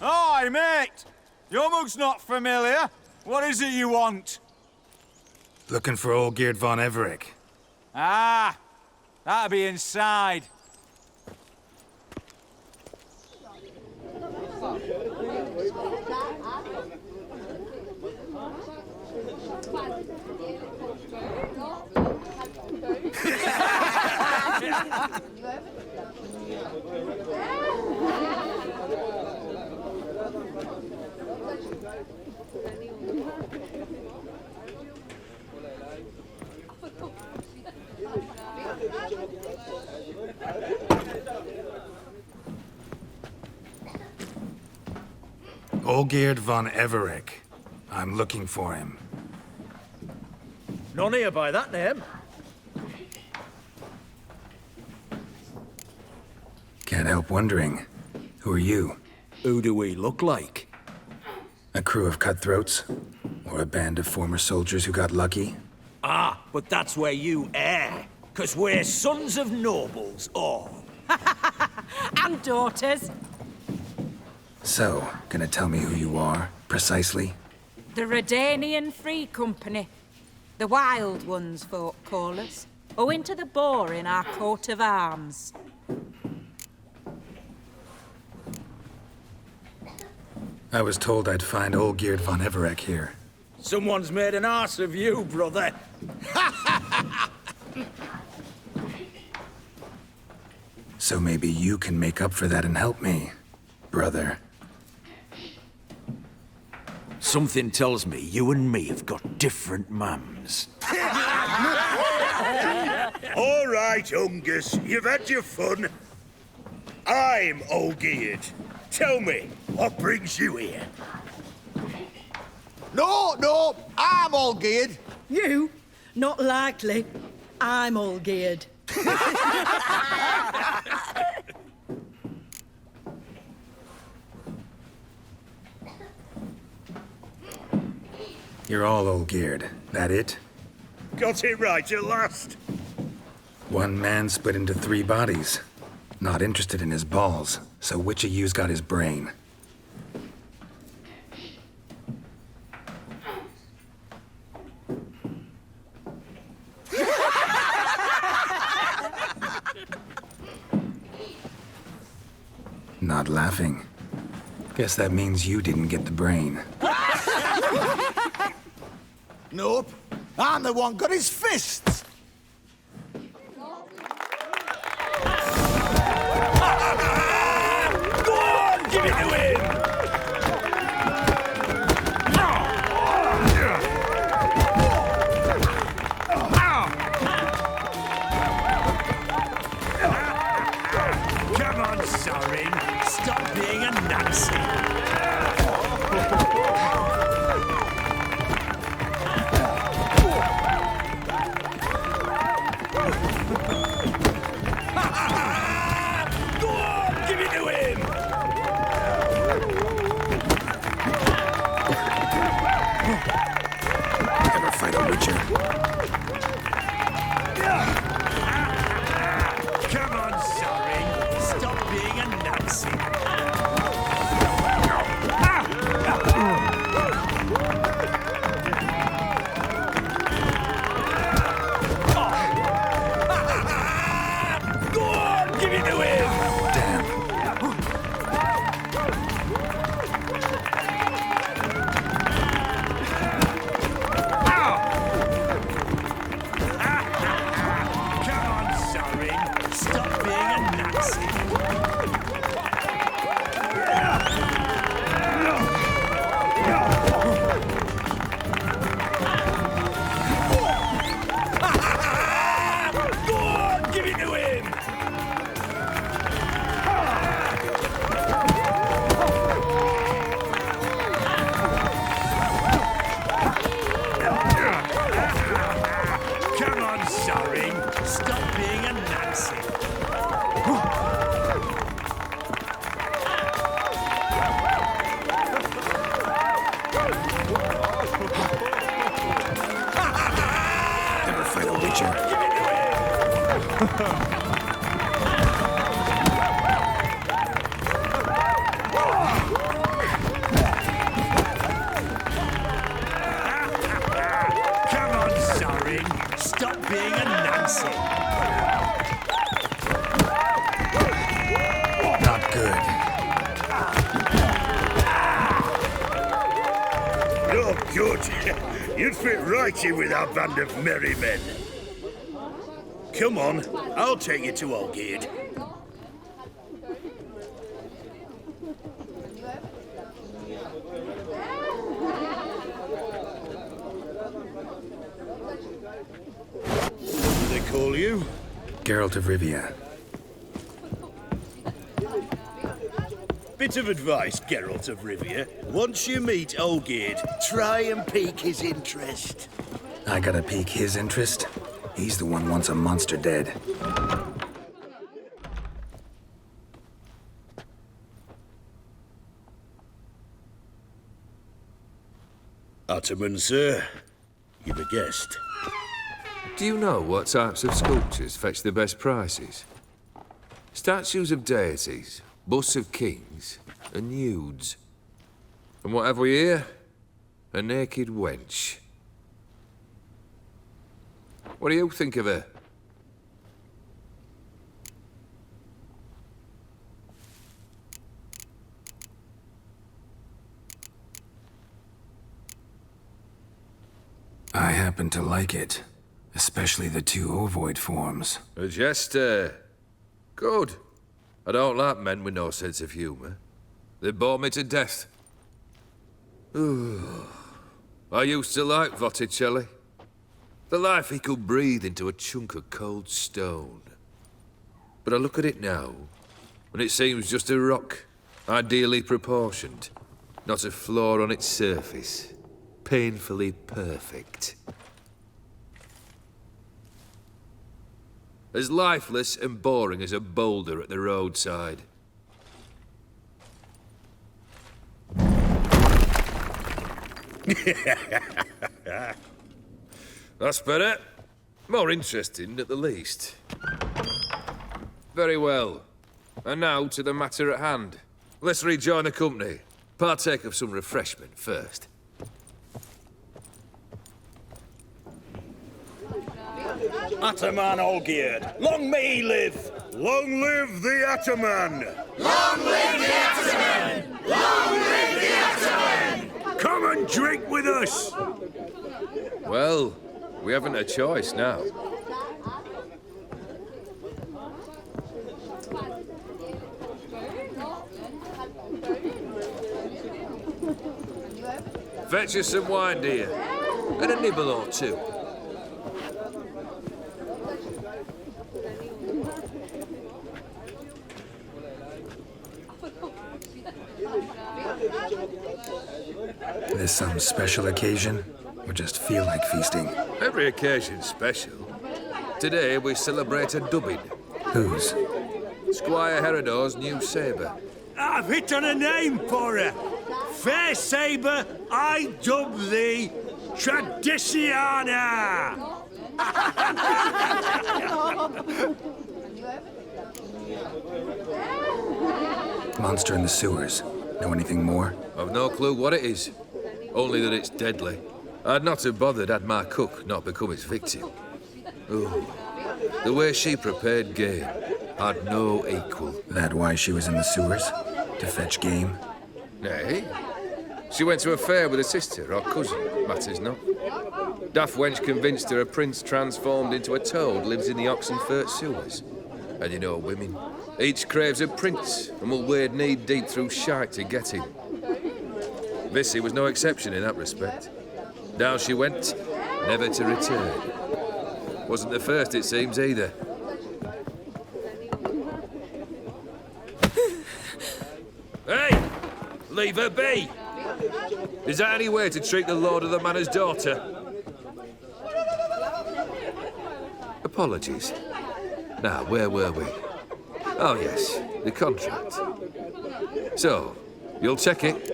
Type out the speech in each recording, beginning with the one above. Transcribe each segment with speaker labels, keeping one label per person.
Speaker 1: Oi, mate! Your mug's not familiar. What is it you want?
Speaker 2: Looking for old Geert von Everec.
Speaker 1: Ah, that'll be inside.
Speaker 2: Olgierd von Everec. I'm looking for him.
Speaker 3: None here by that name.
Speaker 2: Can't help wondering. Who are you?
Speaker 3: Who do we look like?
Speaker 2: A crew of cutthroats? Or a band of former soldiers who got lucky?
Speaker 3: Ah, but that's where you err. 'Cause we're sons of nobles, all.
Speaker 4: And daughters.
Speaker 2: So, gonna tell me who you are, precisely?
Speaker 4: The Redanian Free Company. The Wild Ones, folk call us. Owing to the boar in our coat of arms.
Speaker 2: I was told I'd find Olgierd von Everec here.
Speaker 3: Someone's made an arse of you, brother.
Speaker 2: So maybe you can make up for that and help me, brother.
Speaker 3: Something tells me you and me have got different mums.
Speaker 5: All right, Ungus, you've had your fun. I'm Olgierd. Tell me, what brings you here?
Speaker 6: No, I'm all geared.
Speaker 7: You? Not likely. I'm all geared.
Speaker 2: You're all Olgierd. That it?
Speaker 5: Got it right at last.
Speaker 2: One man split into 3 bodies. Not interested in his balls, so which of you's got his brain? Not laughing. Guess that means you didn't get the brain.
Speaker 6: Nope. I'm the one got his fists.
Speaker 3: Go on, give it to him! Come on, Sorin. Stop being a Nazi.
Speaker 5: Good. You'd fit right in with our band of merry men. Come on, I'll take you to Olgierd. What do they call you?
Speaker 2: Geralt of Rivia.
Speaker 5: Bit of advice, Geralt of Rivia. Once you meet Olgierd, try and pique his interest.
Speaker 2: I gotta pique his interest? He's the one wants a monster dead.
Speaker 5: Ataman, sir. You've a guest.
Speaker 8: Do you know what types of sculptures fetch the best prices? Statues of deities, busts of kings, and nudes. And what have we here? A naked wench. What do you think of her?
Speaker 2: I happen to like it. Especially the two ovoid forms.
Speaker 8: A jester. Good. I don't like men with no sense of humour. They bore me to death. Ooh. I used to like Botticelli. The life he could breathe into a chunk of cold stone. But I look at it now, and it seems just a rock, ideally proportioned. Not a flaw on its surface. Painfully perfect. As lifeless and boring as a boulder at the roadside. That's better. More interesting, at the least. Very well. And now to the matter at hand. Let's rejoin the company. Partake of some refreshment first.
Speaker 5: Ataman Olgierd, long may he live! Long live the Ataman!
Speaker 9: Long live the Ataman! Long live the Ataman!
Speaker 5: Come and drink with us!
Speaker 8: Well, we haven't a choice now. Fetch us some wine, dear. And a nibble or two.
Speaker 2: This some special occasion? Or just feel like feasting?
Speaker 8: Every occasion's special. Today we celebrate a dubbing.
Speaker 2: Whose?
Speaker 8: Squire Herodor's new sabre.
Speaker 5: I've hit on a name for her. Fair sabre, I dub thee Traditiana!
Speaker 2: Monster in the sewers. Know anything more?
Speaker 8: I've no clue what it is. Only that it's deadly. I'd not have bothered had my cook not become its victim. Ooh. The way she prepared game had no equal.
Speaker 2: That why she was in the sewers? To fetch game?
Speaker 8: Nay. She went to a fair with a sister or cousin, matters not. Daft wench convinced her a prince transformed into a toad lives in the Oxenfurt sewers. And you know women. Each craves a prince and will wade knee-deep through shite to get him. Vissy was no exception in that respect. Down she went, never to return. Wasn't the first, it seems, either. Hey! Leave her be! Is that any way to treat the lord of the manor's daughter? Apologies. Now, where were we? Oh, yes, the contract. So, you'll check it?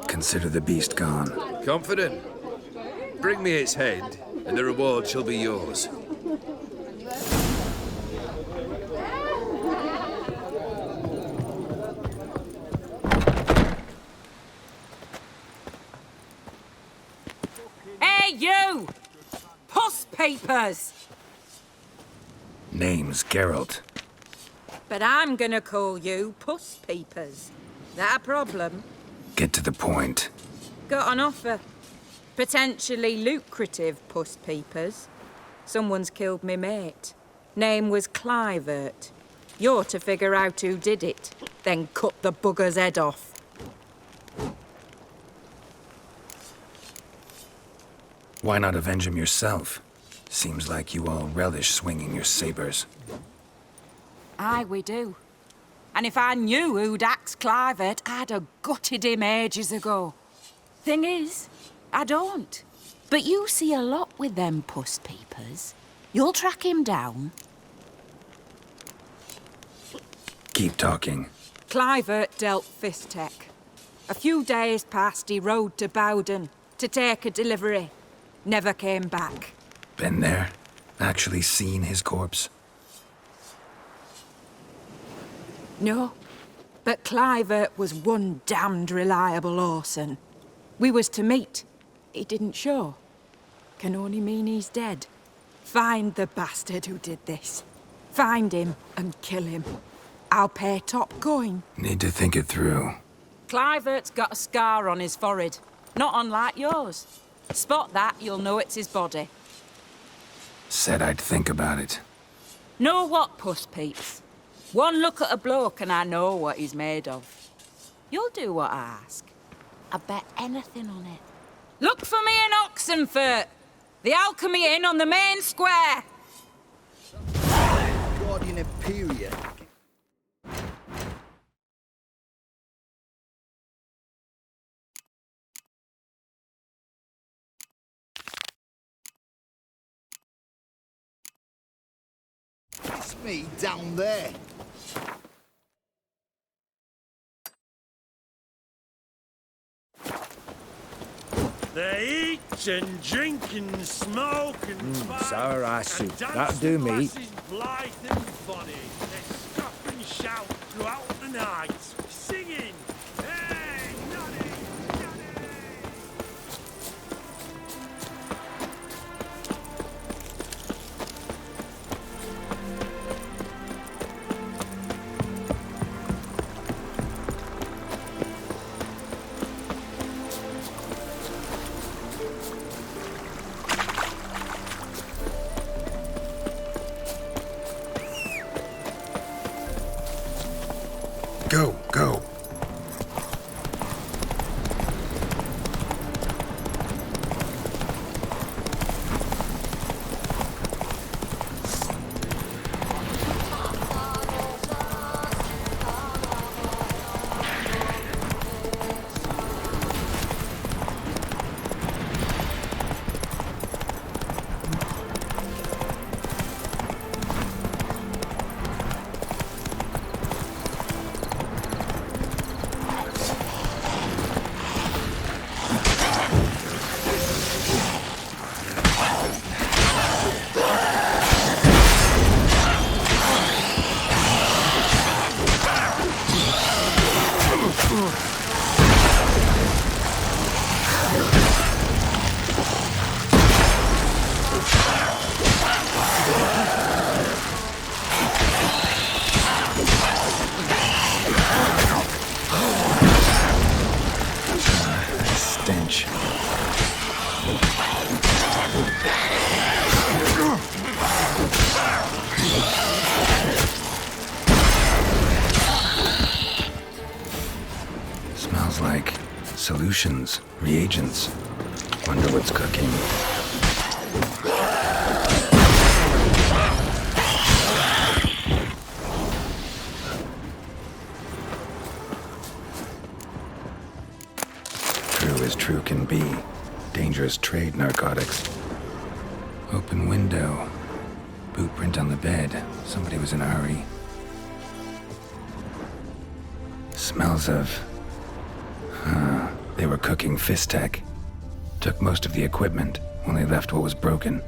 Speaker 2: Consider the beast gone.
Speaker 8: Confident? Bring me its head, and the reward shall be yours.
Speaker 4: Hey, you! Puss papers!
Speaker 2: Name's Geralt.
Speaker 4: But I'm gonna call you Puss Peepers. That a problem?
Speaker 2: Get to the point.
Speaker 4: Got an offer. Potentially lucrative puss peepers. Someone's killed me mate. Name was Clivert. You're to figure out who did it, then cut the bugger's head off.
Speaker 2: Why not avenge him yourself? Seems like you all relish swinging your sabers.
Speaker 4: Aye, we do. And if I knew who'd axed Clivert, I'd have gutted him ages ago. Thing is, I don't. But you see a lot with them puss peepers. You'll track him down.
Speaker 2: Keep talking.
Speaker 4: Clivert dealt Fistek. A few days past, he rode to Bowden to take a delivery. Never came back.
Speaker 2: Been there? Actually seen his corpse?
Speaker 4: No, but Clivert was one damned reliable horseman. We was to meet. He didn't show. Can only mean he's dead. Find the bastard who did this. Find him and kill him. I'll pay top coin.
Speaker 2: Need to think it through.
Speaker 4: Clivert's got a scar on his forehead, not unlike yours. Spot that, you'll know it's his body.
Speaker 2: Said I'd think about it.
Speaker 4: Know what, puss peeps? One look at a bloke and I know what he's made of. You'll do what I ask. I bet anything on it. Look for me in Oxenfurt! The Alchemy Inn on the main square!
Speaker 6: Guardian Imperial. It's me down there.
Speaker 5: They eat and drink and smoke and
Speaker 3: sour rice soup. That'll do me.
Speaker 5: Blithe and funny. They scoff and shout throughout the night, singing, "Hey, noddy, noddy!"
Speaker 2: Go, go. Stench. Smells like solutions, reagents. Wonder what's cooking. True as true can be. Dangerous trade, narcotics. Open window. Boot print on the bed. Somebody was in a hurry. Smells of... they were cooking Fistek. Took most of the equipment, only left what was broken.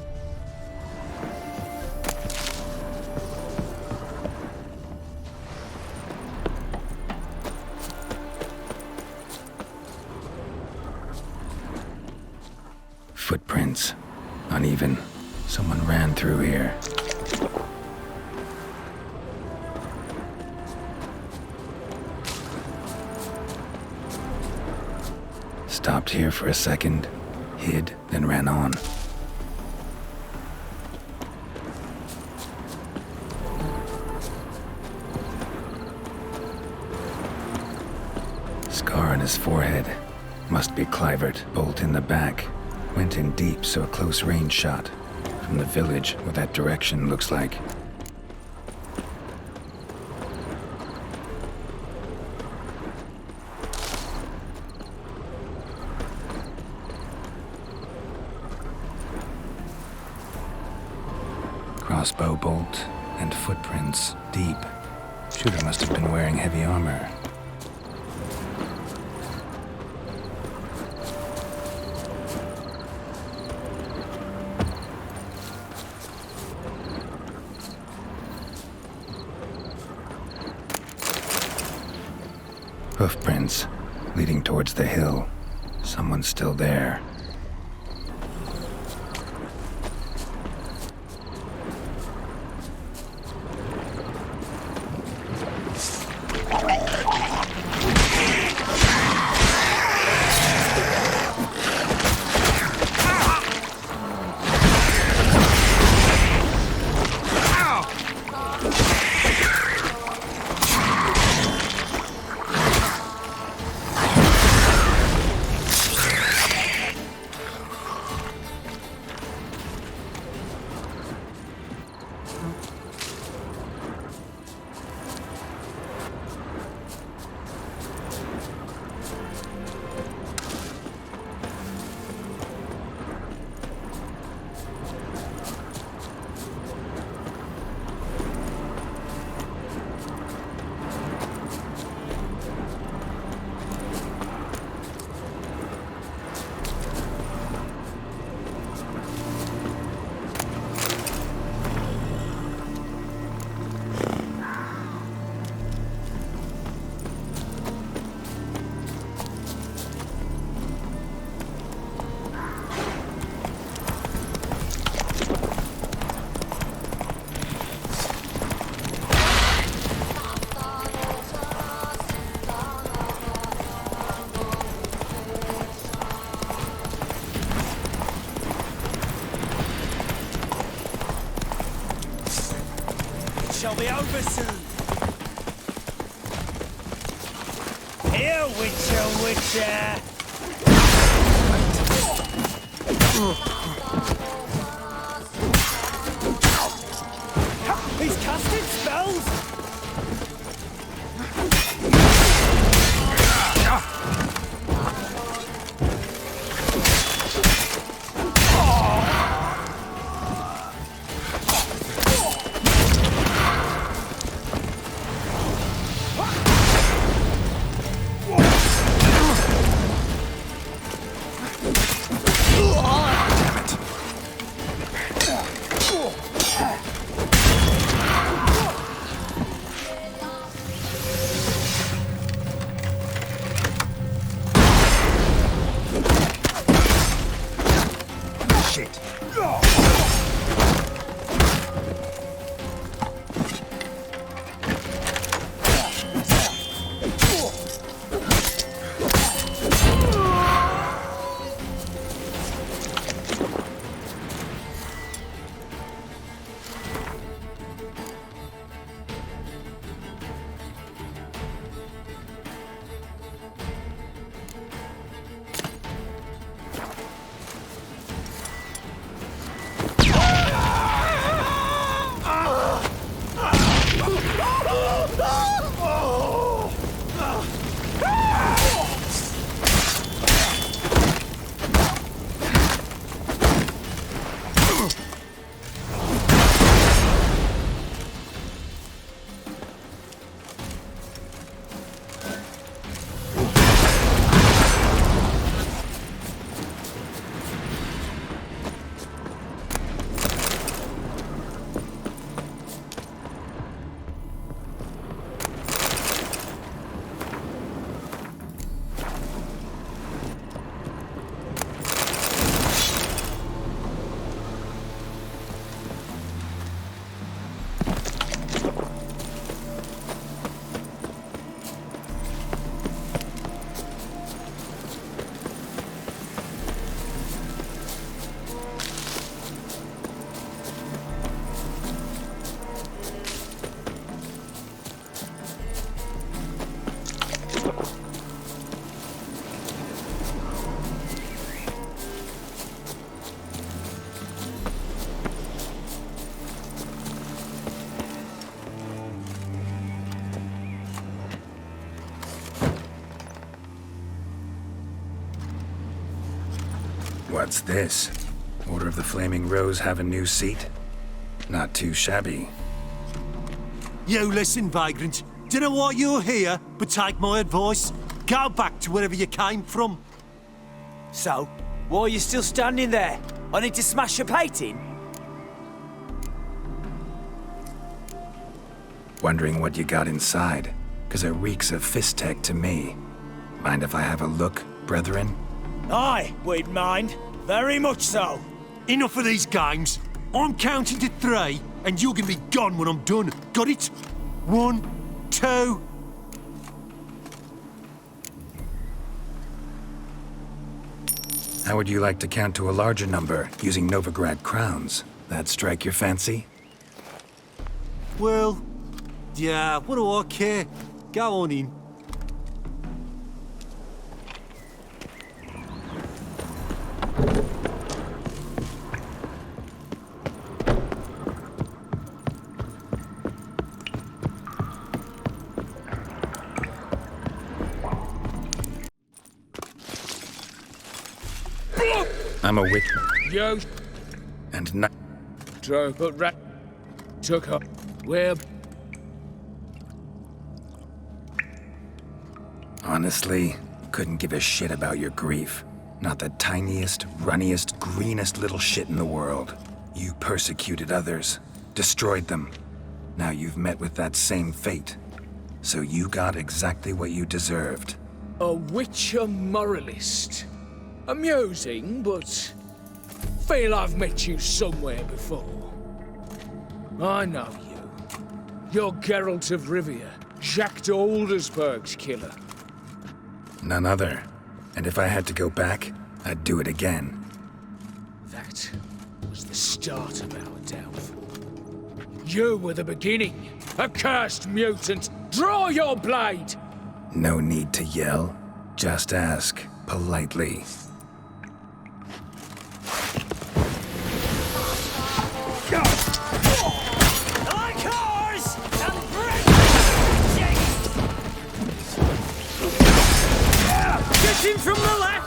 Speaker 2: Footprints. Uneven. Someone ran through here. Stopped here for a second, hid, then ran on. Scar on his forehead. Must be Clivert. Bolt in the back. Went in deep, so a close range shot. From the village, what that direction looks like. Crossbow bolt and footprints deep. Shooter must have been wearing heavy armor. Hoofprints leading towards the hill. Someone's still there.
Speaker 3: Shall be over soon. Here, Witcher, Witcher! He's casting spells!
Speaker 2: What's this? Order of the Flaming Rose have a new seat? Not too shabby.
Speaker 10: You listen, vagrant. Dunno why you're here, but take my advice. Go back to wherever you came from.
Speaker 11: So, why are you still standing there? I need to smash your plate in?
Speaker 2: Wondering what you got inside? 'Cause it reeks of fist tech to me. Mind if I have a look, brethren?
Speaker 11: Aye, we'd mind. Very much so.
Speaker 10: Enough of these games. I'm counting to 3, and you're gonna be gone when I'm done. Got it? 1, 2...
Speaker 2: How would you like to count to a larger number using Novigrad crowns? That strike your fancy?
Speaker 10: Well, yeah, what do I care? Go on in.
Speaker 2: I'm a witch.
Speaker 12: Yo,
Speaker 2: And not.
Speaker 12: drove, but rat took up. Where?
Speaker 2: Honestly, couldn't give a shit about your grief. Not the tiniest, runniest, greenest little shit in the world. You persecuted others, destroyed them. Now you've met with that same fate. So you got exactly what you deserved.
Speaker 12: A witcher moralist. Amusing, but feel I've met you somewhere before. I know you. You're Geralt of Rivia, Jacques de Aldersberg's killer.
Speaker 2: None other. And if I had to go back, I'd do it again.
Speaker 12: That was the start of our downfall. You were the beginning. Accursed mutant! Draw your blade!
Speaker 2: No need to yell. Just ask, politely.
Speaker 11: Get in from the left!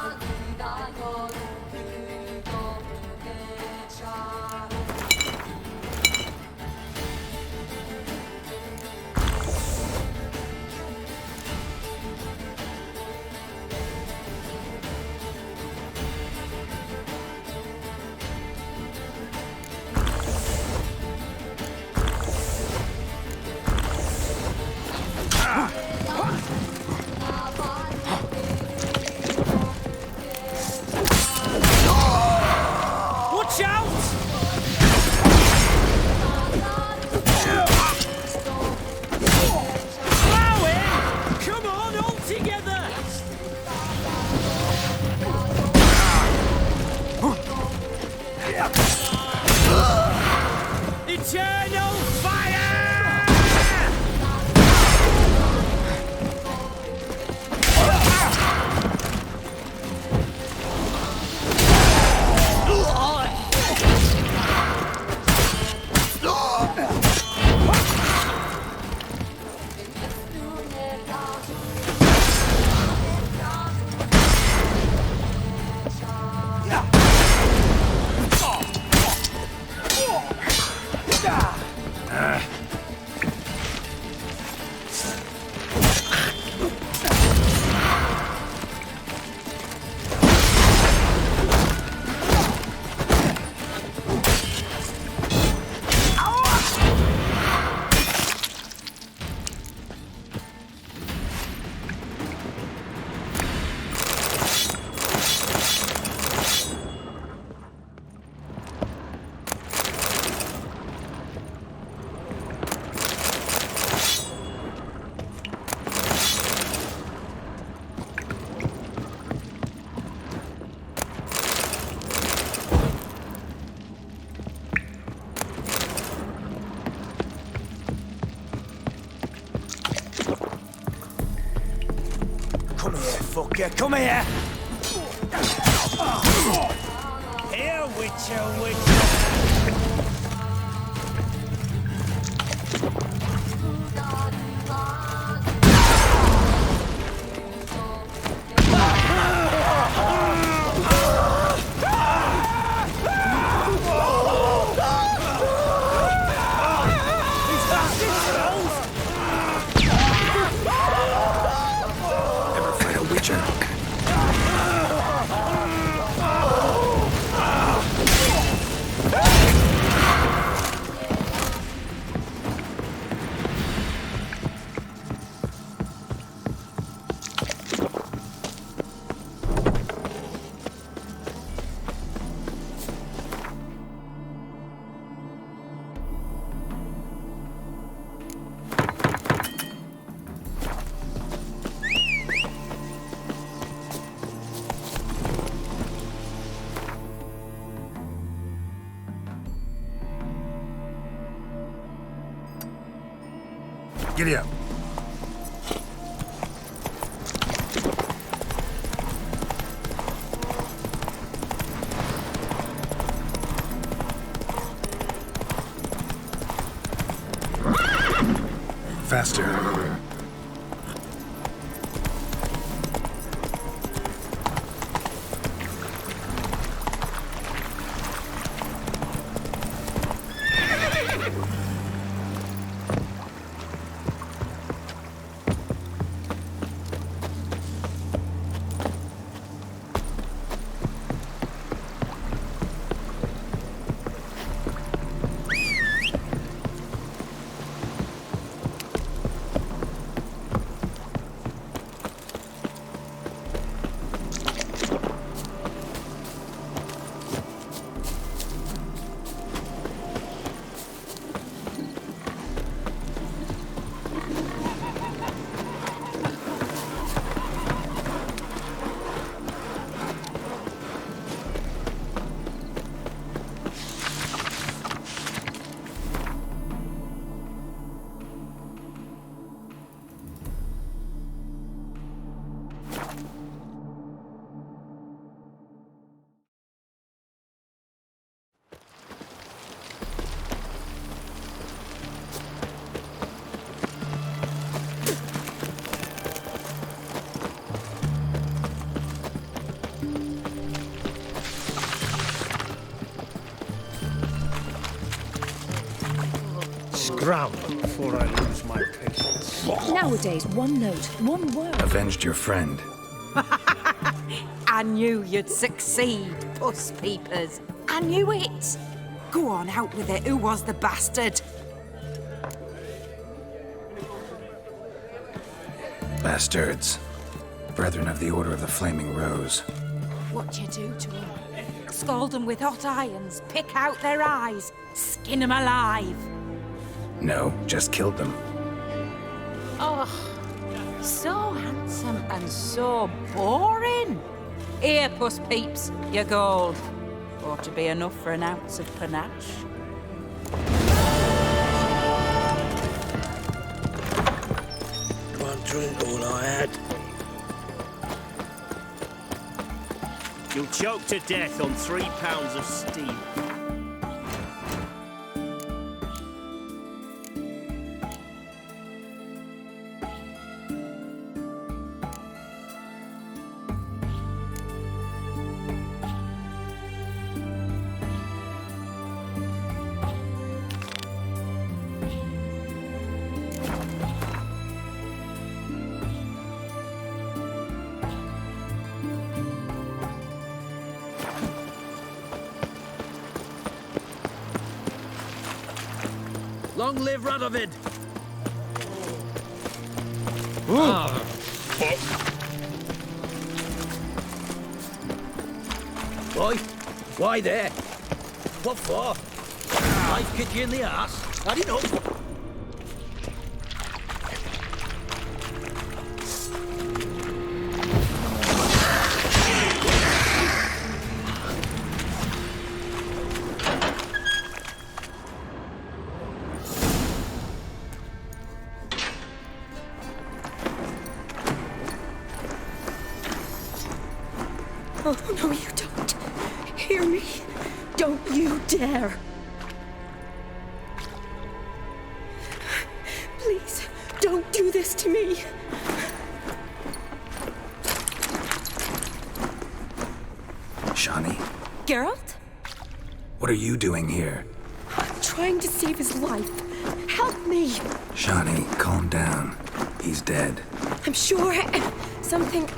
Speaker 11: Fucker, come here! Here, Witcher, Witcher!
Speaker 2: Giddy up. Faster.
Speaker 13: Scram before I lose my patience.
Speaker 14: Nowadays, one note, one word.
Speaker 2: Avenged your friend.
Speaker 4: I knew you'd succeed, puss peepers. I knew it. Go on, out with it. Who was the bastard?
Speaker 2: Bastards. Brethren of the Order of the Flaming Rose.
Speaker 4: What you do to them? Scald them with hot irons, pick out their eyes, skin them alive.
Speaker 2: No, just killed them.
Speaker 4: Oh, so handsome and so boring. Here, puss peeps, your gold. Ought to be enough for an ounce of panache.
Speaker 5: Can't drink all I had.
Speaker 15: You'll choke to death on 3 pounds of steam.
Speaker 11: Long live Radovid! Boy, why there? What for? Life kick you in the ass? Had enough?
Speaker 14: Oh, no, you don't. Hear me. Don't you dare. Please, don't do this to me.
Speaker 2: Shani?
Speaker 14: Geralt?
Speaker 2: What are you doing here?
Speaker 14: I'm trying to save his life. Help me.
Speaker 2: Shani, calm down. He's dead.
Speaker 14: I'm sure something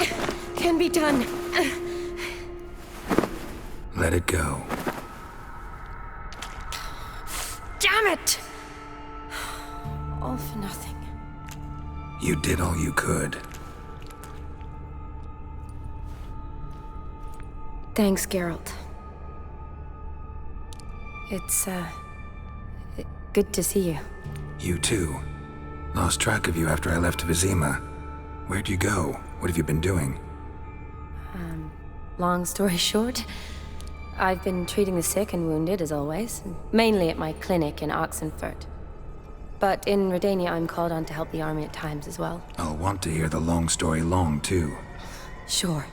Speaker 14: can be done.
Speaker 2: Let it go.
Speaker 14: Damn it! All for nothing.
Speaker 2: You did all you could.
Speaker 14: Thanks, Geralt. It's, good to see you.
Speaker 2: You too. Lost track of you after I left Vizima. Where'd you go? What have you been doing?
Speaker 14: Long story short, I've been treating the sick and wounded, as always. Mainly at my clinic in Oxenfurt.
Speaker 16: But in Redania, I'm called on to help the army at times as well.
Speaker 2: I'll want to hear the long story long, too.
Speaker 16: Sure.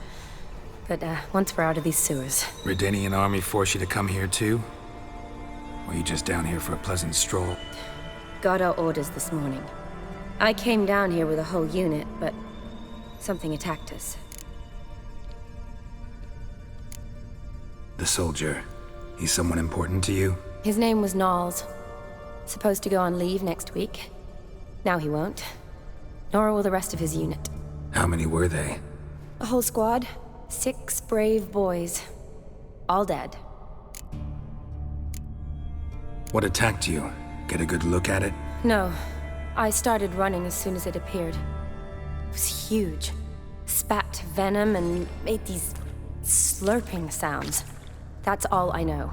Speaker 16: But once we're out of these sewers...
Speaker 2: Redanian army force you to come here, too? Or are you just down here for a pleasant stroll?
Speaker 16: Got our orders this morning. I came down here with a whole unit, but something attacked us.
Speaker 2: The soldier. He's someone important to you?
Speaker 16: His name was Nals. Supposed to go on leave next week. Now he won't. Nor will the rest of his unit.
Speaker 2: How many were they?
Speaker 16: A whole squad. 6 brave boys. All dead.
Speaker 2: What attacked you? Get a good look at it?
Speaker 16: No. I started running as soon as it appeared. It was huge. Spat venom and made these slurping sounds. That's all I know.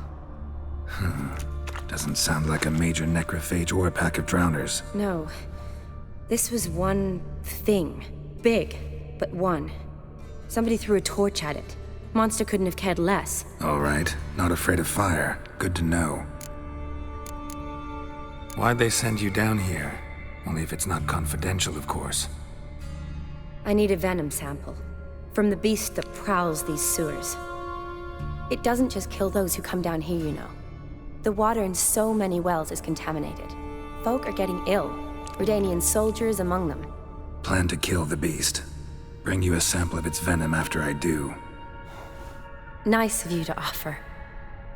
Speaker 2: Doesn't sound like a major necrophage or a pack of drowners.
Speaker 16: No. This was one thing. Big, but one. Somebody threw a torch at it. Monster couldn't have cared less.
Speaker 2: All right. Not afraid of fire. Good to know. Why'd they send you down here? Only if it's not confidential, of course.
Speaker 16: I need a venom sample. From the beast that prowls these sewers. It doesn't just kill those who come down here, you know. The water in so many wells is contaminated. Folk are getting ill. Redanian soldiers among them.
Speaker 2: Plan to kill the beast. Bring you a sample of its venom after I do.
Speaker 16: Nice of you to offer.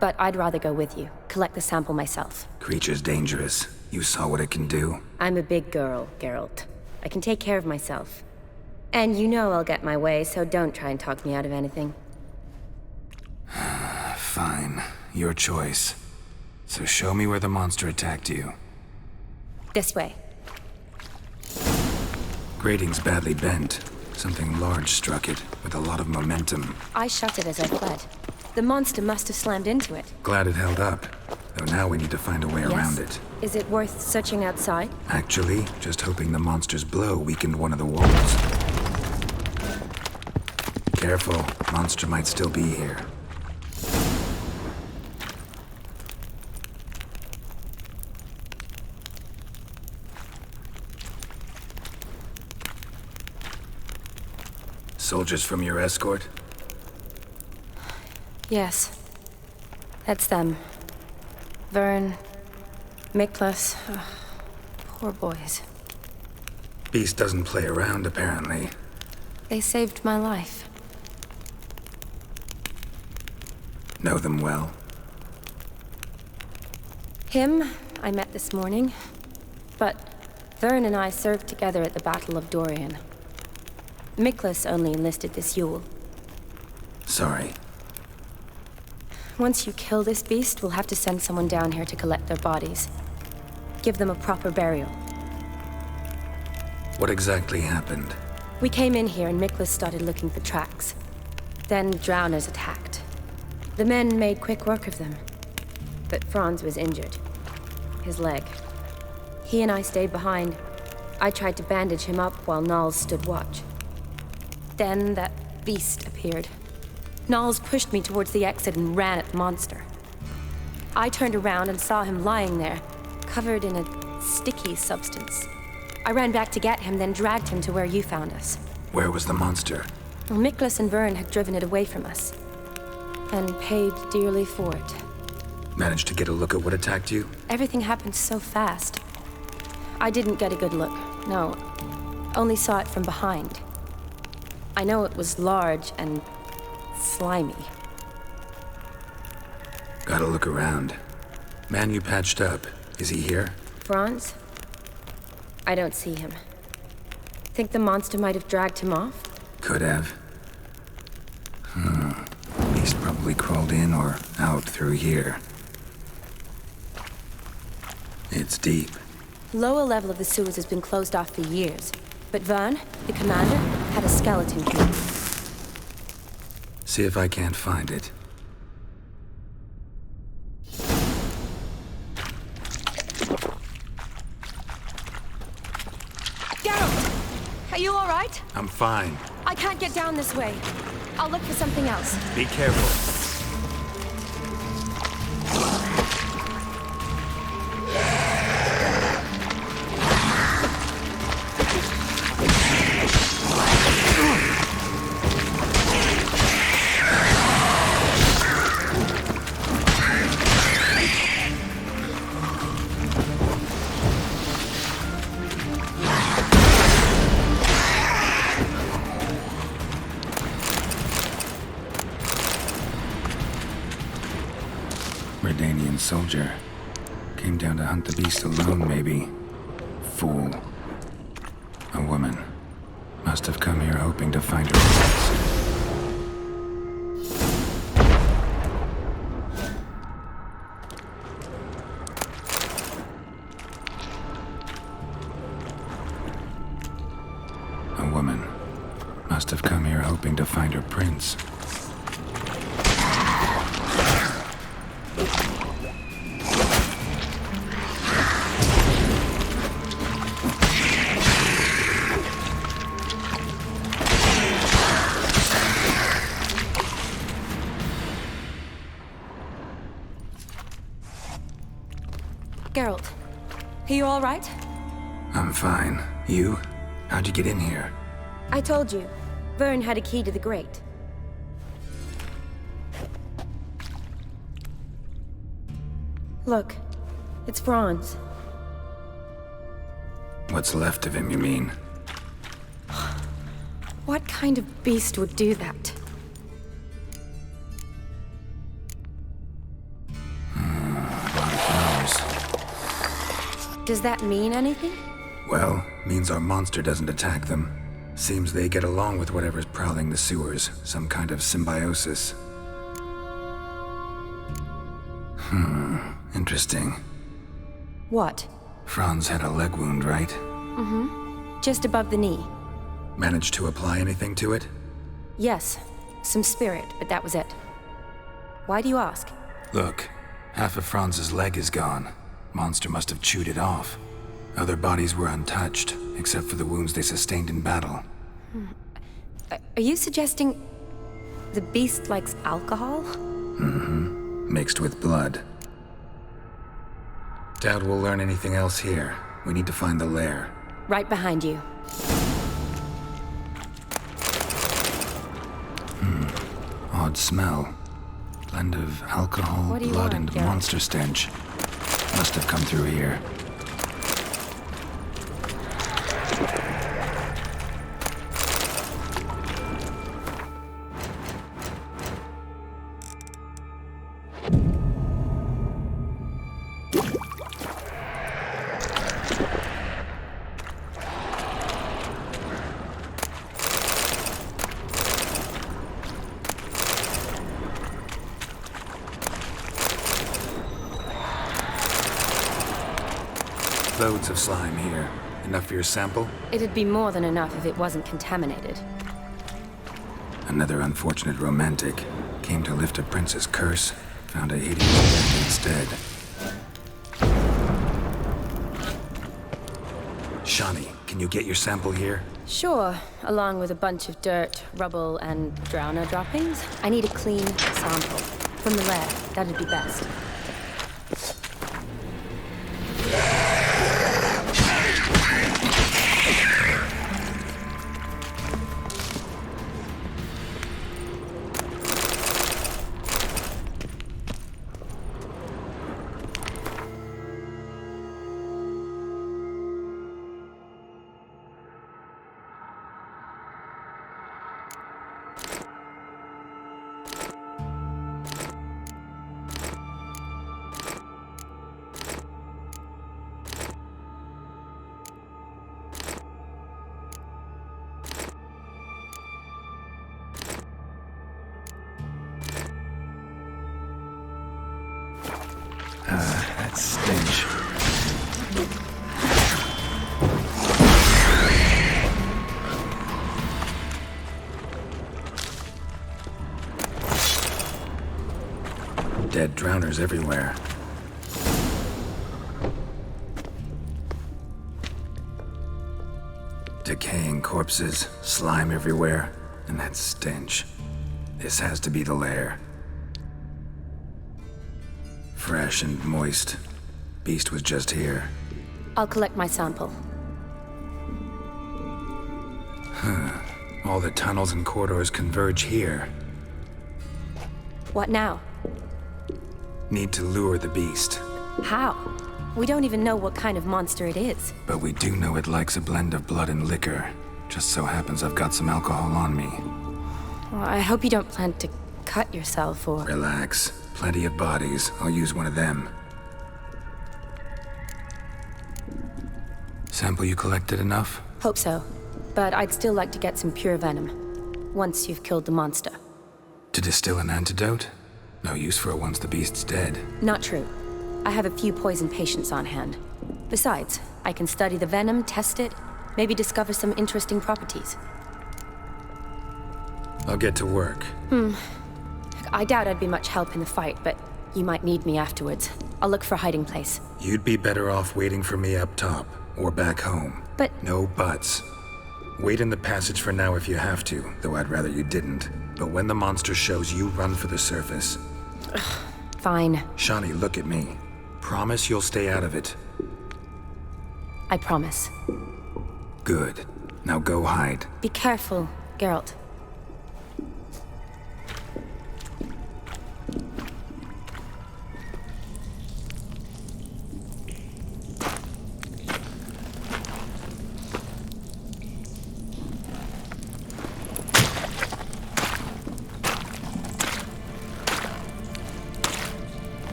Speaker 16: But I'd rather go with you. Collect the sample myself.
Speaker 2: Creature's dangerous. You saw what it can do.
Speaker 16: I'm a big girl, Geralt. I can take care of myself. And you know I'll get my way, so don't try and talk me out of anything.
Speaker 2: Fine. Your choice. So show me where the monster attacked you.
Speaker 16: This way.
Speaker 2: Grating's badly bent. Something large struck it, with a lot of momentum.
Speaker 16: I shut it as I fled. The monster must have slammed into it.
Speaker 2: Glad it held up. Though now we need to find a way around it.
Speaker 16: Is it worth searching outside?
Speaker 2: Actually, just hoping the monster's blow weakened one of the walls. Careful, monster might still be here. Soldiers from your escort?
Speaker 16: Yes. That's them. Vern, Miklas. Poor boys.
Speaker 2: Beast doesn't play around, apparently.
Speaker 16: They saved my life.
Speaker 2: Know them well?
Speaker 16: Him, I met this morning. But Vern and I served together at the Battle of Dorian. Miklas only enlisted this Yule.
Speaker 2: Sorry.
Speaker 16: Once you kill this beast, we'll have to send someone down here to collect their bodies. Give them a proper burial.
Speaker 2: What exactly happened?
Speaker 16: We came in here and Miklas started looking for tracks. Then drowners attacked. The men made quick work of them. But Franz was injured. His leg. He and I stayed behind. I tried to bandage him up while Nals stood watch. Then that beast appeared. Nals pushed me towards the exit and ran at the monster. I turned around and saw him lying there, covered in a sticky substance. I ran back to get him, then dragged him to where you found us.
Speaker 2: Where was the monster?
Speaker 16: Well, Miklas and Vern had driven it away from us. And paid dearly for it.
Speaker 2: Managed to get a look at what attacked you?
Speaker 16: Everything happened so fast. I didn't get a good look, no. Only saw it from behind. I know it was large and slimy.
Speaker 2: Gotta look around. Man you patched up, is he here?
Speaker 16: Franz? I don't see him. Think the monster might have dragged him off?
Speaker 2: Could have. Beast probably crawled in or out through here. It's deep.
Speaker 16: Lower level of the sewers has been closed off for years. But Vern, the commander, had a skeleton here.
Speaker 2: See if I can't find it.
Speaker 16: Geralt! Are you all right?
Speaker 2: I'm fine.
Speaker 16: I can't get down this way. I'll look for something else.
Speaker 2: Be careful. Redanian soldier. Came down to hunt the beast alone, maybe. Fool. A woman. Must have come here hoping to find her prince. A woman. Must have come here hoping to find her prince.
Speaker 16: Geralt, are you all right?
Speaker 2: I'm fine. You? How'd you get in here?
Speaker 16: I told you. Vern had a key to the grate. Look, it's Franz.
Speaker 2: What's left of him, you mean?
Speaker 16: What kind of beast would do that? Does that mean anything?
Speaker 2: Well, means our monster doesn't attack them. Seems they get along with whatever's prowling the sewers. Some kind of symbiosis. Interesting.
Speaker 16: What?
Speaker 2: Franz had a leg wound, right?
Speaker 16: Mm-hmm. Just above the knee.
Speaker 2: Managed to apply anything to it?
Speaker 16: Yes. Some spirit, but that was it. Why do you ask?
Speaker 2: Look, half of Franz's leg is gone. Monster must have chewed it off. Other bodies were untouched, except for the wounds they sustained in battle.
Speaker 16: Are you suggesting the beast likes alcohol?
Speaker 2: Mm-hmm. Mixed with blood. Doubt we'll learn anything else here. We need to find the lair.
Speaker 16: Right behind you.
Speaker 2: Odd smell. Blend of alcohol, blood, and monster stench. Must have come through here. Loads of slime here. Enough for your sample?
Speaker 16: It'd be more than enough if it wasn't contaminated.
Speaker 2: Another unfortunate romantic. Came to lift a prince's curse. Found a hideous death instead. Shani, can you get your sample here?
Speaker 16: Sure, along with a bunch of dirt, rubble, and drowner droppings. I need a clean sample. From the lair, that'd be best.
Speaker 2: That stench. Dead drowners everywhere. Decaying corpses, slime everywhere, and that stench. This has to be the lair. Fresh and moist. Beast was just here.
Speaker 16: I'll collect my sample.
Speaker 2: All the tunnels and corridors converge here.
Speaker 16: What now?
Speaker 2: Need to lure the beast.
Speaker 16: How? We don't even know what kind of monster it is.
Speaker 2: But we do know it likes a blend of blood and liquor. Just so happens I've got some alcohol on me.
Speaker 16: Well, I hope you don't plan to cut yourself, or...
Speaker 2: Relax. Plenty of bodies. I'll use one of them. Sample you collected enough?
Speaker 16: Hope so. But I'd still like to get some pure venom. Once you've killed the monster.
Speaker 2: To distill an antidote? No use for it once the beast's dead.
Speaker 16: Not true. I have a few poison patients on hand. Besides, I can study the venom, test it, maybe discover some interesting properties.
Speaker 2: I'll get to work.
Speaker 16: I doubt I'd be much help in the fight, but you might need me afterwards. I'll look for a hiding place.
Speaker 2: You'd be better off waiting for me up top, or back home.
Speaker 16: But...
Speaker 2: No buts. Wait in the passage for now if you have to, though I'd rather you didn't. But when the monster shows, you run for the surface.
Speaker 16: Fine.
Speaker 2: Shani, look at me. Promise you'll stay out of it.
Speaker 16: I promise.
Speaker 2: Good. Now go hide.
Speaker 16: Be careful, Geralt.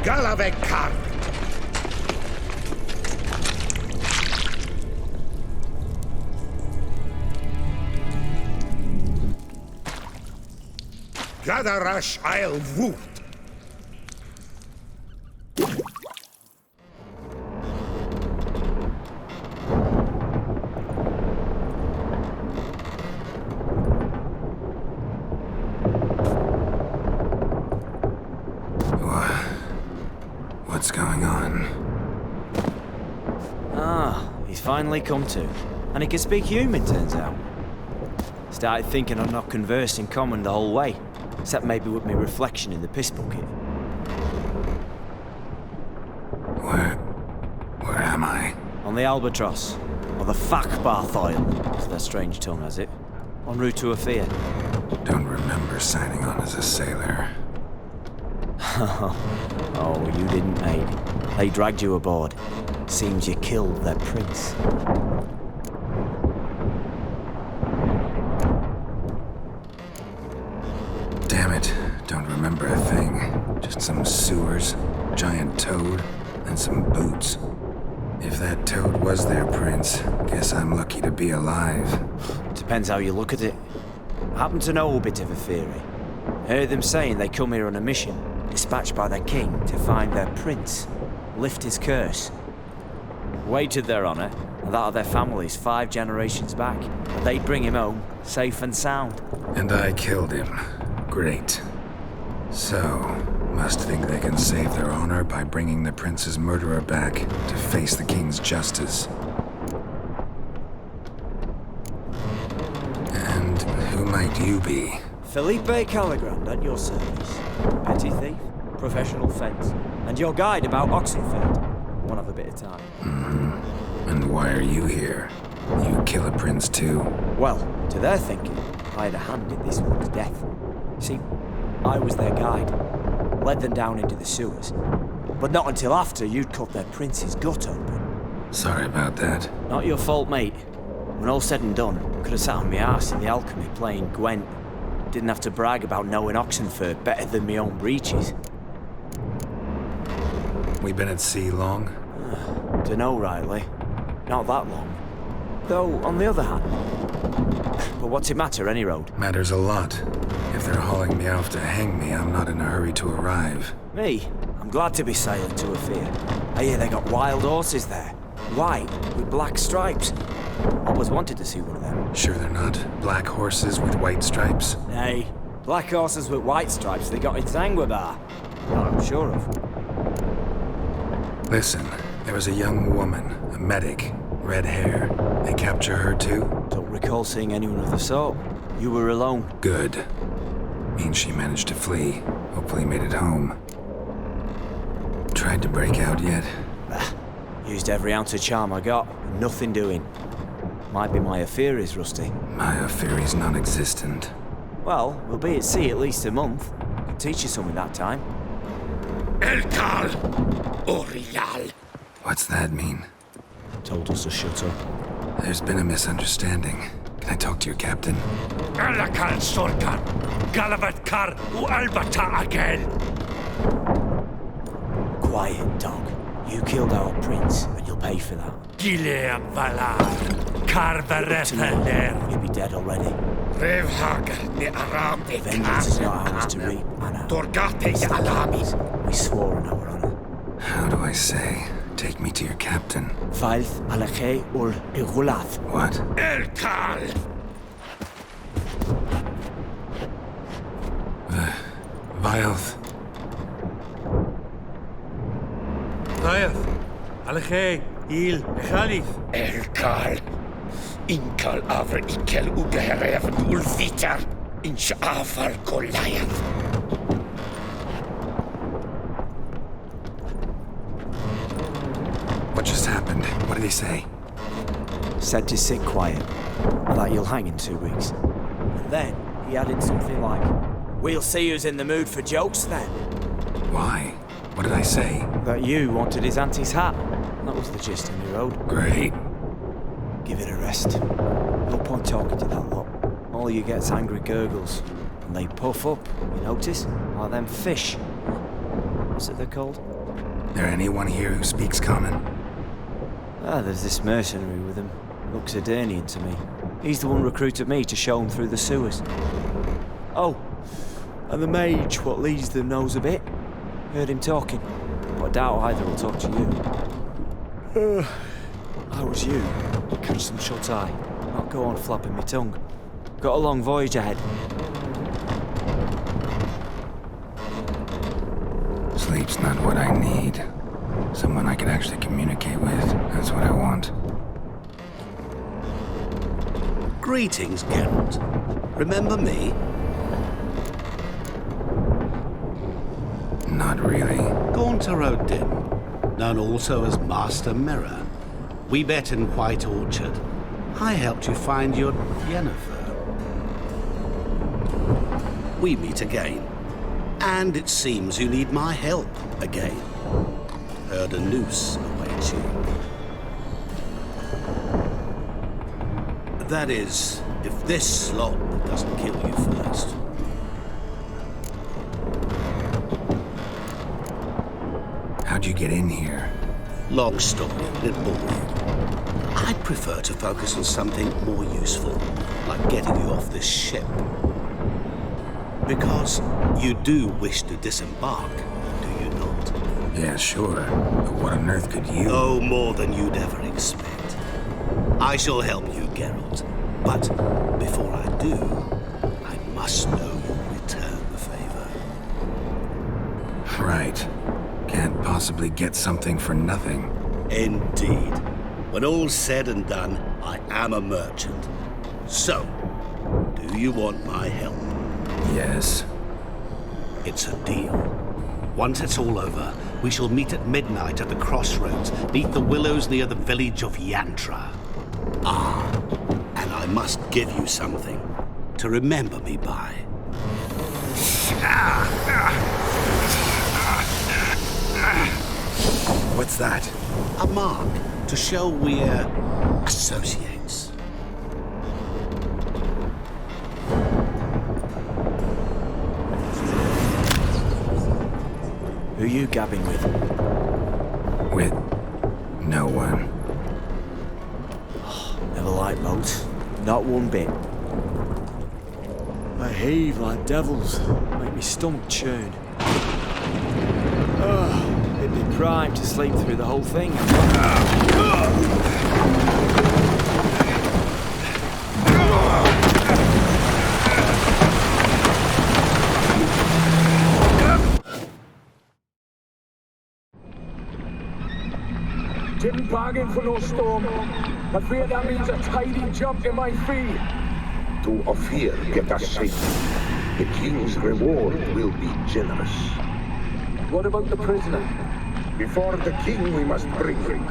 Speaker 5: Galavekar. Gadarash I'll woot.
Speaker 2: What's going on?
Speaker 17: Ah, he's finally come to. And he can speak human, turns out. Started thinking I'd not conversed in common the whole way, except maybe with my reflection in the piss bucket.
Speaker 2: Where am I?
Speaker 17: On the Albatross, or the Fakbarthoil, as their strange tongue has it. En route to Ofier.
Speaker 2: Don't remember signing on as a sailor.
Speaker 17: Oh, you didn't, mate. They dragged you aboard. Seems you killed their prince.
Speaker 2: Damn it, don't remember a thing. Just some sewers, giant toad, and some boots. If that toad was their prince, guess I'm lucky to be alive.
Speaker 17: Depends how you look at it. I happen to know a bit of a theory. Heard them saying they come here on a mission, dispatched by their king to find their prince, lift his curse. Wagered their honor, and that of their families 5 generations back, and they'd bring him home, safe and sound.
Speaker 2: And I killed him. Great. So, must think they can save their honor by bringing the prince's murderer back to face the king's justice. And who might you be?
Speaker 17: Felipe Caligrand at your service. Petty thief, professional fence, and your guide about Oxenford. One of a bit of time.
Speaker 2: Mm-hmm. And why are you here? You kill a prince too?
Speaker 17: Well, to their thinking, I had a hand in this one's death. See, I was their guide. Led them down into the sewers. But not until after you'd cut their prince's gut open.
Speaker 2: Sorry about that.
Speaker 17: Not your fault, mate. When all said and done, could have sat on my arse in the alchemy playing Gwent. Didn't have to brag about knowing Oxenford better than my own breeches.
Speaker 2: We been at sea long?
Speaker 17: Dunno rightly. Not that long. Though, on the other hand... But what's it matter, any road?
Speaker 2: Matters a lot. If they're hauling me off to hang me, I'm not in a hurry to arrive.
Speaker 17: Me? I'm glad to be sailing to Ofier. I hear they got wild horses there. White, with black stripes. Always wanted to see one of them.
Speaker 2: Sure they're not black horses with white stripes?
Speaker 17: Nay, black horses with white stripes they got in Zangwabar. That I'm sure of.
Speaker 2: Listen, there was a young woman, a medic, red hair. They capture her too?
Speaker 17: Don't recall seeing anyone of the sort. You were alone.
Speaker 2: Good. Means she managed to flee. Hopefully made it home. Tried to break out yet?
Speaker 17: Used every ounce of charm I got. Nothing doing. Might be my Ofier is rusty.
Speaker 2: My Ofier is non-existent.
Speaker 17: Well, we'll be at sea at least a month. Could teach you something that time.
Speaker 5: Elkal! Orial!
Speaker 2: What's that mean?
Speaker 17: Told us to shut up.
Speaker 2: There's been a misunderstanding. Can I talk to your captain?
Speaker 5: Alakal Sorkan! Galavat Kar u Albata again!
Speaker 17: Quiet, dog. You killed our prince, and you'll pay for that.
Speaker 5: Gileam Valar! Karvaretheler!
Speaker 17: You'll be dead already.
Speaker 5: Revhagar ne Aram de
Speaker 17: Vengeance is not ours to reap, Anna.
Speaker 5: Torgate Alamis!
Speaker 17: We swore on our honor.
Speaker 2: How do I say? Take me to your captain.
Speaker 17: Failth Alache ul Igulath.
Speaker 2: What?
Speaker 5: Elkal!
Speaker 2: Vilth.
Speaker 10: Vilth. Alache il Khalif.
Speaker 5: Elkal. Inkal Avr Ikel Ugeherev Ulvitar. Inch Afar Goliath.
Speaker 2: What just happened? What did he say?
Speaker 17: Said to sit quiet, and that you'll hang in 2 weeks. And then he added something like, "We'll see who's in the mood for jokes then."
Speaker 2: Why? What did I say?
Speaker 17: That you wanted his auntie's hat. That was the gist in the road.
Speaker 2: Great.
Speaker 17: Give it a rest. No point talking to that lot. All you get's angry gurgles. And they puff up, you notice? Like them fish. What's it they're called?
Speaker 2: There anyone here who speaks common?
Speaker 17: Ah, there's this mercenary with him. Looks Edirnian to me. He's the one who recruited me to show him through the sewers. Oh, and the mage what leads them knows a bit. Heard him talking, but I doubt either will talk to you. How was you? Catch some shut-eye. Not go on flapping my tongue. Got a long voyage ahead.
Speaker 2: Sleep's not what I need. Someone I could actually communicate with. That's what I want.
Speaker 18: Greetings, Geralt. Remember me?
Speaker 2: Not really.
Speaker 18: Gaunter Odin, known also as Master Mirror. We met in White Orchard. I helped you find your Yennefer. We meet again. And it seems you need my help again. Heard a noose awaits you. That is, if this slop doesn't kill you first.
Speaker 2: How'd you get in here?
Speaker 18: Long story, it bore you. I'd prefer to focus on something more useful, like getting you off this ship. Because you do wish to disembark, do you not?
Speaker 2: Yeah, sure. But what on earth could you...
Speaker 18: Oh, more than you'd ever expect. I shall help you, Geralt. But before I do, I must know you'll return the favor.
Speaker 2: Right. Can't possibly get something for nothing.
Speaker 18: Indeed. When all's said and done, I am a merchant. So, do you want my help?
Speaker 2: Yes.
Speaker 18: It's a deal. Once it's all over, we shall meet at midnight at the crossroads, beneath the willows near the village of Yantra. Ah, and I must give you something to remember me by.
Speaker 2: What's that?
Speaker 18: A mark to show we're associates.
Speaker 17: Who you gabbing with?
Speaker 2: With no one.
Speaker 17: Never liked boats. Not one bit. They heave like devils. Make me stomach churn. It'd be prime to sleep through the whole thing.
Speaker 12: Didn't bargain for no storm. I fear that means a tidy jump in my fee.
Speaker 19: To Ofier, get us safe. The king's reward will be generous.
Speaker 12: What about the prisoner?
Speaker 19: Before the king we must bring him.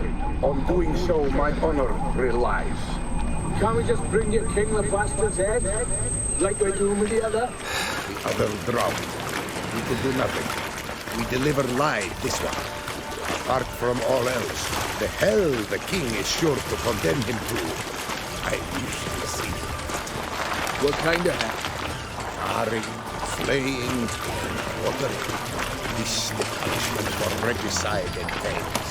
Speaker 19: On doing so, my honor relies.
Speaker 12: Can't we just bring your king the bastard's head? Like we do with the other?
Speaker 19: The other drowned. We can do nothing. We deliver live this one. Apart from all else, the hell the king is sure to condemn him to, I usually see.
Speaker 12: What kind of hell?
Speaker 19: Marring, flaying, and watering. This the punishment for regicide and pains.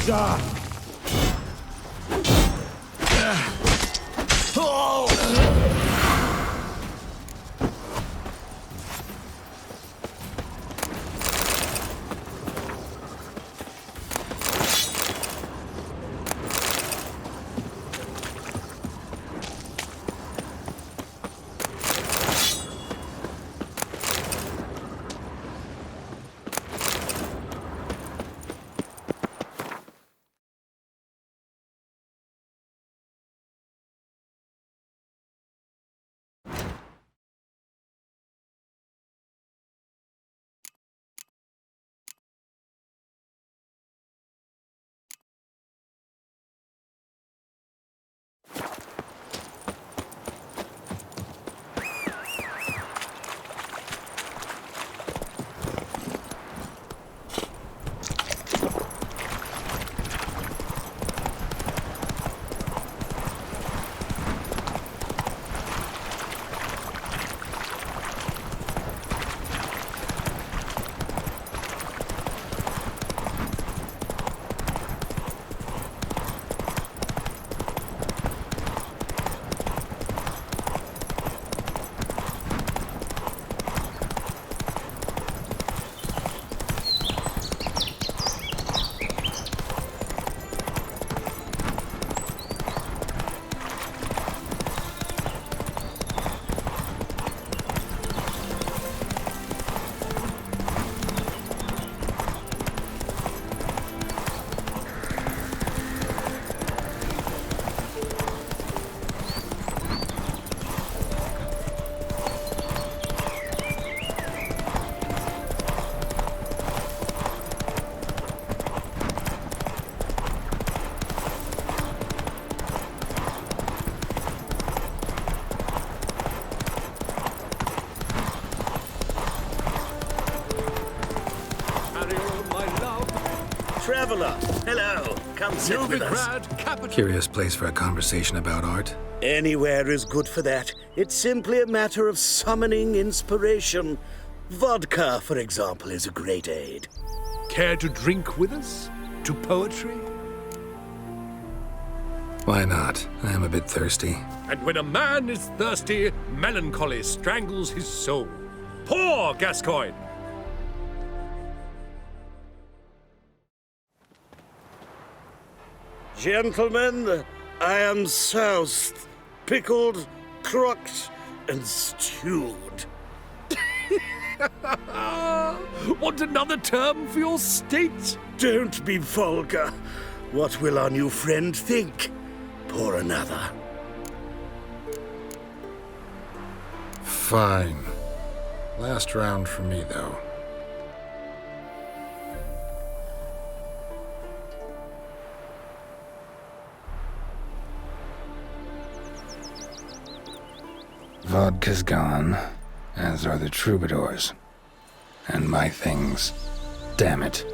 Speaker 6: sir.
Speaker 5: Traveler, hello. Come sit with us.
Speaker 2: Curious place for a conversation about art.
Speaker 5: Anywhere is good for that. It's simply a matter of summoning inspiration. Vodka, for example, is a great aid.
Speaker 13: Care to drink with us? To poetry?
Speaker 2: Why not? I am a bit thirsty.
Speaker 13: And when a man is thirsty, melancholy strangles his soul. Pour, Gascoigne!
Speaker 5: Gentlemen, I am soused, pickled, crocked, and stewed.
Speaker 13: Want another term for your state?
Speaker 5: Don't be vulgar. What will our new friend think? Pour another.
Speaker 19: Fine. Last round for me, though.
Speaker 2: Vodka's gone, as are the troubadours. And my things. Damn it.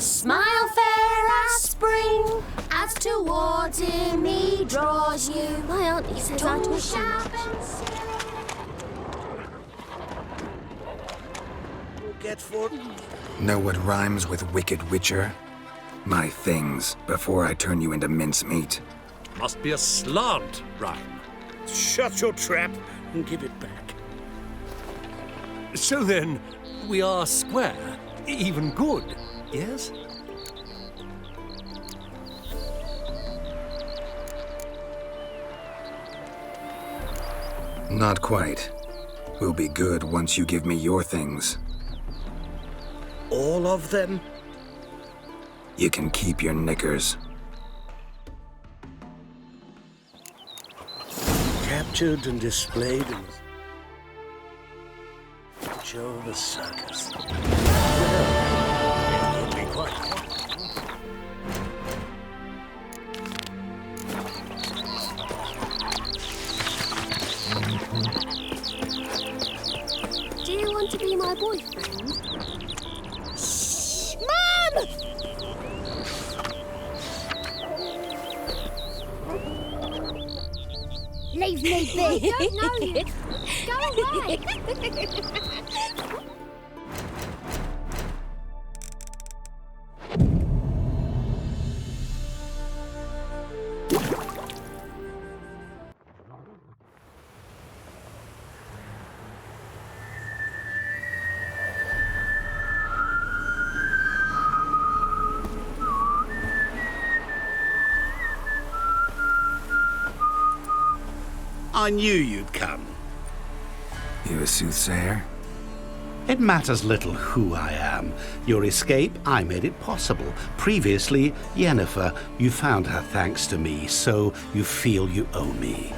Speaker 9: Smile fair as spring, as towards him he draws you.
Speaker 14: My auntie says I talk too much.
Speaker 5: Get for...
Speaker 2: Know what rhymes with wicked witcher? My things, before I turn you into mincemeat.
Speaker 13: Must be a slant rhyme.
Speaker 5: Shut your trap and give it back.
Speaker 13: So then, we are square, even good, yes?
Speaker 2: Not quite. We'll be good once you give me your things.
Speaker 5: All of them?
Speaker 2: You can keep your knickers.
Speaker 5: Captured and displayed in Joe the circus. Well, it would be quite...
Speaker 14: Do you want to be my boyfriend? Mum!
Speaker 9: Leave me be.
Speaker 14: I don't know you. Go away.
Speaker 18: I knew you'd come.
Speaker 2: You a soothsayer?
Speaker 18: It matters little who I am. Your escape, I made it possible. Previously, Yennefer, you found her thanks to me, so you feel you owe me.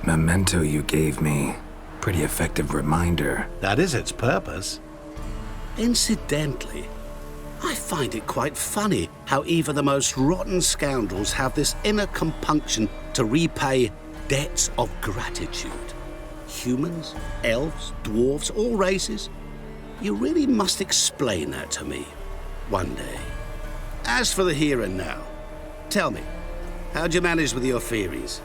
Speaker 2: Memento you gave me. Pretty effective reminder.
Speaker 18: That is its purpose. Incidentally, I find it quite funny how even the most rotten scoundrels have this inner compunction to repay debts of gratitude. Humans, elves, dwarves, all races. You really must explain that to me one day. As for the here and now, tell me, how'd you manage with your theories?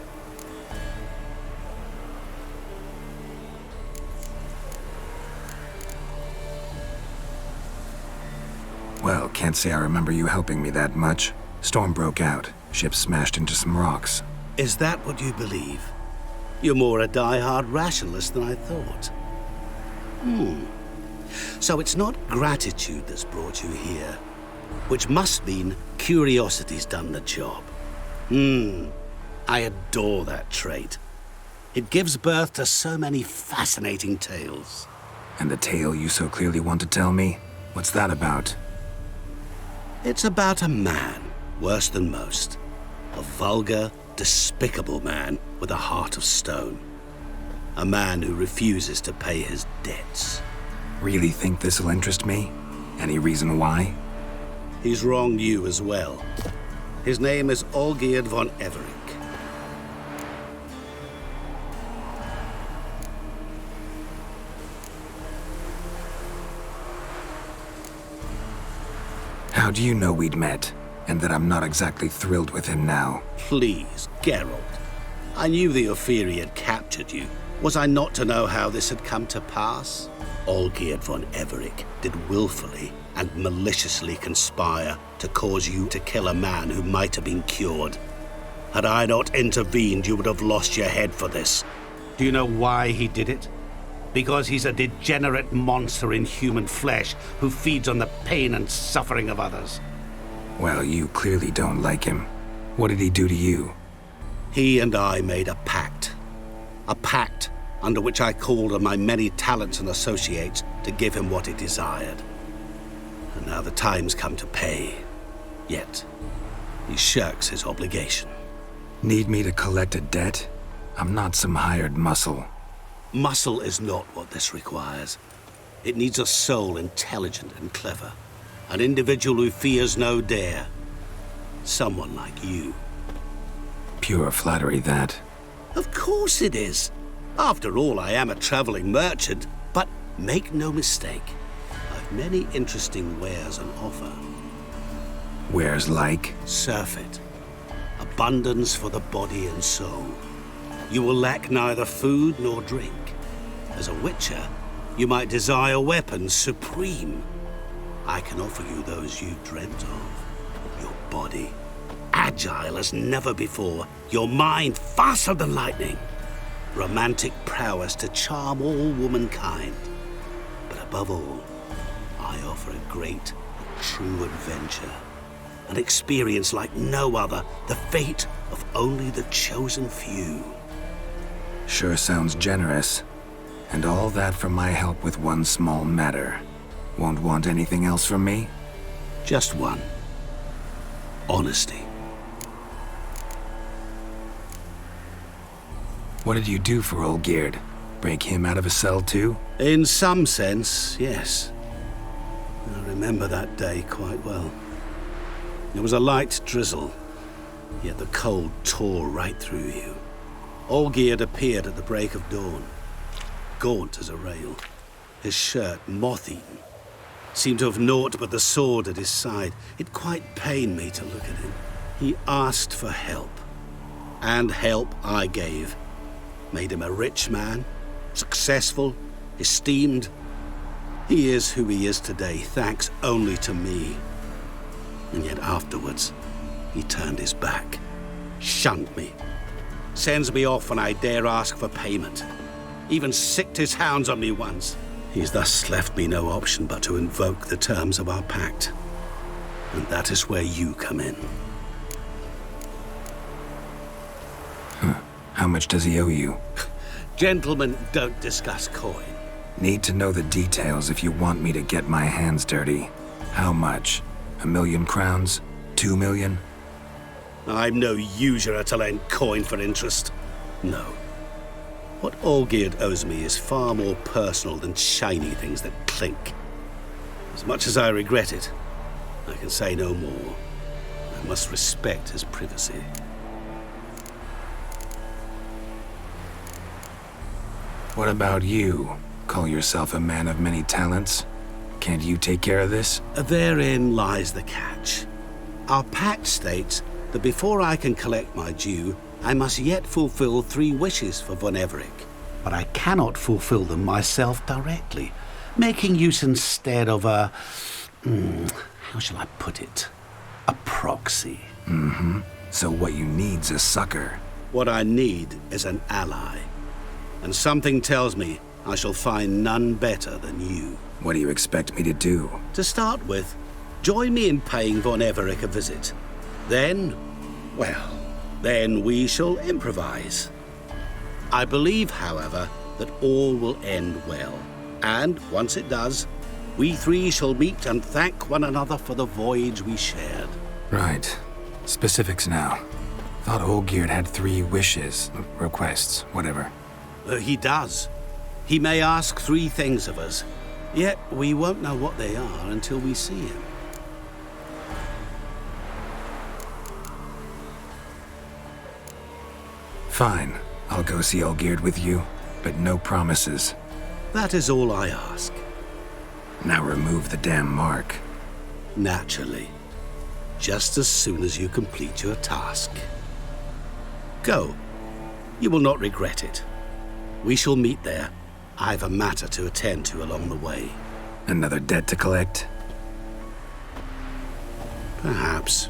Speaker 2: Well, can't say I remember you helping me that much. Storm broke out. Ship smashed into some rocks.
Speaker 18: Is that what you believe? You're more a die-hard rationalist than I thought. So it's not gratitude that's brought you here, which must mean curiosity's done the job. I adore that trait. It gives birth to so many fascinating tales.
Speaker 2: And the tale you so clearly want to tell me? What's that about?
Speaker 18: It's about a man, worse than most. A vulgar, despicable man with a heart of stone. A man who refuses to pay his debts.
Speaker 2: Really think this'll interest me? Any reason why?
Speaker 18: He's wronged you as well. His name is Olgierd von Everick.
Speaker 2: How do you know we'd met? And that I'm not exactly thrilled with him now?
Speaker 18: Please, Geralt. I knew the Ofier had captured you. Was I not to know how this had come to pass? Olgierd von Everick did willfully and maliciously conspire to cause you to kill a man who might have been cured. Had I not intervened, you would have lost your head for this. Do you know why he did it? Because he's a degenerate monster in human flesh who feeds on the pain and suffering of others.
Speaker 2: Well, you clearly don't like him. What did he do to you?
Speaker 18: He and I made a pact. A pact under which I called on my many talents and associates to give him what he desired. And now the time's come to pay. Yet, he shirks his obligation.
Speaker 2: Need me to collect a debt? I'm not some hired muscle.
Speaker 18: Muscle is not what this requires. It needs a soul intelligent and clever. An individual who fears no dare. Someone like you.
Speaker 2: Pure flattery, that.
Speaker 18: Of course it is. After all, I am a traveling merchant. But make no mistake, I've many interesting wares on offer.
Speaker 2: Where's like?
Speaker 18: Surfeit. Abundance for the body and soul. You will lack neither food nor drink. As a witcher, you might desire weapons supreme. I can offer you those you dreamt of. Your body, agile as never before. Your mind, faster than lightning. Romantic prowess to charm all womankind. But above all, I offer a great, true adventure. An experience like no other, the fate of only the chosen few.
Speaker 2: Sure sounds generous. And all that for my help with one small matter. Won't want anything else from me?
Speaker 18: Just one. Honesty.
Speaker 2: What did you do for old Geard? Break him out of a cell too?
Speaker 18: In some sense, yes. I remember that day quite well. There was a light drizzle, yet the cold tore right through you. Olgierd appeared at the break of dawn, gaunt as a rail, his shirt moth-eaten. Seemed to have naught but the sword at his side. It quite pained me to look at him. He asked for help, and help I gave. Made him a rich man, successful, esteemed. He is who he is today, thanks only to me. And yet afterwards, he turned his back, shunned me, sends me off when I dare ask for payment. Even sicked his hounds on me once. He's thus left me no option but to invoke the terms of our pact. And that is where you come in.
Speaker 2: How much does he owe you?
Speaker 18: Gentlemen don't discuss coin.
Speaker 2: Need to know the details if you want me to get my hands dirty. How much? 1,000,000 crowns? 2 million?
Speaker 18: I'm no usurer to lend coin for interest. No. What Olgierd owes me is far more personal than shiny things that clink. As much as I regret it, I can say no more. I must respect his privacy.
Speaker 2: What about you? Call yourself a man of many talents? Can't you take care of this?
Speaker 18: Therein lies the catch. Our pact states that before I can collect my due, I must yet fulfill 3 wishes for Von Everec. But I cannot fulfill them myself directly, making use instead of a... how shall I put it? A proxy.
Speaker 2: Mm-hmm. So what you need's a sucker.
Speaker 18: What I need is an ally. And something tells me I shall find none better than you.
Speaker 2: What do you expect me to do?
Speaker 18: To start with, join me in paying Von Everec a visit. Then, well, then we shall improvise. I believe, however, that all will end well. And once it does, we 3 shall meet and thank one another for the voyage we shared.
Speaker 2: Right. Specifics now. Thought Olgierd had 3 wishes, requests, whatever.
Speaker 18: He does. He may ask 3 things of us, yet we won't know what they are until we see him.
Speaker 2: Fine. I'll go see Olgierd with you, but no promises.
Speaker 18: That is all I ask.
Speaker 2: Now remove the damn mark.
Speaker 18: Naturally. Just as soon as you complete your task. Go. You will not regret it. We shall meet there. I've a matter to attend to along the way.
Speaker 2: Another debt to collect?
Speaker 18: Perhaps.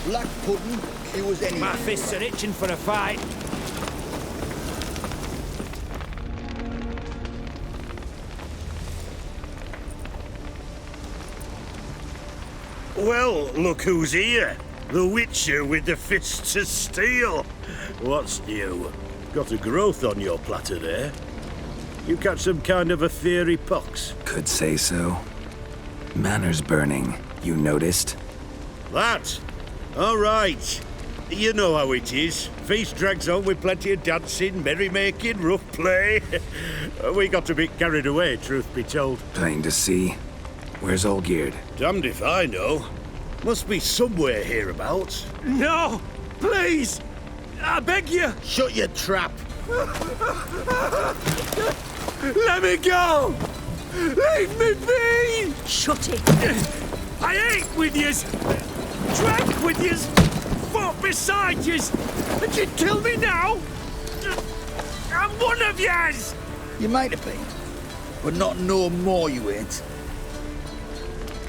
Speaker 6: Black pudding, it was any...
Speaker 3: My fists are itching for a fight.
Speaker 5: Well, look who's here. The Witcher with the fists of steel. What's new? Got a growth on your platter there.
Speaker 15: You catch some kind of a theory pox?
Speaker 2: Could say so. Manor's burning, you noticed?
Speaker 5: That? All right. You know how it is. Feast drags on with plenty of dancing, merrymaking, rough play. We got a bit carried away, truth be told.
Speaker 2: Plain to see. Where's Olgierd?
Speaker 5: Damned if I know. Must be somewhere hereabouts.
Speaker 11: No! Please! I beg you!
Speaker 5: Shut your trap!
Speaker 11: Let me go! Leave me be!
Speaker 7: Shut it!
Speaker 11: I ate with yous! Drank with yous! Fought beside yous! And you'd kill me now? I'm one of yous!
Speaker 6: You might have been, but not no more you ain't.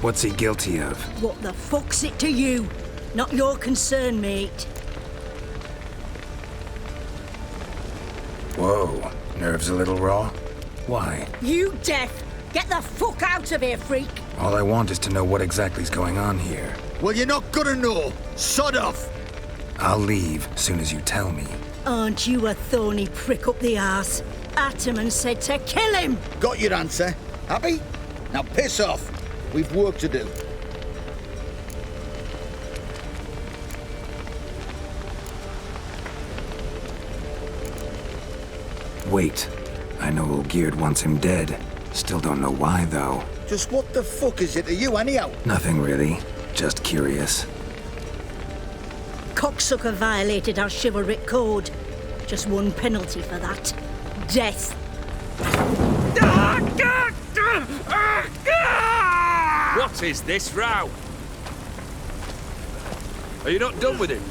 Speaker 2: What's he guilty of?
Speaker 7: What the fuck's it to you? Not your concern, mate.
Speaker 2: Whoa, nerves a little raw? Why?
Speaker 7: You deaf! Get the fuck out of here, freak!
Speaker 2: All I want is to know what exactly's going on here.
Speaker 6: Well, you're not gonna know. Sod off!
Speaker 2: I'll leave soon as you tell me.
Speaker 7: Aren't you a thorny prick up the arse? Ataman said to kill him!
Speaker 6: Got your answer. Happy? Now piss off. We've work to do.
Speaker 2: Wait. I know Olgierd wants him dead. Still don't know why, though.
Speaker 6: Just what the fuck is it to you, anyhow?
Speaker 2: Nothing really. Just curious.
Speaker 7: Cocksucker violated our chivalric code. Just one penalty for that. Death.
Speaker 8: What is this row? Are you not done with him?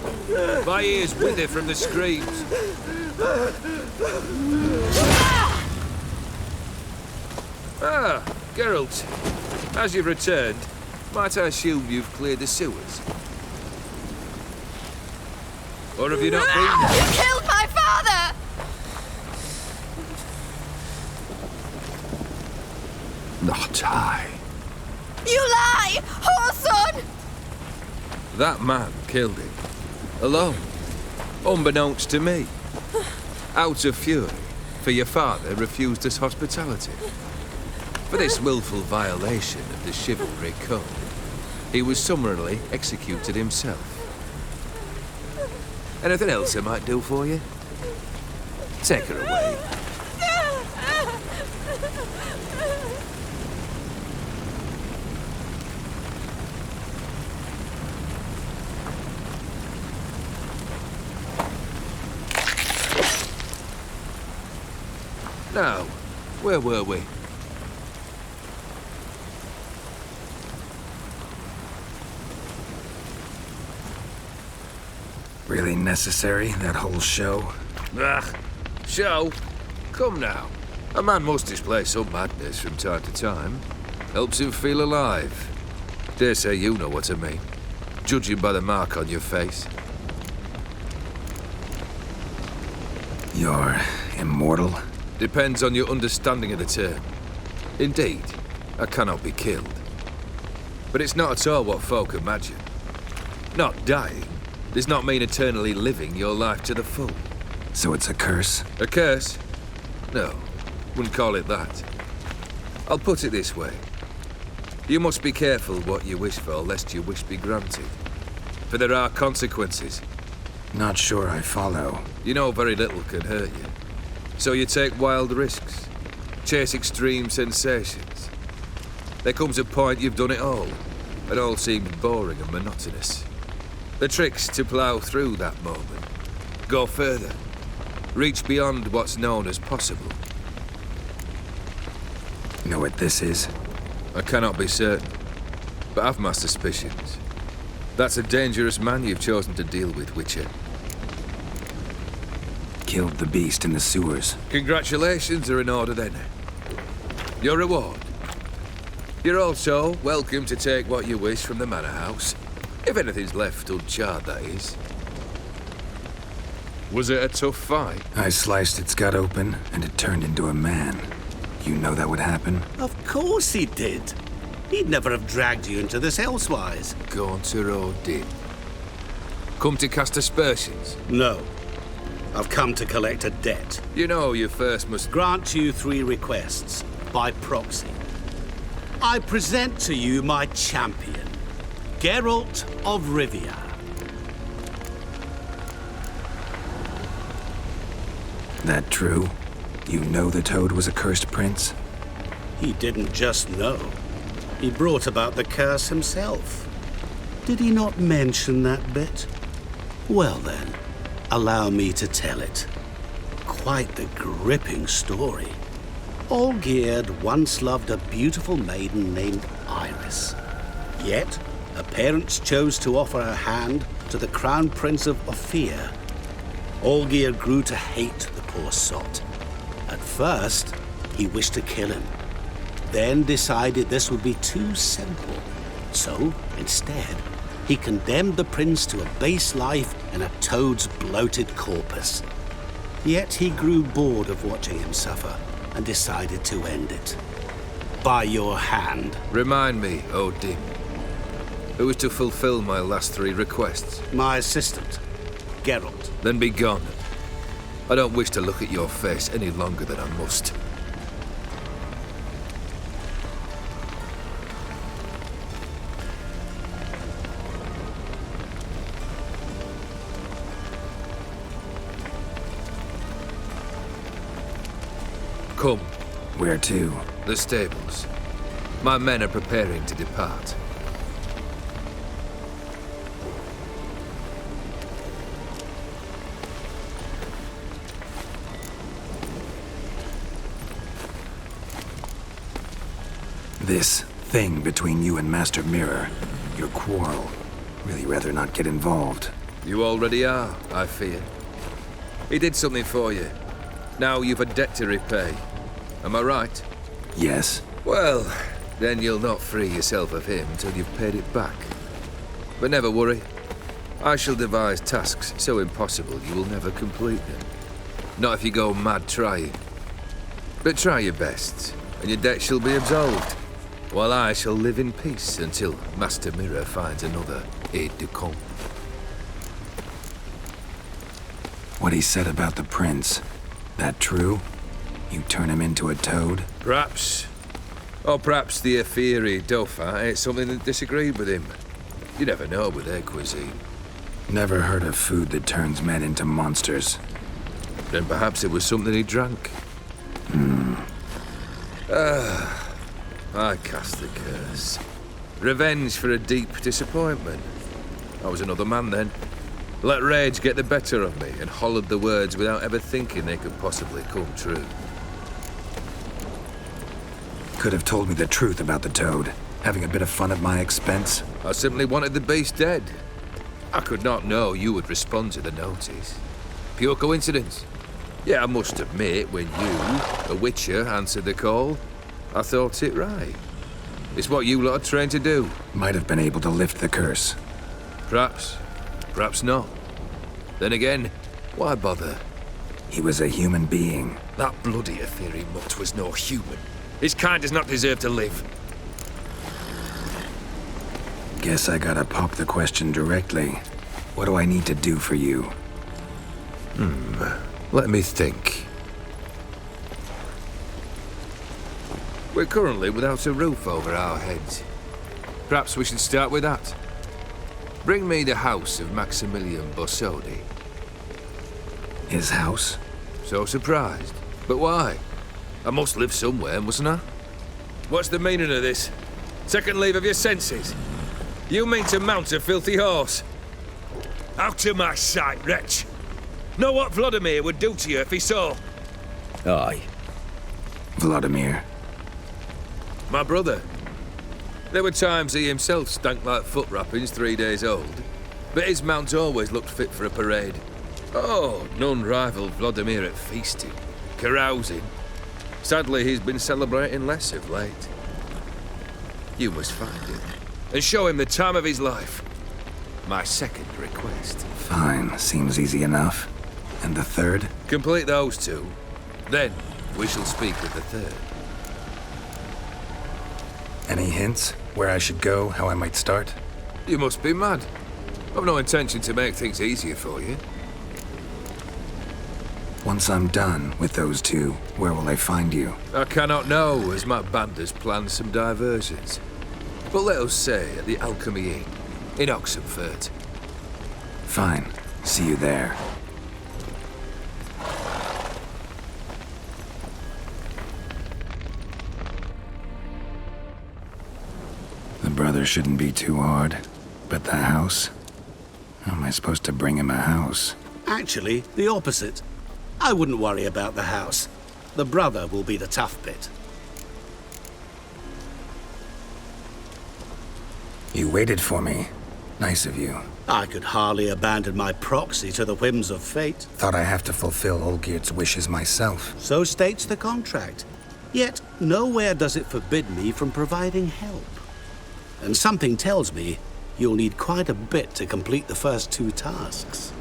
Speaker 8: My ears wither from the screams. Ah, Geralt. As you've returned, might I assume you've cleared the sewers? Or have you not been there?
Speaker 9: You killed my father!
Speaker 2: Not I.
Speaker 9: You lie! Whoreson!
Speaker 8: That man killed him. Alone. Unbeknownst to me. Out of fury, for your father refused us hospitality. For this willful violation of the chivalry code, he was summarily executed himself. Anything else I might do for you? Take her away. Now, where were we?
Speaker 2: Really necessary, that whole show?
Speaker 8: Ugh, show? Come now. A man must display some madness from time to time. Helps him feel alive. Dare say you know what I mean. Judging by the mark on your face.
Speaker 2: You're immortal?
Speaker 8: Depends on your understanding of the term. Indeed, I cannot be killed. But it's not at all what folk imagine. Not dying does not mean eternally living your life to the full.
Speaker 2: So it's a curse?
Speaker 8: A curse? No, wouldn't call it that. I'll put it this way. You must be careful what you wish for, lest your wish be granted. For there are consequences.
Speaker 2: Not sure I follow.
Speaker 8: You know very little can hurt you. So you take wild risks, chase extreme sensations. There comes a point you've done it all, and all seems boring and monotonous. The trick's to plough through that moment, go further, reach beyond what's known as possible.
Speaker 2: Know what this is?
Speaker 8: I cannot be certain, but I've my suspicions. That's a dangerous man you've chosen to deal with, Witcher.
Speaker 2: Killed the beast in the sewers.
Speaker 8: Congratulations are in order then. Your reward. You're also welcome to take what you wish from the manor house. If anything's left uncharred, that is. Was it a tough fight?
Speaker 2: I sliced its gut open, and it turned into a man. You know that would happen?
Speaker 18: Of course he did. He'd never have dragged you into this elsewise.
Speaker 8: Gaunter or did. Come to cast aspersions?
Speaker 18: No. I've come to collect a debt.
Speaker 8: You know you first must
Speaker 18: grant you 3 requests by proxy. I present to you my champion, Geralt of Rivia.
Speaker 2: That true? You know the Toad was a cursed prince?
Speaker 18: He didn't just know. He brought about the curse himself. Did he not mention that bit? Well then, allow me to tell it. Quite the gripping story. Olgierd once loved a beautiful maiden named Iris. Yet, her parents chose to offer her hand to the Crown Prince of Ofier. Olgierd grew to hate the poor sot. At first, he wished to kill him. Then decided this would be too simple. So, instead, he condemned the prince to a base life in a toad's bloated corpus. Yet he grew bored of watching him suffer and decided to end it. By your hand.
Speaker 8: Remind me, Odin. Who is to fulfill my last 3 requests?
Speaker 18: My assistant, Geralt.
Speaker 8: Then be gone. I don't wish to look at your face any longer than I must. Come.
Speaker 2: Where to?
Speaker 8: The stables. My men are preparing to depart.
Speaker 2: This thing between you and Master Mirror, your quarrel, really rather not get involved.
Speaker 8: You already are, I fear. He did something for you. Now you've a debt to repay. Am I right?
Speaker 2: Yes.
Speaker 8: Well, then you'll not free yourself of him till you've paid it back. But never worry. I shall devise tasks so impossible you will never complete them. Not if you go mad trying. But try your best, and your debt shall be absolved, while I shall live in peace until Master Mirror finds another aide-de-camp.
Speaker 2: What he said about the prince, that true? You turn him into a toad?
Speaker 8: Perhaps. Or perhaps the Ofier Dauphin ate something that disagreed with him. You never know with their cuisine.
Speaker 2: Never heard of food that turns men into monsters.
Speaker 8: Then perhaps it was something he drank. I cast the curse. Revenge for a deep disappointment. I was another man then. Let rage get the better of me and hollered the words without ever thinking they could possibly come true.
Speaker 2: Could have told me the truth about the toad, having a bit of fun at my expense.
Speaker 8: I simply wanted the beast dead. I could not know you would respond to the notice. Pure coincidence. Yeah, I must admit, when you, a witcher, answered the call, I thought it right. It's what you lot are trained to do.
Speaker 2: Might have been able to lift the curse.
Speaker 8: Perhaps. Perhaps not. Then again, why bother?
Speaker 2: He was a human being.
Speaker 8: That bloody Ofier mutt was no human. His kind does not deserve to live.
Speaker 2: Guess I gotta pop the question directly. What do I need to do for you?
Speaker 8: Let me think. We're currently without a roof over our heads. Perhaps we should start with that. Bring me the house of Maximilian Bossodi.
Speaker 2: His house?
Speaker 8: So surprised. But why? I must live somewhere, mustn't I? What's the meaning of this? Second leave of your senses? You mean to mount a filthy horse? Out of my sight, wretch! Know what Vladimir would do to you if he saw?
Speaker 2: Aye. Vladimir.
Speaker 8: My brother. There were times he himself stank like foot wrappings 3 days old, but his mount always looked fit for a parade. Oh, none rivaled Vladimir at feasting, carousing. Sadly, he's been celebrating less of late. You must find him, and show him the time of his life. My second request.
Speaker 2: Fine, seems easy enough. And the third?
Speaker 8: Complete those 2. Then, we shall speak of the third.
Speaker 2: Any hints? Where I should go, how I might start?
Speaker 8: You must be mad. I've no intention to make things easier for you.
Speaker 2: Once I'm done with those two, where will I find you?
Speaker 8: I cannot know, as my banders plan some diversions. But let us say at the Alchemy Inn, in Oxenfurt.
Speaker 2: Fine. See you there. The brother shouldn't be too hard. But the house? How am I supposed to bring him a house?
Speaker 18: Actually, the opposite. I wouldn't worry about the house. The brother will be the tough bit.
Speaker 2: You waited for me. Nice of you.
Speaker 18: I could hardly abandon my proxy to the whims of fate.
Speaker 2: Thought I have to fulfill Olgierd's wishes myself.
Speaker 18: So states the contract. Yet, nowhere does it forbid me from providing help. And something tells me you'll need quite a bit to complete the first two tasks.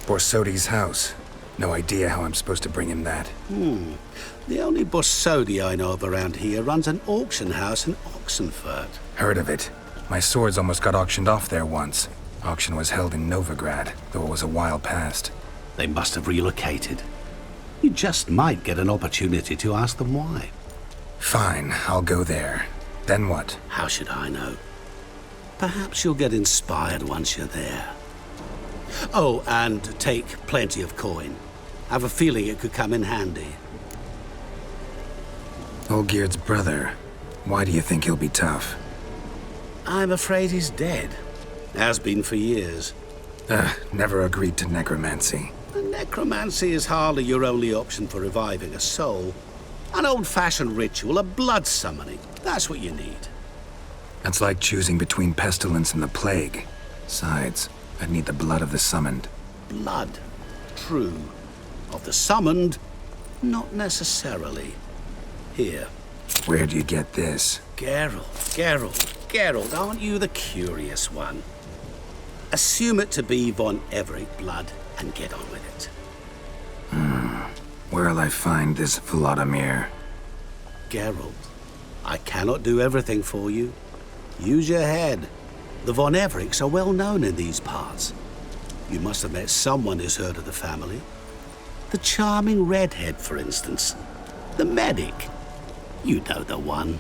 Speaker 2: Borsodi's house. No idea how I'm supposed to bring him that.
Speaker 18: The only Borsodi I know of around here runs an auction house in Oxenfurt.
Speaker 2: Heard of it. My swords almost got auctioned off there once. Auction was held in Novigrad, though it was a while past.
Speaker 18: They must have relocated. You just might get an opportunity to ask them why.
Speaker 2: Fine, I'll go there. Then what?
Speaker 18: How should I know? Perhaps you'll get inspired once you're there. Oh, and take plenty of coin. I have a feeling it could come in handy.
Speaker 2: Olgierd's brother. Why do you think he'll be tough?
Speaker 18: I'm afraid he's dead. Has been for years.
Speaker 2: Never agreed to necromancy.
Speaker 18: Necromancy is hardly your only option for reviving a soul. An old-fashioned ritual, a blood summoning. That's what you need.
Speaker 2: That's like choosing between pestilence and the plague. Besides, I'd need the blood of the summoned.
Speaker 18: Blood. True. Of the summoned, not necessarily. Here.
Speaker 2: Where do you get this?
Speaker 18: Geralt, aren't you the curious one? Assume it to be von Everett blood and get on with it.
Speaker 2: Where'll I find this Vladimir?
Speaker 18: Geralt, I cannot do everything for you. Use your head. The von Evericks are well known in these parts. You must have met someone who's heard of the family. The charming redhead, for instance. The medic. You know the one.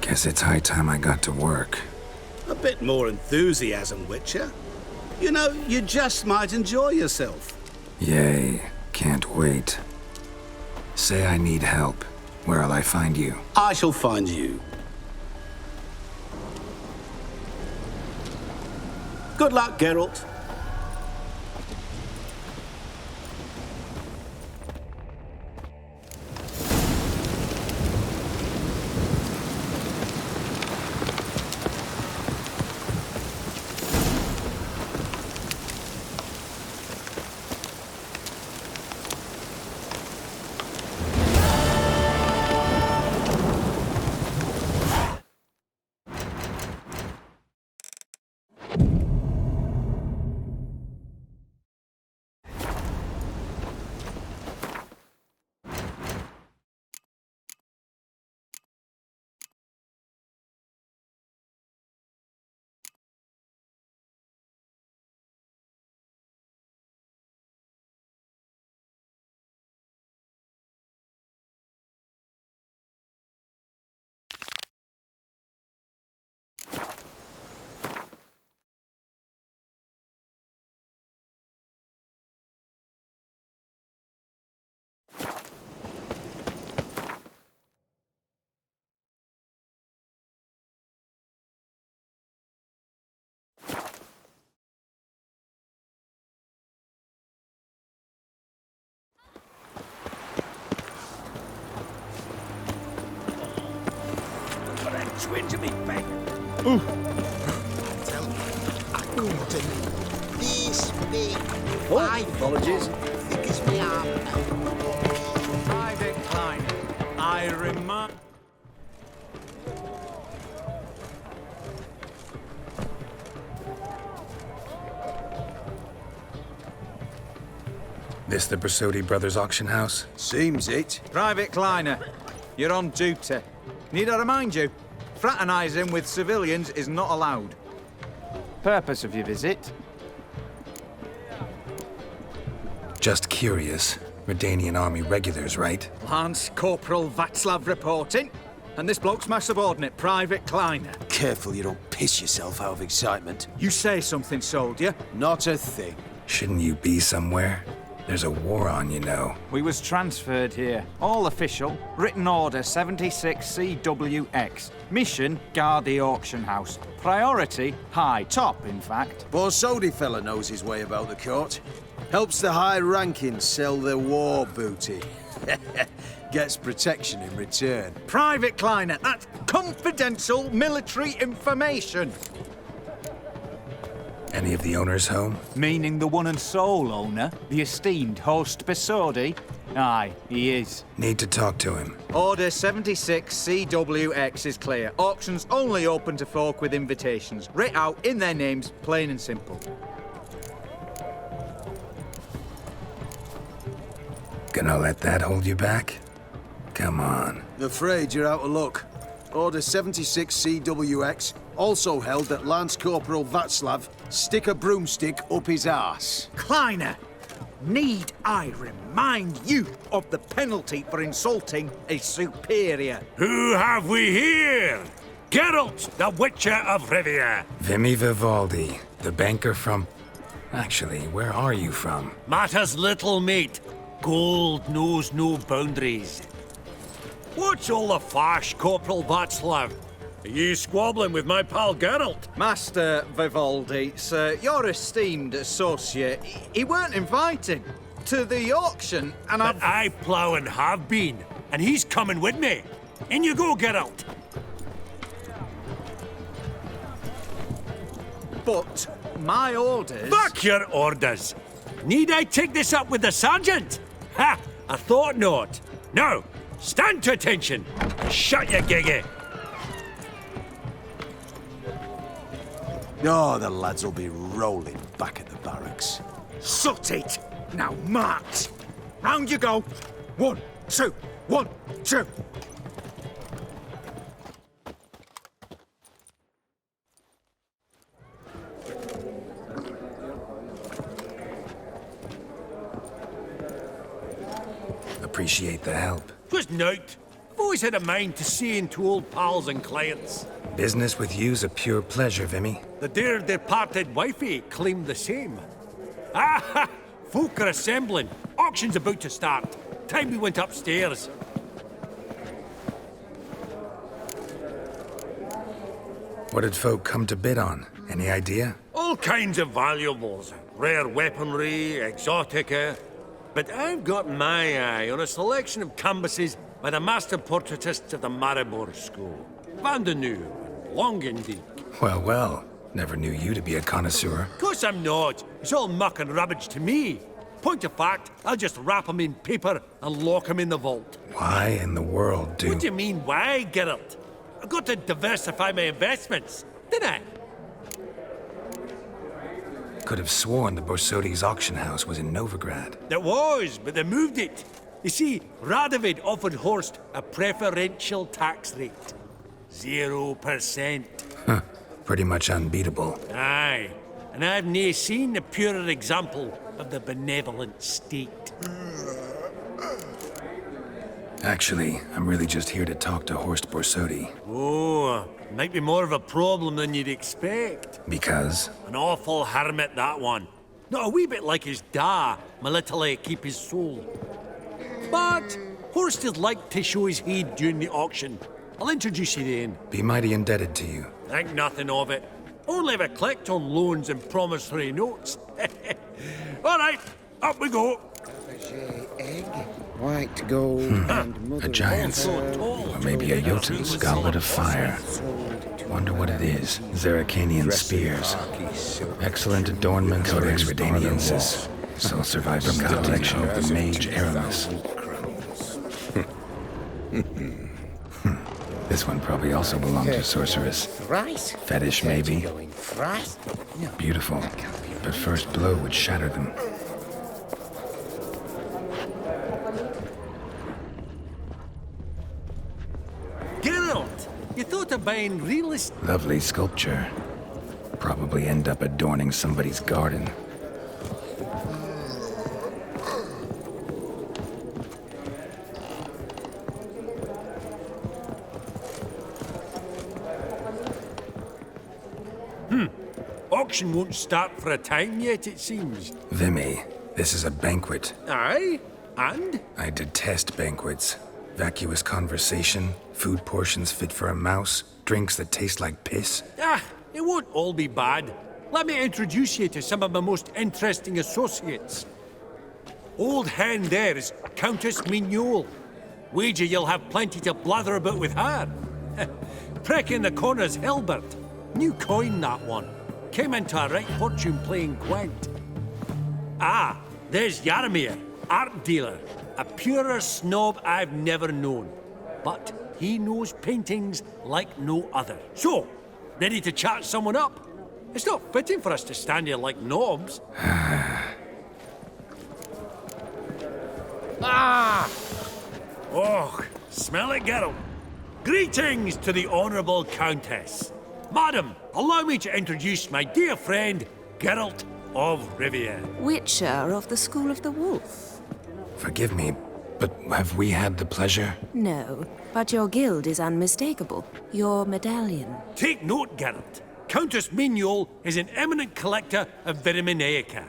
Speaker 2: Guess it's high time I got to work.
Speaker 18: A bit more enthusiasm, Witcher. You know, you just might enjoy yourself.
Speaker 2: Yay. Can't wait. Say I need help. Where'll I find you?
Speaker 18: I shall find you. Good luck, Geralt.
Speaker 11: Twinge of me back.
Speaker 6: Tell me, I couldn't. This big.
Speaker 11: Apologies.
Speaker 6: Thick as me arm.
Speaker 1: Avid Collector. I remind.
Speaker 2: This the Borsodi Brothers auction house?
Speaker 20: Seems it.
Speaker 1: Private Kleiner, you're on duty. Need I remind you? Fraternising with civilians is not allowed.
Speaker 20: Purpose of your visit?
Speaker 2: Just curious. Redanian army regulars, right?
Speaker 1: Lance Corporal Václav reporting. And this bloke's my subordinate, Private Kleiner.
Speaker 17: Careful you don't piss yourself out of excitement.
Speaker 1: You say something, soldier.
Speaker 17: Not a thing.
Speaker 2: Shouldn't you be somewhere? There's a war on, you know.
Speaker 20: We was transferred here. All official. Written order 76 CWX. Mission, guard the auction house. Priority, high. Top, in fact.
Speaker 17: Borsodi fella knows his way about the court. Helps the high rankings sell their war booty. Gets protection in return.
Speaker 1: Private Kleiner, that's confidential military information.
Speaker 2: Any of the owners home?
Speaker 20: Meaning the one and sole owner, the esteemed host Borsodi? Aye, he is.
Speaker 2: Need to talk to him.
Speaker 1: Order 76 CWX is clear. Auctions only open to folk with invitations. Writ out in their names, plain and simple.
Speaker 2: Gonna let that hold you back? Come on.
Speaker 17: Afraid you're out of luck. Order 76 CWX also held that Lance Corporal Václav stick a broomstick up his arse.
Speaker 1: Kleiner, need I remind you of the penalty for insulting a superior?
Speaker 11: Who have we here? Geralt, the Witcher of Rivia.
Speaker 2: Vimy Vivaldi, the banker from... Actually, where are you from?
Speaker 11: Matters little, mate. Gold knows no boundaries. What's all the fash, Corporal Václav? Are you squabbling with my pal Geralt?
Speaker 1: Master Vivaldi, sir, your esteemed associate, he weren't invited to the auction, and
Speaker 11: But I plough and have been, and he's coming with me. In you go, Geralt.
Speaker 1: But my orders...
Speaker 11: Back your orders! Need I take this up with the sergeant? Ha! I thought not. Now, stand to attention. Shut your giggy.
Speaker 17: Oh, the lads will be rolling back at the barracks.
Speaker 1: Sut it! Now march! Round you go! 1, 2, 1, 2!
Speaker 2: Appreciate the help.
Speaker 11: Twas nowt. I've always had a mind to see into old pals and clients.
Speaker 2: Business with you's a pure pleasure, Vimy.
Speaker 11: The dear departed wifey claimed the same. Ah! Folk are assembling. Auction's about to start. Time we went upstairs.
Speaker 2: What did folk come to bid on? Any idea?
Speaker 11: All kinds of valuables. Rare weaponry, exotica. But I've got my eye on a selection of canvases by the master portraitists of the Maribor School. Van de Nieuw and Longendijk.
Speaker 2: Well, well. Never knew you to be a connoisseur.
Speaker 11: Of course I'm not. It's all muck and rubbish to me. Point of fact, I'll just wrap them in paper and lock them in the vault.
Speaker 2: Why in the world do...
Speaker 11: What do you mean, why, Geralt? I've got to diversify my investments, didn't I?
Speaker 2: Could have sworn the Borsodi's auction house was in Novigrad.
Speaker 11: There was, but they moved it. You see, Radovid offered Horst a preferential tax rate. 0%.
Speaker 2: Huh. Pretty much unbeatable.
Speaker 11: Aye, and I've nae seen a purer example of the benevolent state.
Speaker 2: Actually, I'm really just here to talk to Horst Borsodi.
Speaker 11: Oh, might be more of a problem than you'd expect.
Speaker 2: Because?
Speaker 11: An awful hermit, that one. Not a wee bit like his da, my little keep his soul. But Horst is like to show his heed during the auction. I'll introduce you then.
Speaker 2: Be mighty indebted to you.
Speaker 11: Think nothing of it. Only if I collect on loans and promissory notes. All right, up we go.
Speaker 19: Egg, white gold, and
Speaker 2: a giant's, or maybe a Jotun's goblet of fire. Wonder what it is. Zeracanian spears. Excellent adornment, Codex Redaniensis. Sole survivor from the collection of the mage Aramis. This one probably also belonged to Sorceress. Fetish, maybe. Beautiful, but first blow would shatter them.
Speaker 11: Geralt, you thought about buying realist.
Speaker 2: Lovely sculpture. Probably end up adorning somebody's garden.
Speaker 11: Auction won't start for a time yet, it seems.
Speaker 2: Vimy, this is a banquet.
Speaker 11: Aye? And?
Speaker 2: I detest banquets. Vacuous conversation, food portions fit for a mouse, drinks that taste like piss.
Speaker 11: Ah, it won't all be bad. Let me introduce you to some of my most interesting associates. Old hen there is Countess Mignole. Wager you'll have plenty to blather about with her. Prick in the corner's Hilbert. New coin, that one. Came into a right fortune playing Gwent. Ah, there's Jaromir, art dealer. A purer snob I've never known. But he knows paintings like no other. So, ready to chat someone up? It's not fitting for us to stand here like knobs. Ah! Oh, smell it, Geralt. Greetings to the Honourable Countess. Madam, allow me to introduce my dear friend, Geralt of Rivia.
Speaker 21: Witcher of the School of the Wolf.
Speaker 2: Forgive me, but have we had the pleasure?
Speaker 21: No, but your guild is unmistakable. Your medallion.
Speaker 11: Take note, Geralt. Countess Mignole is an eminent collector of Vitaminaica.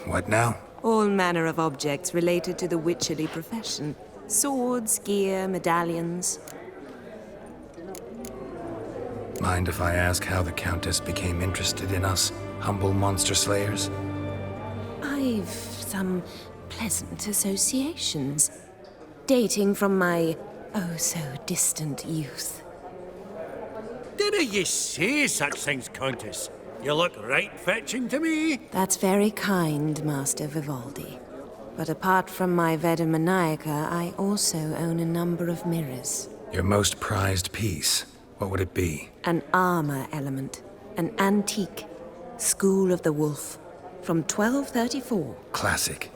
Speaker 2: What now?
Speaker 21: All manner of objects related to the witcherly profession. Swords, gear, medallions.
Speaker 2: Mind if I ask how the Countess became interested in us, humble monster slayers?
Speaker 21: I've some pleasant associations, dating from my oh-so-distant youth.
Speaker 11: Didn't you say such things, Countess? You look right fetching to me.
Speaker 21: That's very kind, Master Vivaldi. But apart from my Vitaminaica, I also own a number of mirrors.
Speaker 2: Your most prized piece, what would it be?
Speaker 21: An armor element. An antique. School of the Wolf. From 1234.
Speaker 2: Classic.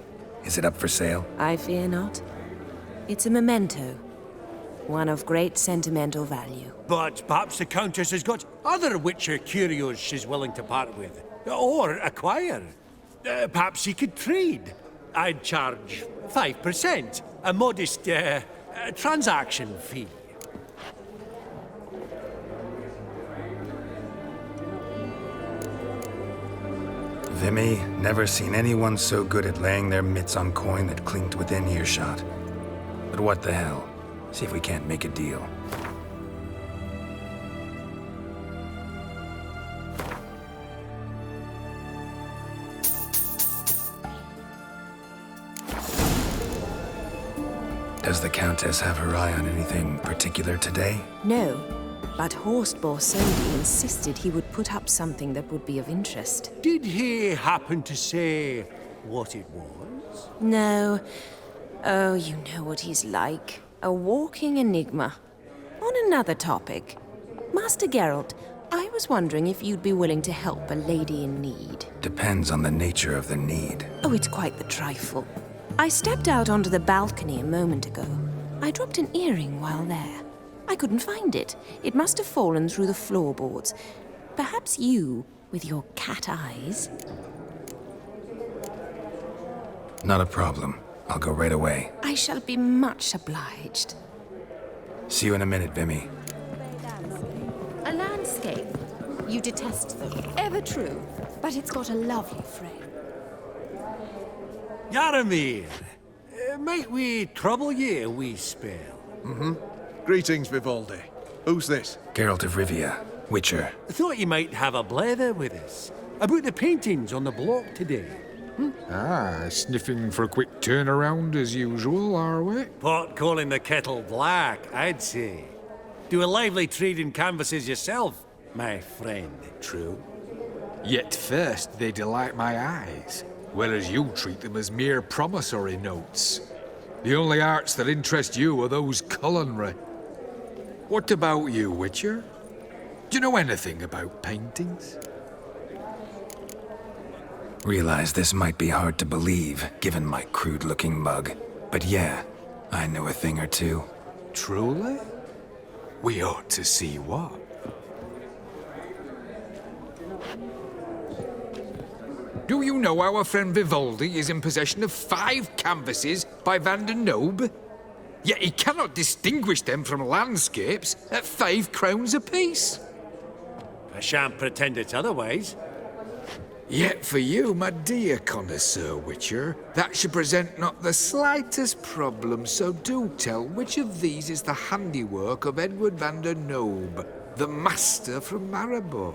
Speaker 2: Is it up for sale?
Speaker 21: I fear not. It's a memento. One of great sentimental value.
Speaker 11: But perhaps the Countess has got other Witcher curios she's willing to part with. Or acquire. Perhaps he could trade. I'd charge 5%. A modest, transaction fee.
Speaker 2: Vimy, never seen anyone so good at laying their mitts on coin that clinked within earshot. But what the hell? See if we can't make a deal. Does the Countess have her eye on anything particular today?
Speaker 21: No, but Horst Borsodi insisted he would put up something that would be of interest.
Speaker 11: Did he happen to say what it was?
Speaker 21: No. Oh, you know what he's like. A walking enigma. On another topic, Master Geralt, I was wondering if you'd be willing to help a lady in need.
Speaker 2: Depends on the nature of the need.
Speaker 21: Oh, it's quite the trifle. I stepped out onto the balcony a moment ago. I dropped an earring while there. I couldn't find it. It must have fallen through the floorboards. Perhaps you, with your cat eyes.
Speaker 2: Not a problem. I'll go right away.
Speaker 21: I shall be much obliged.
Speaker 2: See you in a minute, Vimy.
Speaker 14: A landscape. You detest them. Ever true. But it's got a lovely frame.
Speaker 11: Jaromir, might we trouble ye a wee spell?
Speaker 22: Greetings, Vivaldi. Who's this?
Speaker 2: Geralt of Rivia, Witcher.
Speaker 11: Thought you might have a blather with us. About the paintings on the block today.
Speaker 23: Sniffing for a quick turnaround as usual, are we?
Speaker 11: Pot calling the kettle black, I'd say. Do a lively trade in canvases yourself, my friend, true?
Speaker 23: Yet first they delight my eyes, whereas you treat them as mere promissory notes. The only arts that interest you are those culinary. What about you, Witcher? Do you know anything about paintings?
Speaker 2: Realize this might be hard to believe, given my crude-looking mug. But yeah, I know a thing or two.
Speaker 23: Truly? We ought to see what. Do you know our friend Vivaldi is in possession of 5 canvases by Van der Nobe? Yet he cannot distinguish them from landscapes at 5 crowns apiece.
Speaker 11: I shan't pretend it's otherwise.
Speaker 23: Yet for you, my dear connoisseur Witcher, that should present not the slightest problem, so do tell which of these is the handiwork of Edward van der Nobe, the master from Maribor.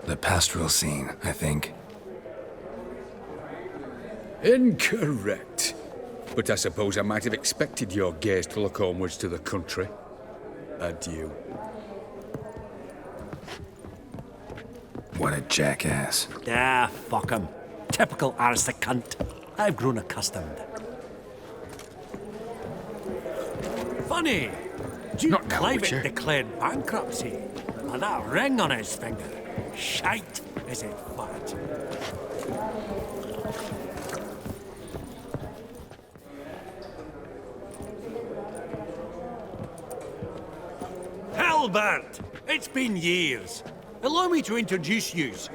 Speaker 2: The pastoral scene, I think.
Speaker 4: Incorrect. But I suppose I might have expected your gaze to look homewards to the country. Adieu.
Speaker 2: What a jackass.
Speaker 11: Ah, fuck him. Typical aristocrat cunt. I've grown accustomed. Funny. Duke Clive declared bankruptcy. With that ring on his finger. Shite, is it fat? Albert! It's been years. Allow me to introduce yous.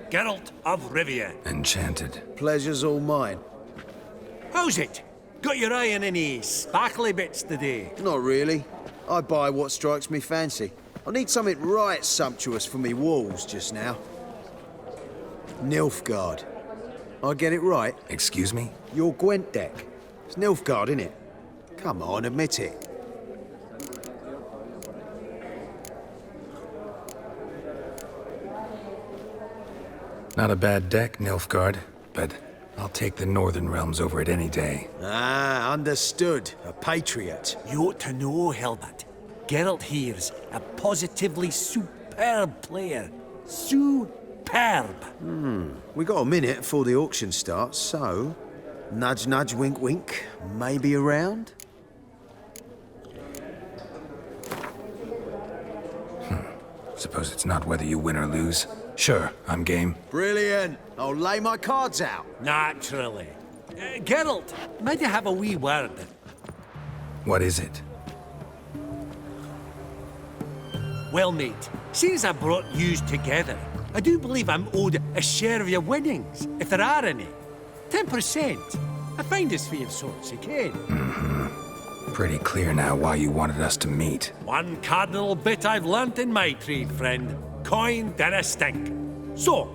Speaker 11: Geralt of Rivia.
Speaker 2: Enchanted.
Speaker 6: Pleasure's all mine.
Speaker 11: How's it? Got your eye on any sparkly bits today?
Speaker 6: Not really. I buy what strikes me fancy. I need something right sumptuous for me walls just now. Nilfgaard. I get it right?
Speaker 2: Excuse me?
Speaker 6: Your Gwent deck. It's Nilfgaard, innit? Come on, admit it.
Speaker 2: Not a bad deck, Nilfgaard, but I'll take the Northern Realms over it any day.
Speaker 6: Ah, understood. A patriot.
Speaker 11: You ought to know, Hilbert. Geralt here's a positively superb player. Superb!
Speaker 6: We got a minute before the auction starts, so... Nudge, nudge, wink, wink. Maybe around?
Speaker 2: Suppose it's not whether you win or lose. Sure, I'm game.
Speaker 6: Brilliant. I'll lay my cards out.
Speaker 11: Naturally. Geralt, might you have a wee word?
Speaker 2: What is it?
Speaker 11: Well, mate, since I brought yous together, I do believe I'm owed a share of your winnings, if there are any. 10%. A finder's fee of sorts, you can.
Speaker 2: Pretty clear now why you wanted us to meet.
Speaker 11: One cardinal bit I've learnt in my trade, friend. Coin dinna stink. So,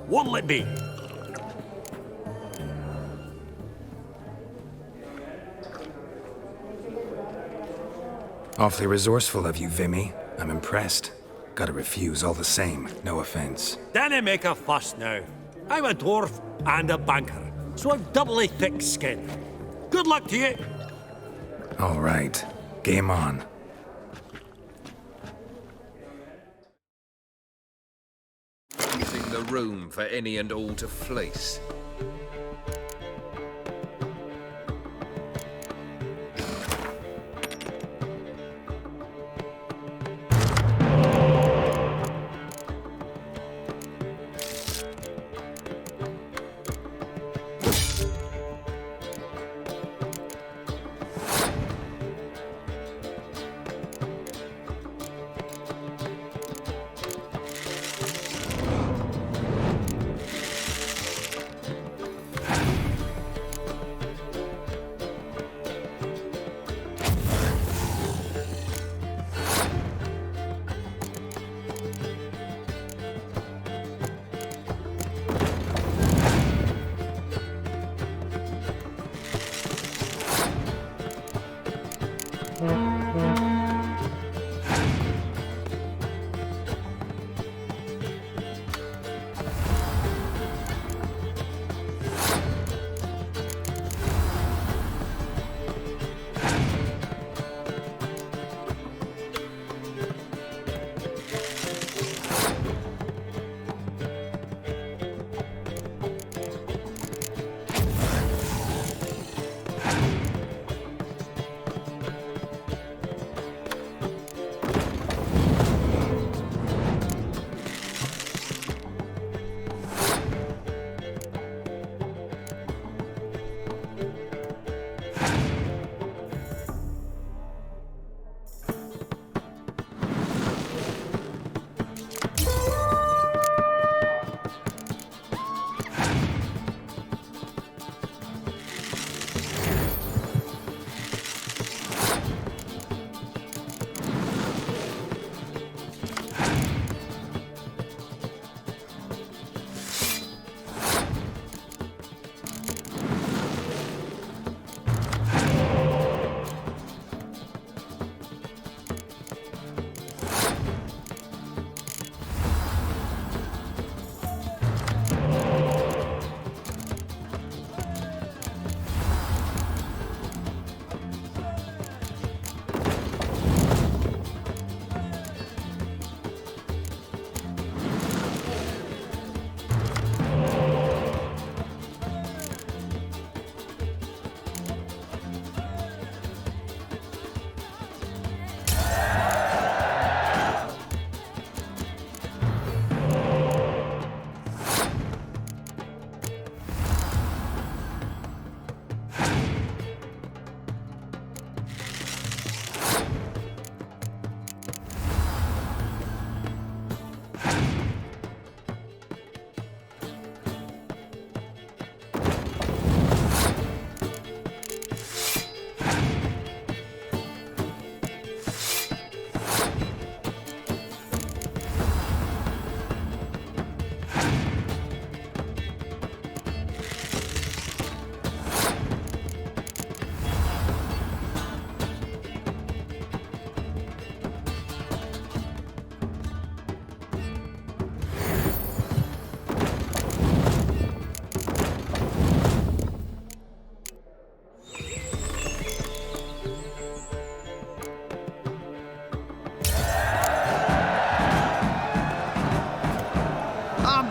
Speaker 11: what'll it be?
Speaker 2: Awfully resourceful of you, Vimy. I'm impressed. Gotta refuse all the same, no offense.
Speaker 11: Dinna make a fuss now. I'm a dwarf and a banker, so I've doubly thick skin. Good luck to you.
Speaker 2: All right, game on.
Speaker 8: Leaving the room for any and all to fleece.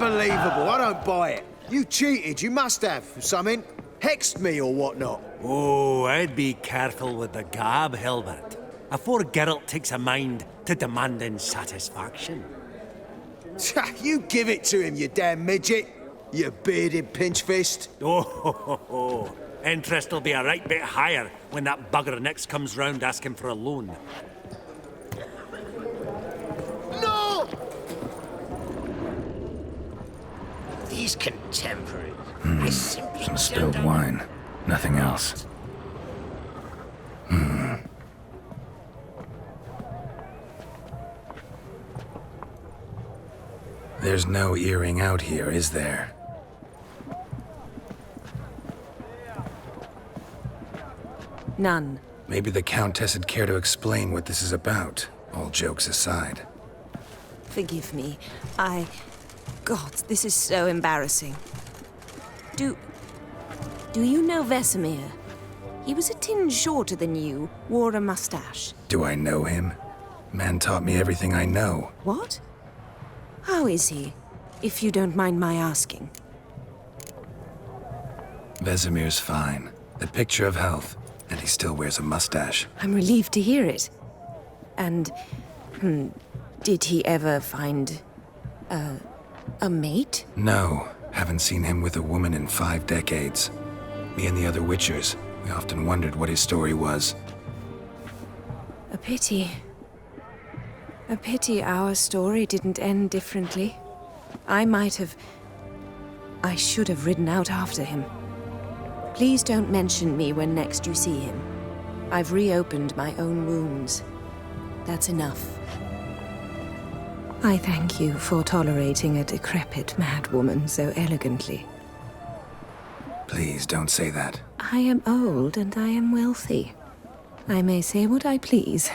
Speaker 6: Unbelievable. I don't buy it. You cheated. You must have. Something. Hexed me or whatnot.
Speaker 11: Oh, I'd be careful with the gab, Hilbert. Afore Geralt takes a mind to demanding satisfaction.
Speaker 6: You give it to him, you damn midget. You bearded pinchfist.
Speaker 11: Oh, interest will be a right bit higher when that bugger next comes round asking for a loan.
Speaker 6: No!
Speaker 15: These contemporaries.
Speaker 2: Some spilled wine. Nothing else. There's no earring out here, is there?
Speaker 21: None.
Speaker 2: Maybe the Countess would care to explain what this is about, all jokes aside.
Speaker 21: Forgive me. God, this is so embarrassing. Do you know Vesemir? He was a tinge shorter than you, wore a mustache.
Speaker 2: Do I know him? Man taught me everything I know.
Speaker 21: What? How is he, if you don't mind my asking?
Speaker 2: Vesemir's fine. The picture of health, and he still wears a mustache.
Speaker 21: I'm relieved to hear it. And, did he ever find a mate?
Speaker 2: No, haven't seen him with a woman in 5 decades. Me and the other Witchers, we often wondered what his story was.
Speaker 21: A pity. A pity our story didn't end differently. I should have ridden out after him. Please don't mention me when next you see him. I've reopened my own wounds. That's enough. I thank you for tolerating a decrepit madwoman so elegantly.
Speaker 2: Please don't say that.
Speaker 21: I am old and I am wealthy. I may say what I please.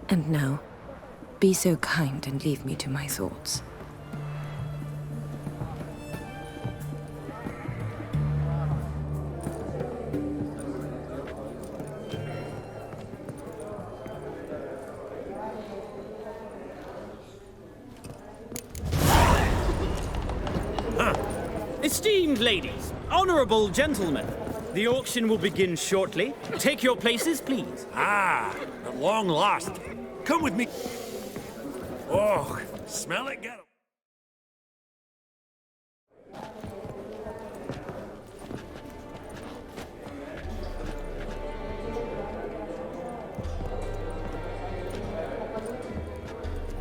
Speaker 21: And now, be so kind and leave me to my thoughts.
Speaker 10: Esteemed ladies, honorable gentlemen, the auction will begin shortly. Take your places, please.
Speaker 11: Ah, at long last. Come with me. Oh, smell it, Geralt.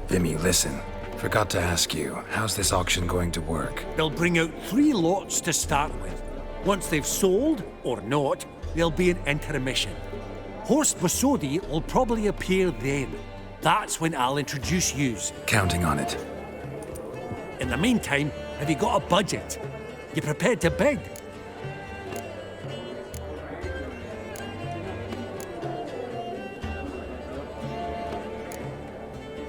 Speaker 2: Vimy, listen. Forgot to ask you, how's this auction going to work?
Speaker 11: They'll bring out 3 lots to start with. Once they've sold, or not, there'll be an intermission. Horst Vasodi will probably appear then. That's when I'll introduce yous.
Speaker 2: Counting on it.
Speaker 11: In the meantime, have you got a budget? You prepared to bid?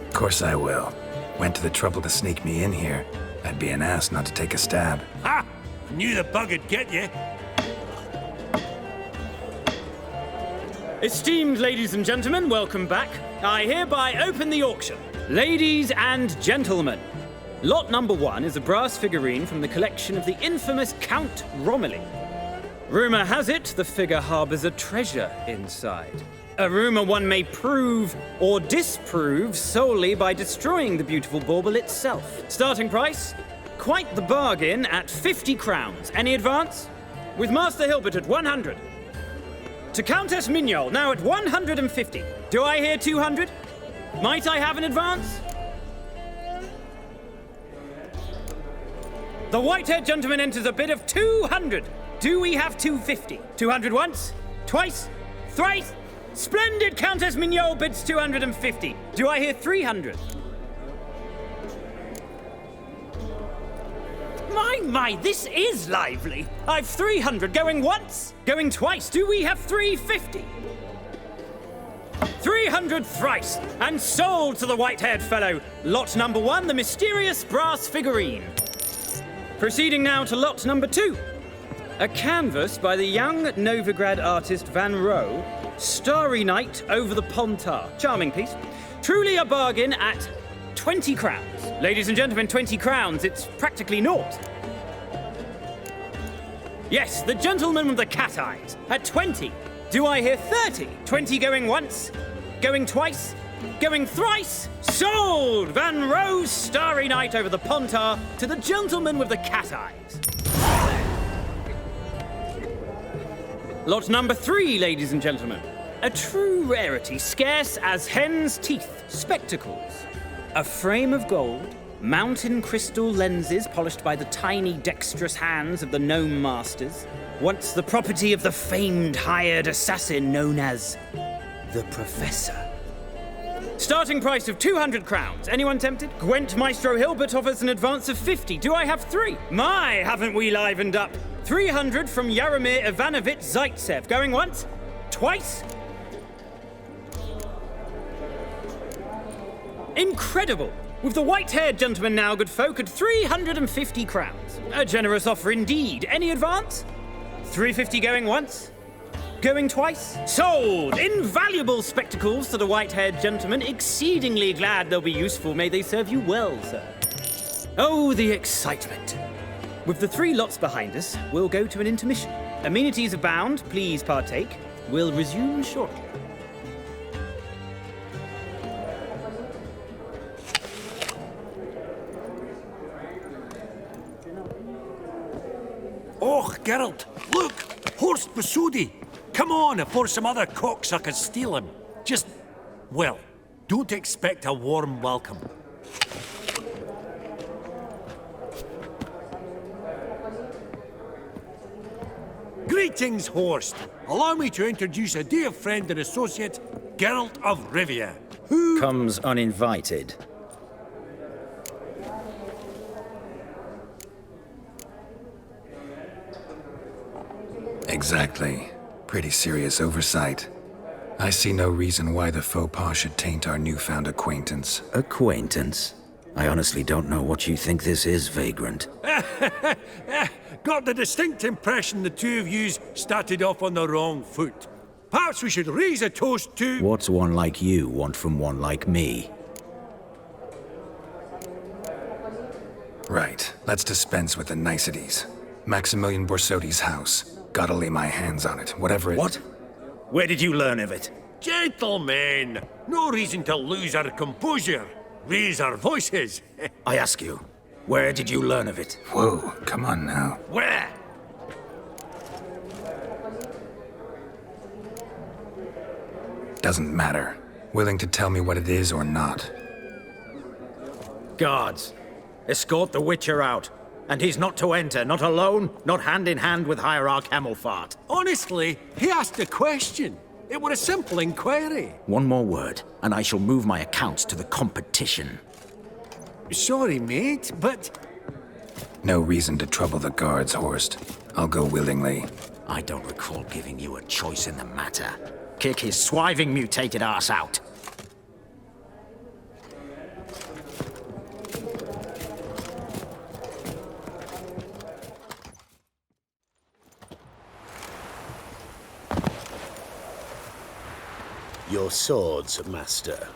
Speaker 2: Of course I will. Went to the trouble to sneak me in here. I'd be an ass not to take a stab.
Speaker 11: Ha! I knew the bug'd get you.
Speaker 10: Esteemed ladies and gentlemen, welcome back. I hereby open the auction. Ladies and gentlemen, lot number 1 is a brass figurine from the collection of the infamous Count Romilly. Rumor has it the figure harbors a treasure inside. A rumor one may prove or disprove solely by destroying the beautiful bauble itself. Starting price? Quite the bargain at 50 crowns. Any advance? With Master Hilbert at 100. To Countess Mignol, now at 150. Do I hear 200? Might I have an advance? The white-haired gentleman enters a bid of 200. Do we have 250? 200 once? Twice? Thrice? Splendid! Countess Mignol bids 250. Do I hear 300? My, this is lively. I've 300 going once, going twice. Do we have 350? 300 thrice, and sold to the white-haired fellow. Lot number 1, the mysterious brass figurine. Proceeding now to lot number 2. A canvas by the young Novigrad artist Van Rohe, Starry Night over the Pontar. Charming piece. Truly a bargain at 20 crowns. Ladies and gentlemen, 20 crowns, it's practically naught. Yes, the gentleman with the cat eyes, at 20. Do I hear 30? 20 going once, going twice, going thrice? Sold! Van Roe's Starry Night over the Pontar to the gentleman with the cat eyes. Lot number 3, ladies and gentlemen. A true rarity, scarce as hen's teeth, spectacles. A frame of gold, mountain crystal lenses polished by the tiny dexterous hands of the gnome masters, once the property of the famed hired assassin known as the Professor. Starting price of 200 crowns. Anyone tempted? Gwent Maestro Hilbert offers an advance of 50. Do I have 3? My, haven't we livened up? 300 from Yaromir Ivanovich Zaitsev. Going once? Twice? Incredible! With the white-haired gentleman now, good folk, at 350 crowns. A generous offer indeed. Any advance? 350 going once? Going twice? Sold! Invaluable spectacles to the white-haired gentleman. Exceedingly glad they'll be useful. May they serve you well, sir. Oh, the excitement. With the 3 lots behind us, we'll go to an intermission. Amenities abound. Please partake. We'll resume shortly.
Speaker 11: Oh, Geralt, look! Horst Basudi! Come on, before some other cocksuckers steal him. Just, well, don't expect a warm welcome. Greetings, Horst. Allow me to introduce a dear friend and associate, Geralt of Rivia, who
Speaker 12: comes uninvited.
Speaker 2: Exactly. Pretty serious oversight. I see no reason why the faux pas should taint our newfound acquaintance.
Speaker 12: Acquaintance? I honestly don't know what you think this is, Vagrant.
Speaker 11: Got the distinct impression the two of yous started off on the wrong foot. Perhaps we should raise a toast to...
Speaker 12: What's one like you want from one like me?
Speaker 2: Right. Let's dispense with the niceties. Maximilian Borsodi's house. Gotta lay my hands on it, whatever it...
Speaker 15: What? Where did you learn of it?
Speaker 11: Gentlemen, no reason to lose our composure. Raise our voices.
Speaker 15: I ask you, where did you learn of it?
Speaker 2: Whoa, come on now.
Speaker 11: Where?
Speaker 2: Doesn't matter. Willing to tell me what it is or not.
Speaker 15: Guards, escort the Witcher out. And he's not to enter, not alone, not hand in hand with Hierarch Hamilfart.
Speaker 11: Honestly, he asked a question. It were a simple inquiry.
Speaker 15: One more word, and I shall move my accounts to the competition.
Speaker 11: Sorry, mate, but...
Speaker 2: No reason to trouble the guards, Horst. I'll go willingly.
Speaker 15: I don't recall giving you a choice in the matter. Kick his swiving mutated ass out.
Speaker 6: Your swords, master.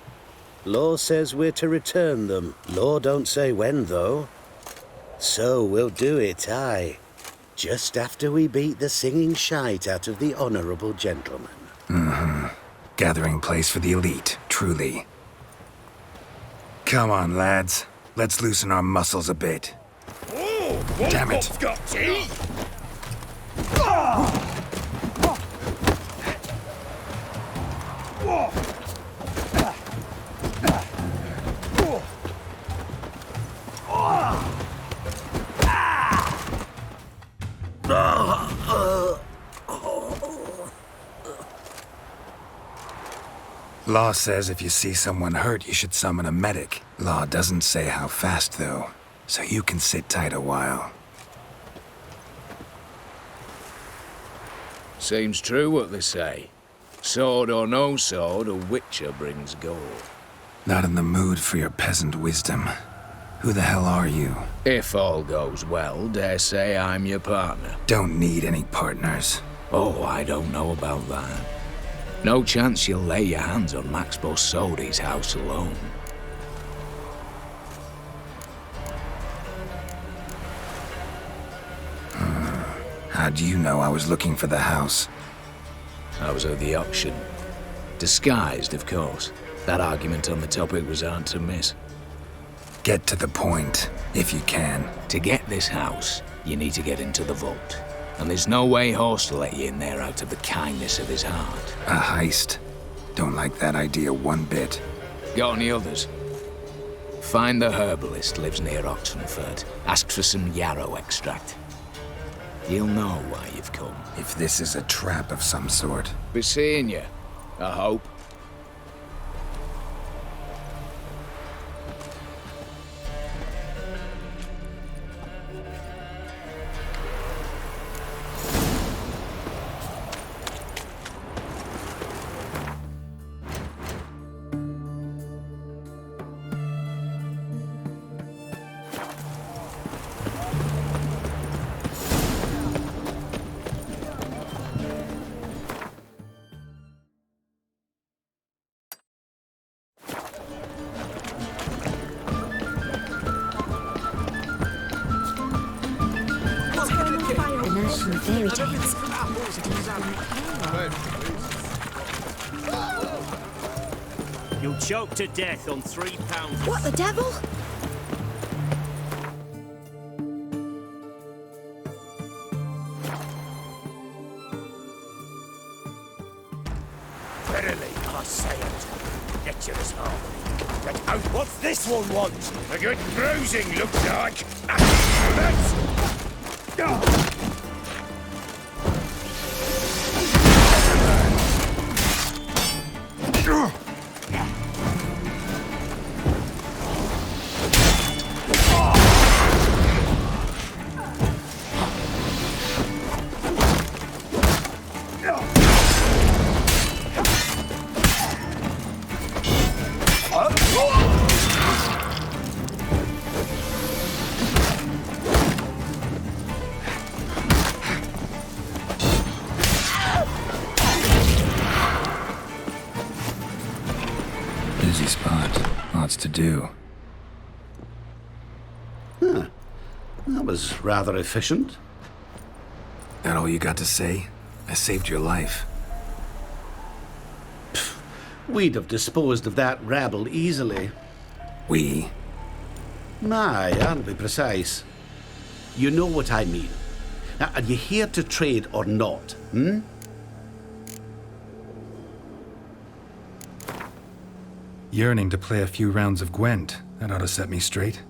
Speaker 6: Law says we're to return them. Law don't say when, though. So we'll do it, aye. Just after we beat the singing shite out of the honourable gentleman.
Speaker 2: Mm-hmm. Gathering place for the elite, truly. Come on, lads. Let's loosen our muscles a bit.
Speaker 11: Oh,
Speaker 2: damn it.
Speaker 11: Got teeth.
Speaker 2: Law says if you see someone hurt, you should summon a medic. Law doesn't say how fast, though, so you can sit tight a while.
Speaker 13: Seems true what they say. Sword or no sword, a witcher brings gold.
Speaker 2: Not in the mood for your peasant wisdom. Who the hell are you?
Speaker 13: If all goes well, dare say I'm your partner.
Speaker 2: Don't need any partners.
Speaker 13: Oh, I don't know about that. No chance you'll lay your hands on Max Borsodi's house alone.
Speaker 2: How'd you know I was looking for the house?
Speaker 13: I was at the auction. Disguised, of course. That argument on the topic was hard to miss.
Speaker 2: Get to the point, if you can.
Speaker 13: To get this house, you need to get into the vault. And there's no way Horst will let you in there out of the kindness of his heart.
Speaker 2: A heist? Don't like that idea one bit.
Speaker 13: Got any others? Find the herbalist lives near Oxenford. Ask for some yarrow extract. He'll know why you've come.
Speaker 2: If this is a trap of some sort.
Speaker 13: Be seeing you, I hope.
Speaker 9: Fairy tales.
Speaker 10: You'll choke to death on 3 pounds.
Speaker 9: What the devil?
Speaker 11: Verily, I say it. Get you this home. Get out. What's this one want? A good bruising, looks like. Let's go.
Speaker 2: Busy spot. Lots to do.
Speaker 18: Huh. That was rather efficient.
Speaker 2: That all you got to say? I saved your life.
Speaker 18: We'd have disposed of that rabble easily.
Speaker 2: We?
Speaker 18: Aye, I'll be precise. You know what I mean. Now, are you here to trade or not, hmm?
Speaker 2: Yearning to play a few rounds of Gwent. That ought to set me straight.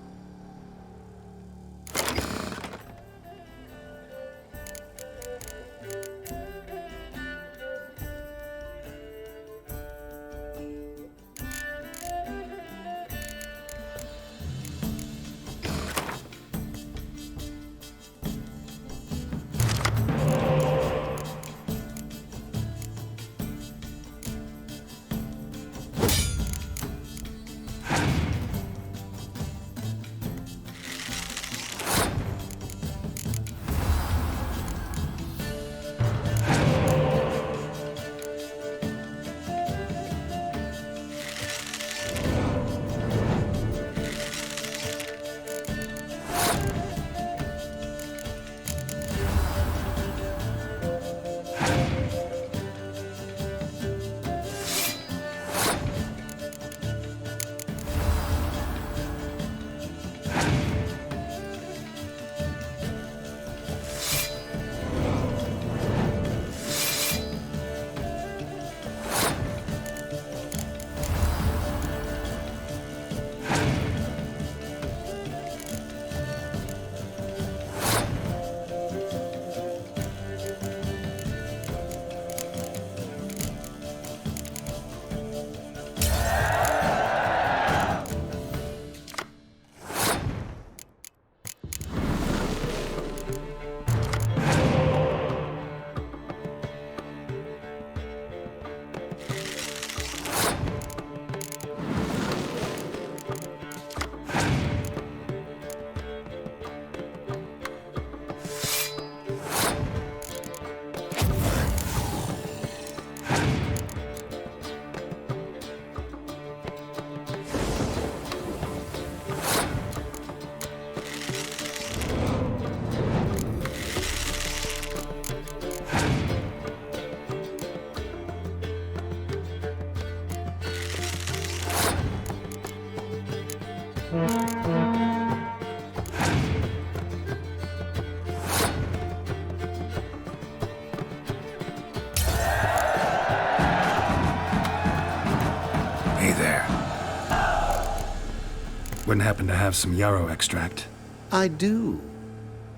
Speaker 2: happen to have some yarrow extract?
Speaker 18: I do.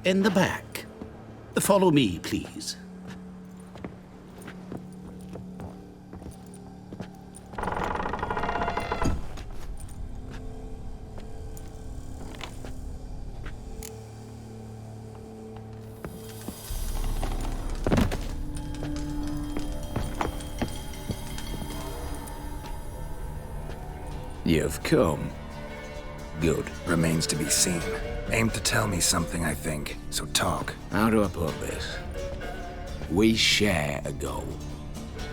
Speaker 18: In the back. Follow me, please.
Speaker 13: You've come. Good.
Speaker 2: Remains to be seen. Aim to tell me something, I think, so talk.
Speaker 13: How do I put this? We share a goal.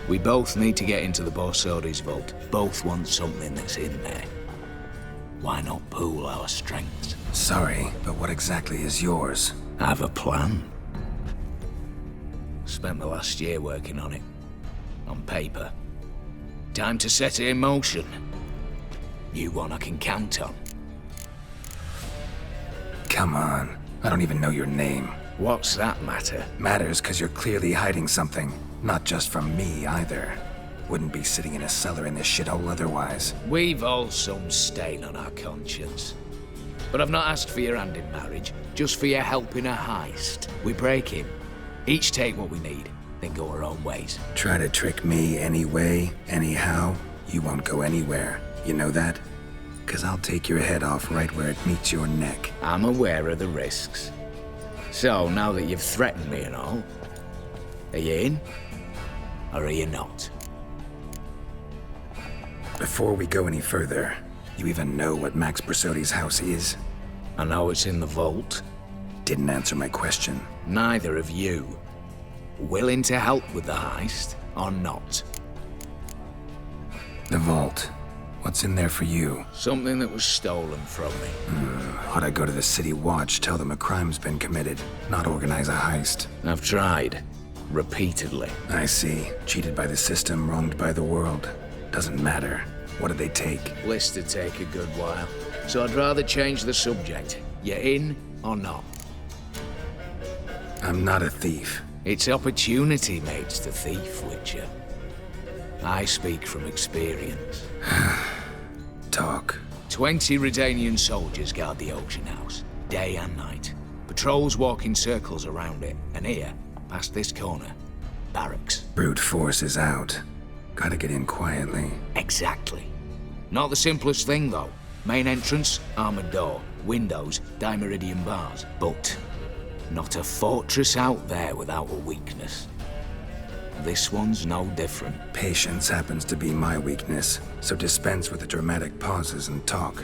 Speaker 13: We both need to get into the Borsodi's vault. Both want something that's in there. Why not pool our strengths?
Speaker 2: Sorry, but what exactly is yours?
Speaker 13: I have a plan. Spent the last year working on it. On paper. Time to set it in motion. You one I can count on.
Speaker 2: Come on. I don't even know your name.
Speaker 13: What's that matter?
Speaker 2: Matters because you're clearly hiding something. Not just from me, either. Wouldn't be sitting in a cellar in this shithole otherwise.
Speaker 13: We've all some stain on our conscience. But I've not asked for your hand in marriage, just for your help in a heist. We break him. Each take what we need, then go our own ways.
Speaker 2: Try to trick me anyway, anyhow, you won't go anywhere. You know that? 'Cause I'll take your head off right where it meets your neck.
Speaker 13: I'm aware of the risks. So, now that you've threatened me and all, are you in? Or are you not?
Speaker 2: Before we go any further, you even know what Max Borsodi's house is?
Speaker 13: I know it's in the vault.
Speaker 2: Didn't answer my question.
Speaker 13: Neither of you. Willing to help with the heist, or not?
Speaker 2: The vault. What's in there for you?
Speaker 13: Something that was stolen from me.
Speaker 2: Ought I go to the City Watch, tell them a crime's been committed, not organize a heist?
Speaker 13: I've tried. Repeatedly.
Speaker 2: I see. Cheated by the system, wronged by the world. Doesn't matter. What did they take?
Speaker 13: List to take a good while. So I'd rather change the subject. You in or not?
Speaker 2: I'm not a thief.
Speaker 13: It's opportunity makes the thief, Witcher. I speak from experience.
Speaker 2: Talk.
Speaker 13: 20 Redanian soldiers guard the auction house, day and night. Patrols walk in circles around it, and here, past this corner, barracks.
Speaker 2: Brute force is out. Gotta get in quietly.
Speaker 13: Exactly. Not the simplest thing, though. Main entrance, armored door. Windows, dimeridian bars. But not a fortress out there without a weakness. This one's no different.
Speaker 2: Patience happens to be my weakness, so dispense with the dramatic pauses and talk.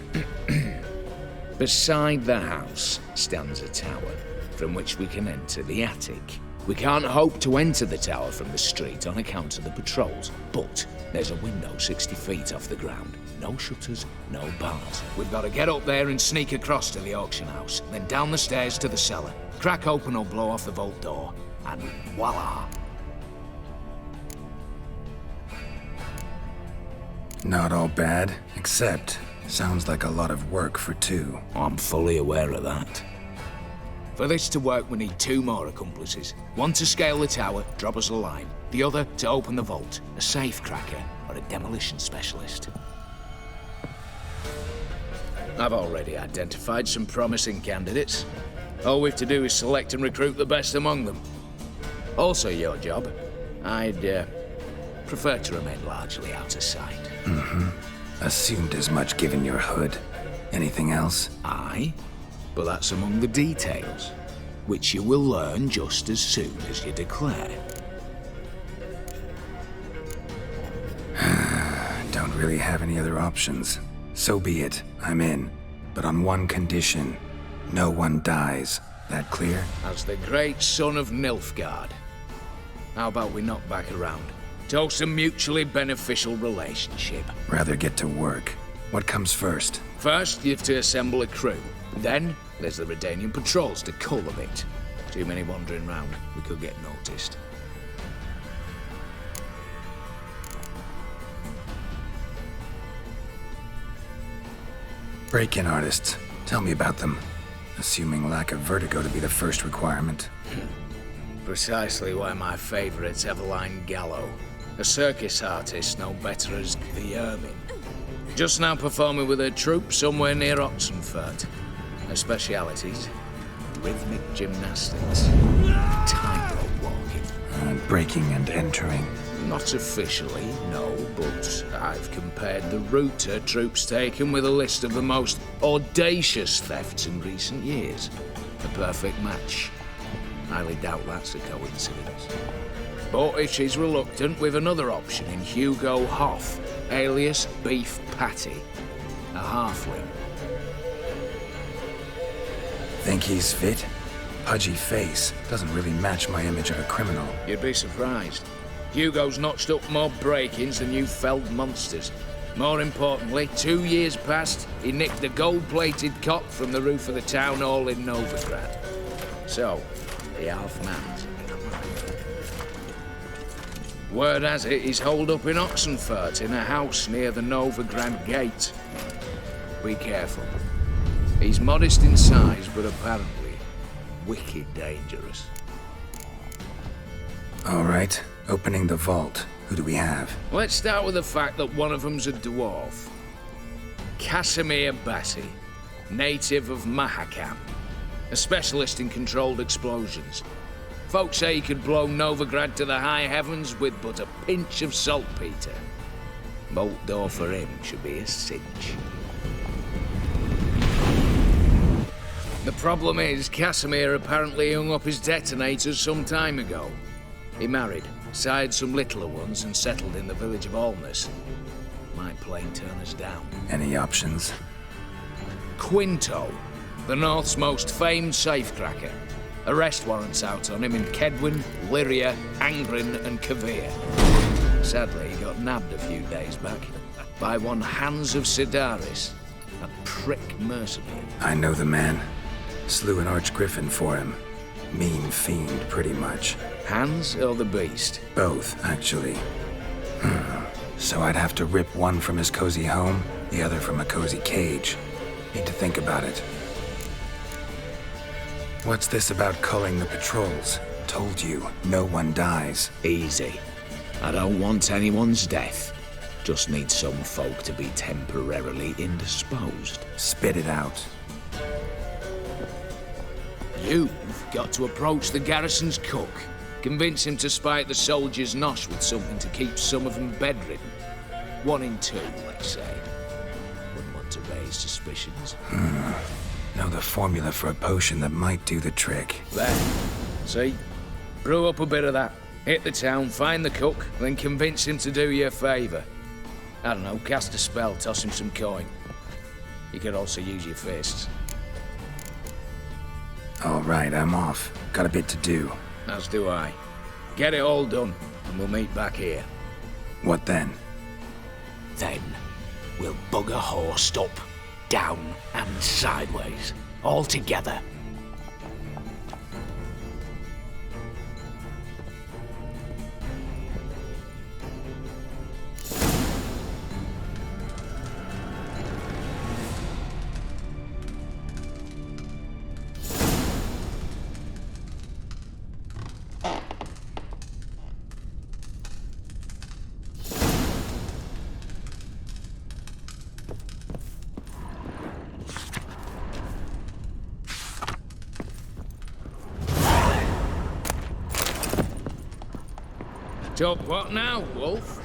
Speaker 13: Beside the house stands a tower, from which we can enter the attic. We can't hope to enter the tower from the street on account of the patrols, but there's a window 60 feet off the ground. No shutters, no bars. We've got to get up there and sneak across to the auction house, then down the stairs to the cellar. Crack open or blow off the vault door, and voila!
Speaker 2: Not all bad, except sounds like a lot of work for two.
Speaker 13: I'm fully aware of that. For this to work, we need 2 more accomplices. One to scale the tower, drop us a line. The other to open the vault, a safe cracker or a demolition specialist. I've already identified some promising candidates. All we've to do is select and recruit the best among them. Also your job. I'd prefer to remain largely out of sight.
Speaker 2: Assumed as much given your hood. Anything else?
Speaker 13: Aye, but that's among the details, which you will learn just as soon as you declare.
Speaker 2: Don't really have any other options. So be it, I'm in. But on one condition. No one dies. That clear?
Speaker 13: As the great son of Nilfgaard. How about we knock back around? Toast a mutually beneficial relationship.
Speaker 2: Rather get to work. What comes first?
Speaker 13: First, you have to assemble a crew. Then, there's the Redanian patrols to cull a bit. Too many wandering round, we could get noticed.
Speaker 2: Break-in artists. Tell me about them. Assuming lack of vertigo to be the first requirement.
Speaker 13: Precisely why my favorite's Eveline Gallo. A circus artist no better as the Ermine. Just now performing with her troupe somewhere near Oxenfurt. Her specialities: rhythmic gymnastics, tightrope walking.
Speaker 2: Breaking and entering.
Speaker 13: Not officially, no, but I've compared the route her troops taken with a list of the most audacious thefts in recent years. A perfect match. Highly doubt that's a coincidence. But if she's reluctant, with another option in Hugo Hoff, alias Beef Patty, a halfling.
Speaker 2: Think he's fit? Pudgy face doesn't really match my image of a criminal.
Speaker 13: You'd be surprised. Hugo's notched up more break-ins than you felled monsters. More importantly, 2 years past, he nicked a gold-plated cot from the roof of the town hall in Novigrad. So, the half-man's. Word has it he's holed up in Oxenfurt in a house near the Novigrad gate. Be careful. He's modest in size, but apparently wicked dangerous.
Speaker 2: All right, opening the vault. Who do we have?
Speaker 13: Let's start with the fact that one of them's a dwarf. Casimir Bassi, native of Mahakam, a specialist in controlled explosions. Folks say he could blow Novigrad to the high heavens with but a pinch of saltpeter. Bolt door for him should be a cinch. The problem is, Casimir apparently hung up his detonators some time ago. He married, sired some littler ones, and settled in the village of Alness. Might plain turn us down.
Speaker 2: Any options?
Speaker 13: Quinto, the North's most famed safecracker. Arrest warrants out on him in Kedwin, Lyria, Angren, and Kavir. Sadly, he got nabbed a few days back by one Hans of Sidaris, a prick mercenary.
Speaker 2: I know the man. Slew an archgriffin for him. Mean fiend, pretty much.
Speaker 13: Hans or the beast?
Speaker 2: Both, actually. So I'd have to rip one from his cozy home, the other from a cozy cage. Need to think about it. What's this about culling the patrols? Told you, no one dies.
Speaker 13: Easy. I don't want anyone's death. Just need some folk to be temporarily indisposed.
Speaker 2: Spit it out.
Speaker 13: You've got to approach the garrison's cook. Convince him to spite the soldiers' nosh with something to keep some of them bedridden. 1 in 2, let's say. Wouldn't want to raise suspicions.
Speaker 2: Know the formula for a potion that might do the trick.
Speaker 13: There. See? Brew up a bit of that. Hit the town, find the cook, then convince him to do you a favour. I don't know, cast a spell, toss him some coin. You could also use your fists.
Speaker 2: All right, I'm off. Got a bit to do.
Speaker 13: As do I. Get it all done, and we'll meet back here.
Speaker 2: What then?
Speaker 13: Then, we'll bugger horsed up, down, and sideways. All together. Talk what now, Wolf?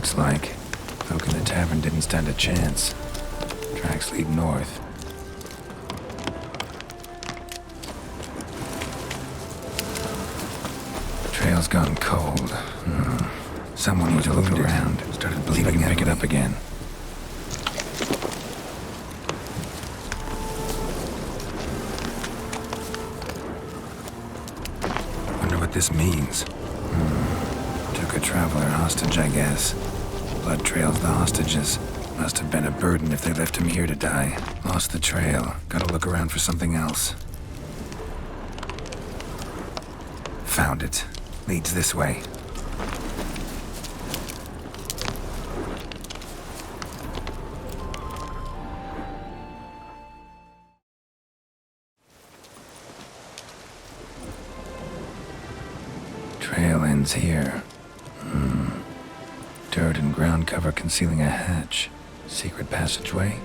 Speaker 2: looks like. Folk in the tavern didn't stand a chance. Tracks lead north. Trail's gone cold. Someone needs to look around. Started believing I can pick it up again. Wonder what this means. Took a traveler hostage, I guess. Blood trails the hostages. Must have been a burden if they left him here to die. Lost the trail. Gotta look around for something else. Found it. Leads this way. Trail ends here. Dirt and ground cover concealing a hatch. Secret passageway?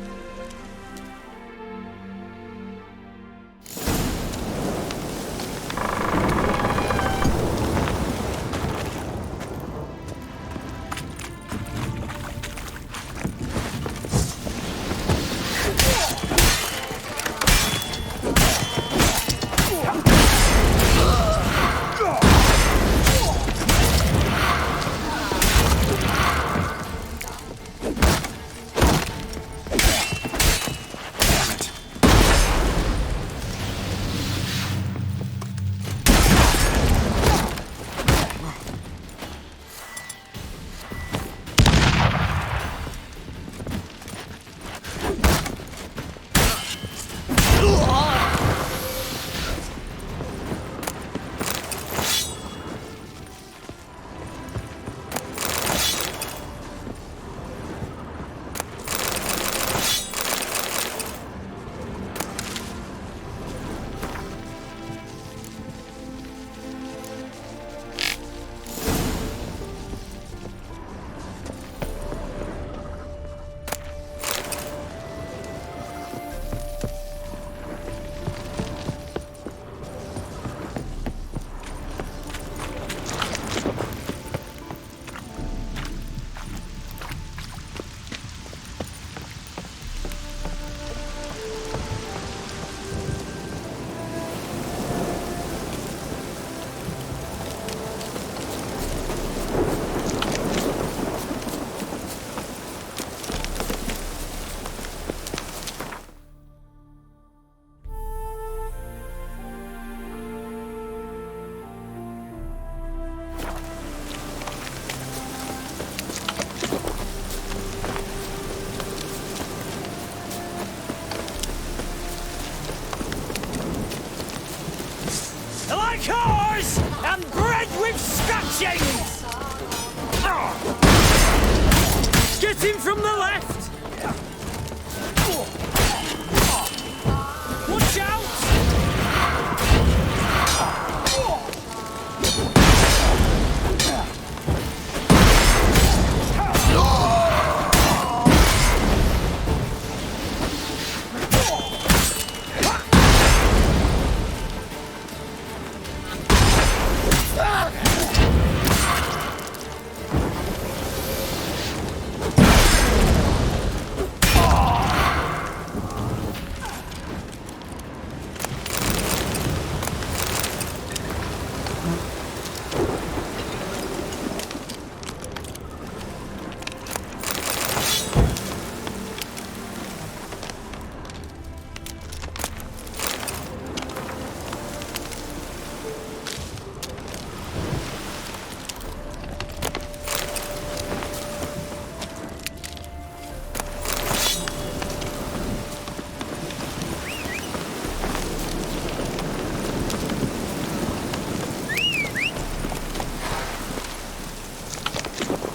Speaker 3: Cars and bread with scratchings!
Speaker 10: Get him from the left!
Speaker 3: Watch out!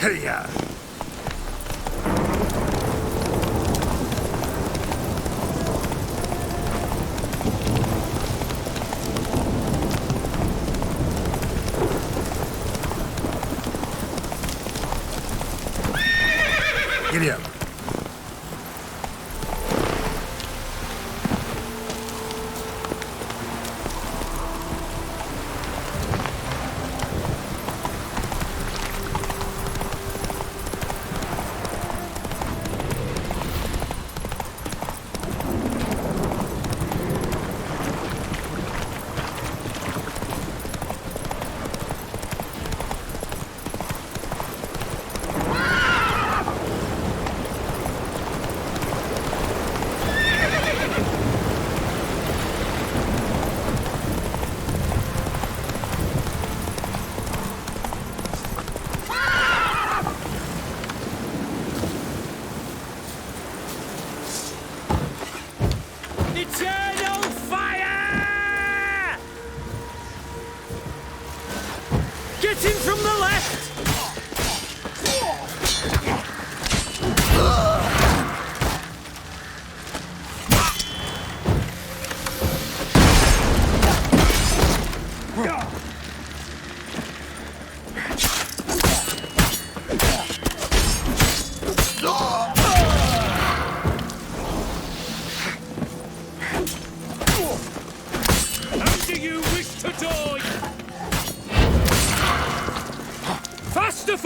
Speaker 19: Hey-ya! Giddy up.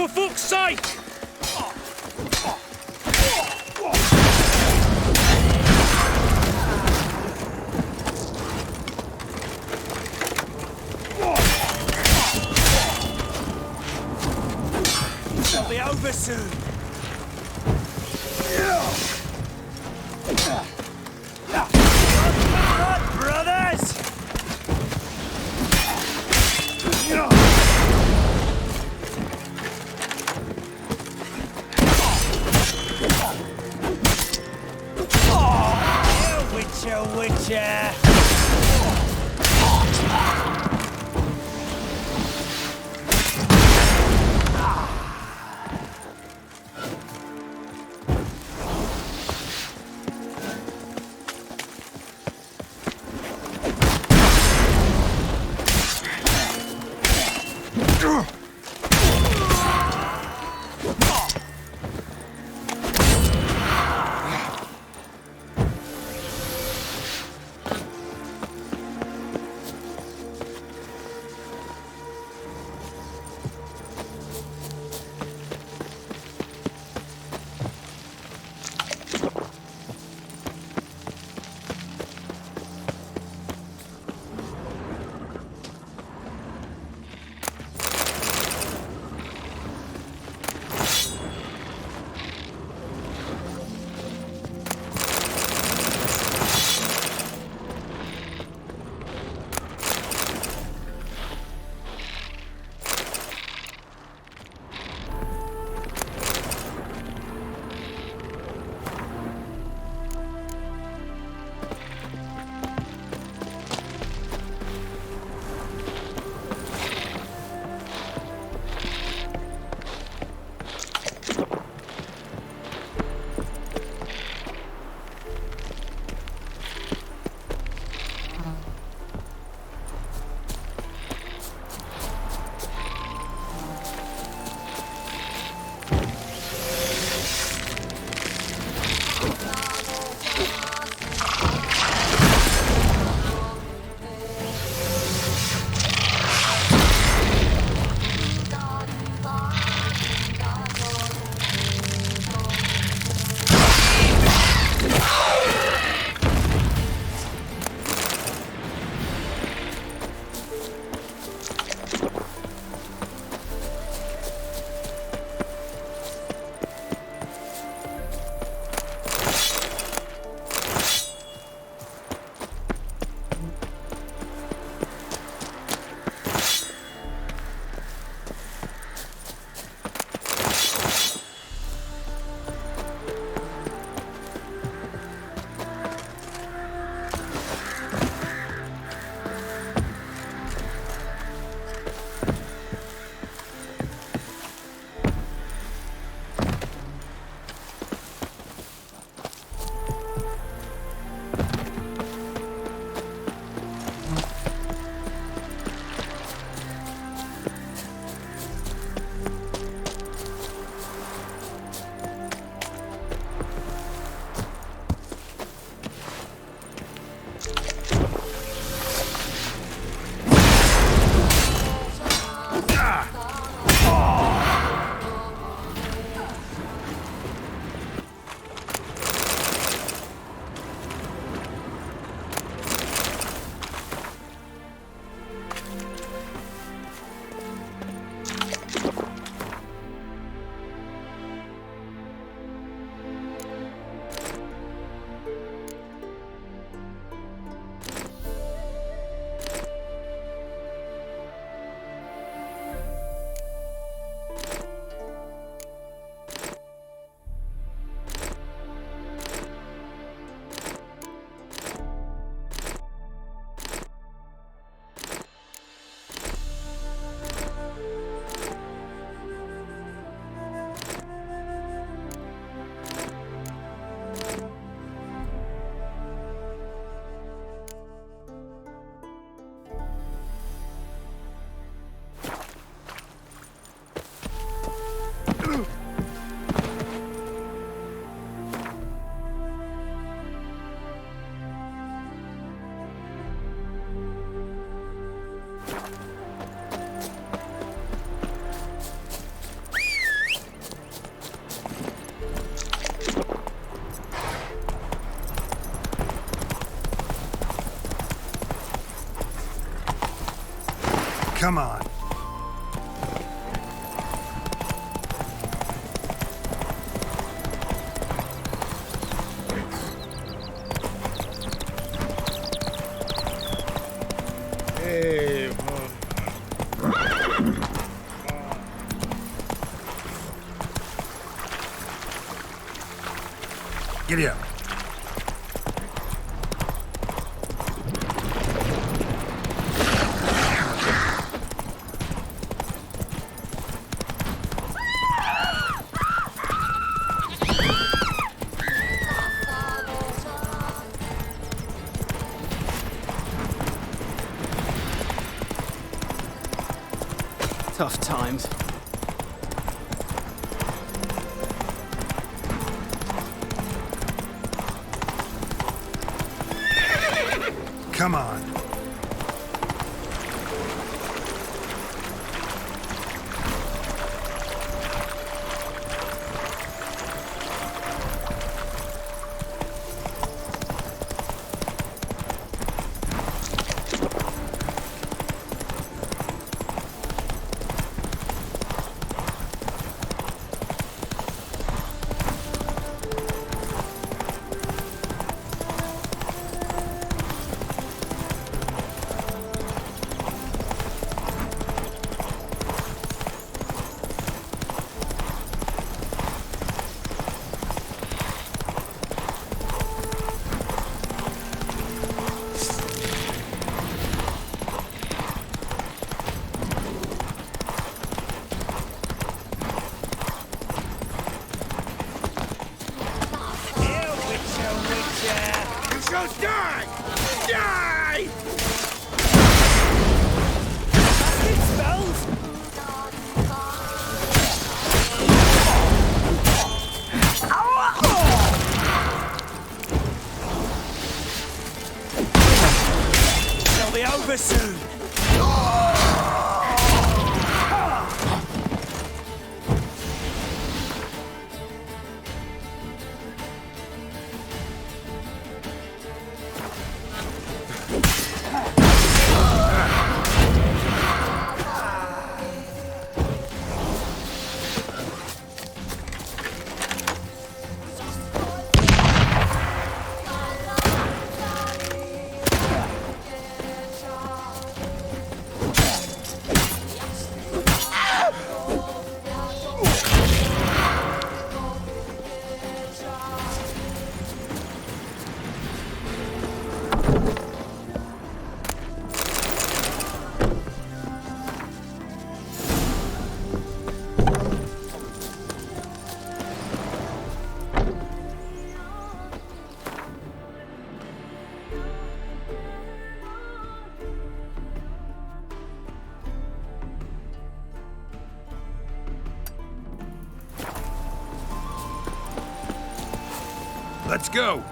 Speaker 3: for fuck's sake! It'll be over soon. Run, brothers! Witcher!
Speaker 2: Come on.
Speaker 19: Hey,
Speaker 2: Giddy up.
Speaker 3: Tough times.
Speaker 2: Come on.
Speaker 3: Die! Die! They'll be over soon.
Speaker 2: Let's go.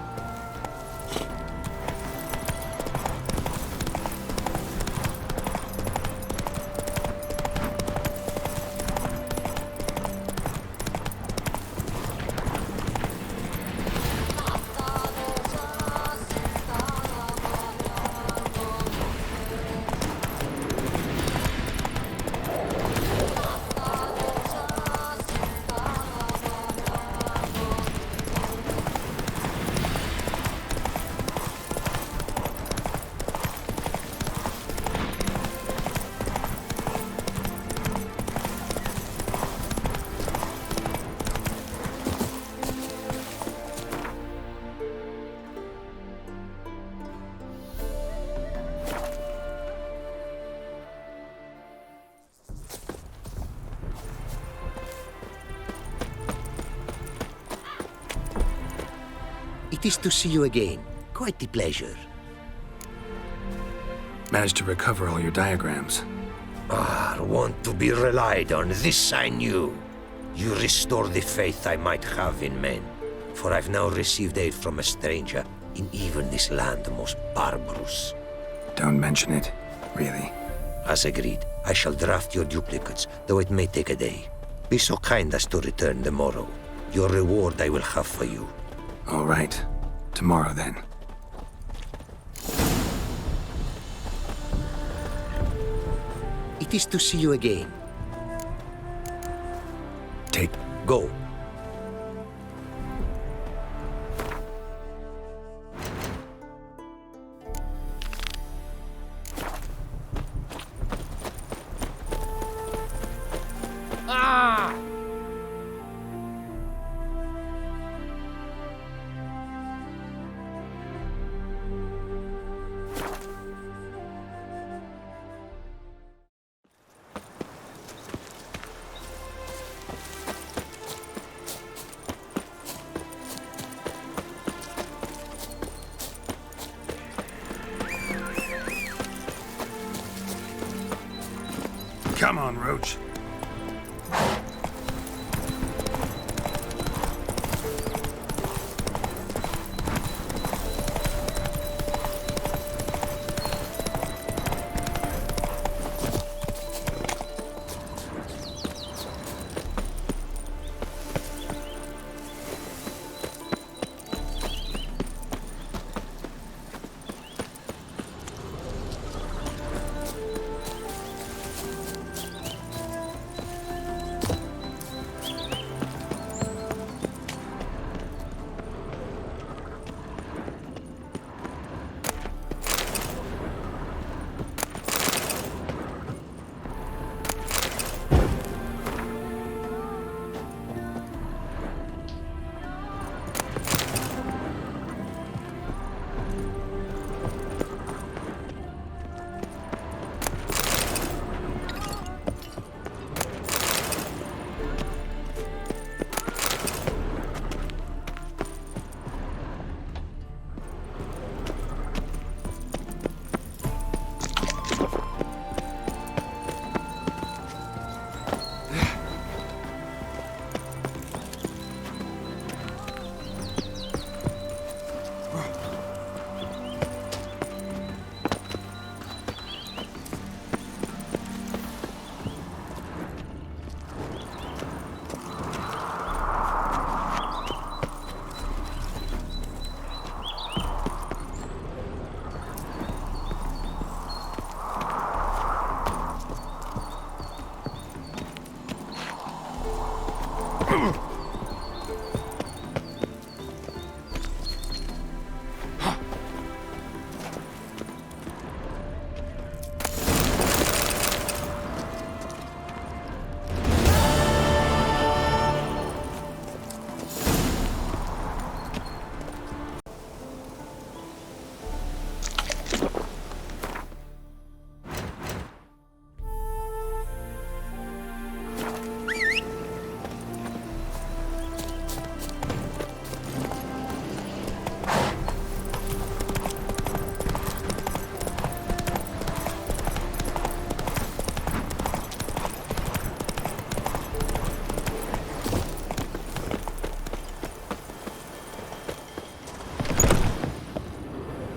Speaker 6: It is to see you again. Quite the pleasure.
Speaker 2: Managed to recover all your diagrams.
Speaker 6: Want to be relied on, this I knew. You restore the faith I might have in men, for I've now received aid from a stranger in even this land most barbarous.
Speaker 2: Don't mention it, really.
Speaker 6: As agreed, I shall draft your duplicates, though it may take a day. Be so kind as to return tomorrow. Your reward I will have for you.
Speaker 2: All right. Tomorrow, then.
Speaker 6: It
Speaker 18: it is to see you again.
Speaker 19: Go.
Speaker 13: Ah!
Speaker 2: Come on, Roach.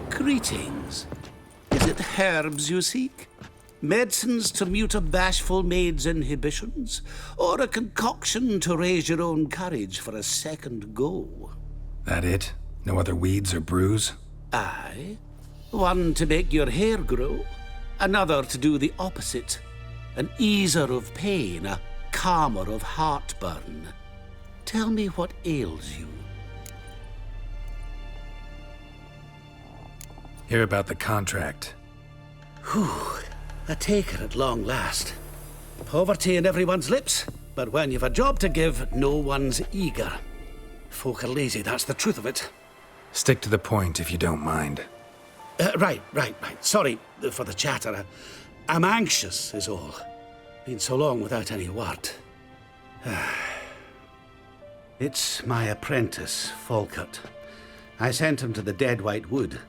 Speaker 18: Greetings. Is it herbs you seek? Medicines to mute a bashful maid's inhibitions? Or a concoction to raise your own courage for a second go?
Speaker 2: That it? No other weeds or brews?
Speaker 18: Aye. One to make your hair grow, another to do the opposite. An easer of pain, a calmer of heartburn. Tell me what ails you.
Speaker 2: Hear about the contract.
Speaker 18: Whew. A taker at long last. Poverty in everyone's lips, but when you've a job to give, no one's eager. Folk are lazy, that's the truth of it.
Speaker 2: Stick to the point if you don't mind.
Speaker 18: Right. Sorry for the chatter. I'm anxious, is all. Been so long without any word. It's my apprentice, Falkert. I sent him to the Dead White Wood.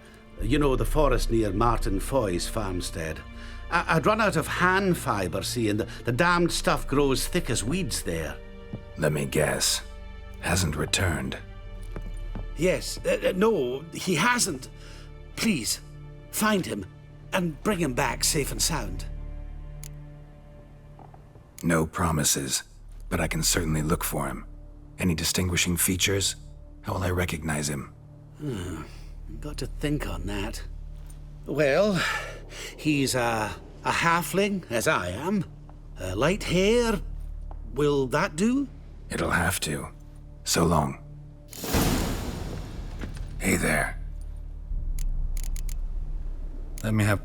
Speaker 18: You know, the forest near Martin Foy's farmstead. I'd run out of hand fibre, see, and the damned stuff grows thick as weeds there.
Speaker 2: Let me guess. Hasn't returned.
Speaker 18: Yes. No, he hasn't. Please, find him and bring him back safe and sound.
Speaker 2: No promises, but I can certainly look for him. Any distinguishing features? How will I recognize him?
Speaker 18: Got to think on that. Well, he's a A halfling, as I am. Light hair. Will that do?
Speaker 2: It'll have to. So long. Hey there. Let me have...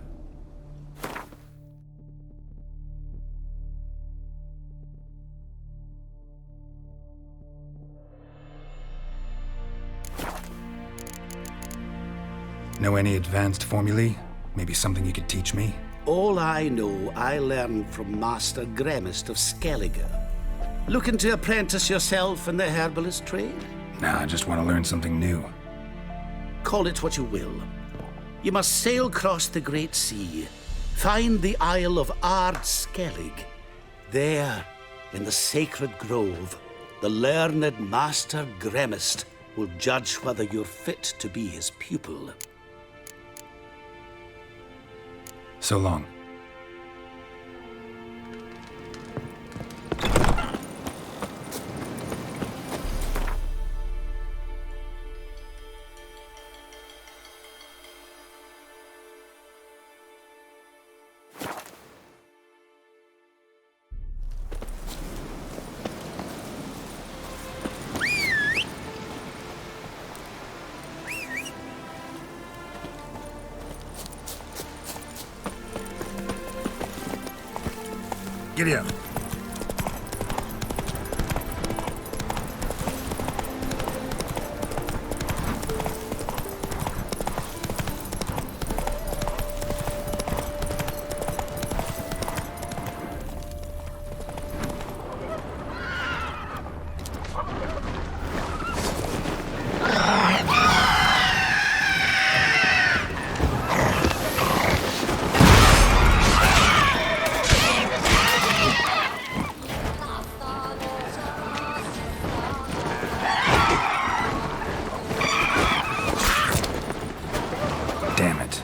Speaker 2: Know any advanced formulae? Maybe something you could teach me?
Speaker 18: All I know, I learned from Master Gremist of Skellige. Looking to apprentice yourself in the herbalist trade?
Speaker 2: Nah, I just want to learn something new.
Speaker 18: Call it what you will. You must sail across the Great Sea, find the Isle of Ard Skellig. There, in the sacred grove, the learned Master Gremist will judge whether you're fit to be his pupil.
Speaker 2: So long. Giddy up. Damn it.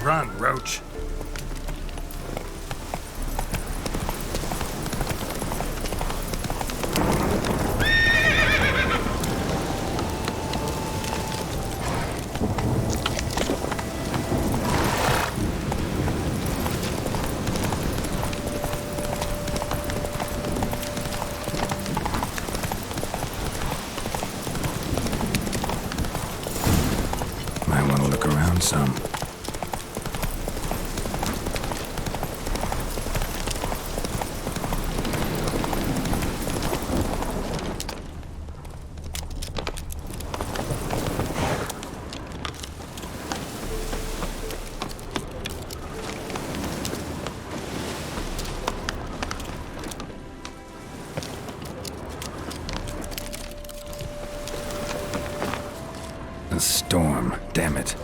Speaker 2: Run, Roach. Might want to look around some. A storm, damn it.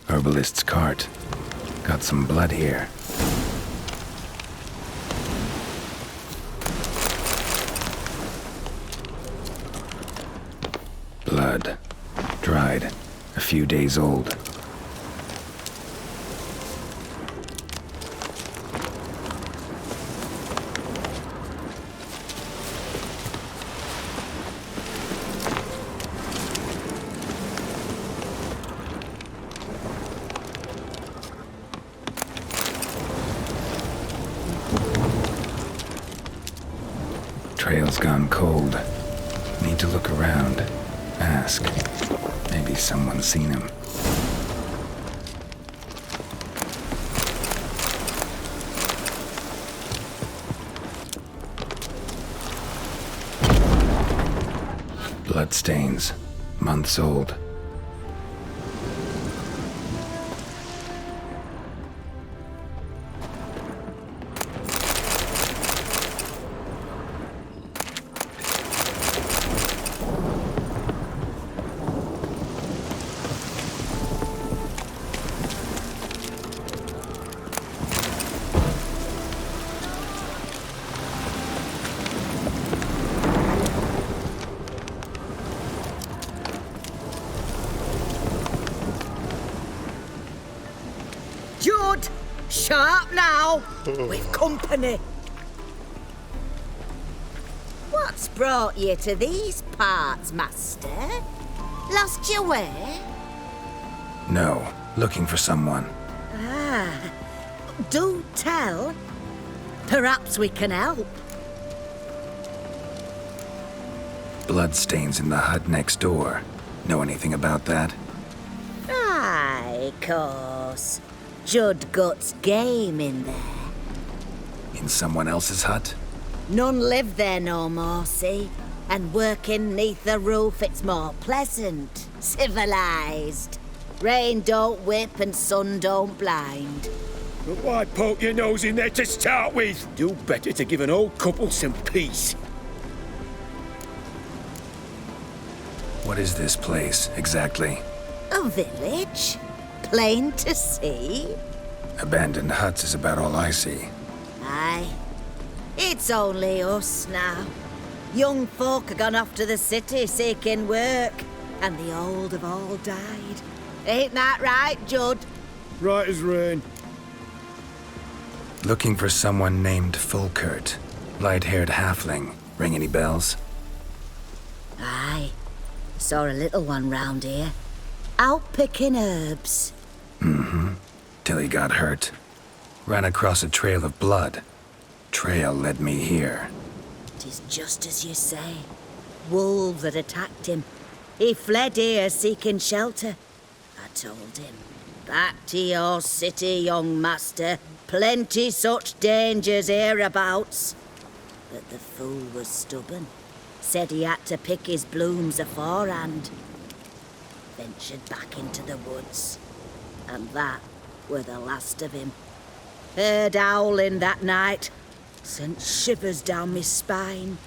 Speaker 2: Herbalist's cart. Got some blood here. Blood. Dried. A few days old. Trail's gone cold. Need to look around. Ask. Maybe someone's seen him. Bloodstains. Months old.
Speaker 5: Judd! Sharp now! We've company! What's brought you to these parts, Master? Lost your way?
Speaker 2: No. Looking for someone.
Speaker 5: Ah. Do tell. Perhaps we can help.
Speaker 2: Bloodstains in the hut next door. Know anything about that?
Speaker 5: Aye, course. Judd guts game in there.
Speaker 2: In someone else's hut?
Speaker 5: None live there no more, see? And working neath the roof, it's more pleasant, civilised. Rain don't whip and sun don't blind.
Speaker 7: But why poke your nose in there to start with? Do better to give an old couple some peace.
Speaker 2: What is this place, exactly?
Speaker 5: A village? Plain to see?
Speaker 2: Abandoned huts is about all I see.
Speaker 5: Aye. It's only us now. Young folk have gone off to the city seeking work, and the old have all died. Ain't that right, Judd?
Speaker 7: Right as rain.
Speaker 2: Looking for someone named Fulkert. Light-haired halfling. Ring any bells?
Speaker 5: Aye. Saw a little one round here. Out picking herbs.
Speaker 2: Mm-hmm. Till he got hurt. Ran across a trail of blood. Trail led me here.
Speaker 5: 'Tis just as you say. Wolves had attacked him. He fled here seeking shelter. I told him, back to your city, young master. Plenty such dangers hereabouts. But the fool was stubborn. Said he had to pick his blooms aforehand. Ventured back into the woods. And that were the last of him. Heard howling that night. Sent shivers down my spine.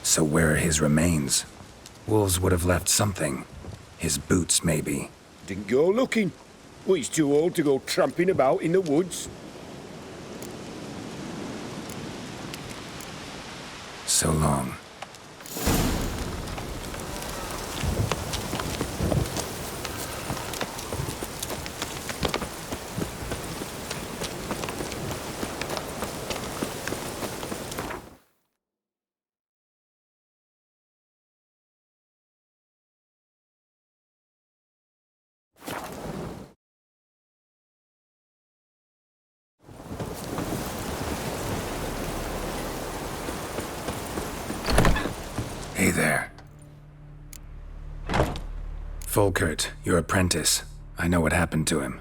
Speaker 2: So where are his remains? Wolves would have left something. His boots, maybe.
Speaker 7: Didn't go looking. Well, he's too old to go tramping about in the woods.
Speaker 2: So long. Hey there. Fulkert, your apprentice. I know what happened to him.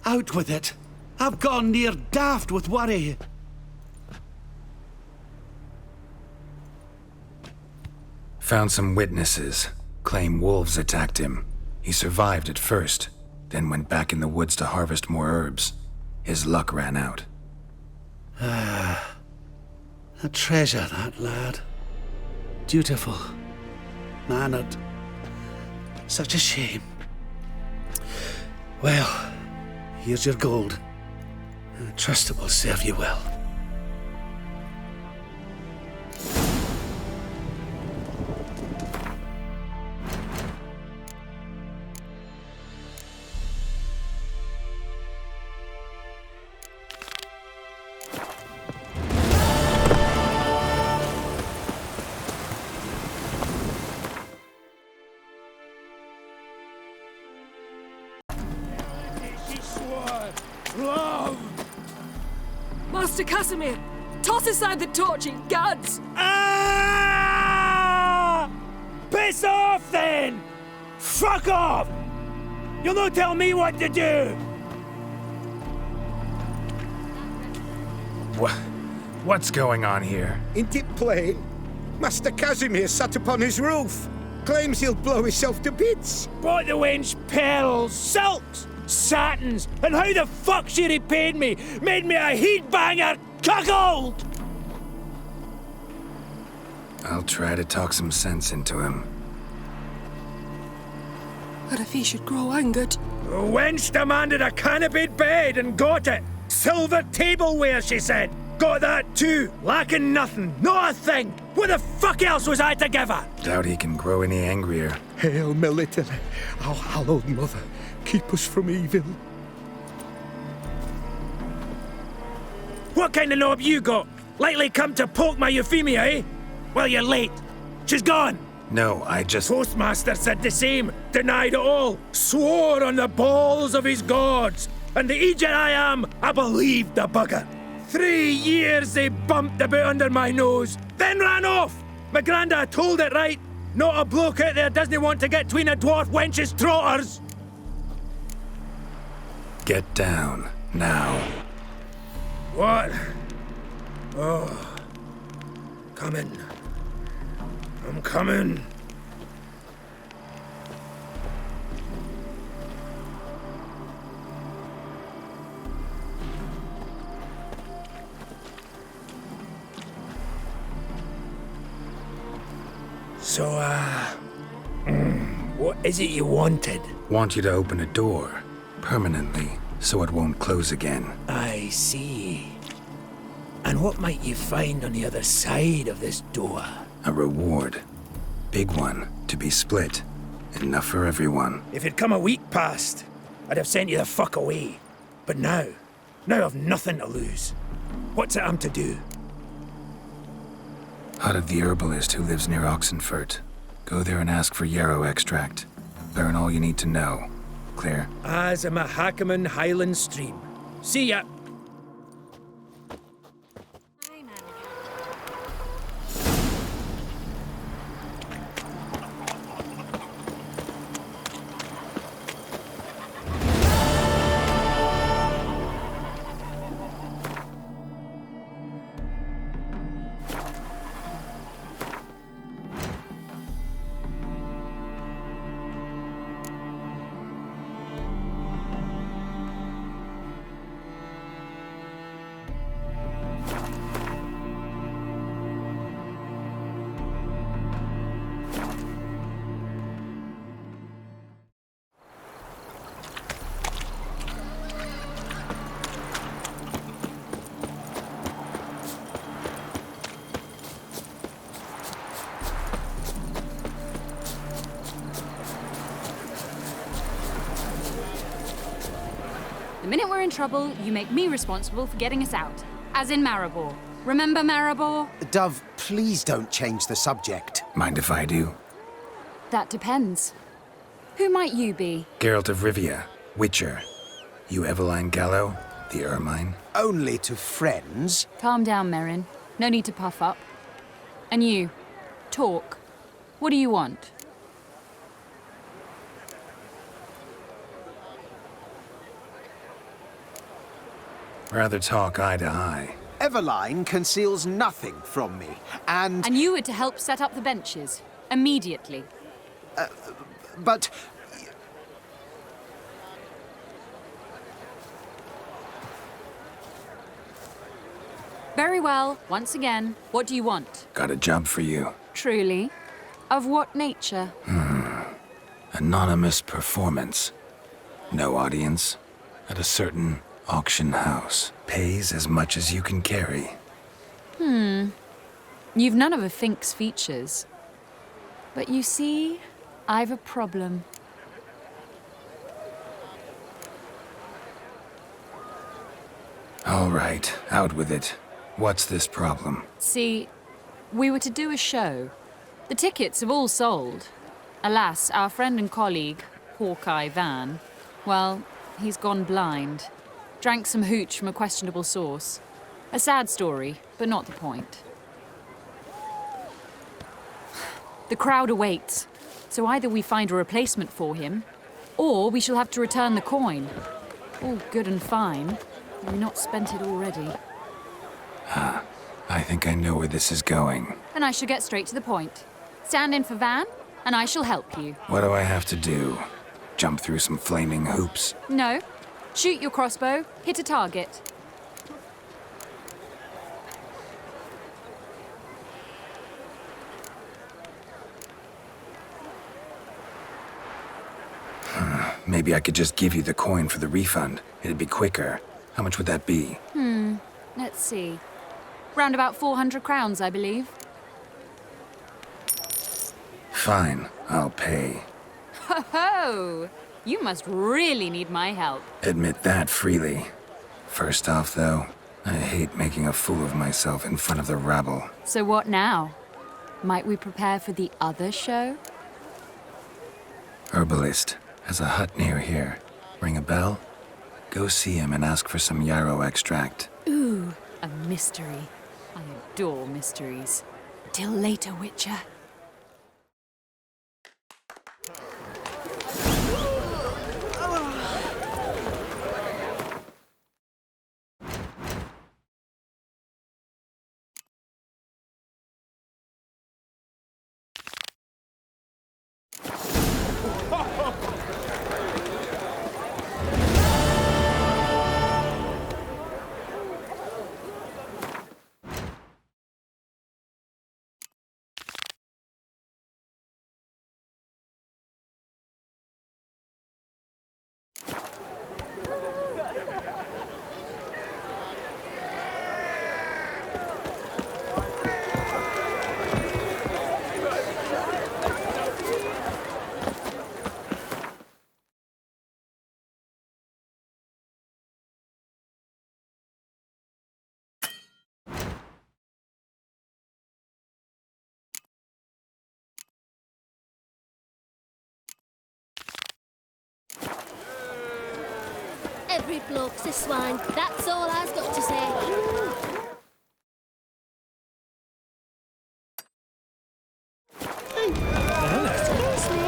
Speaker 18: Out with it. I've gone near daft with worry.
Speaker 2: Found some witnesses. Claim wolves attacked him. He survived at first, then went back in the woods to harvest more herbs. His luck ran out.
Speaker 18: Ah, a treasure, that lad. Dutiful. Mannered. Such a shame. Well, here's your gold. I trust it will serve you well.
Speaker 16: Master Casimir, toss aside the torch, it gads!
Speaker 11: Ah!
Speaker 3: Piss off, then! Fuck off! You'll not tell me what to do!
Speaker 2: What's going on here?
Speaker 19: Ain't it plain? Master Casimir sat upon his roof. Claims he'll blow himself to bits.
Speaker 3: Bought the wench pearls, silks, satins, and how the fuck she repaid me? Made me a heat-banger cuckold!
Speaker 2: I'll try to talk some sense into him.
Speaker 16: What if he should grow angered?
Speaker 3: The wench demanded a canopied bed and got it. Silver tableware, she said. Got that too. Lacking nothing. Not a thing. What the fuck else was I to give her?
Speaker 2: Doubt he can grow any angrier.
Speaker 19: Hail Melitele, our hallowed mother, keep us from evil.
Speaker 3: What kind of knob you got? Likely come to poke my Euphemia, eh? Well, you're late. She's gone.
Speaker 2: No, I just...
Speaker 3: Postmaster said the same. Denied it all. Swore on the balls of his gods. And the Egypt I am, I believed the bugger. 3 years they bumped about under my nose, then ran off. My granda told it right. Not a bloke out there doesn't want to get between a dwarf wench's trotters.
Speaker 2: Get down, now.
Speaker 3: What? Oh. Coming. I'm coming. So, what is it you wanted?
Speaker 2: Want you to open a door, permanently, so it won't close again.
Speaker 3: I see. And what might you find on the other side of this door?
Speaker 2: A reward. Big one, to be split. Enough for everyone.
Speaker 3: If it'd come a week past, I'd have sent you the fuck away. But now I've nothing to lose. What's it I'm to do?
Speaker 2: Hut of the herbalist who lives near Oxenfurt. Go there and ask for yarrow extract. Learn all you need to know. Clear?
Speaker 3: As a Mahakaman Highland Stream. See ya!
Speaker 17: The minute we're in trouble, you make me responsible for getting us out. As in Maribor. Remember Maribor?
Speaker 20: Dove, please don't change the subject.
Speaker 2: Mind if I do?
Speaker 17: That depends. Who might you be?
Speaker 2: Geralt of Rivia, Witcher. You Eveline Gallo, the Ermine?
Speaker 20: Only to friends.
Speaker 17: Calm down, Merrin. No need to puff up. And you, talk. What do you want?
Speaker 2: Rather talk eye to eye.
Speaker 20: Eveline conceals nothing from me, and...
Speaker 17: And you were to help set up the benches. Immediately.
Speaker 20: But...
Speaker 17: Very well. Once again, what do you want?
Speaker 2: Got a job for you.
Speaker 17: Truly? Of what nature?
Speaker 2: Anonymous performance. No audience. At a certain auction house. Pays as much as you can carry.
Speaker 17: You've none of a Fink's features. But you see, I've a problem.
Speaker 2: All right, out with it. What's this problem?
Speaker 17: See, we were to do a show. The tickets have all sold. Alas, our friend and colleague, Hawkeye Van, well, he's gone blind. Drank some hooch from a questionable source. A sad story, but not the point. The crowd awaits. So either we find a replacement for him, or we shall have to return the coin. All good and fine. Have we not spent it already?
Speaker 2: I think I know where this is going.
Speaker 17: Then I shall get straight to the point. Stand in for Van, and I shall help you.
Speaker 2: What do I have to do? Jump through some flaming hoops?
Speaker 17: No. Shoot your crossbow, hit a target.
Speaker 2: Maybe I could just give you the coin for the refund. It'd be quicker. How much would that be?
Speaker 17: Let's see. Round about 400 crowns, I believe.
Speaker 2: Fine, I'll pay.
Speaker 17: Ho ho! You must really need my help.
Speaker 2: Admit that freely. First off, though, I hate making a fool of myself in front of the rabble.
Speaker 17: So what now? Might we prepare for the other show?
Speaker 2: Herbalist has a hut near here. Ring a bell? Go see him and ask for some yarrow extract.
Speaker 17: Ooh, a mystery. I adore mysteries. Till later, Witcher.
Speaker 9: Every bloke's a swine. That's all I've got to say. Excuse me.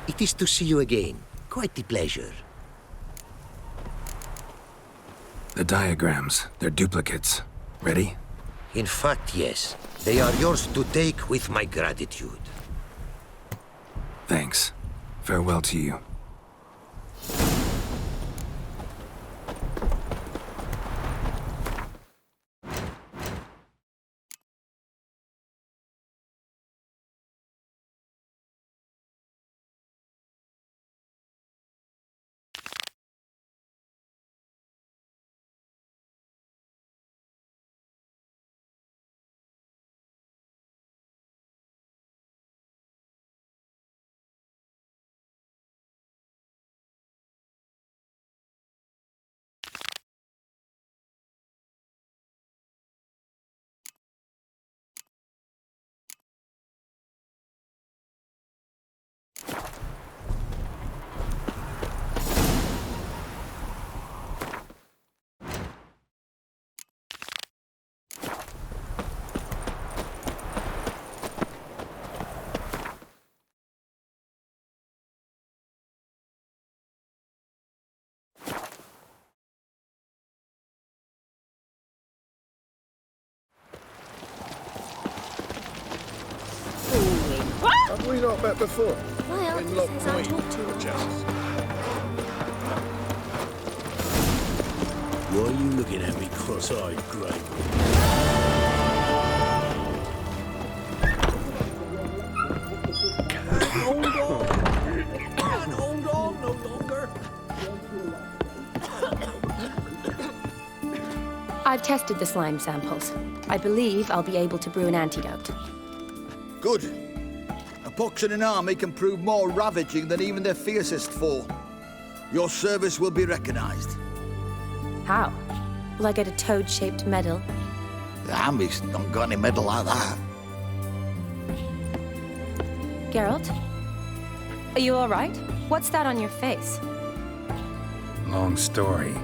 Speaker 6: It is to see you again. Quite the pleasure.
Speaker 2: The diagrams, they're duplicates. Ready?
Speaker 6: In fact, yes. They are yours to take with my gratitude.
Speaker 2: Thanks. Farewell to you.
Speaker 19: Have we not met before?
Speaker 9: My auntie says I talk too much.
Speaker 7: Why are you looking at me cross-eyed, Grey?
Speaker 19: Hold
Speaker 21: I've tested the slime samples. I believe I'll be able to brew an antidote.
Speaker 1: Good. A pox in an army can prove more ravaging than even their fiercest foe. Your service will be recognized.
Speaker 21: How? Will I get a toad-shaped medal?
Speaker 1: The army's not got any medal like that.
Speaker 21: Geralt? Are you all right? What's that on your face?
Speaker 2: Long story.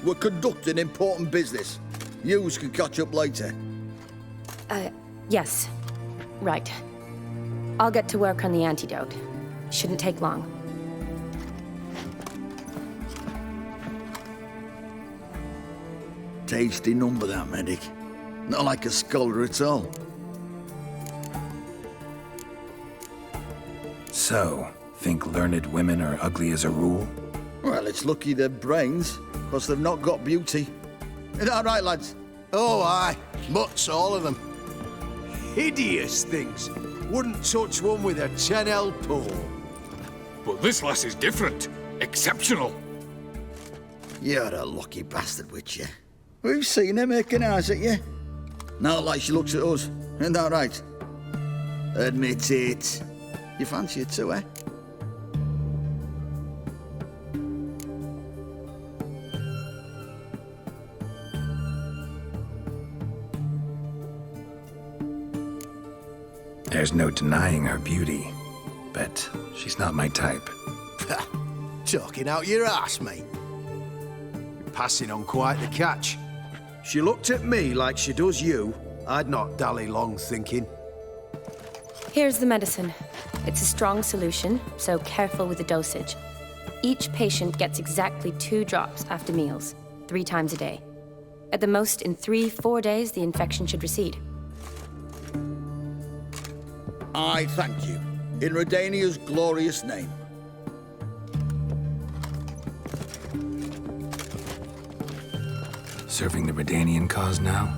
Speaker 1: We're conducting important business. Yous can catch up later.
Speaker 21: Yes. Right. I'll get to work on the antidote. Shouldn't take long.
Speaker 1: Tasty number, that, medic. Not like a scholar at all.
Speaker 2: So, think learned women are ugly as a rule?
Speaker 1: Well, it's lucky they're brains, because they've not got beauty. Is that right, lads?
Speaker 14: Oh, aye. Mutts, all of them. Hideous things. Wouldn't touch one with a 10L pole.
Speaker 23: But this lass is different. Exceptional.
Speaker 1: You're a lucky bastard, Witcher. We've seen her making eyes at you. Not like she looks at us. Isn't that right? Admit it. You fancy her too, eh?
Speaker 2: There's no denying her beauty, but she's not my type.
Speaker 14: Talking out your ass, mate. You're passing on quite the catch. She looked at me like she does you. I'd not dally long thinking.
Speaker 21: Here's the medicine. It's a strong solution, so careful with the dosage. Each patient gets exactly 2 drops after meals, 3 times a day. At the most, in 3-4 days, the infection should recede.
Speaker 1: I thank you. In Redania's glorious name.
Speaker 2: Serving the Redanian cause now?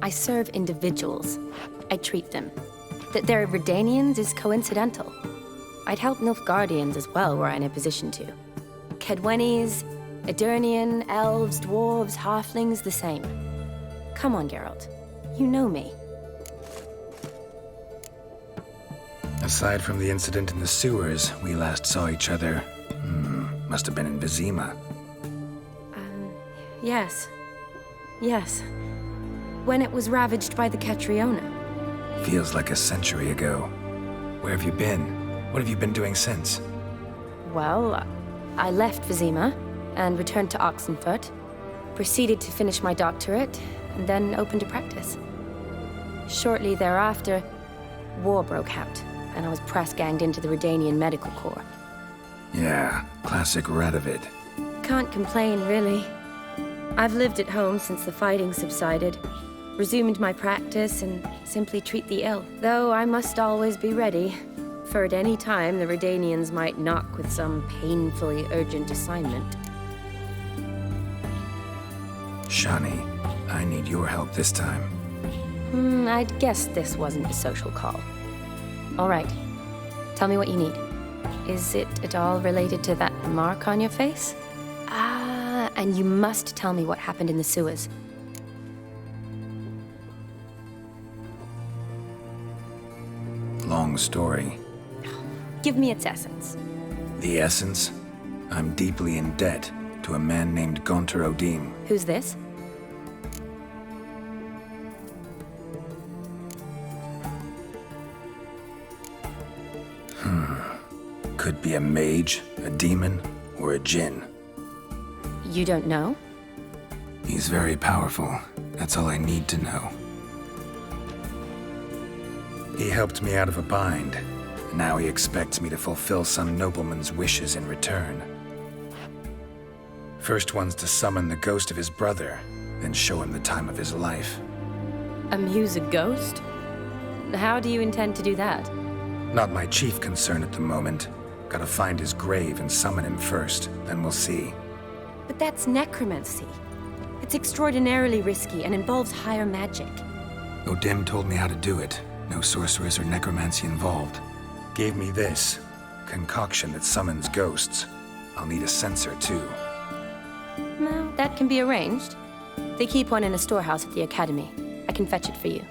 Speaker 21: I serve individuals. I treat them. That they're Redanians is coincidental. I'd help Nilfgaardians as well were I in a position to. Kedwenis, Edirnian, elves, dwarves, halflings, the same. Come on, Geralt. You know me.
Speaker 2: Aside from the incident in the sewers, we last saw each other. Must have been in Vizima.
Speaker 21: Yes. Yes. When it was ravaged by the Catriona.
Speaker 2: Feels like a century ago. Where have you been? What have you been doing since?
Speaker 21: Well, I left Vizima and returned to Oxenfurt, proceeded to finish my doctorate, and then opened a practice. Shortly thereafter, war broke out, and I was press-ganged into the Redanian Medical Corps.
Speaker 2: Yeah, classic Radovid.
Speaker 21: Can't complain, really. I've lived at home since the fighting subsided, resumed my practice, and simply treat the ill. Though I must always be ready, for at any time the Redanians might knock with some painfully urgent assignment.
Speaker 2: Shani, I need your help this time.
Speaker 21: I'd guess this wasn't a social call. All right. Tell me what you need. Is it at all related to that mark on your face? And you must tell me what happened in the sewers.
Speaker 2: Long story.
Speaker 21: Give me its essence.
Speaker 2: The essence? I'm deeply in debt to a man named Gaunter Odim.
Speaker 21: Who's this?
Speaker 2: Could be a mage, a demon, or a djinn.
Speaker 21: You don't know?
Speaker 2: He's very powerful. That's all I need to know. He helped me out of a bind. And now he expects me to fulfill some nobleman's wishes in return. First one's to summon the ghost of his brother, then show him the time of his life.
Speaker 21: Amuse a ghost? How do you intend to do that?
Speaker 2: Not my chief concern at the moment. Gotta find his grave and summon him first, then we'll see.
Speaker 21: But that's necromancy. It's extraordinarily risky and involves higher magic.
Speaker 2: Odim told me how to do it. No sorcerers or necromancy involved. Gave me this concoction that summons ghosts. I'll need a censer, too.
Speaker 21: Well, that can be arranged. They keep one in a storehouse at the Academy. I can fetch it for you.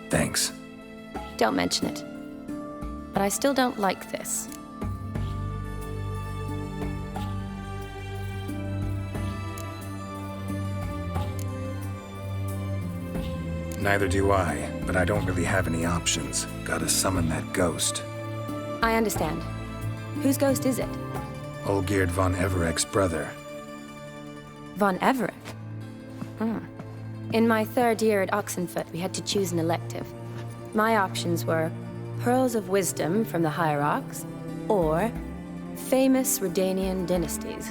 Speaker 2: Thanks.
Speaker 21: Don't mention it. But I still don't like this.
Speaker 2: Neither do I, but I don't really have any options. Gotta summon that ghost.
Speaker 21: I understand. Whose ghost is it?
Speaker 2: Olgierd von Everek's brother.
Speaker 21: Von Everek? In my 3rd year at Oxenfoot, we had to choose an elective. My options were Pearls of Wisdom from the Hierarchs, or Famous Redanian Dynasties.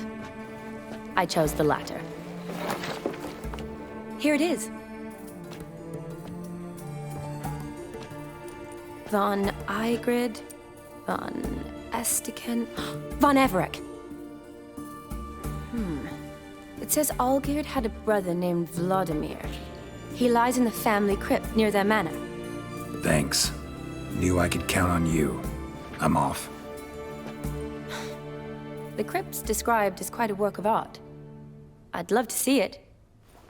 Speaker 21: I chose the latter. Here it is. Von Igrid, Von Estiken, Von Everek. It says Olgierd had a brother named Vladimir. He lies in the family crypt near their manor.
Speaker 2: Thanks. Knew I could count on you. I'm off.
Speaker 21: The crypt's described as quite a work of art. I'd love to see it.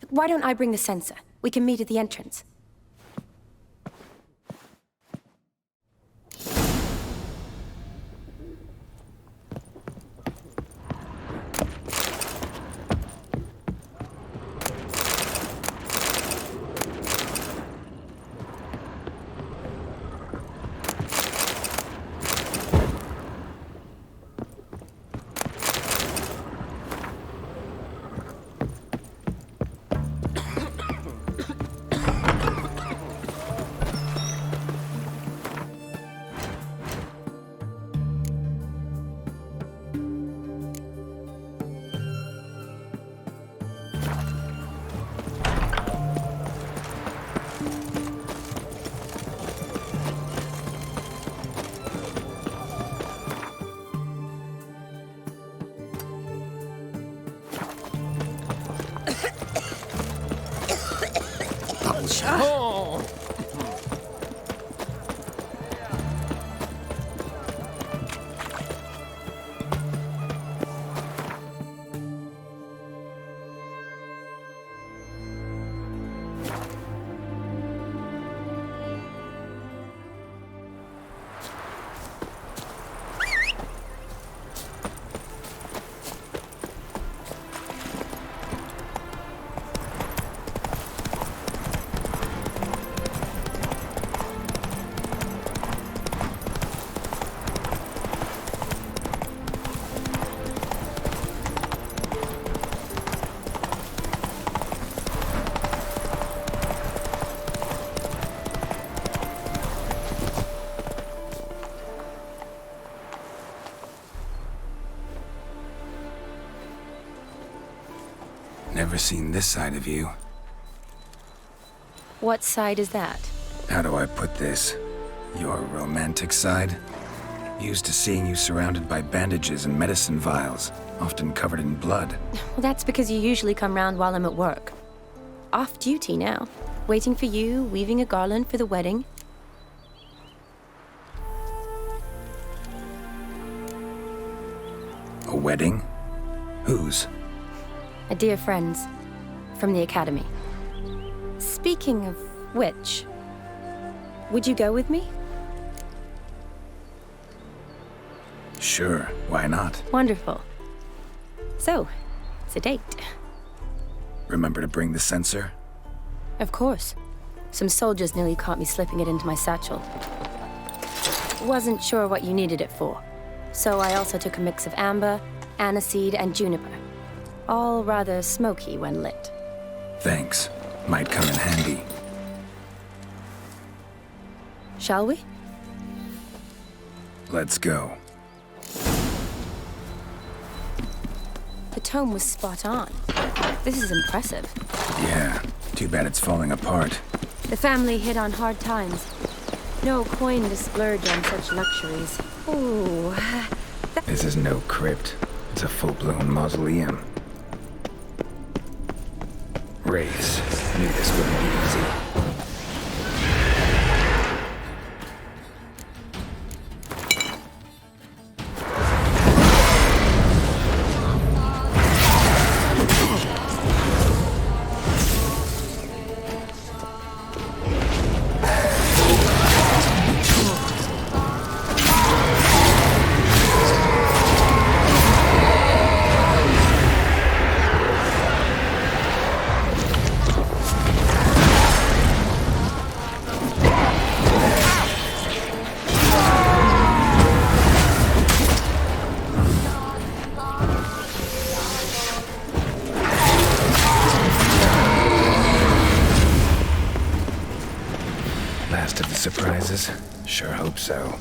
Speaker 21: But why don't I bring the censer? We can meet at the entrance.
Speaker 3: Oh.
Speaker 2: Never seen this side of you.
Speaker 21: What side is that?
Speaker 2: How do I put this? Your romantic side? Used to seeing you surrounded by bandages and medicine vials, often covered in blood.
Speaker 21: Well, that's because you usually come round while I'm at work. Off duty now. Waiting for you, weaving a garland for the wedding.
Speaker 2: A wedding? Whose?
Speaker 21: A dear friend's. From the Academy. Speaking of which, would you go with me?
Speaker 2: Sure, why not?
Speaker 21: Wonderful. So, it's a date.
Speaker 2: Remember to bring the censer?
Speaker 21: Of course. Some soldiers nearly caught me slipping it into my satchel. Wasn't sure what you needed it for, so I also took a mix of amber, aniseed, and juniper. All rather smoky when lit.
Speaker 2: Thanks. Might come in handy.
Speaker 21: Shall we?
Speaker 2: Let's go.
Speaker 21: The tome was spot on. This is impressive.
Speaker 2: Yeah, too bad it's falling apart.
Speaker 21: The family hit on hard times. No coin to splurge on such luxuries. Ooh.
Speaker 2: This is no crypt. It's a full-blown mausoleum. Wraiths. Knew this wouldn't be easy. surprises? Sure hope so.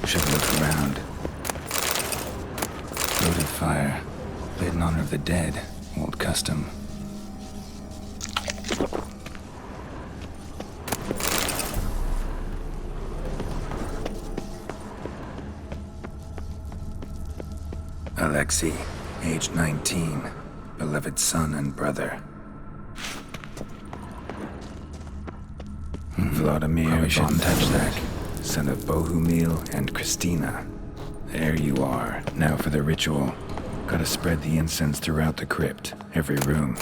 Speaker 2: Should look around. Loaded fire. Lit in honor of the dead. Old custom. Alexei, age 19. Beloved son and brother. Vladimir Bontaczak, son of Bohumil and Christina. There you are. Now for the ritual. Gotta spread the incense throughout the crypt, every room.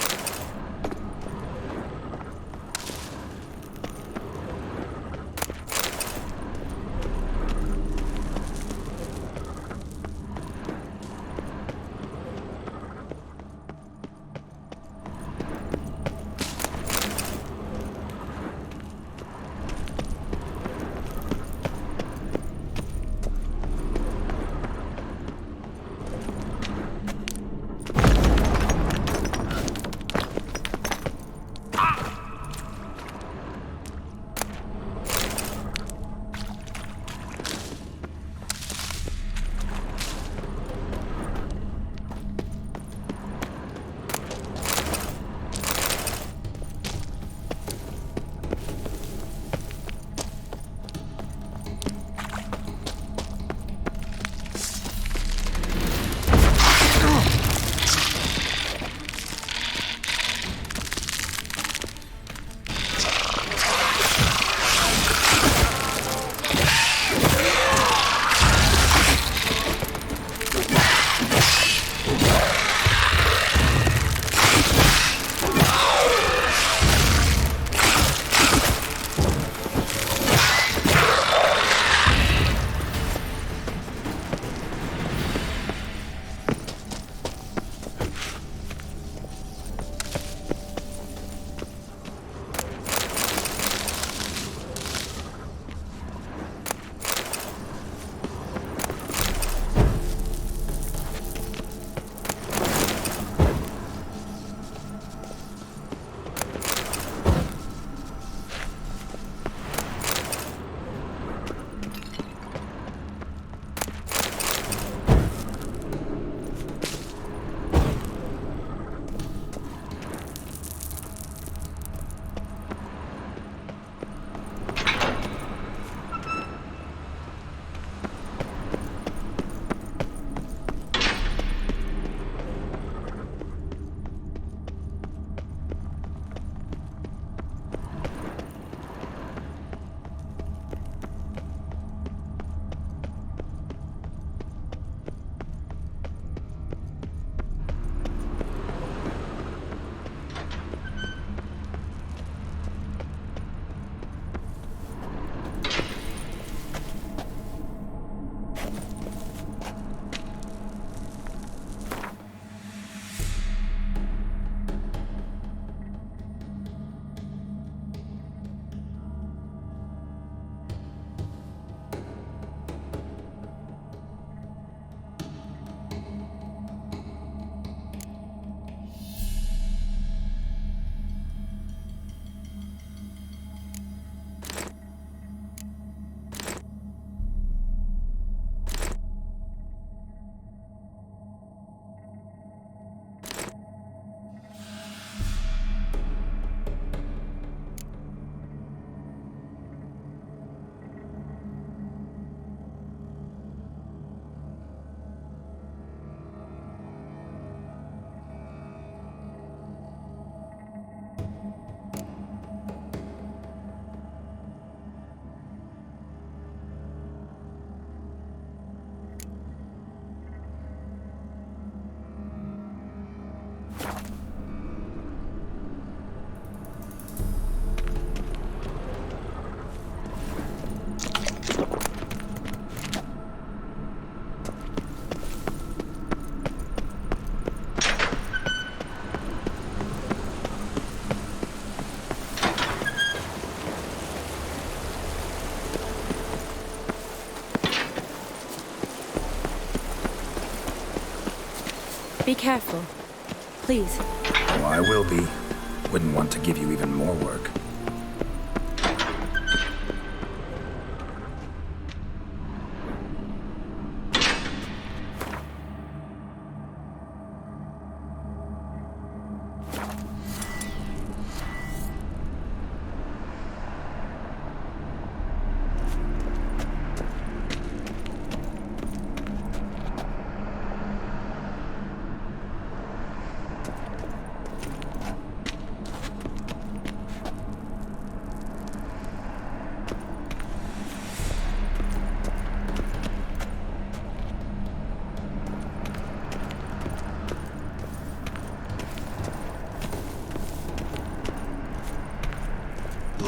Speaker 21: Be careful. Please.
Speaker 2: Oh, I will be. Wouldn't want to give you even more work.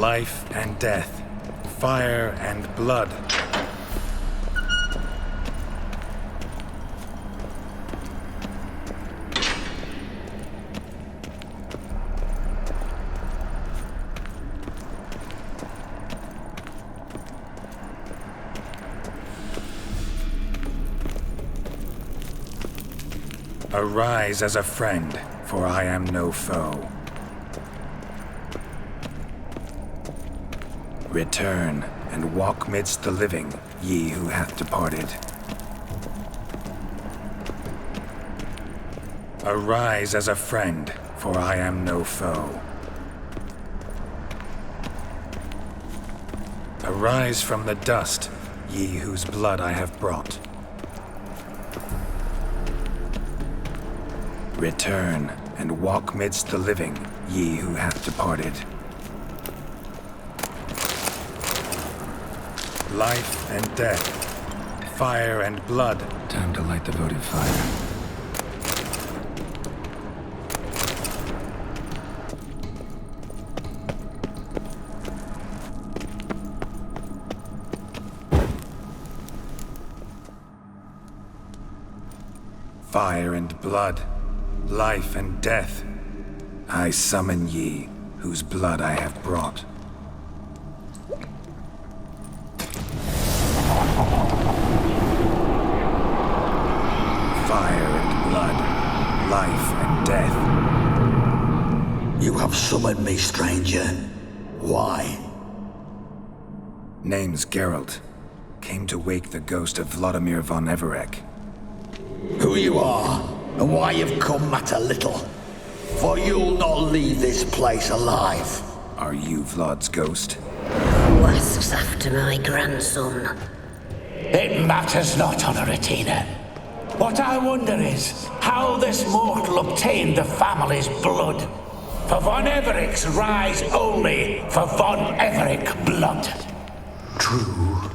Speaker 2: life and death, fire and blood. Arise as a friend, for I am no foe. Return, and walk midst the living, ye who hath departed. Arise as a friend, for I am no foe. Arise from the dust, ye whose blood I have brought. Return, and walk midst the living, ye who hath departed. Life and death, fire and blood. Time to light the votive fire. Fire and blood, life and death, I summon ye, whose blood I have brought. Fire and blood, life and death.
Speaker 1: You have summoned me, stranger. Why?
Speaker 2: Name's Geralt. Came to wake the ghost of Vladimir von Everec.
Speaker 1: Who you are, and why you've come matter little. For you'll not leave this place alive.
Speaker 2: Are you Vlad's ghost?
Speaker 5: Who asks after my grandson?
Speaker 18: It matters not, Honoratina. What I wonder is how this mortal obtained the family's blood. For von Everec's rise only for von Everec blood.
Speaker 4: True.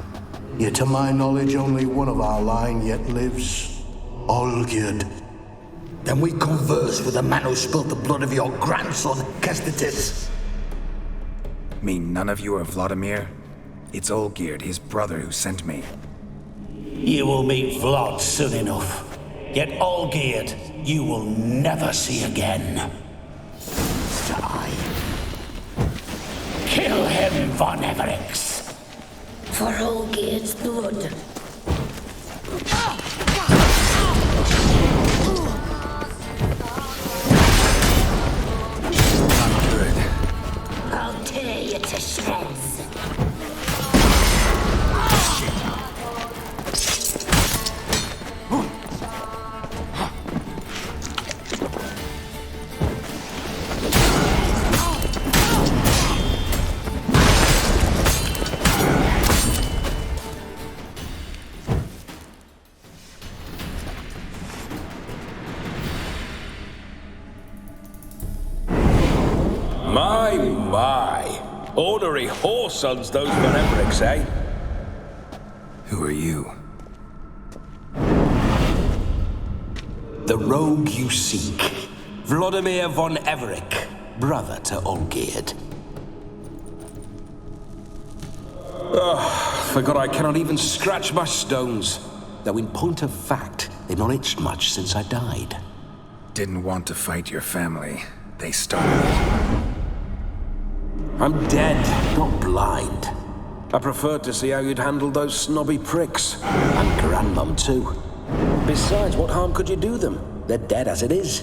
Speaker 4: Yet to my knowledge, only one of our line yet lives. Olgierd.
Speaker 1: Then we converse with the man who spilled the blood of your grandson, Kestitis.
Speaker 2: Mean none of you are Vladimir? It's Olgierd, his brother, who sent me.
Speaker 18: You will meet Vlad soon enough. Yet Olgierd, you will never see again.
Speaker 1: Die.
Speaker 18: Kill him, von Everex.
Speaker 5: For Olgierd's blood. I'll tear you to shreds.
Speaker 8: My. Ornery whoresons those von Everecs, eh?
Speaker 2: Who are you?
Speaker 18: The rogue you seek. Vladimir von Everec, brother to Olgierd. Forgot I cannot even scratch my stones. Though in point of fact, they've not itched much since I died.
Speaker 2: Didn't want to fight your family. They started.
Speaker 18: I'm dead, not blind. I preferred to see how you'd handle those snobby pricks. And Grandmum, too. Besides, what harm could you do them? They're dead as it is.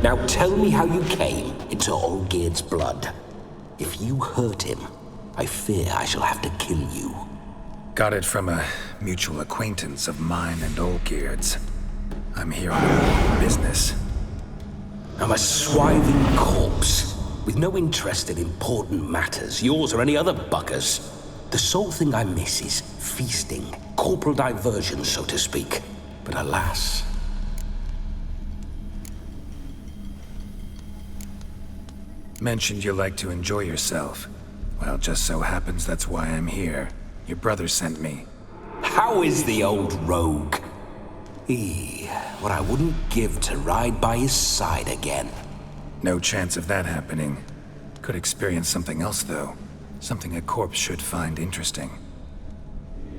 Speaker 18: Now tell me how you came into Olgierd's blood. If you hurt him, I fear I shall have to kill you.
Speaker 2: Got it from a mutual acquaintance of mine and Olgierd's. I'm here on business.
Speaker 18: I'm a swiving corpse, with no interest in important matters, yours or any other buggers. The sole thing I miss is feasting, corporal diversion, so to speak. But alas...
Speaker 2: Mentioned you like to enjoy yourself. Well, just so happens that's why I'm here. Your brother sent me.
Speaker 13: How is the old rogue? What I wouldn't give to ride by his side again.
Speaker 2: No chance of that happening. Could experience something else, though. Something a corpse should find interesting.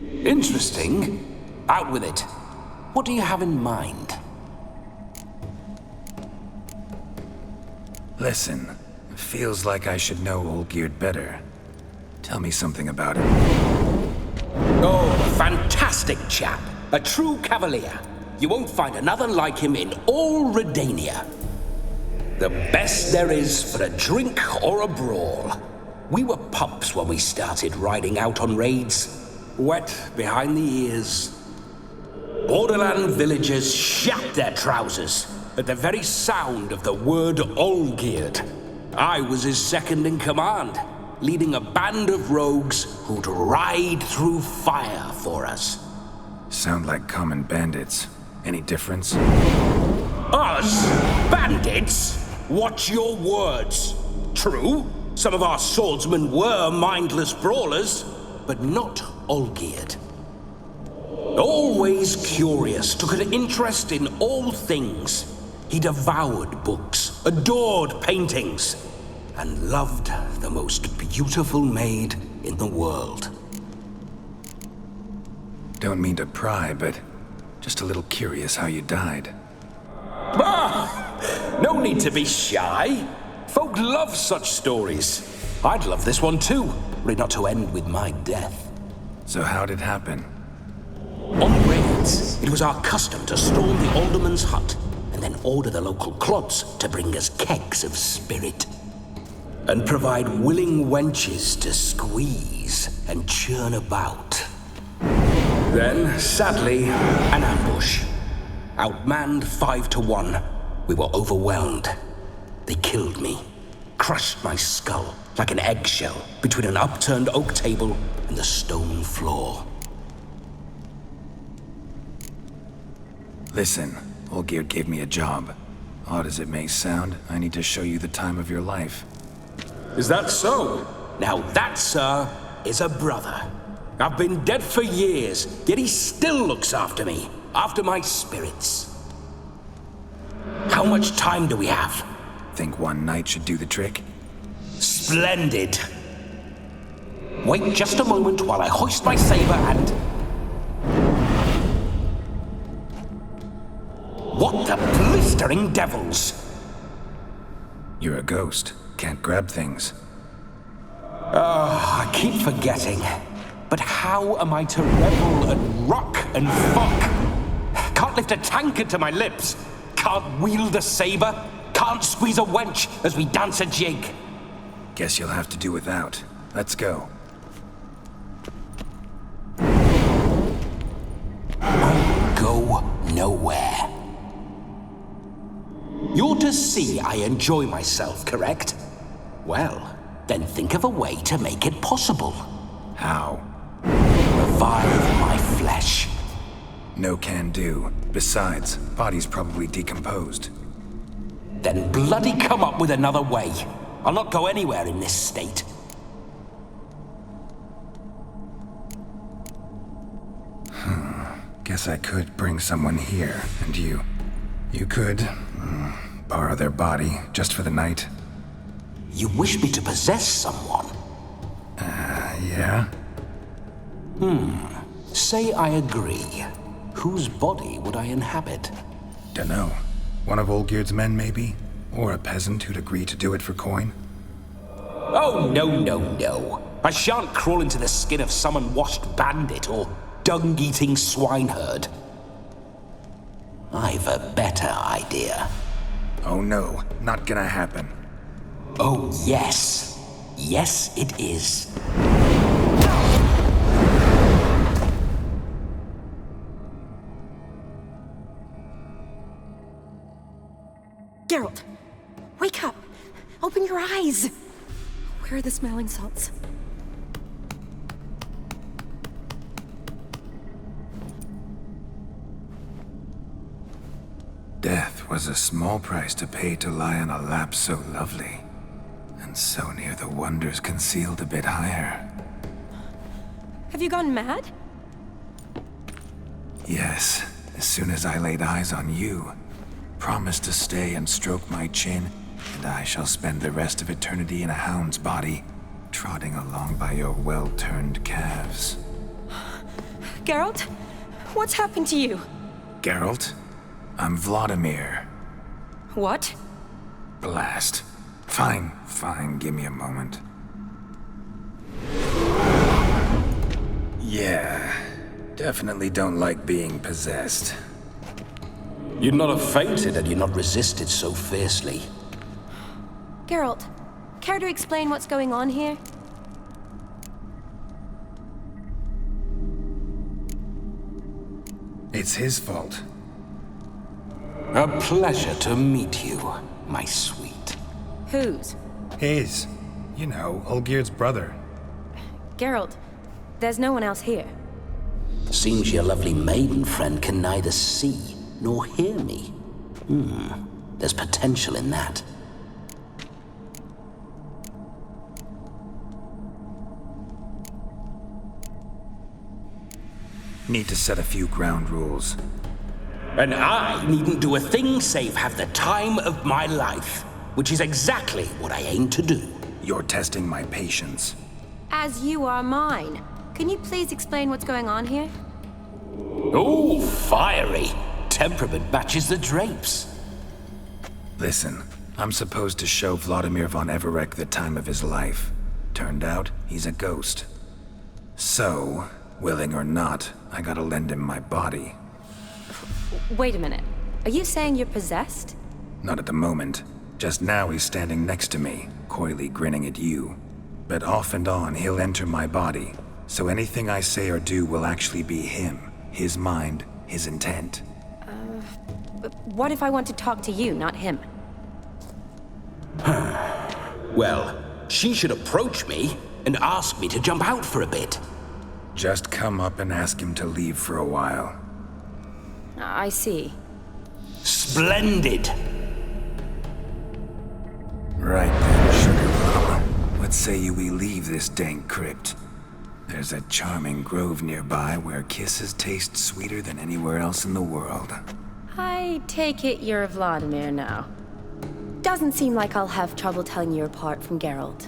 Speaker 13: Interesting? Out with it. What do you have in mind?
Speaker 2: Listen, feels like I should know Olgierd better. Tell me something about him.
Speaker 13: Oh, fantastic chap. A true cavalier. You won't find another like him in all Redania. The best there is for a drink or a brawl. We were pups when we started riding out on raids. Wet behind the ears. Borderland villagers shat their trousers at the very sound of the word Olgierd. I was his second in command, leading a band of rogues who'd ride through fire for us.
Speaker 2: Sound like common bandits. Any difference?
Speaker 13: Us? Bandits? Watch your words. True, some of our swordsmen were mindless brawlers, but not Olgierd. Always curious, took an interest in all things. He devoured books, adored paintings, and loved the most beautiful maid in the world.
Speaker 2: Don't mean to pry, but just a little curious how you died.
Speaker 13: No need to be shy. Folk love such stories. I'd love this one too, were it not to end with my death.
Speaker 2: So how'd it happen?
Speaker 13: On raids, it was our custom to storm the alderman's hut and then order the local clods to bring us kegs of spirit. And provide willing wenches to squeeze and churn about. Then, sadly, an ambush. Outmanned 5-1, we were overwhelmed. They killed me, crushed my skull like an eggshell between an upturned oak table and the stone floor.
Speaker 2: Listen, Olgierd gave me a job. Odd as it may sound, I need to show you the time of your life.
Speaker 13: Is that so? Now that, sir, is a brother. I've been dead for years, yet he still looks after me, after my spirits. How much time do we have?
Speaker 2: Think one night should do the trick?
Speaker 13: Splendid. Wait just a moment while I hoist my saber and... What the blistering devils?
Speaker 2: You're a ghost. Can't grab things.
Speaker 13: I keep forgetting. But how am I to revel and rock and fuck? Can't lift a tankard to my lips. Can't wield a saber. Can't squeeze a wench as we dance a jig.
Speaker 2: Guess you'll have to do without. Let's go.
Speaker 13: Go nowhere. You're to see I enjoy myself, correct? Well, then think of a way to make it possible.
Speaker 2: How?
Speaker 13: Revive my flesh.
Speaker 2: No can do. Besides, body's probably decomposed.
Speaker 13: Then bloody come up with another way. I'll not go anywhere in this state.
Speaker 2: Guess I could bring someone here, and you could borrow their body just for the night.
Speaker 13: You wish me to possess someone?
Speaker 2: Yeah?
Speaker 13: Say I agree. Whose body would I inhabit?
Speaker 2: Dunno. One of Olgierd's men, maybe? Or a peasant who'd agree to do it for coin?
Speaker 13: Oh, no. I shan't crawl into the skin of some unwashed bandit or dung-eating swineherd. I've a better idea.
Speaker 2: Oh no, not gonna happen.
Speaker 13: Oh, yes. Yes, it is.
Speaker 16: Geralt, wake up! Open your eyes! Where are the smelling salts?
Speaker 2: Death was a small price to pay to lie on a lap so lovely, and so near the wonders concealed a bit higher.
Speaker 16: Have you gone mad?
Speaker 2: Yes, as soon as I laid eyes on you. Promise to stay and stroke my chin, and I shall spend the rest of eternity in a hound's body, trotting along by your well-turned calves.
Speaker 16: Geralt? What's happened to you?
Speaker 2: Geralt? I'm Vladimir.
Speaker 16: What?
Speaker 2: Blast. Fine, give me a moment. Yeah, definitely don't like being possessed.
Speaker 18: You'd not have fainted had you not resisted so fiercely.
Speaker 16: Geralt, care to explain what's going on here?
Speaker 2: It's his fault.
Speaker 18: A pleasure to meet you, my sweet.
Speaker 16: Whose?
Speaker 2: His. You know, Olgerd's brother.
Speaker 16: Geralt, there's no one else here.
Speaker 18: Seems your lovely maiden friend can neither see nor hear me. There's potential in that.
Speaker 2: Need to set a few ground rules.
Speaker 18: And I needn't do a thing save have the time of my life, which is exactly what I aim to do.
Speaker 2: You're testing my patience.
Speaker 16: As you are mine. Can you please explain what's going on here?
Speaker 18: Oh, fiery. Temperament matches the drapes.
Speaker 2: Listen, I'm supposed to show Vladimir von Everec the time of his life. Turned out, he's a ghost. So, willing or not, I gotta lend him my body.
Speaker 16: Wait a minute. Are you saying you're possessed?
Speaker 2: Not at the moment. Just now he's standing next to me, coyly grinning at you. But off and on, he'll enter my body. So anything I say or do will actually be him. His mind, his intent.
Speaker 16: But what if I want to talk to you, not him?
Speaker 18: Well, she should approach me and ask me to jump out for a bit.
Speaker 2: Just come up and ask him to leave for a while.
Speaker 16: I see.
Speaker 18: Splendid!
Speaker 2: Right then, Sugar Plum. What say you we leave this dank crypt? There's a charming grove nearby where kisses taste sweeter than anywhere else in the world.
Speaker 16: I take it you're Vladimir now. Doesn't seem like I'll have trouble telling you apart from Geralt.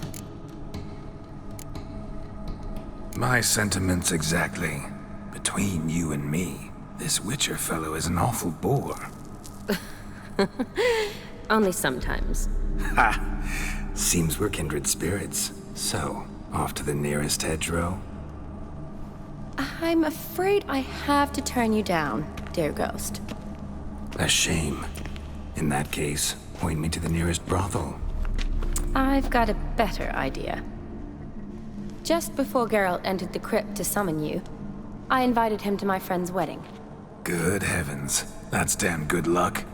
Speaker 2: My sentiments exactly. Between you and me, this Witcher fellow is an awful bore.
Speaker 16: Only sometimes.
Speaker 2: Ha! Seems we're kindred spirits. So, off to the nearest hedgerow?
Speaker 16: I'm afraid I have to turn you down, dear ghost.
Speaker 2: A shame. In that case, point me to the nearest brothel.
Speaker 16: I've got a better idea. Just before Geralt entered the crypt to summon you, I invited him to my friend's wedding.
Speaker 2: Good heavens. That's damn good luck.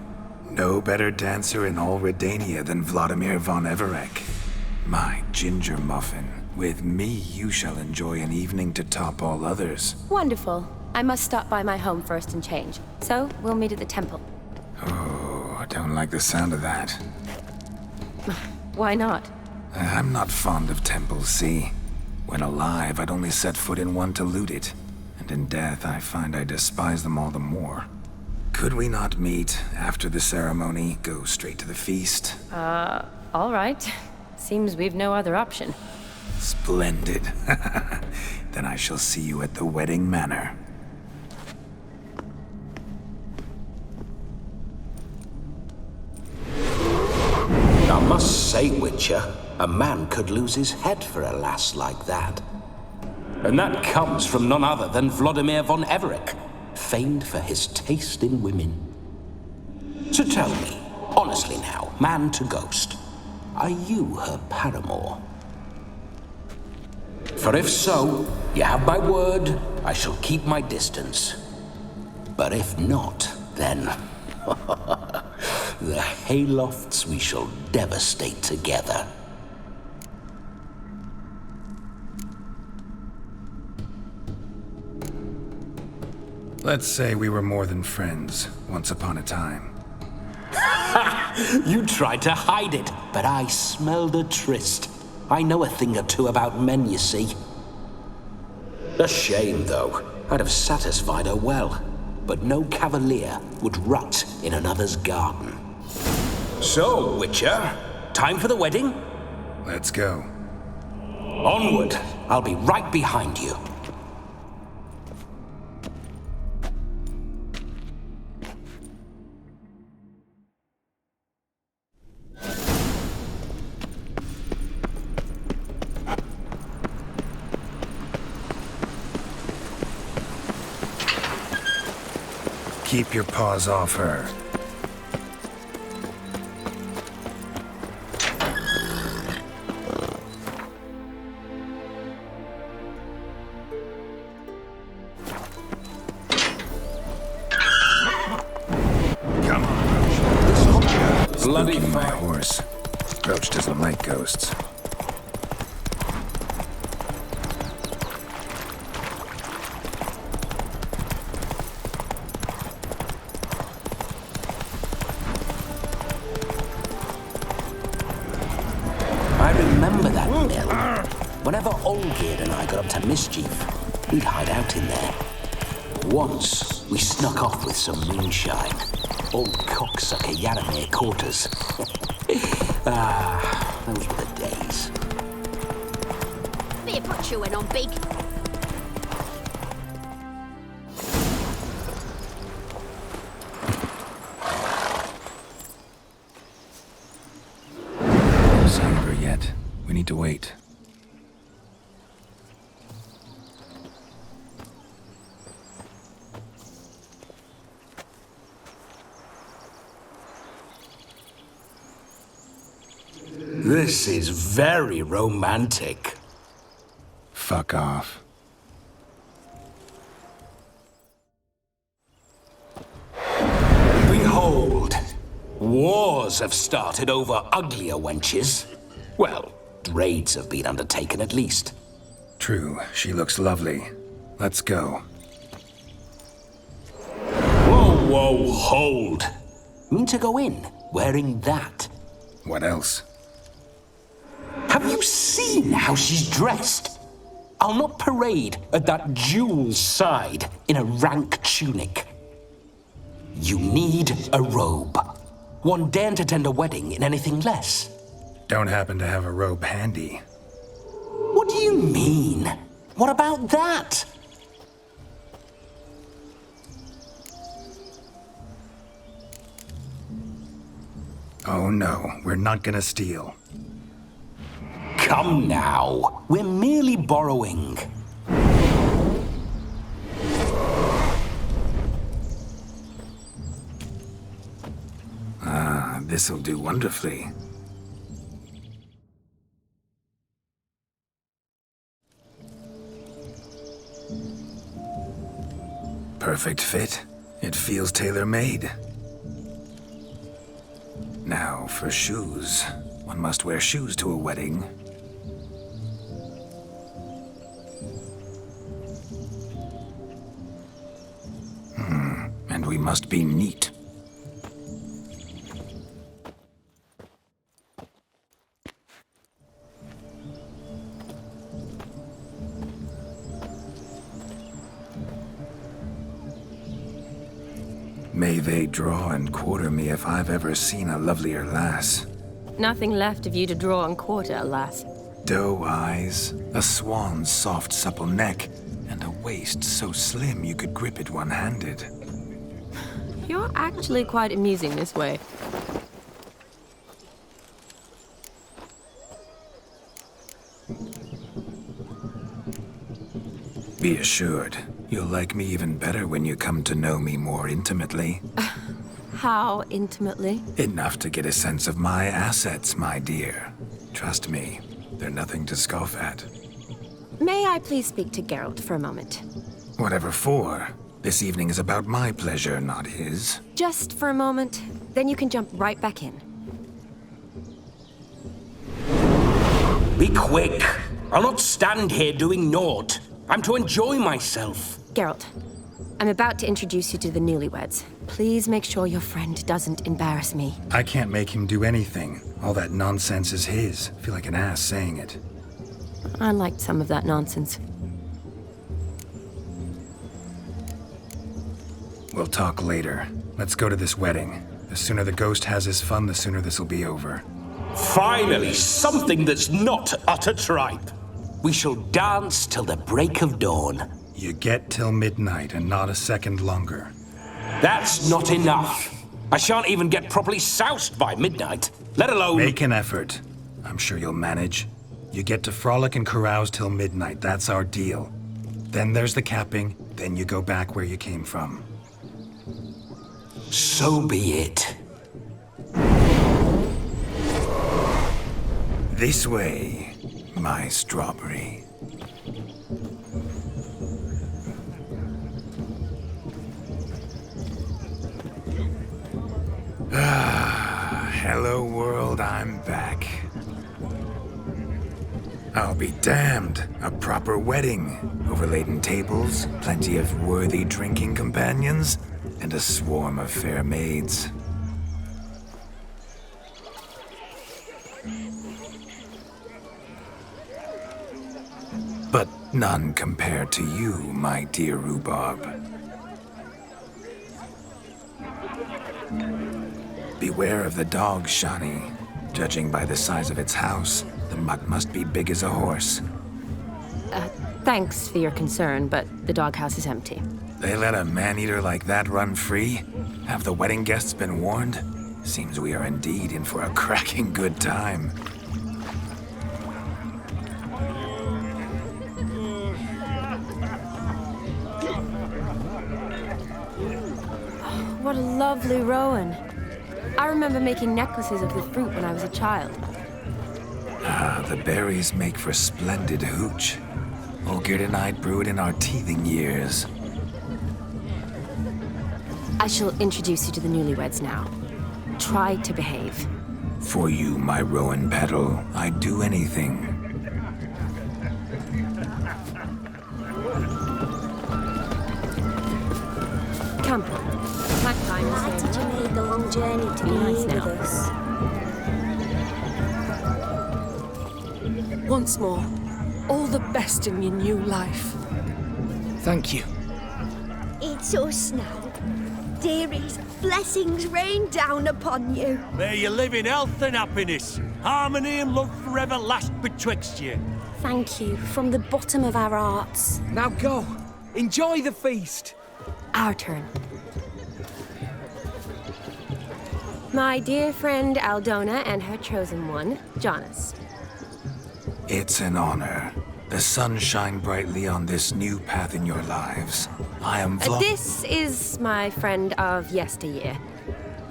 Speaker 2: No better dancer in all Redania than Vladimir von Everec. My ginger muffin. With me, you shall enjoy an evening to top all others.
Speaker 16: Wonderful. I must stop by my home first and change. So, we'll meet at the temple.
Speaker 2: Oh, I don't like the sound of that.
Speaker 16: Why not?
Speaker 2: I'm not fond of temples, see? When alive, I'd only set foot in one to loot it. And in death, I find I despise them all the more. Could we not meet after the ceremony, go straight to the feast?
Speaker 16: All right. Seems we've no other option.
Speaker 2: Splendid. Then I shall see you at the wedding manor.
Speaker 18: I must say, Witcher, a man could lose his head for a lass like that. And that comes from none other than Vladimir von Everec, famed for his taste in women. So tell me, honestly now, man to ghost, are you her paramour? For if so, you have my word, I shall keep my distance. But if not, then the haylofts we shall devastate together.
Speaker 2: Let's say we were more than friends, once upon a time.
Speaker 18: You tried to hide it, but I smelled a tryst. I know a thing or two about men, you see. A shame, though. I'd have satisfied her well. but no cavalier would rot in another's garden. So, Witcher, time for the wedding?
Speaker 2: Let's go.
Speaker 18: Onward. I'll be right behind you.
Speaker 2: Keep your paws off her. Come on, Roach. Bloody my horse. Roach doesn't like ghosts.
Speaker 18: Whenever Olgerd and I got up to mischief, we'd hide out in there. Once, we snuck off with some moonshine. Old cocksucker Yaramir caught us. Those were the days.
Speaker 9: Beer pot chewing on big.
Speaker 2: No sign of her yet. We need to wait.
Speaker 18: This is very romantic.
Speaker 2: Fuck off.
Speaker 18: Behold, wars have started over uglier wenches. Well, raids have been undertaken at least.
Speaker 2: True, she looks lovely. Let's go.
Speaker 18: Whoa, hold. Mean to go in wearing that?
Speaker 2: What else?
Speaker 18: Have you seen how she's dressed? I'll not parade at that jewel's side in a rank tunic. You need a robe. One daren't attend a wedding in anything less.
Speaker 2: Don't happen to have a robe handy.
Speaker 18: What do you mean? What about that?
Speaker 2: Oh no, we're not gonna steal.
Speaker 18: Come now, we're merely borrowing.
Speaker 2: Ah, this'll do wonderfully. Perfect fit. It feels tailor-made. Now, for shoes. One must wear shoes to a wedding. And we must be neat. May they draw and quarter me if I've ever seen a lovelier lass.
Speaker 16: Nothing left of you to draw and quarter, alas.
Speaker 2: Doe eyes, a swan's soft supple neck, and a waist so slim you could grip it one-handed.
Speaker 16: You're actually quite amusing this way.
Speaker 2: Be assured, you'll like me even better when you come to know me more intimately.
Speaker 16: How intimately?
Speaker 2: Enough to get a sense of my assets, my dear. Trust me, they're nothing to scoff at.
Speaker 16: May I please speak to Geralt for a moment?
Speaker 2: Whatever for. This evening is about my pleasure, not his.
Speaker 16: Just for a moment, then you can jump right back in.
Speaker 18: Be quick. I'll not stand here doing naught. I'm to enjoy myself.
Speaker 16: Geralt, I'm about to introduce you to the newlyweds. Please make sure your friend doesn't embarrass me.
Speaker 2: I can't make him do anything. All that nonsense is his. I feel like an ass saying it.
Speaker 16: I liked some of that nonsense.
Speaker 2: We'll talk later. Let's go to this wedding. The sooner the ghost has his fun, the sooner this'll be over.
Speaker 18: Finally, something that's not utter tripe. We shall dance till the break of dawn.
Speaker 2: You get till midnight and not a second longer.
Speaker 18: That's not enough. I shan't even get properly soused by midnight, let alone...
Speaker 2: Make an effort. I'm sure you'll manage. You get to frolic and carouse till midnight. That's our deal. Then there's the capping. Then you go back where you came from.
Speaker 18: So be it.
Speaker 2: This way, my strawberry. Hello world, I'm back. I'll be damned. A proper wedding. Overladen tables, plenty of worthy drinking companions, and a swarm of fair maids. But none compared to you, my dear rhubarb. Beware of the dog, Shani. Judging by the size of its house, the mutt must be big as a horse.
Speaker 16: Thanks for your concern, but the doghouse is empty.
Speaker 2: They let a man-eater like that run free? Have the wedding guests been warned? Seems we are indeed in for a cracking good time.
Speaker 16: What a lovely rowan. I remember making necklaces of the fruit when I was a child.
Speaker 2: Ah, the berries make for splendid hooch. Olgerd and I brewed in our teething years.
Speaker 16: I shall introduce you to the newlyweds now. Try to behave.
Speaker 2: For you, my rowan petal, I'd do anything.
Speaker 16: Come.
Speaker 9: Why did you make the long journey to be with us?
Speaker 12: Once more, all the best in your new life.
Speaker 13: Thank you.
Speaker 9: It's us now. Dearies, blessings rain down upon you.
Speaker 11: May you live in health and happiness. Harmony and love forever last betwixt you.
Speaker 9: Thank you from the bottom of our hearts.
Speaker 12: Now go. Enjoy the feast.
Speaker 16: Our turn. My dear friend Aldona and her chosen one, Jonas.
Speaker 2: It's an honor. The sun shine brightly on this new path in your lives. I am
Speaker 16: This is my friend of yesteryear,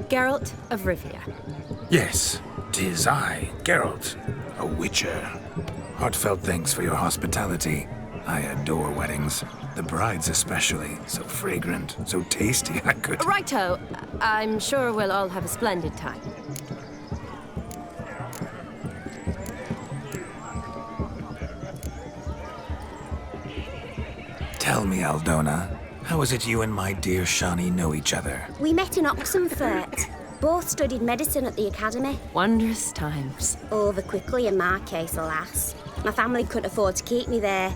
Speaker 16: Geralt of Rivia.
Speaker 2: Yes, 'tis I, Geralt, a witcher. Heartfelt thanks for your hospitality. I adore weddings. The brides especially. So fragrant, so tasty, I could...
Speaker 16: Righto. I'm sure we'll all have a splendid time.
Speaker 2: Tell me, Aldona, how is it you and my dear Shani know each other?
Speaker 9: We met in Oxenfurt. Both studied medicine at the academy.
Speaker 16: Wondrous times.
Speaker 9: Over quickly in my case, alas. My family couldn't afford to keep me there.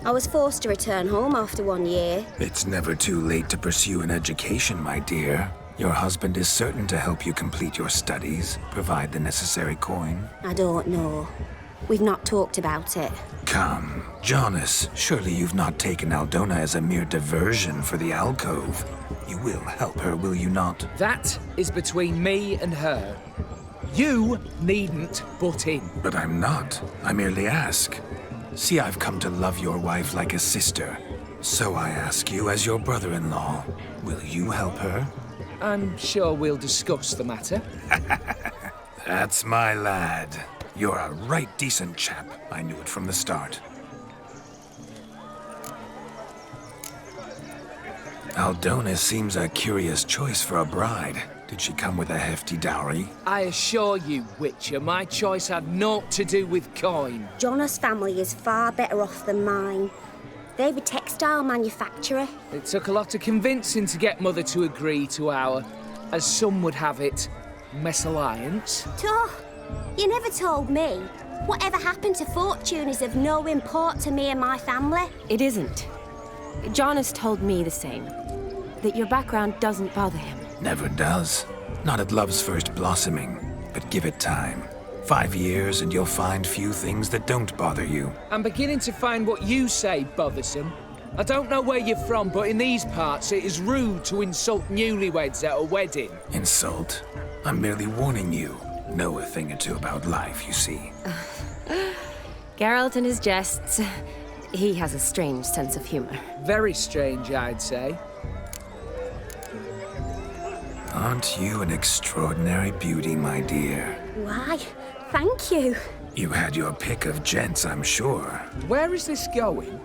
Speaker 9: I was forced to return home after 1 year.
Speaker 2: It's never too late to pursue an education, my dear. Your husband is certain to help you complete your studies, provide the necessary coin.
Speaker 9: I don't know. We've not talked about it.
Speaker 2: Come, Jonas, surely you've not taken Aldona as a mere diversion for the alcove. You will help her, will you not?
Speaker 12: That is between me and her. You needn't butt in.
Speaker 2: But I'm not. I merely ask. See, I've come to love your wife like a sister. So I ask you as your brother-in-law, will you help her?
Speaker 12: I'm sure we'll discuss the matter.
Speaker 2: That's my lad. You're a right decent chap. I knew it from the start. Aldona seems a curious choice for a bride. Did she come with a hefty dowry?
Speaker 12: I assure you, Witcher, my choice had naught to do with coin.
Speaker 9: Jonas' family is far better off than mine. They're a textile manufacturer.
Speaker 12: It took a lot of convincing to get Mother to agree to our, as some would have it, mesalliance.
Speaker 9: You never told me. Whatever happened to fortune is of no import to me and my family.
Speaker 16: It isn't. Jonas told me the same. that your background doesn't bother him.
Speaker 2: Never does. Not at love's first blossoming. But give it time. 5 years and you'll find few things that don't bother you.
Speaker 12: I'm beginning to find what you say bothersome. I don't know where you're from, but in these parts it is rude to insult newlyweds at a wedding.
Speaker 2: Insult? I'm merely warning you. Know a thing or two about life, you see.
Speaker 16: Geralt and his jests. He has a strange sense of humor.
Speaker 12: Very strange, I'd say.
Speaker 2: Aren't you an extraordinary beauty, my dear?
Speaker 9: Why, thank you.
Speaker 2: You had your pick of gents, I'm sure.
Speaker 12: Where is this going?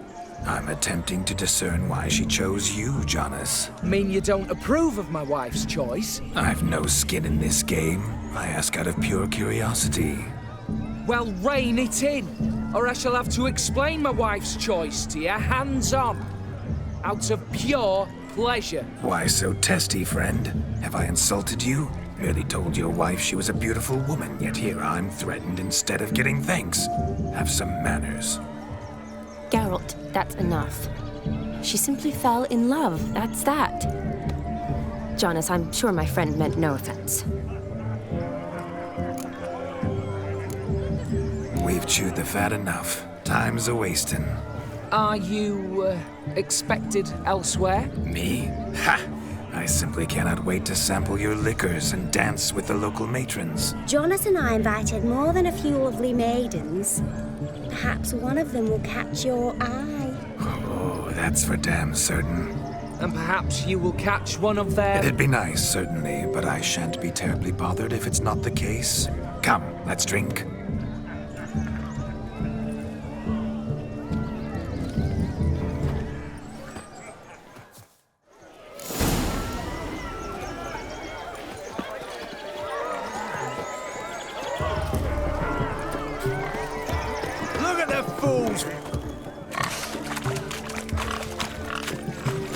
Speaker 2: I'm attempting to discern why she chose you, Jonas.
Speaker 12: Mean you don't approve of my wife's choice?
Speaker 2: I've no skin in this game. I ask out of pure curiosity.
Speaker 12: Well, rein it in, or I shall have to explain my wife's choice to you hands-on. Out of pure pleasure.
Speaker 2: Why so testy, friend? Have I insulted you? Merely told your wife she was a beautiful woman, yet here I'm threatened instead of getting thanks. Have some manners.
Speaker 16: Geralt, that's enough. She simply fell in love, that's that. Jonas, I'm sure my friend meant no offense.
Speaker 2: We've chewed the fat enough. Time's a-wasting.
Speaker 12: Are you, expected elsewhere?
Speaker 2: Me? Ha! I simply cannot wait to sample your liquors and dance with the local matrons.
Speaker 9: Jonas and I invited more than a few lovely maidens. Perhaps one of them will catch your eye.
Speaker 2: Oh, that's for damn certain.
Speaker 12: And perhaps you will catch one of their...
Speaker 2: It'd be nice, certainly, but I shan't be terribly bothered if it's not the case. Come, let's drink.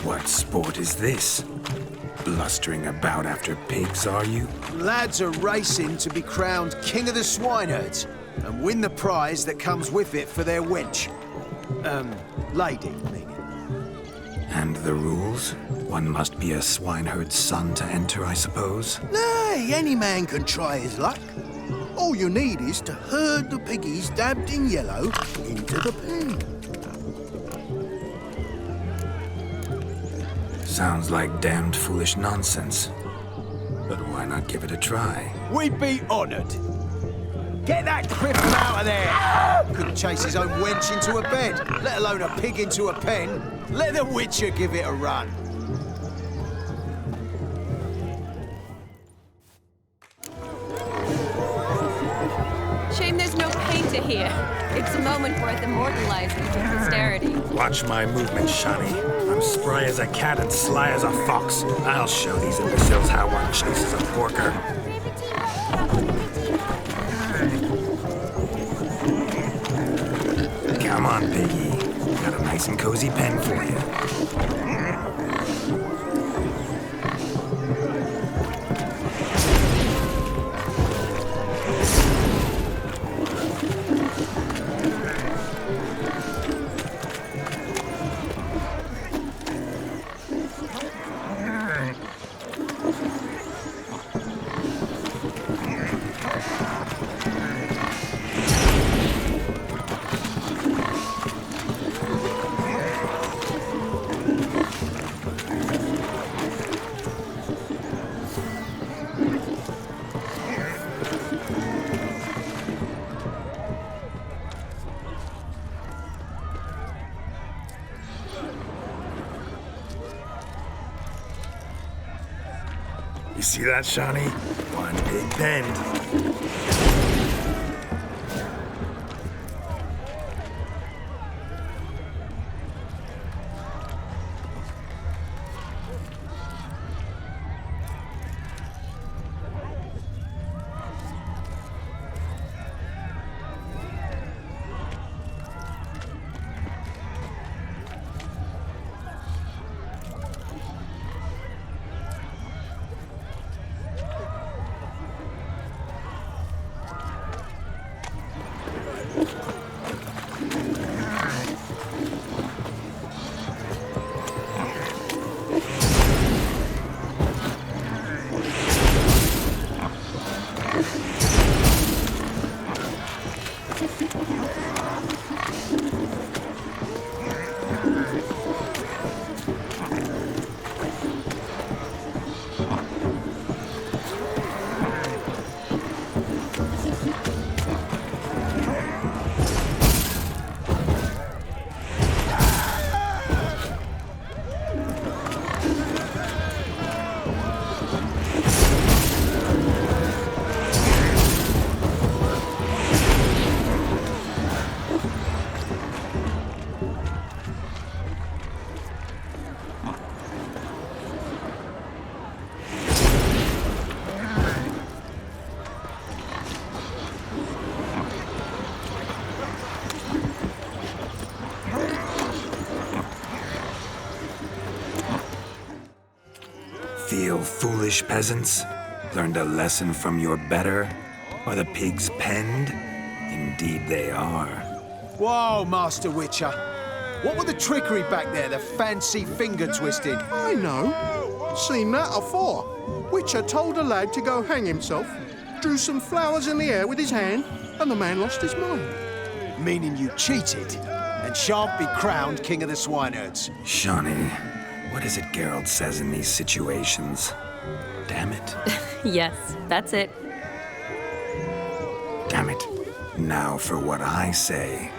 Speaker 2: What sport is this? Blustering about after pigs, are you?
Speaker 20: Lads are racing to be crowned King of the Swineherds and win the prize that comes with it for their wench. Lady, meaning.
Speaker 2: And the rules? One must be a swineherd's son to enter, I suppose?
Speaker 4: Nay, any man can try his luck. All you need is to herd the piggies dabbed in yellow into the pen.
Speaker 2: Sounds like damned foolish nonsense. But why not give it a try?
Speaker 20: We'd be honoured. Get that cripple out of there! Couldn't chase his own wench into a bed, let alone a pig into a pen. Let the Witcher give it a run.
Speaker 16: Shame there's no painter here. It's a moment worth immortalizing for posterity.
Speaker 2: Watch my movement, Shani. I'm spry as a cat and sly as a fox. I'll show these imbeciles how one chases a porker. Come on, piggy. Got a nice and cozy pen for you. You see that, Shani? One big bend. feel, foolish peasants? Learned a lesson from your better? Are the pigs penned? Indeed they are.
Speaker 20: Whoa, Master Witcher. What were the trickery back there, the fancy finger twisting?
Speaker 4: I know. Seen that afore. Witcher told a lad to go hang himself, drew some flowers in the air with his hand, and the man lost his mind.
Speaker 20: Meaning you cheated, and shan't be crowned king of the swineherds.
Speaker 2: Shawnee, what is it Geralt says in these situations? Damn it.
Speaker 16: Yes, that's it.
Speaker 2: Damn it. Now for what I say.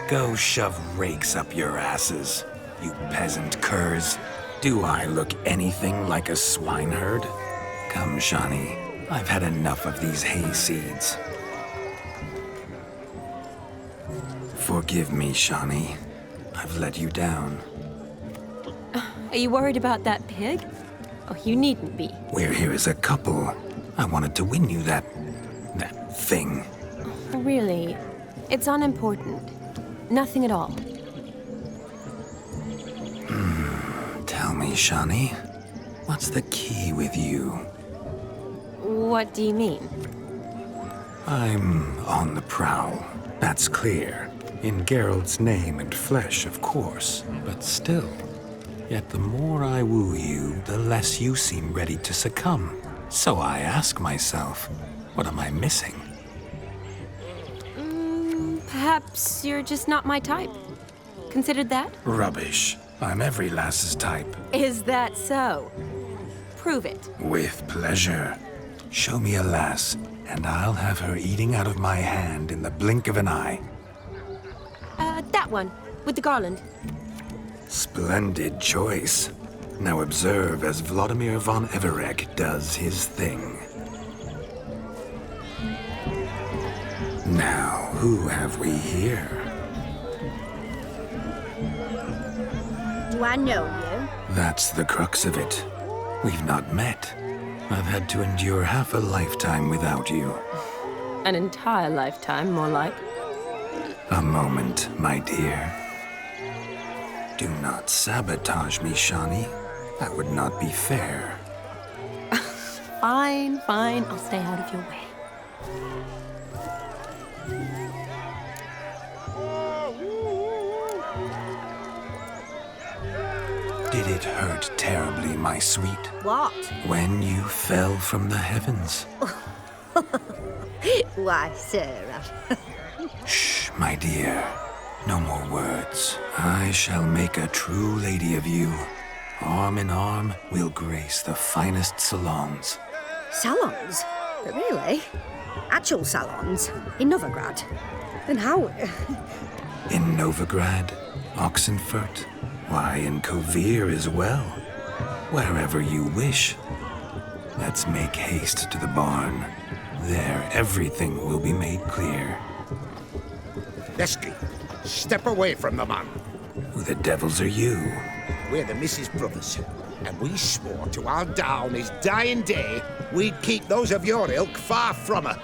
Speaker 2: Go shove rakes up your asses, you peasant curs. Do I look anything like a swineherd? Come, Shawnee. I've had enough of these hay seeds. Forgive me, Shawnee. I've let you down.
Speaker 16: Are you worried about that pig? Oh, you needn't be.
Speaker 2: We're here as a couple. I wanted to win you that thing.
Speaker 16: Really? It's unimportant. Nothing at all.
Speaker 2: Tell me, Shawnee, what's the key with you?
Speaker 16: What do you mean?
Speaker 2: I'm on the prowl. That's clear. In Geralt's name and flesh, of course. But still. Yet the more I woo you, the less you seem ready to succumb. So I ask myself, what am I missing?
Speaker 16: Perhaps you're just not my type. Considered that?
Speaker 2: Rubbish. I'm every lass's type.
Speaker 16: Is that so? Prove it.
Speaker 2: With pleasure. Show me a lass, and I'll have her eating out of my hand in the blink of an eye.
Speaker 16: That one, with the garland.
Speaker 2: Splendid choice. Now observe as Vladimir von Everek does his thing. Now, who have we here?
Speaker 5: Do I know you?
Speaker 2: That's the crux of it. We've not met. I've had to endure half a lifetime without you.
Speaker 16: An entire lifetime, more like.
Speaker 2: A moment, my dear. Do not sabotage me, Shawnee. That would not be fair.
Speaker 16: Fine, fine. I'll stay out of your way.
Speaker 2: Did it hurt terribly, my sweet?
Speaker 5: What?
Speaker 2: When you fell from the heavens?
Speaker 5: Why, Sarah.
Speaker 2: Shh, my dear. No more words. I shall make a true lady of you. Arm in arm, we'll grace the finest salons.
Speaker 5: Salons? Really? Actual salons? In Novigrad? Then how?
Speaker 2: In Novigrad, Oxenfurt, why, in Kovir as well. Wherever you wish. Let's make haste to the barn. There, everything will be made clear.
Speaker 19: Lesky, step away from the man.
Speaker 2: Who the devils are you?
Speaker 19: We're the Mrs. Brothers, and we swore to our down his dying day we'd keep those of your ilk far from her.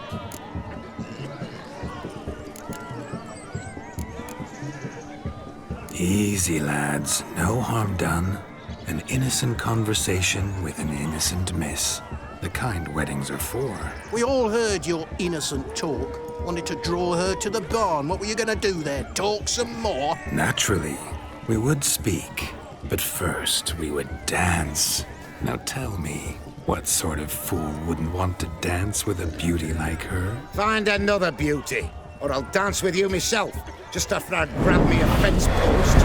Speaker 2: Easy, lads. No harm done. An innocent conversation with an innocent miss. The kind weddings are for.
Speaker 4: We all heard your innocent talk. Wanted to draw her to the barn. What were you going to do there? Talk some more?
Speaker 2: Naturally. We would speak. But first, we would dance. Now tell me, what sort of fool wouldn't want to dance with a beauty like her?
Speaker 19: Find another beauty, or I'll dance with you myself, just after I'd grab me a fence post.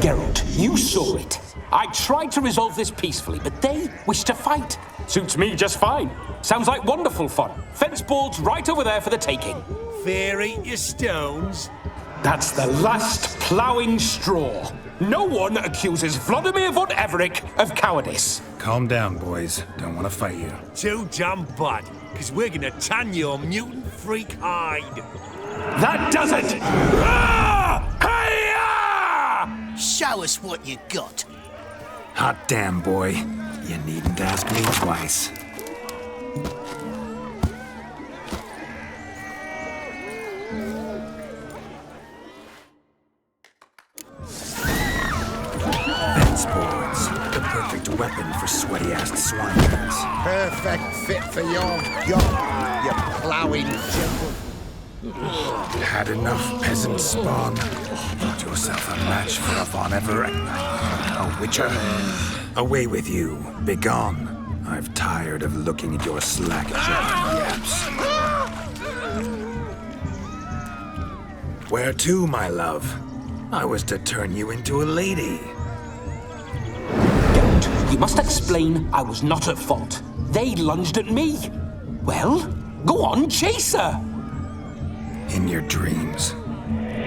Speaker 10: Geralt, you saw it. I tried to resolve this peacefully, but they wish to fight. Suits me just fine. Sounds like wonderful fun. Fence boards right over there for the taking.
Speaker 11: Fear eat your stones.
Speaker 10: That's the last ploughing straw. No one accuses Vladimir von Everek of cowardice.
Speaker 2: Calm down, boys. Don't want to fight you.
Speaker 11: Too damn bad, because we're gonna tan your mutant freak hide.
Speaker 10: That does it!
Speaker 4: Show us what you got.
Speaker 2: Hot damn, boy. You needn't ask me twice. Fence boards, the perfect weapon for sweaty-assed swineherders.
Speaker 19: Perfect fit for your job, you ploughing general.
Speaker 2: Had enough, peasant spawn. Got yourself a match for a Von Everett. A witcher. Away with you. Begone. I've tired of looking at your slack-jawed yaps. Where to, my love? I was to turn you into a lady.
Speaker 10: Don't. You must explain I was not at fault. They lunged at me. Well, go on, chase her.
Speaker 2: In your dreams.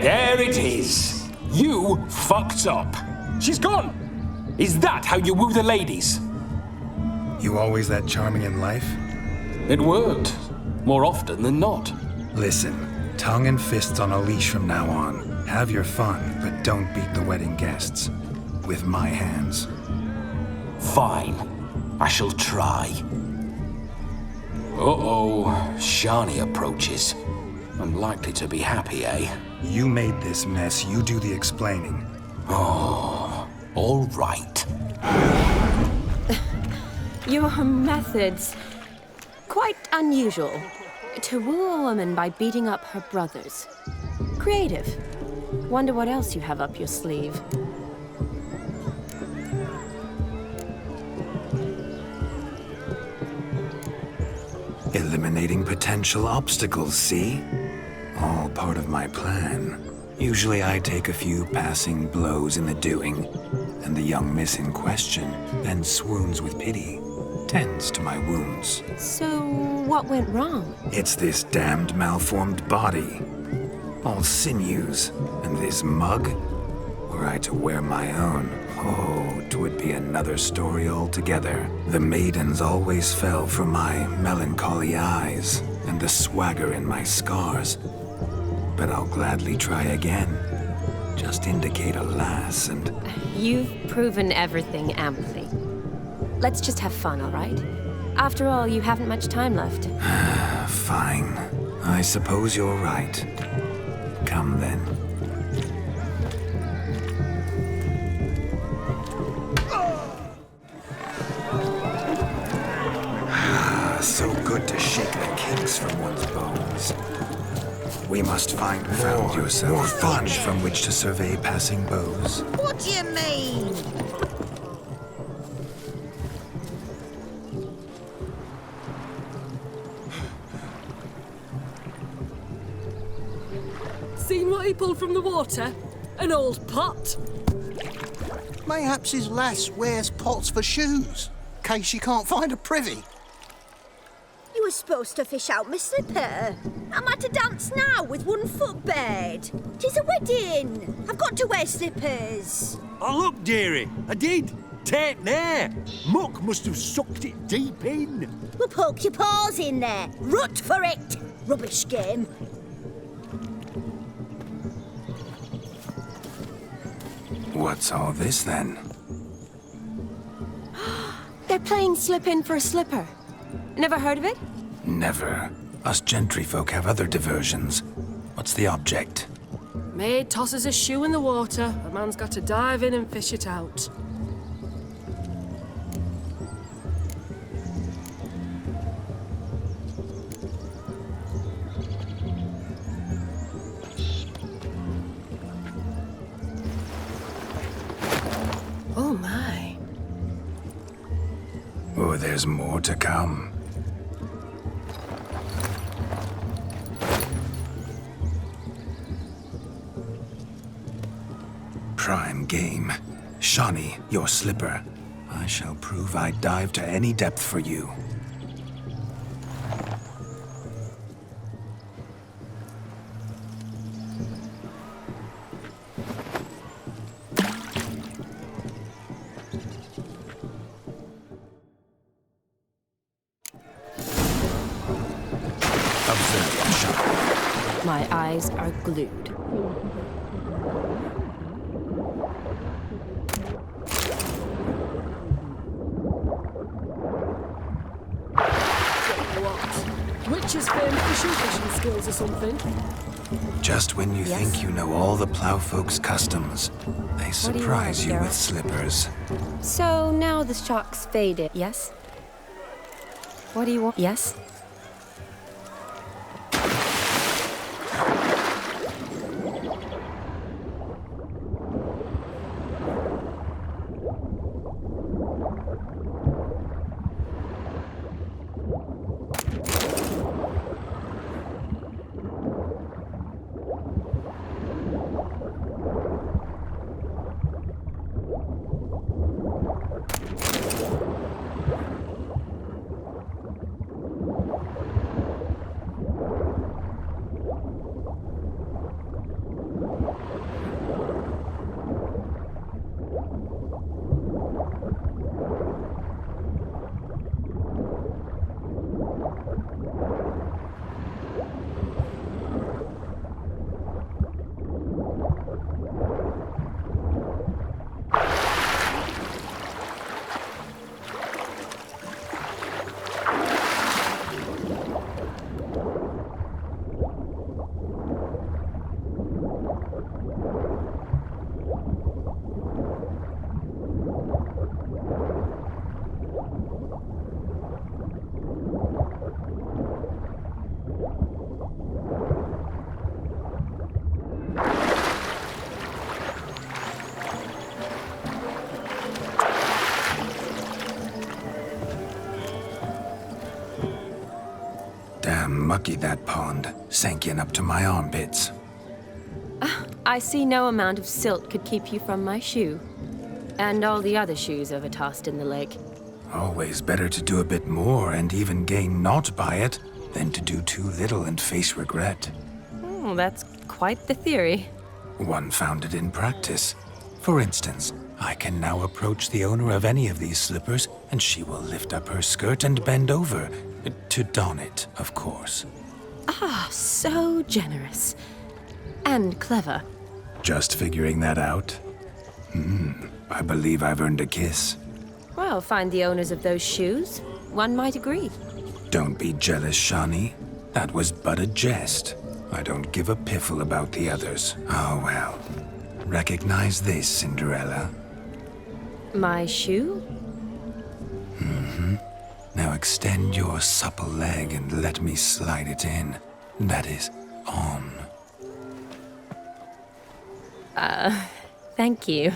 Speaker 10: There it is. You fucked up. She's gone. Is that how you woo the ladies?
Speaker 2: You always that charming in life?
Speaker 10: It worked. More often than not.
Speaker 2: Listen, tongue and fists on a leash from now on. Have your fun, but don't beat the wedding guests. With my hands.
Speaker 10: Fine. I shall try. Uh-oh. Shani approaches. Unlikely to be happy, eh?
Speaker 2: You made this mess. You do the explaining.
Speaker 10: Oh, all right.
Speaker 21: Your methods... quite unusual. To woo a woman by beating up her brothers. Creative. Wonder what else you have up your sleeve.
Speaker 2: Eliminating potential obstacles, see? All part of my plan. Usually I take a few passing blows in the doing, and the young miss in question then swoons with pity, tends to my wounds.
Speaker 21: So, what went wrong?
Speaker 2: It's this damned malformed body. All sinews, and this mug? Were I to wear my own, oh, 'twould be another story altogether. The maidens always fell for my melancholy eyes, and the swagger in my scars. But I'll gladly try again. Just indicate a lass and...
Speaker 21: You've proven everything amply. Let's just have fun, all right? After all, you haven't much time left.
Speaker 2: Fine. I suppose you're right. Come then. So good to shake the kinks from one's bones. We must find more fun from which to survey passing bows.
Speaker 5: What do you mean?
Speaker 15: Seen what he pulled from the water? An old pot?
Speaker 4: Mayhaps his lass wears pots for shoes, in case she can't find a privy.
Speaker 9: You were supposed to fish out my slipper. Am I to dance now with one foot bared? 'Tis a wedding. I've got to wear slippers.
Speaker 11: Oh, look, dearie, I did. Take there. Muck must have sucked it deep in.
Speaker 9: Well, poke your paws in there. Rut for it. Rubbish game.
Speaker 2: What's all this then?
Speaker 21: They're playing slip in for a slipper. Never heard of it?
Speaker 2: Never. Us gentry folk have other diversions. What's the object?
Speaker 15: Maid tosses a shoe in the water. A man's got to dive in and fish it out. Oh my.
Speaker 2: Oh, there's more to come. Prime game. Shani, your slipper. I shall prove I'd dive to any depth for you. Observe, Shani.
Speaker 21: My eyes are glued.
Speaker 15: Witches famed for shoe fishing skills or something.
Speaker 2: Just when you think you know all the plowfolk's customs, they surprise you with slippers.
Speaker 16: So now the shock's faded, yes? What do you want? Yes?
Speaker 2: Mucky, that pond. Sank in up to my armpits.
Speaker 16: I see no amount of silt could keep you from my shoe. And all the other shoes overtossed in the lake.
Speaker 2: Always better to do a bit more and even gain naught by it than to do too little and face regret.
Speaker 16: Oh, that's quite the theory.
Speaker 2: One founded in practice. For instance, I can now approach the owner of any of these slippers, and she will lift up her skirt and bend over. To don it, of course.
Speaker 16: Ah, so generous. And clever.
Speaker 2: Just figuring that out? I believe I've earned a kiss.
Speaker 16: Well, find the owners of those shoes. One might agree.
Speaker 2: Don't be jealous, Shani. That was but a jest. I don't give a piffle about the others. Oh, well. Recognize this, Cinderella.
Speaker 16: My shoe?
Speaker 2: Now extend your supple leg and let me slide it in. That is, on.
Speaker 16: Thank you.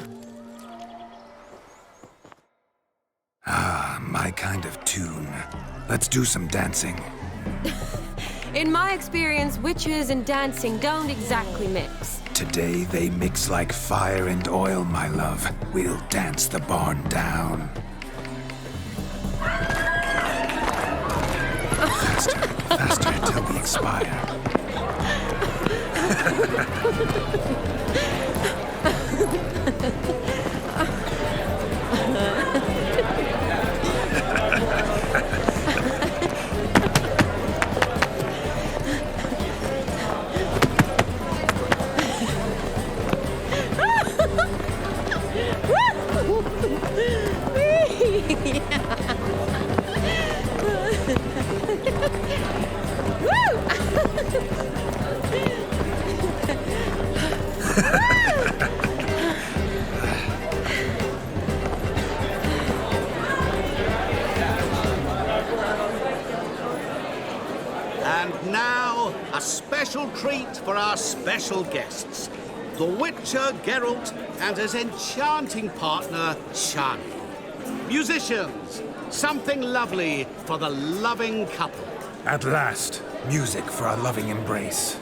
Speaker 2: Ah, my kind of tune. Let's do some dancing.
Speaker 16: In my experience, witches and dancing don't exactly mix.
Speaker 2: Today they mix like fire and oil, my love. We'll dance the barn down. Faster until we expire.
Speaker 18: And now, a special treat for our special guests. The Witcher, Geralt, and his enchanting partner, Shani. Musicians, something lovely for the loving couple.
Speaker 2: At last, music for our loving embrace.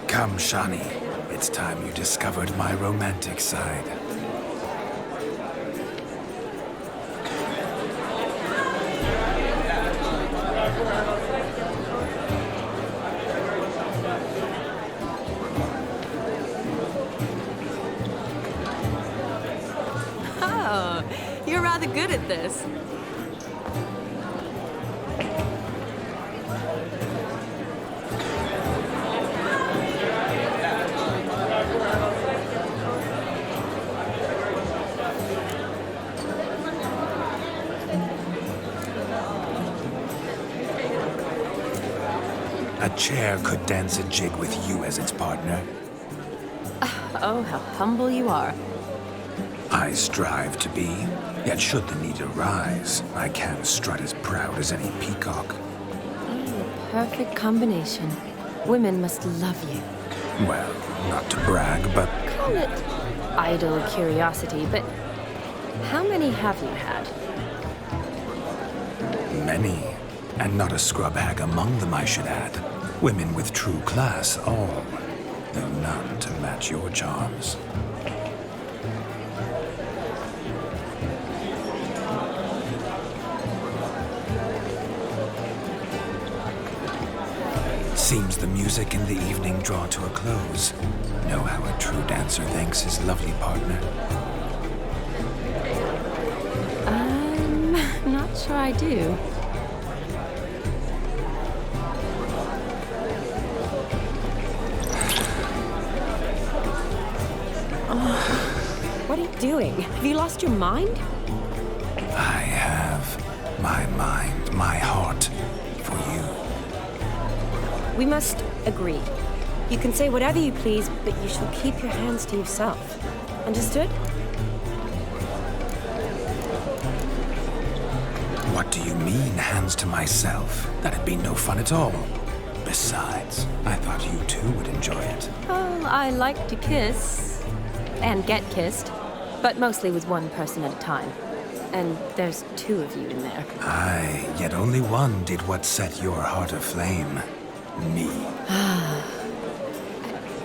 Speaker 2: Come, Shani. It's time you discovered my romantic side.
Speaker 16: Oh, you're rather good at this.
Speaker 2: A chair could dance a jig with you as its partner.
Speaker 16: Oh, how humble you are.
Speaker 2: I strive to be, yet should the need arise, I can strut as proud as any peacock.
Speaker 16: Perfect combination. Women must love you.
Speaker 2: Well, not to brag, but...
Speaker 16: Call it idle curiosity, but how many have you had?
Speaker 2: Many. And not a scrub hag among them, I should add. Women with true class, all. Though none to match your charms. Seems the music and the evening draw to a close. Know how a true dancer thanks his lovely partner?
Speaker 16: I'm not sure I do. What are you doing? Have you lost your mind?
Speaker 2: I have my mind, my heart for you.
Speaker 16: We must agree. You can say whatever you please, but you shall keep your hands to yourself. Understood?
Speaker 2: What do you mean, hands to myself? That'd be no fun at all. Besides, I thought you too would enjoy it.
Speaker 16: Well, I like to kiss. And get kissed. But mostly with one person at a time. And there's two of you in there.
Speaker 2: Aye, yet only one did what set your heart aflame. Me.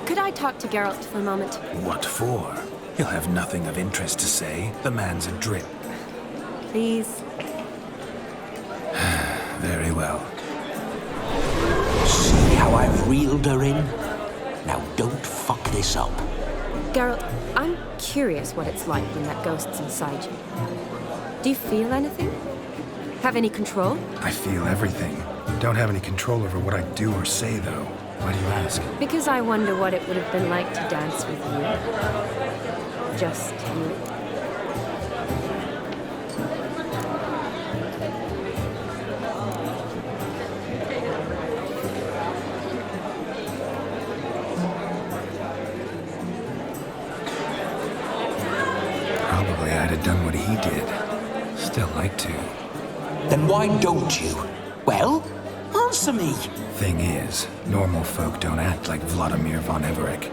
Speaker 16: Could I talk to Geralt for a moment?
Speaker 2: What for? He'll have nothing of interest to say. The man's adrift.
Speaker 16: Please.
Speaker 2: Very well.
Speaker 18: See how I've reeled her in? Now don't fuck this up.
Speaker 16: Geralt, I'm curious what it's like when that ghost's inside you. Do you feel anything? Have any control?
Speaker 2: I feel everything. Don't have any control over what I do or say, though. Why do you ask?
Speaker 16: Because I wonder what it would have been like to dance with you. Just you.
Speaker 2: Probably I'd have done what he did. Still like to.
Speaker 18: Then why don't you? Well, answer me.
Speaker 2: Thing is, normal folk don't act like Vladimir von Everett.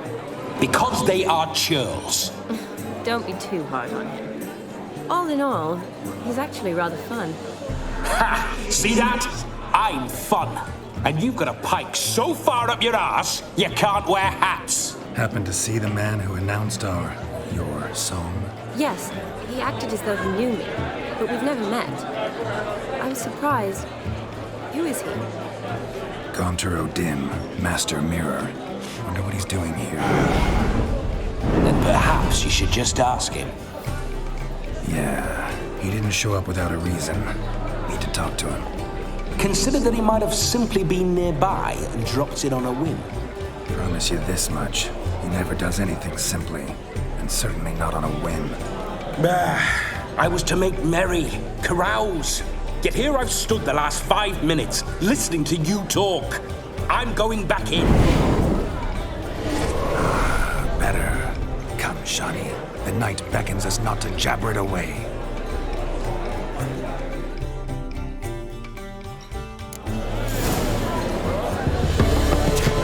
Speaker 18: Because they are churls.
Speaker 16: Don't be too hard on him. All in all, he's actually rather fun.
Speaker 10: Ha! See that? I'm fun. And you've got a pike so far up your ass, you can't wear hats.
Speaker 2: Happened to see the man who announced your song?
Speaker 16: Yes, he acted as though he knew me, but we've never met. I was surprised. Who is he?
Speaker 2: Gaunter O'Dim, Master Mirror. Wonder what he's doing here.
Speaker 18: Then perhaps you should just ask him.
Speaker 2: Yeah, he didn't show up without a reason. Need to talk to him.
Speaker 18: Consider that he might have simply been nearby and dropped in on a whim.
Speaker 2: Promise you this much. He never does anything simply, and certainly not on a whim.
Speaker 10: I was to make merry, carouse. Yet here I've stood the last 5 minutes, listening to you talk. I'm going back in.
Speaker 2: Better. Come, Shani. The night beckons us not to jabber it away.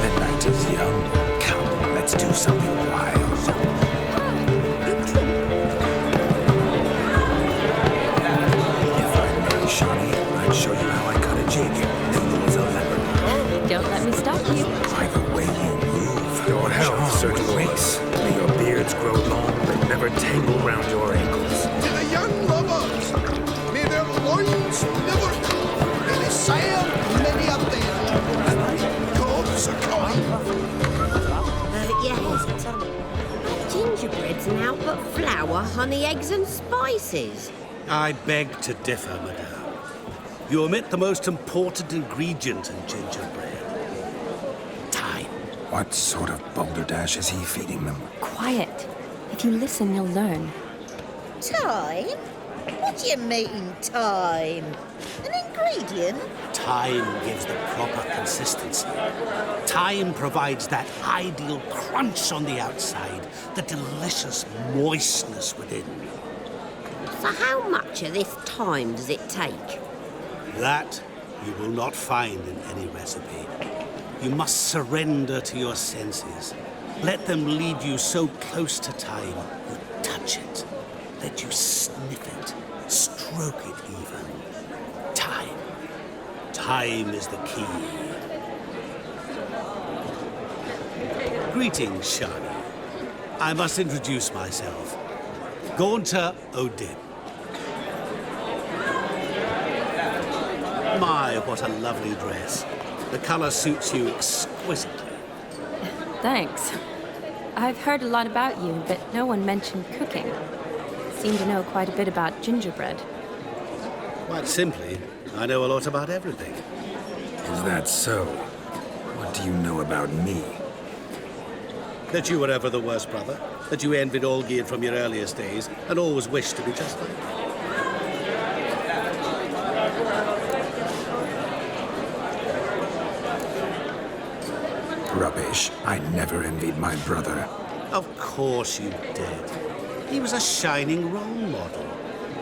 Speaker 2: The night is young. Come, let's do something wild. Shani, I'd show you how I cut a jig. Nimble as a leopard.
Speaker 16: Don't let me stop you.
Speaker 2: By the way you move, your health or grace. May your beards grow long but never tangle round your ankles.
Speaker 4: To the young lovers, may their loins never cool. May they sail many a day. Gods are kind.
Speaker 5: Yes. Gingerbread's now but flour, honey, eggs and spices.
Speaker 18: I beg to differ, madame. You omit the most important ingredient in gingerbread. Time.
Speaker 2: What sort of balderdash is he feeding them?
Speaker 16: Quiet. If you listen, you'll learn.
Speaker 5: Time? What do you mean, time? An ingredient?
Speaker 18: Time gives the proper consistency. Time provides that ideal crunch on the outside, the delicious moistness within.
Speaker 6: So how much of this time does it take?
Speaker 18: That you will not find in any recipe. You must surrender to your senses. Let them lead you so close to time, you touch it. Let you sniff it, stroke it even. Time. Time is the key. Greetings, Shani. I must introduce myself. Gaunter Odin. My, what a lovely dress. The color suits you exquisitely.
Speaker 16: Thanks. I've heard a lot about you, but no one mentioned cooking. Seem to know quite a bit about gingerbread.
Speaker 18: Quite simply, I know a lot about everything.
Speaker 2: Is that so? What do you know about me?
Speaker 18: That you were ever the worst brother. That you envied Olgierd from your earliest days and always wished to be just like him.
Speaker 2: Rubbish. I never envied my brother.
Speaker 18: Of course you did. He was a shining role model.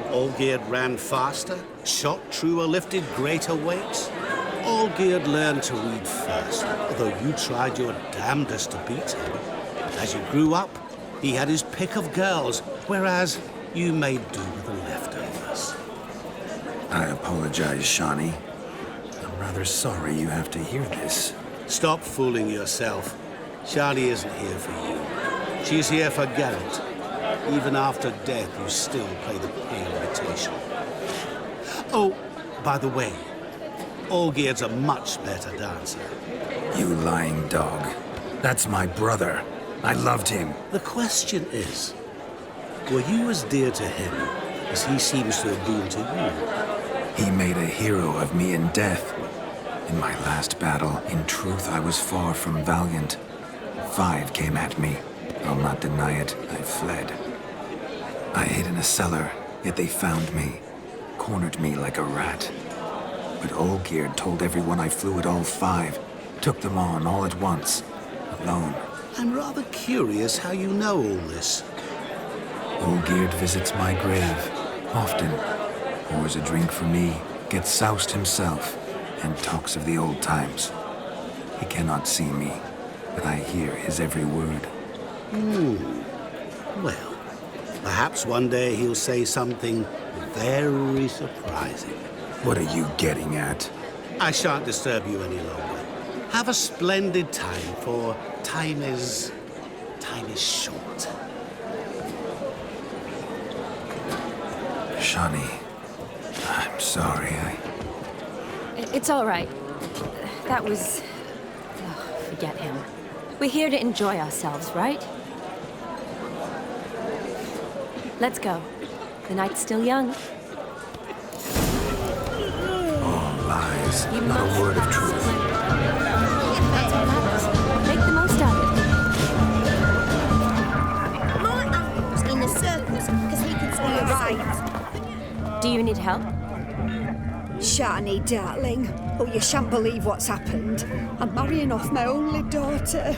Speaker 18: Olgierd ran faster, shot truer, lifted greater weights. Olgierd learned to read first, although you tried your damnedest to beat him. As you grew up, he had his pick of girls, whereas you made do with the leftovers.
Speaker 2: I apologize, Shani. I'm rather sorry you have to hear this.
Speaker 18: Stop fooling yourself. Shani isn't here for you. She's here for Geralt. Even after death, you still play the pale imitation. Oh, by the way, Olgierd's a much better dancer.
Speaker 2: You lying dog. That's my brother. I loved him.
Speaker 18: The question is, were you as dear to him as he seems to have been to
Speaker 2: He made a hero of me in death. In my last battle, in truth, I was far from valiant. 5 came at me. I'll not deny it, I fled. I hid in a cellar, yet they found me, cornered me like a rat. But Olgierd told everyone I flew at all 5, took them on all at once, alone.
Speaker 18: I'm rather curious how you know all this.
Speaker 2: Olgierd visits my grave, often. Pours a drink for me, gets soused himself, and talks of the old times. He cannot see me, but I hear his every word.
Speaker 18: Well, perhaps one day he'll say something very surprising.
Speaker 2: What are you getting at?
Speaker 18: I shan't disturb you any longer. Have a splendid time, for time is short.
Speaker 2: Shani, I'm sorry,
Speaker 16: It's all right. That was... Oh, forget him. We're here to enjoy ourselves, right? Let's go. The night's still young.
Speaker 2: All lies, not a word of truth.
Speaker 16: That's what matters. Make the most of it.
Speaker 9: My uncle's in the circus because he can see your right.
Speaker 21: Do you need help?
Speaker 17: Shani, darling. Oh, you shan't believe what's happened. I'm marrying off my only daughter.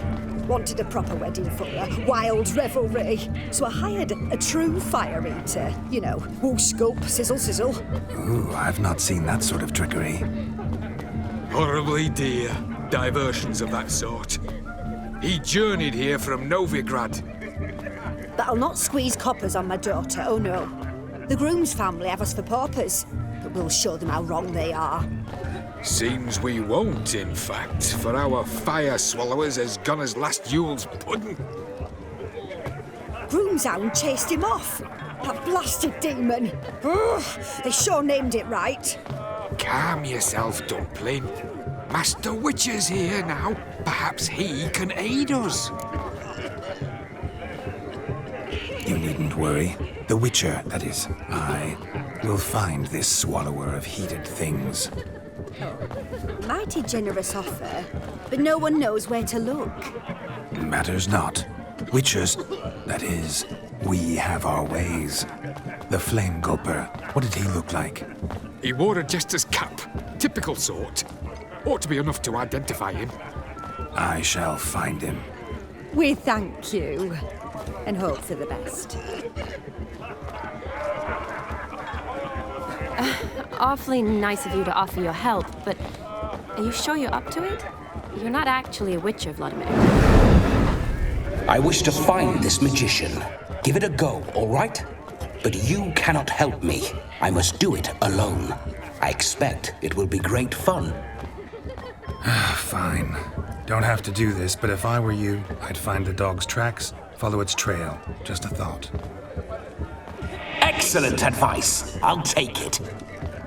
Speaker 17: Wanted a proper wedding for her, wild revelry. So I hired a true fire eater. You know, whoosh, scoop, sizzle, sizzle.
Speaker 2: Ooh, I've not seen that sort of trickery.
Speaker 23: Horribly dear diversions of that sort. He journeyed here from Novigrad.
Speaker 17: But I'll not squeeze coppers on my daughter, oh no. The groom's family have us for paupers, but we'll show them how wrong they are.
Speaker 23: Seems we won't, in fact, for our fire swallowers has gone as last Yule's pudding.
Speaker 17: Groomshound chased him off. That blasted demon. Ugh, they sure named it right.
Speaker 23: Calm yourself, Dumpling. Master Witcher's here now. Perhaps he can aid us.
Speaker 2: You needn't worry. The Witcher, that is, I, will find this swallower of heated things.
Speaker 17: Mighty generous offer, but no one knows where to look.
Speaker 2: Matters not. Witchers, that is, We have our ways. The Flame Gulper, what did he look like?
Speaker 23: He wore a jester's cap. Typical sort. Ought to be enough to identify him.
Speaker 2: I shall find him.
Speaker 17: We thank you, and hope for the best.
Speaker 16: Awfully nice of you to offer your help, but are you sure you're up to it? You're not actually a witcher, Vladimir.
Speaker 10: I wish to find this magician. Give it a go, all right? But you cannot help me. I must do it alone. I expect it will be great fun.
Speaker 2: Fine. Don't have to do this, but if I were you, I'd find the dog's tracks, follow its trail. Just a thought.
Speaker 10: Excellent advice. I'll take it.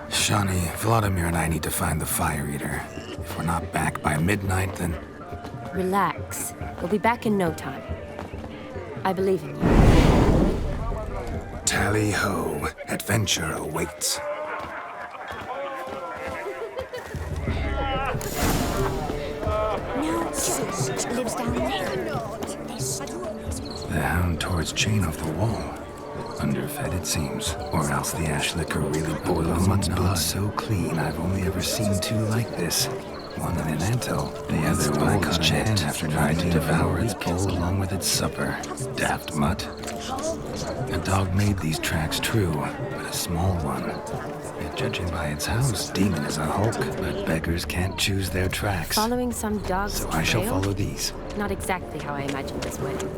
Speaker 2: Shani, Vladimir and I need to find the Fire Eater. If we're not back by midnight, then...
Speaker 16: Relax. We'll be back in no time. I believe in you.
Speaker 2: Tally-ho. Adventure awaits.
Speaker 9: Lives down there.
Speaker 2: The hound tore its chain off the wall. Underfed, it seems. Or else the ash liquor really boiled someone's blood so clean I've only ever seen two like this. One in an antle, the other one I caught a hen after trying to devour its bowl along with its supper. Daft mutt. A dog made these tracks true, but a small one. Yet judging by its house, Demon is a hulk, but beggars can't choose their tracks.
Speaker 16: Following some dog's
Speaker 2: So I shall follow these.
Speaker 16: Not exactly how I imagined this wedding.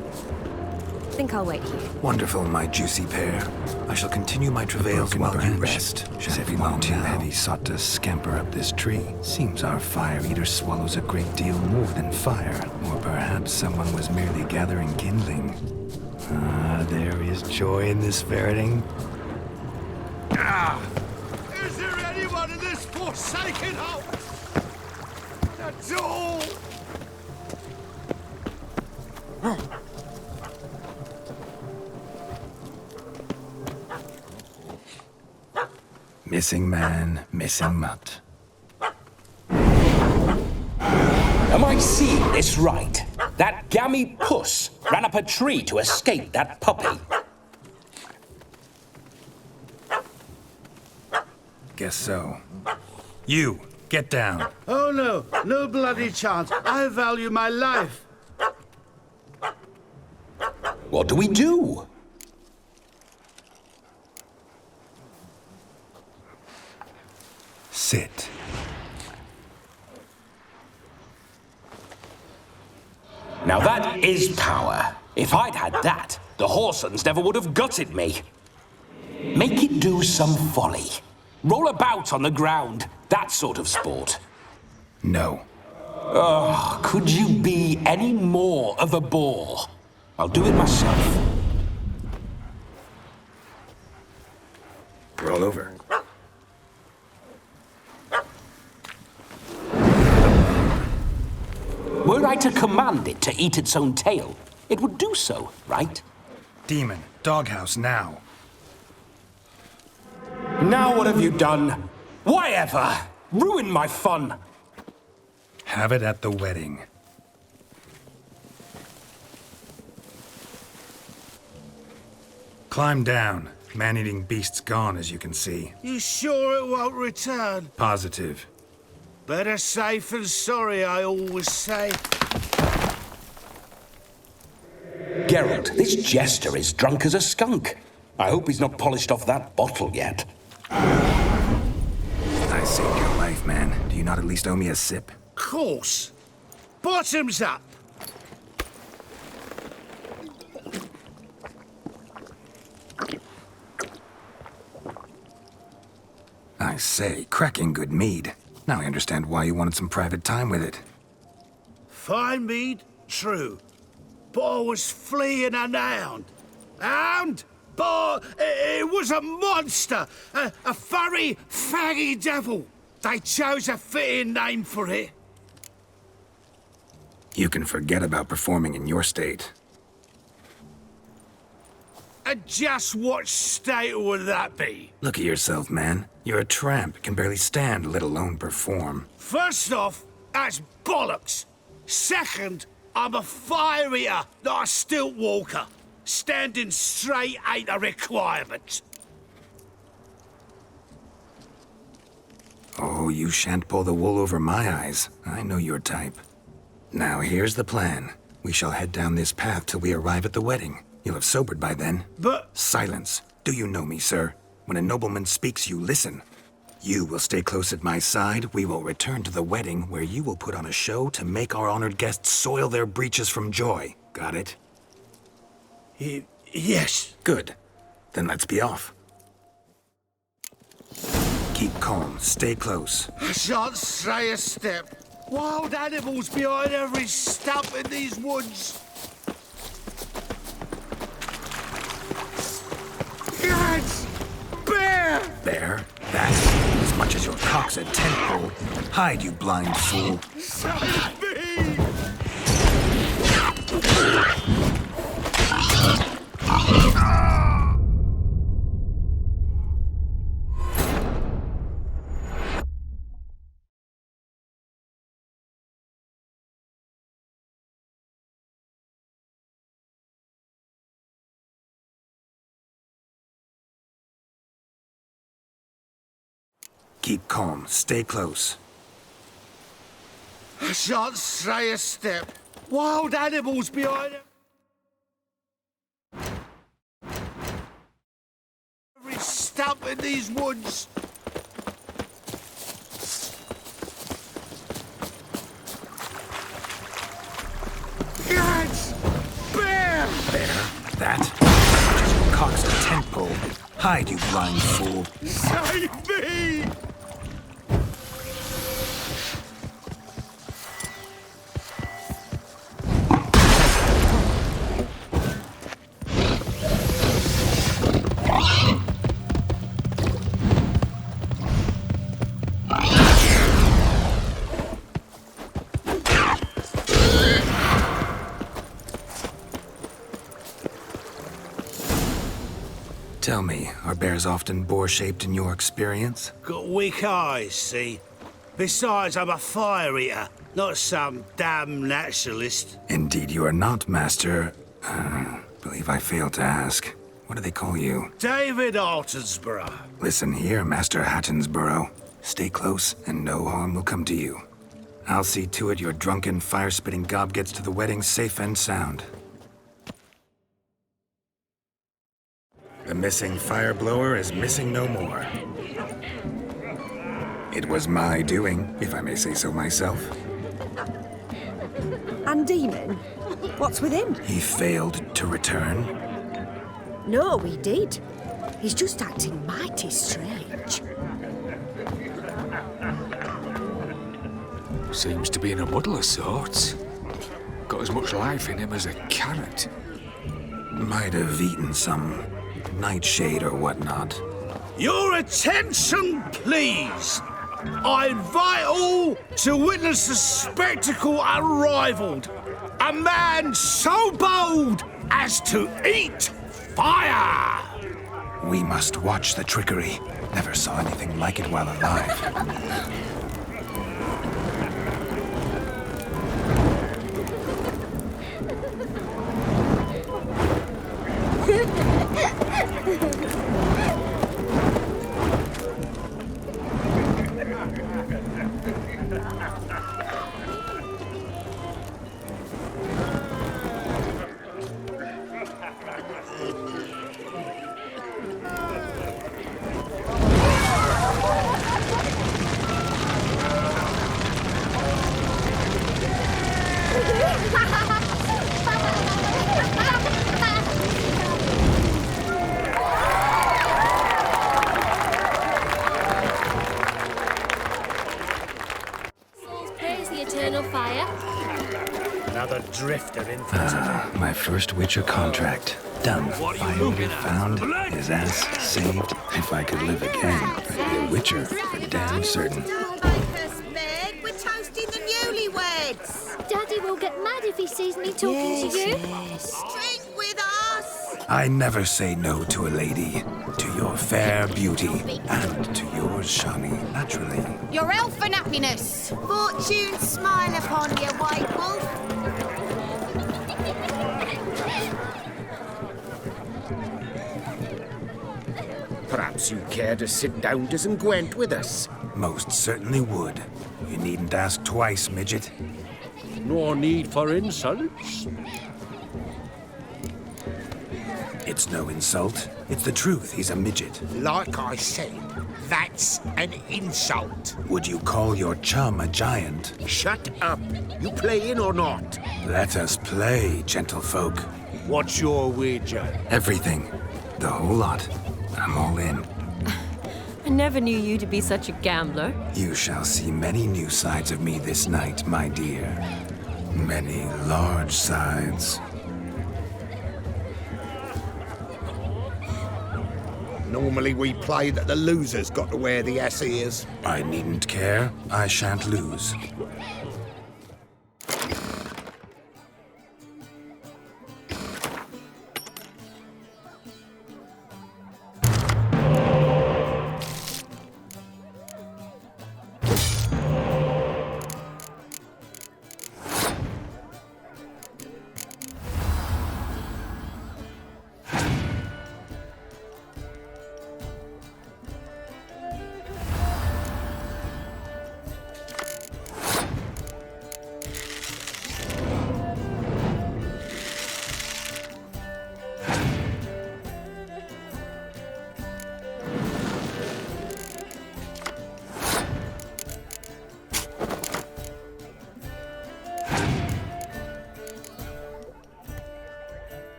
Speaker 16: Think I'll wait here.
Speaker 2: Wonderful, my juicy pair. I shall continue my travails while you rest. As if one too heavy sought to scamper up this tree. Seems our Fire Eater swallows a great deal more than fire. Or perhaps someone was merely gathering kindling. Ah, there is joy in this ferreting.
Speaker 11: Is there anyone in this forsaken house? At all?
Speaker 2: Missing man, missing mutt.
Speaker 10: Am I seeing this right? That gammy puss ran up a tree to escape that puppy.
Speaker 2: Guess so. You, get down.
Speaker 18: Oh no, no bloody chance. I value my life.
Speaker 10: What do we do?
Speaker 2: Sit.
Speaker 10: Now that is power. If I'd had that, the Horsons never would have gutted me. Make it do some folly. Roll about on the ground. That sort of sport.
Speaker 2: No.
Speaker 10: Oh, could you be any more of a bore? I'll do it myself.
Speaker 2: Roll over.
Speaker 10: Were I to command it to eat its own tail, it would do so, right?
Speaker 2: Demon, doghouse now.
Speaker 10: Now what have you done? Why ever? Ruin my fun.
Speaker 2: Have it at the wedding. Climb down. Man-eating beast's gone, as you can see.
Speaker 11: You sure it won't return?
Speaker 2: Positive.
Speaker 11: Better safe than sorry, I always say.
Speaker 10: Geralt, this jester is drunk as a skunk. I hope he's not polished off that bottle yet.
Speaker 2: I saved your life, man. Do you not at least owe me a sip?
Speaker 11: Course. Bottoms up.
Speaker 2: I say, cracking good mead. Now I understand why you wanted some private time with it.
Speaker 11: Fine mead, true. But I was fleeing a hound. Hound? But it was a monster. A furry, faggy devil. They chose a fitting name for it.
Speaker 2: You can forget about performing in your state.
Speaker 11: And just what state would that be?
Speaker 2: Look at yourself, man. You're a tramp, can barely stand, let alone perform.
Speaker 11: First off, that's bollocks. Second, I'm a fire eater, not a stilt walker. Standing straight ain't a requirement.
Speaker 2: Oh, you shan't pull the wool over my eyes. I know your type. Now, here's the plan. We shall head down this path till we arrive at the wedding. You'll have sobered by then.
Speaker 11: But...
Speaker 2: Silence. Do you know me, sir? When a nobleman speaks, you listen. You will stay close at my side. We will return to the wedding, where you will put on a show to make our honored guests soil their breeches from joy. Got it?
Speaker 11: Yes.
Speaker 2: Good. Then let's be off. Keep calm. Stay close.
Speaker 11: I shan't stray a step. Wild animals behind every stump in these woods. Yes! Bear!
Speaker 2: Bear? That? As much as your cock's a tent pole. Hide, you blind fool.
Speaker 11: Save me!
Speaker 2: Keep calm. Stay close.
Speaker 11: I shan't stray a step. Wild animals behind every stump in these woods. Yes! Bear!
Speaker 2: Bear? That? As much as your cock's a tent pole. Hide, you blind fool.
Speaker 11: Save me!
Speaker 2: Tell me, are bears often boar-shaped in your experience?
Speaker 11: Got weak eyes, see? Besides, I'm a fire eater, not some damn naturalist.
Speaker 2: Indeed you are not, Master... believe I failed to ask. What do they call you?
Speaker 11: David Altonsborough.
Speaker 2: Listen here, Master Hattonsborough. Stay close, and no harm will come to you. I'll see to it your drunken, fire-spitting gob gets to the wedding safe and sound. The missing fire blower is missing no more. It was my doing, if I may say so myself.
Speaker 17: And Demon? What's with him?
Speaker 2: He failed to return.
Speaker 17: No, he did. He's just acting mighty strange.
Speaker 23: Seems to be in a muddle of sorts. Got as much life in him as a carrot.
Speaker 2: Might have eaten some nightshade or whatnot.
Speaker 11: Your attention, please! I invite all to witness the spectacle unrivaled. A man so bold as to eat fire!
Speaker 2: We must watch the trickery. Never saw anything like it while alive. My first Witcher contract. Done. Finally found. His ass saved. If I could live again, I'd be a Witcher for damn certain.
Speaker 5: We're toasting the newlyweds.
Speaker 7: Daddy will get mad if he sees me talking to you.
Speaker 5: Drink with us.
Speaker 2: I never say no to a lady. To your fair beauty. And to yours, Shani, naturally.
Speaker 5: Your elfin happiness. Fortune smile upon you, white wolf.
Speaker 3: Perhaps you care to sit down to some Gwent with us?
Speaker 2: Most certainly would. You needn't ask twice, midget.
Speaker 11: No need for insults.
Speaker 2: It's no insult. It's the truth. He's a midget.
Speaker 3: Like I said, that's an insult.
Speaker 2: Would you call your chum a giant?
Speaker 3: Shut up. You playing or not?
Speaker 2: Let us play, gentlefolk.
Speaker 11: What's your wager?
Speaker 2: Everything. The whole lot. I'm all in.
Speaker 14: I never knew you to be such a gambler.
Speaker 2: You shall see many new sides of me this night, my dear. Many large sides.
Speaker 19: Normally we play that the loser's got to wear the ass ears.
Speaker 2: I needn't care. I shan't lose.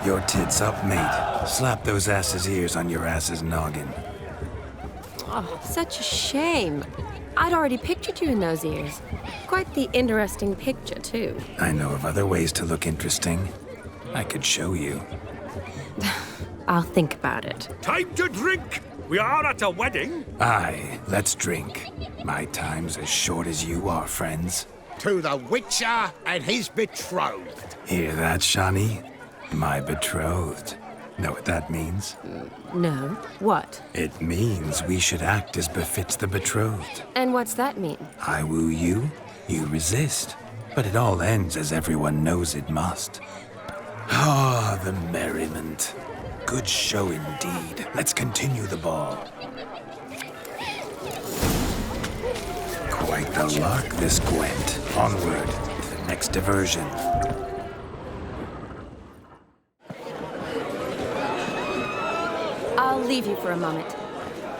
Speaker 2: Your tits up, mate. Slap those asses' ears on your ass's noggin.
Speaker 14: Oh, such a shame. I'd already pictured you in those ears. Quite the interesting picture, too.
Speaker 2: I know of other ways to look interesting. I could show you.
Speaker 14: I'll think about it.
Speaker 11: Time to drink! We are at a wedding.
Speaker 2: Aye, let's drink. My time's as short as you are, friends.
Speaker 3: To the Witcher and his betrothed.
Speaker 2: Hear that, Shawnee? My betrothed. Know what that means?
Speaker 14: No. What?
Speaker 2: It means we should act as befits the betrothed.
Speaker 14: And what's that mean?
Speaker 2: I woo you, you resist. But it all ends as everyone knows it must. Ah, the merriment. Good show indeed. Let's continue the ball. Quite the lark, this Gwent. Onward to the next diversion.
Speaker 16: I'll leave you for a moment.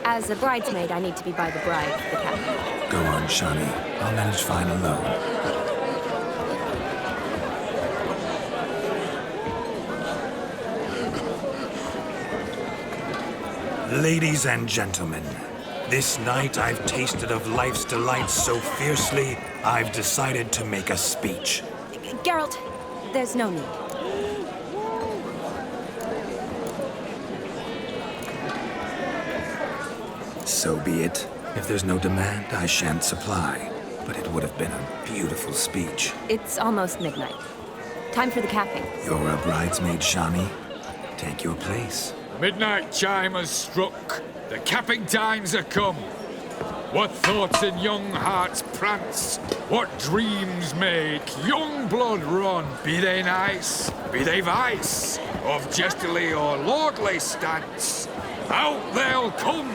Speaker 16: As a bridesmaid, I need to be by the bride for the captain.
Speaker 2: Go on, Shawnee. I'll manage fine alone. Ladies and gentlemen, this night I've tasted of life's delights so fiercely, I've decided to make a speech.
Speaker 16: Geralt, there's no need.
Speaker 2: So be it. If there's no demand, I shan't supply. But it would have been a beautiful speech.
Speaker 16: It's almost midnight. Time for the capping.
Speaker 2: You're a bridesmaid, Shawnee. Take your place.
Speaker 23: Midnight chime has struck. The capping times are come. What thoughts in young hearts prance? What dreams make young blood run? Be they nice, be they vice, of jestily or lordly stance, out they'll come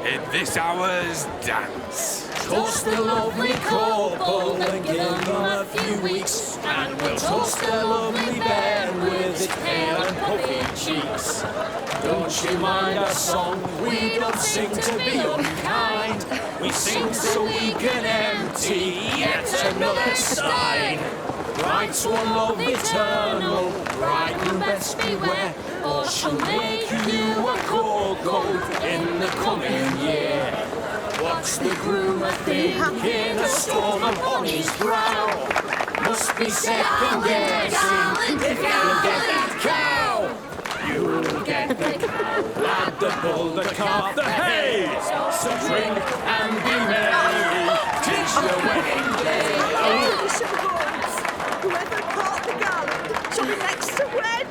Speaker 23: in this hour's dance.
Speaker 1: Toast the lovely couple and give them a few weeks, and we'll toast the lovely bed with its pale and puffy cheeks. Don't you mind our song? We don't sing to be unkind. We sing so we can empty yet another stein. Bride's one love eternal, bride you best beware, or she'll make you a cold in the coming year. What's the groom a thinking? A storm upon his brow must be second guessing if you get that cow. You'll get the cow, lad, the bull, the calf, the hay. So drink and be merry, 'tis your wedding day.
Speaker 17: Whoever caught the garland shall be next to wed.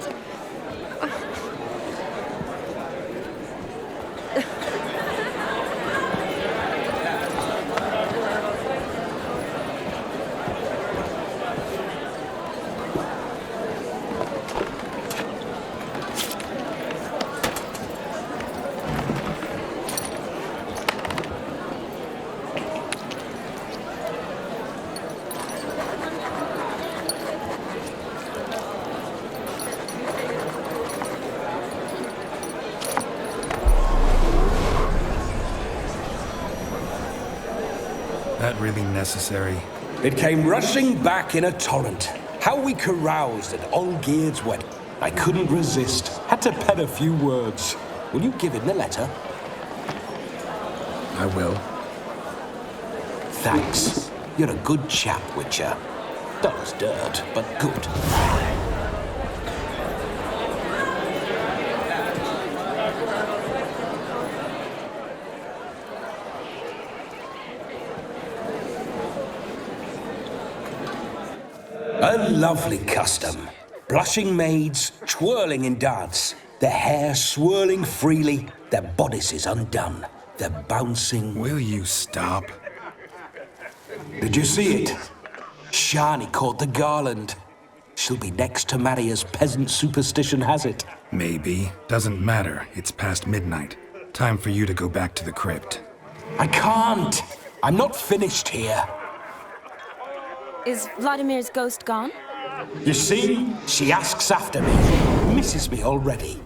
Speaker 2: That really necessary?
Speaker 10: It came rushing back in a torrent. How we caroused at Olgierd's wedding. I couldn't resist. Had to pen a few words. Will you give him the letter?
Speaker 2: I will.
Speaker 10: Thanks. You're a good chap, Witcher. Dull as dirt, but good. A lovely custom. Blushing maids, twirling in dance, their hair swirling freely, their bodices undone, their bouncing...
Speaker 2: Will you stop?
Speaker 10: Did you see it? Shani caught the garland. She'll be next to marry as peasant superstition has it.
Speaker 2: Maybe. Doesn't matter. It's past midnight. Time for you to go back to the crypt.
Speaker 10: I can't. I'm not finished here.
Speaker 16: Is Vladimir's ghost gone?
Speaker 10: You see? She asks after me. Misses me already.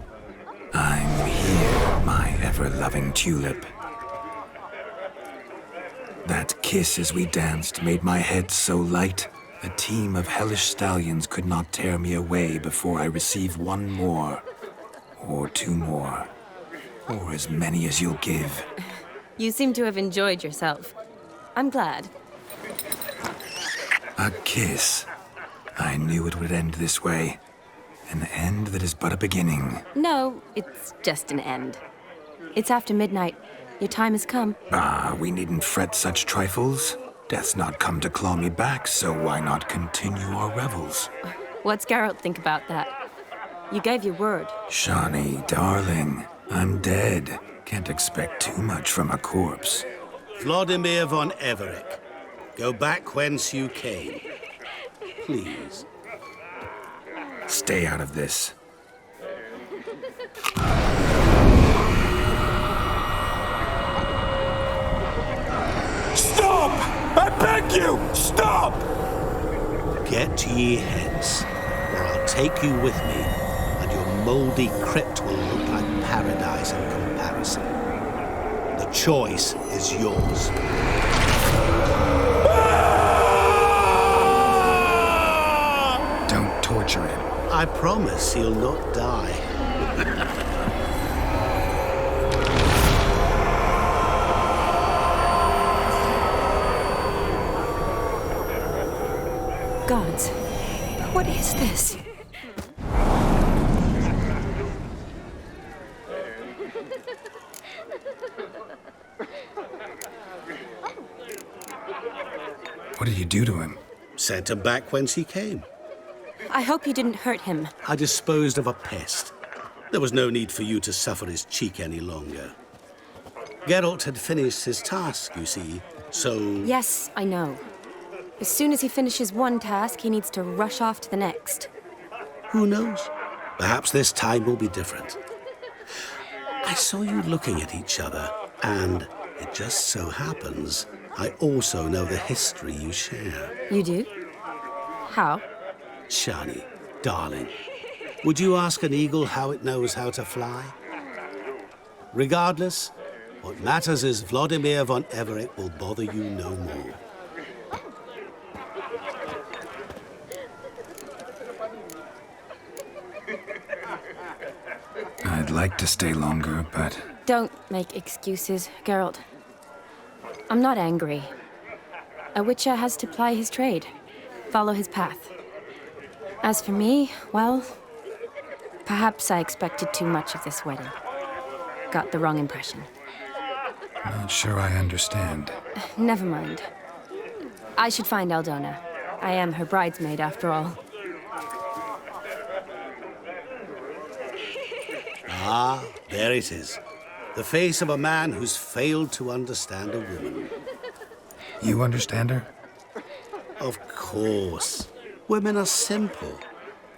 Speaker 2: I'm here, my ever-loving tulip. That kiss as we danced made my head so light, a team of hellish stallions could not tear me away before I receive one more. Or two more. Or as many as you'll give.
Speaker 16: You seem to have enjoyed yourself. I'm glad.
Speaker 2: A kiss. I knew it would end this way. An end that is but a beginning.
Speaker 16: No, it's just an end. It's after midnight. Your time has come.
Speaker 2: We needn't fret such trifles. Death's not come to claw me back, so why not continue our revels?
Speaker 16: What's Geralt think about that? You gave your word.
Speaker 2: Shawnee, darling, I'm dead. Can't expect too much from a corpse.
Speaker 18: Vladimir von Everec, go back whence you came. Please.
Speaker 2: Stay out of this.
Speaker 10: Stop! I beg you! Stop!
Speaker 18: Get ye hence, or I'll take you with me, and your mouldy crypt will look like paradise in comparison. The choice is yours.
Speaker 2: Don't torture him.
Speaker 18: I promise he'll not die.
Speaker 16: Gods, what is this?
Speaker 2: What did you do to him?
Speaker 18: Sent him back whence he came.
Speaker 16: I hope you didn't hurt him.
Speaker 18: I disposed of a pest. There was no need for you to suffer his cheek any longer. Geralt had finished his task, you see, so...
Speaker 16: Yes, I know. As soon as he finishes one task, he needs to rush off to the next.
Speaker 18: Who knows? Perhaps this time will be different. I saw you looking at each other, and it just so happens I also know the history you share.
Speaker 16: You do? How?
Speaker 18: Shani, darling, would you ask an eagle how it knows how to fly? Regardless, what matters is Vladimir von Everec will bother you no more.
Speaker 2: I'd like to stay longer, but...
Speaker 16: Don't make excuses, Geralt. I'm not angry. A witcher has to ply his trade, follow his path. As for me, well, perhaps I expected too much of this wedding. Got the wrong impression.
Speaker 2: Not sure I understand.
Speaker 16: Never mind. I should find Aldona. I am her bridesmaid, after all.
Speaker 18: Ah, there it is. The face of a man who's failed to understand a woman.
Speaker 2: You understand her?
Speaker 18: Of course. Women are simple.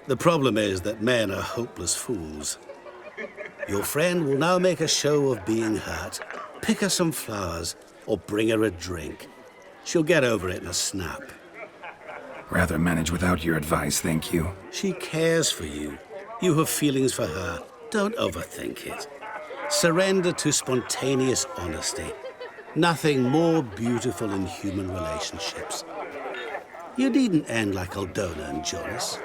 Speaker 18: The problem is that men are hopeless fools. Your friend will now make a show of being hurt, pick her some flowers, or bring her a drink. She'll get over it in a snap.
Speaker 2: Rather manage without your advice, thank you.
Speaker 18: She cares for you. You have feelings for her. Don't overthink it. Surrender to spontaneous honesty. Nothing more beautiful in human relationships. You needn't end like Aldona and Jonas.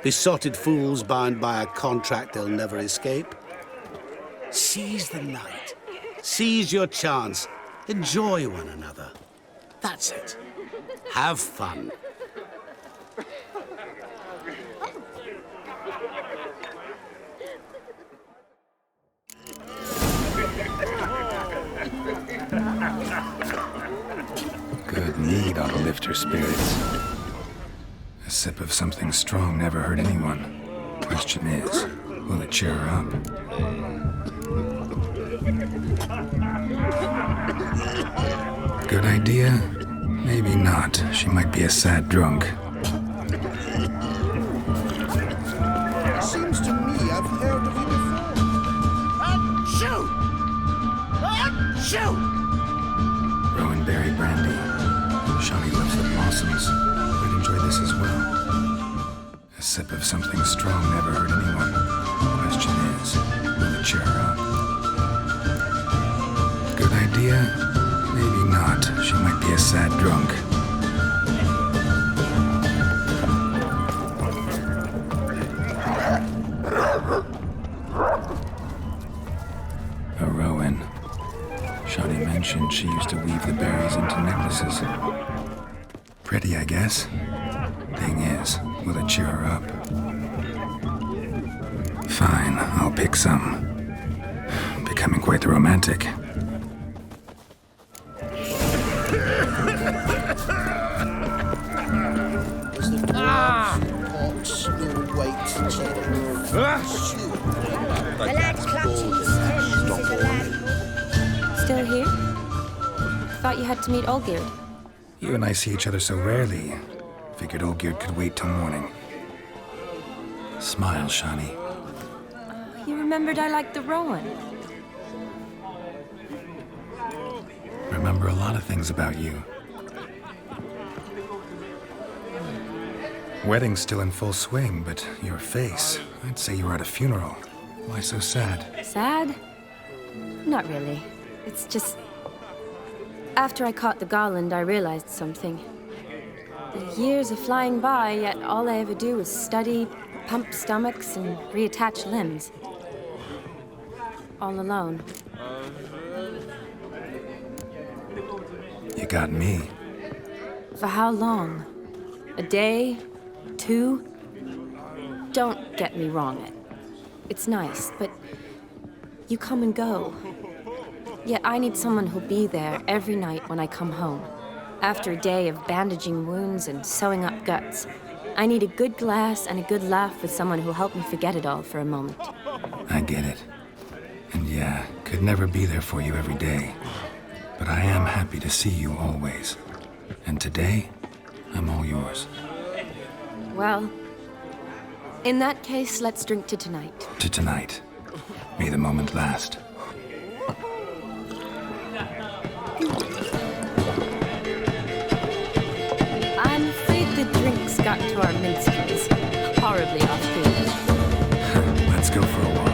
Speaker 18: Besotted fools bound by a contract they'll never escape. Seize the night. Seize your chance. Enjoy one another. That's it. Have fun.
Speaker 2: Good mead ought to lift her spirits. A sip of something strong never hurt anyone. Question is, will it cheer her up? Good idea? Maybe not. She might be a sad drunk.
Speaker 4: Seems to me I've heard of you before.
Speaker 3: Achoo! Achoo!
Speaker 2: Rowan berry brandy. Shawnee loves the blossoms. Might enjoy this as well. A sip of something strong never hurt anyone. Question is, will it cheer her up? Good idea? Maybe not. She might be a sad drunk. A Rowan. Shawnee mentioned she used to weave the berries into necklaces. Pretty, I guess. Thing is, will it cheer her up? Fine, I'll pick some. Becoming quite the romantic.
Speaker 9: The lad clutching his tins is a lad.
Speaker 16: Still here? Thought you had to meet Olgierd.
Speaker 2: You and I see each other so rarely. Figured Olgierd could wait till morning. Smile, Shani.
Speaker 16: You remembered I liked the Rowan.
Speaker 2: Remember a lot of things about you. Wedding's still in full swing, but your face, I'd say you were at a funeral. Why so sad?
Speaker 16: Sad? Not really. It's just... After I caught the garland, I realized something. The years are flying by, yet all I ever do is study, pump stomachs, and reattach limbs. All alone.
Speaker 2: You got me.
Speaker 16: For how long? A day? 2? Don't get me wrong. It's nice, but you come and go. Yet I need someone who'll be there every night when I come home. After a day of bandaging wounds and sewing up guts, I need a good glass and a good laugh with someone who'll help me forget it all for a moment.
Speaker 2: I get it. And yeah, could never be there for you every day. But I am happy to see you always. And today, I'm all yours.
Speaker 16: Well, in that case, let's drink to tonight.
Speaker 2: To tonight. May the moment last.
Speaker 16: I'm afraid the drinks got to our minstrels. Horribly off-key.
Speaker 2: Let's go for a walk.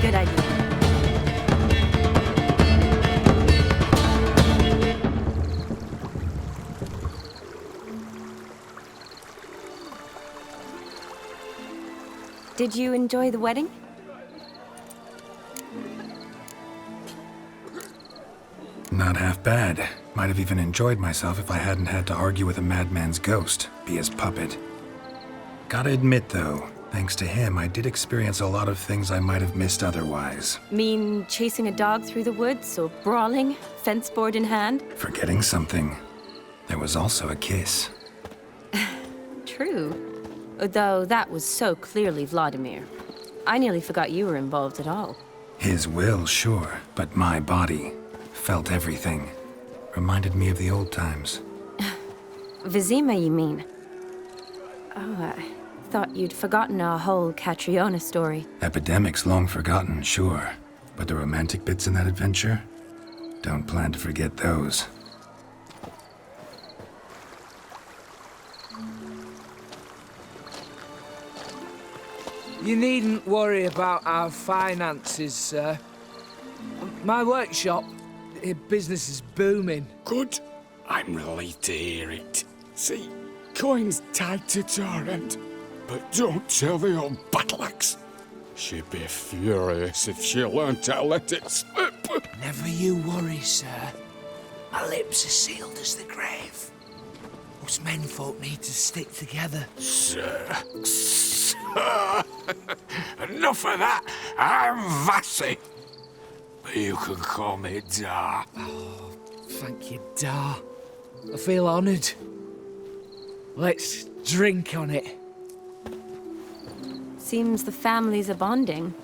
Speaker 16: Good idea. Did you enjoy the wedding?
Speaker 2: Not half bad. Might have even enjoyed myself if I hadn't had to argue with a madman's ghost, be his puppet. Gotta admit, though, thanks to him, I did experience a lot of things I might have missed otherwise.
Speaker 16: Mean chasing a dog through the woods, or brawling, fence board in hand?
Speaker 2: Forgetting something. There was also a kiss.
Speaker 16: True. Though that was so clearly Vladimir. I nearly forgot you were involved at all.
Speaker 2: His will, sure, but my body felt everything. Reminded me of the old times.
Speaker 16: Vizima, you mean? Oh, I thought you'd forgotten our whole Catriona story.
Speaker 2: Epidemics long forgotten, sure. But the romantic bits in that adventure? Don't plan to forget those.
Speaker 12: You needn't worry about our finances, sir. My workshop, business is booming.
Speaker 8: Good. I'm relieved to hear it. See, coin's tied to Torrent. But don't tell the old battle-axe. She'd be furious if she learned to let it slip.
Speaker 13: Never you worry, sir. My lips are sealed as the grave. Us menfolk need to stick together.
Speaker 8: Sir. Enough of that. I'm Vassy. You can call me Dar.
Speaker 12: Oh, thank you, Dar. I feel honoured. Let's drink on it.
Speaker 16: Seems the families are bonding.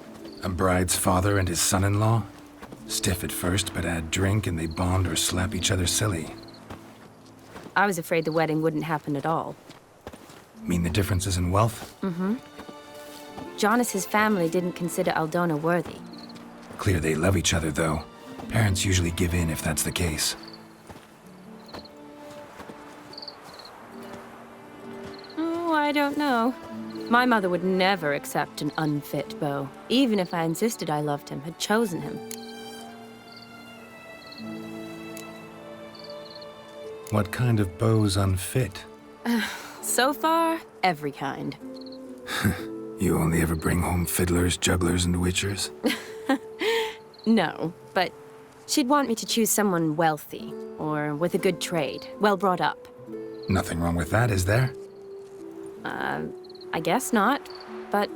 Speaker 2: A bride's father and his son-in-law? Stiff at first, but add drink and they bond or slap each other silly.
Speaker 16: I was afraid the wedding wouldn't happen at all.
Speaker 2: Mean the differences in wealth?
Speaker 16: Mm-hmm. Jonas's family didn't consider Aldona worthy.
Speaker 2: Clear they love each other, though. Parents usually give in if that's the case.
Speaker 16: Oh, I don't know. My mother would never accept an unfit beau, even if I insisted I loved him, had chosen him.
Speaker 2: What kind of beau's unfit?
Speaker 16: So far, every kind.
Speaker 2: You only ever bring home fiddlers, jugglers, and witchers?
Speaker 16: No, but she'd want me to choose someone wealthy, or with a good trade, well brought up.
Speaker 2: Nothing wrong with that, is there?
Speaker 16: I guess not, but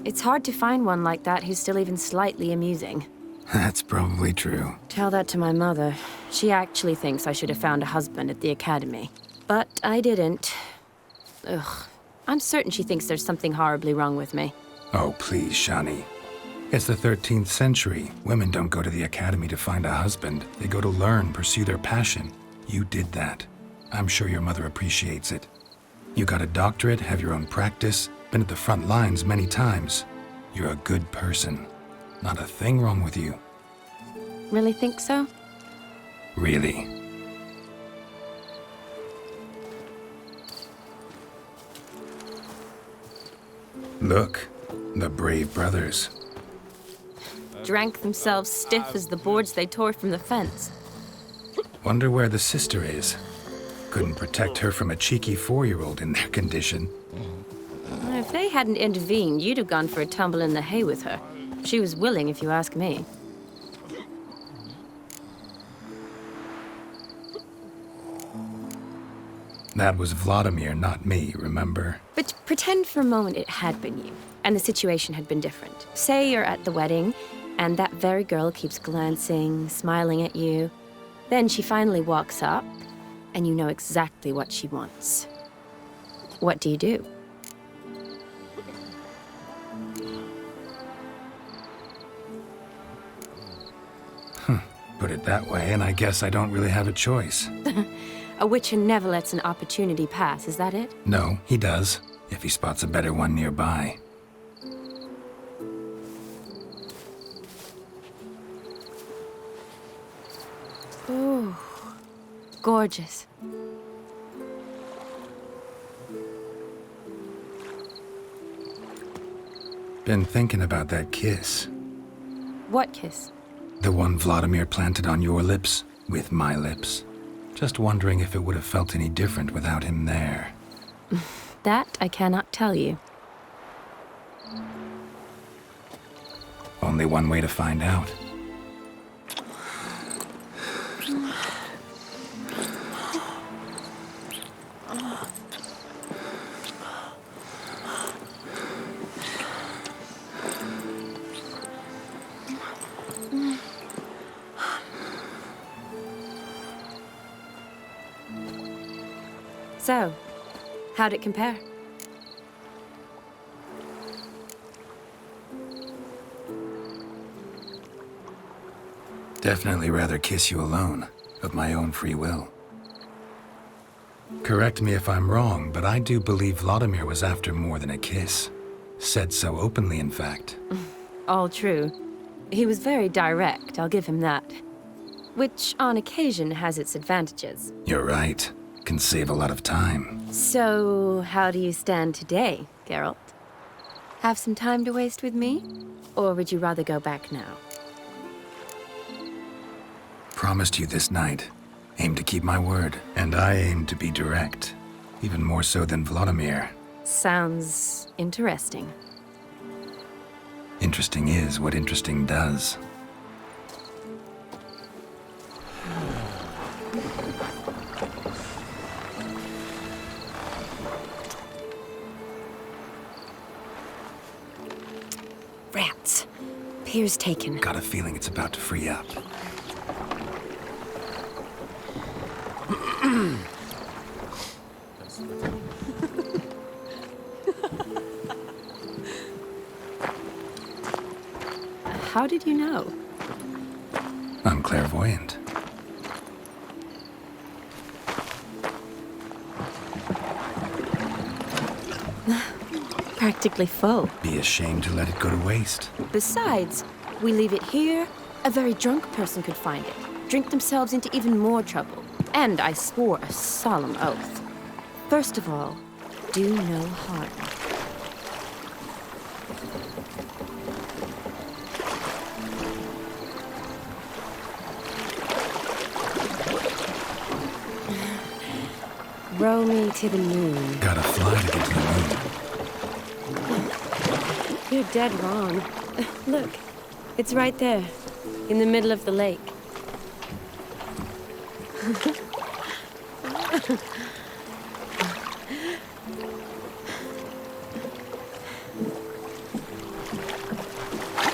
Speaker 16: it's hard to find one like that who's still even slightly amusing.
Speaker 2: That's probably true.
Speaker 16: Tell that to my mother. She actually thinks I should have found a husband at the academy. But I didn't. Ugh. I'm certain she thinks there's something horribly wrong with me.
Speaker 2: Oh, please, Shani. It's the 13th century. Women don't go to the academy to find a husband. They go to learn, pursue their passion. You did that. I'm sure your mother appreciates it. You got a doctorate, have your own practice, been at the front lines many times. You're a good person. Not a thing wrong with you.
Speaker 16: Really think so?
Speaker 2: Really. Look, the brave brothers.
Speaker 16: Drank themselves stiff as the boards they tore from the fence.
Speaker 2: Wonder where the sister is. Couldn't protect her from a cheeky 4-year-old in their condition.
Speaker 16: If they hadn't intervened, you'd have gone for a tumble in the hay with her. She was willing, if you ask me.
Speaker 2: That was Vladimir, not me, remember?
Speaker 16: But pretend for a moment it had been you, and the situation had been different. Say you're at the wedding, and that very girl keeps glancing, smiling at you. Then she finally walks up, and you know exactly what she wants. What do you do?
Speaker 2: Put it that way, and I guess I don't really have a choice.
Speaker 16: A witcher never lets an opportunity pass, is that it?
Speaker 2: No, he does, if he spots a better one nearby.
Speaker 16: Ooh, gorgeous.
Speaker 2: Been thinking about that kiss.
Speaker 16: What kiss?
Speaker 2: The one Vladimir planted on your lips, with my lips. Just wondering if it would have felt any different without him there.
Speaker 16: That I cannot tell you.
Speaker 2: Only one way to find out.
Speaker 16: So, how'd it compare?
Speaker 2: Definitely rather kiss you alone, of my own free will. Correct me if I'm wrong, but I do believe Vladimir was after more than a kiss. Said so openly, in fact.
Speaker 16: All true. He was very direct, I'll give him that. Which, on occasion, has its advantages.
Speaker 2: You're right. Can save a lot of time.
Speaker 16: So, how do you stand today, Geralt? Have some time to waste with me? Or would you rather go back now?
Speaker 2: Promised you this night. Aim to keep my word. And I aim to be direct. Even more so than Vladimir.
Speaker 16: Sounds interesting.
Speaker 2: Interesting is what interesting does.
Speaker 16: Rats. Pier's taken.
Speaker 2: Got a feeling it's about to free up.
Speaker 16: How did you know?
Speaker 2: I'm clairvoyant.
Speaker 16: Practically full.
Speaker 2: Be ashamed to let it go to waste.
Speaker 16: Besides, we leave it here, a very drunk person could find it, drink themselves into even more trouble. And I swore a solemn oath. First of all, do no harm. Row me to the moon.
Speaker 2: Gotta fly to get to the moon.
Speaker 16: You're dead wrong. Look, it's right there, in the middle of the lake.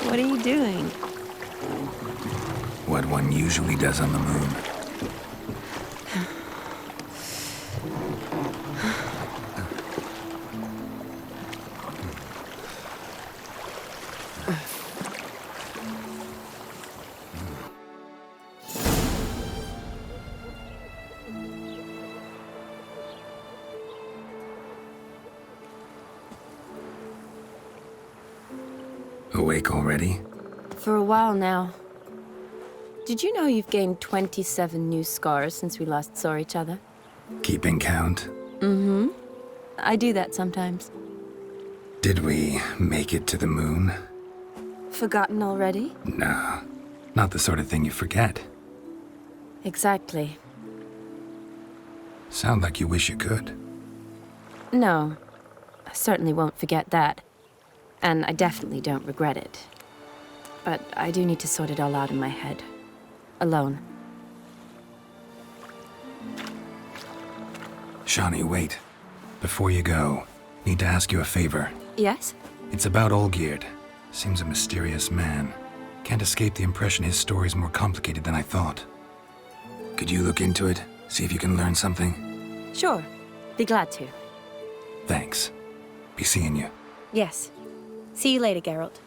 Speaker 16: What are you doing?
Speaker 2: What one usually does on the moon. Awake already?
Speaker 16: For a while now. Did you know you've gained 27 new scars since we last saw each other?
Speaker 2: Keeping count?
Speaker 16: Mm-hmm. I do that sometimes.
Speaker 2: Did we make it to the moon?
Speaker 16: Forgotten already?
Speaker 2: No, not the sort of thing you forget.
Speaker 16: Exactly.
Speaker 2: Sound like you wish you could.
Speaker 16: No, I certainly won't forget that. And I definitely don't regret it. But I do need to sort it all out in my head. Alone.
Speaker 2: Shani, wait. Before you go, need to ask you a favor.
Speaker 16: Yes?
Speaker 2: It's about Olgierd. Seems a mysterious man. Can't escape the impression his story's more complicated than I thought. Could you look into it? See if you can learn something?
Speaker 16: Sure. Be glad to.
Speaker 2: Thanks. Be seeing you.
Speaker 16: Yes. See you later, Geralt.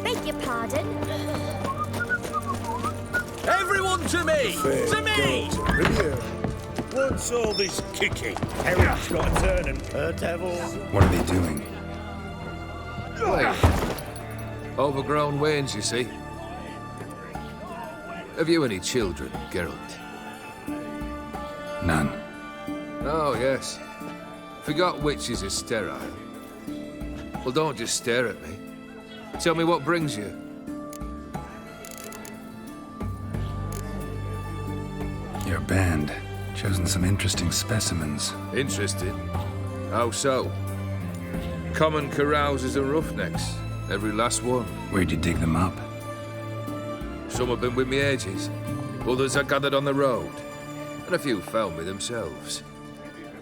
Speaker 9: Beg your pardon?
Speaker 1: Everyone to me! To me!
Speaker 11: What's all this kicking? Eric's got a turn and her devil.
Speaker 2: What are they doing?
Speaker 15: Overgrown wains, you see. Have you any children, Geralt?
Speaker 2: None.
Speaker 15: Oh, yes. Forgot witches are sterile. Well, don't just stare at me. Tell me what brings you.
Speaker 2: Your band. Chosen some interesting specimens.
Speaker 15: Interested? How so? Common carousers and roughnecks. Every last one.
Speaker 2: Where'd you dig them up?
Speaker 15: Some have been with me ages. Others I gathered on the road. And a few found me themselves.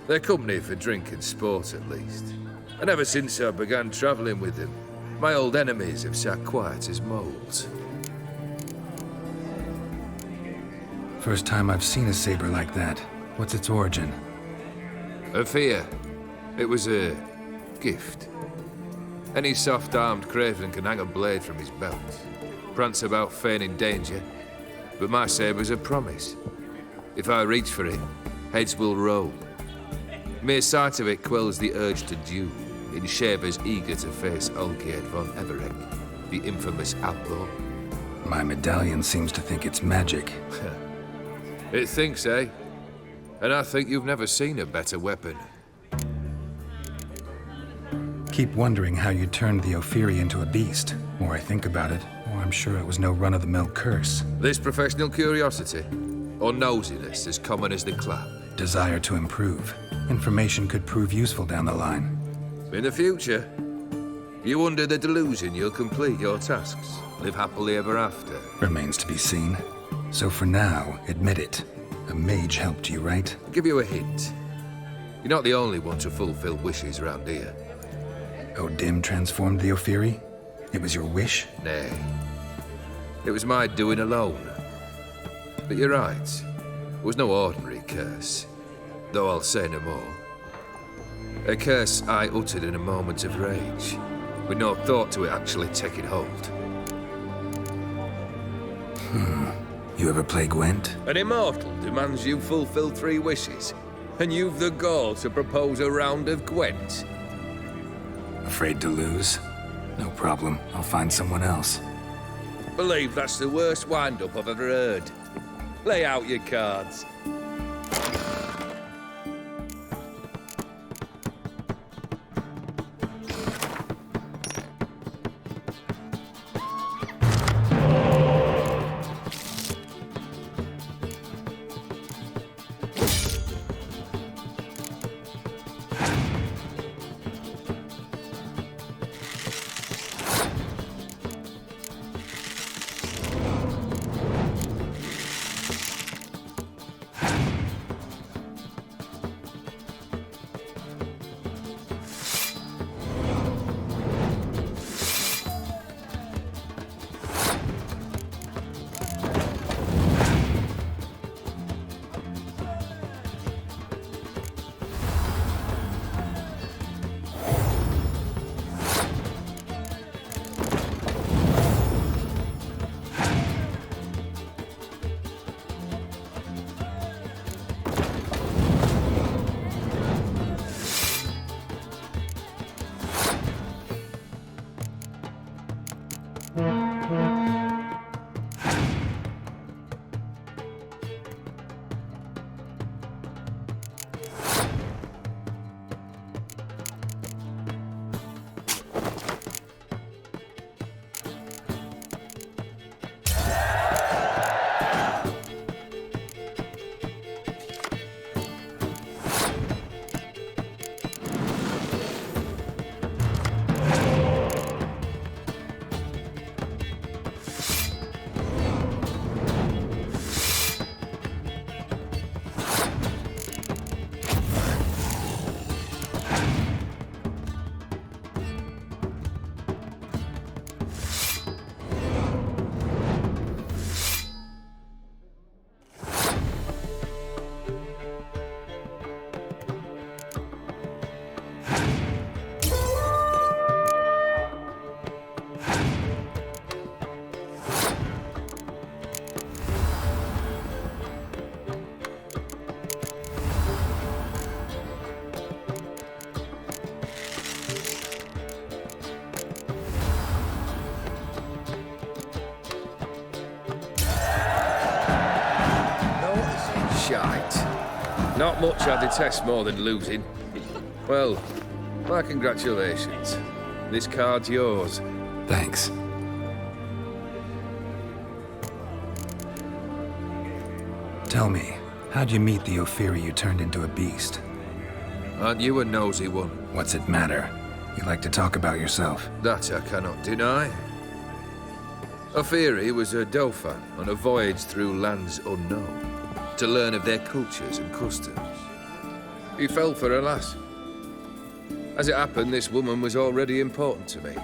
Speaker 15: They're company for drink and sport, at least. And ever since I began travelling with them, my old enemies have sat quiet as moles.
Speaker 2: First time I've seen a saber like that. What's its origin?
Speaker 15: Ofier. It was a gift. Any soft-armed craven can hang a blade from his belt. Prance about feigning danger. But my saber's a promise. If I reach for it, heads will roll. Mere sight of it quells the urge to duel, in shavers eager to face Olgierd von Everett, the infamous outlaw.
Speaker 2: My medallion seems to think it's magic.
Speaker 15: It thinks, eh? And I think you've never seen a better weapon.
Speaker 2: Keep wondering how you turned the Ofier into a beast. The more I think about it, the more I'm sure it was no run-of-the-mill curse.
Speaker 15: This professional curiosity, or nosiness as common as the clap?
Speaker 2: Desire to improve. Information could prove useful down the line.
Speaker 15: In the future, you under the delusion you'll complete your tasks, live happily ever after.
Speaker 2: Remains to be seen. So for now, admit it. A mage helped you, right?
Speaker 15: I'll give you a hint. You're not the only one to fulfill wishes around here.
Speaker 2: Odim transformed the Ofier? It was your wish?
Speaker 15: Nay. It was my doing alone. But you're right. It was no ordinary curse. Though I'll say no more. A curse I uttered in a moment of rage, with no thought to it actually taking hold.
Speaker 2: You ever play Gwent?
Speaker 15: An immortal demands you fulfill 3 wishes, and you've the gall to propose a round of Gwent.
Speaker 2: Afraid to lose? No problem. I'll find someone else.
Speaker 15: Believe that's the worst wind-up I've ever heard. Lay out your cards.
Speaker 23: Shite.
Speaker 15: Not much I detest more than losing. Well, my congratulations. This card's yours.
Speaker 2: Thanks. Tell me, how'd you meet the Ofier you turned into a beast?
Speaker 15: Aren't you a nosy one?
Speaker 2: What's it matter? You like to talk about yourself.
Speaker 15: That I cannot deny. Ofier was a dauphin on a voyage through lands unknown, to learn of their cultures and customs. He fell for a lass. As it happened, this woman was already important to me.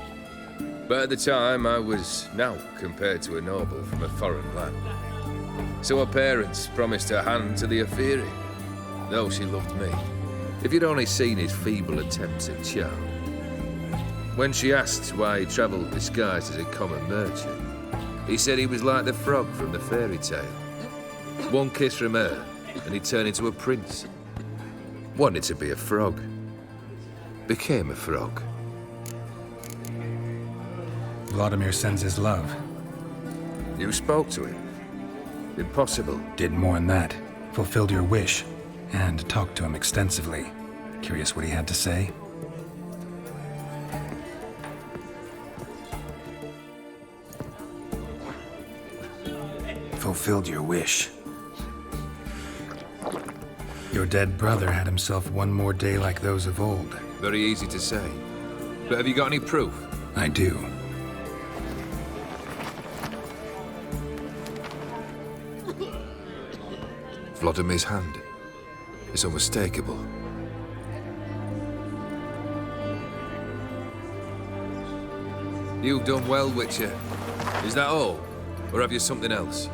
Speaker 15: But at the time, I was naught compared to a noble from a foreign land. So her parents promised her hand to the Ofier, though she loved me. If you'd only seen his feeble attempts at charm. When she asked why he travelled disguised as a common merchant, he said he was like the frog from the fairy tale. One kiss from her, and he turned into a prince. Wanted to be a frog. Became a frog.
Speaker 2: Vladimir sends his love.
Speaker 15: You spoke to him? Impossible.
Speaker 2: Did more than that. Fulfilled your wish. And talked to him extensively. Curious what he had to say? Fulfilled your wish. Your dead brother had himself one more day like those of old.
Speaker 15: Very easy to say. But have you got any proof?
Speaker 2: I do.
Speaker 15: Vladimir's hand. It's unmistakable. You've done well, Witcher. Is that all? Or have you something else?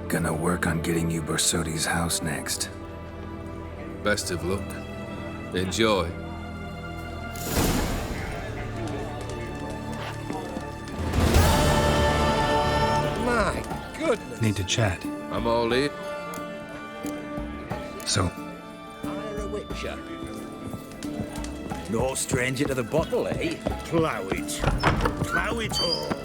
Speaker 2: Gonna work on getting you Bersodi's house next.
Speaker 15: Best of luck. Enjoy.
Speaker 11: My goodness.
Speaker 2: Need to chat.
Speaker 15: I'm all in.
Speaker 2: So,
Speaker 11: Hire a witcher. No stranger to the bottle, eh? Plough it. Plough it all.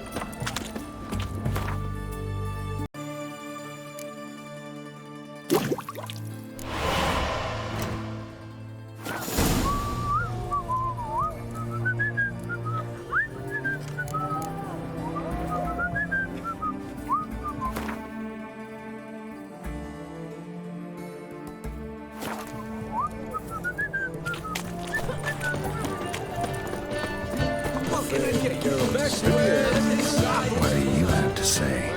Speaker 2: what do you have to say?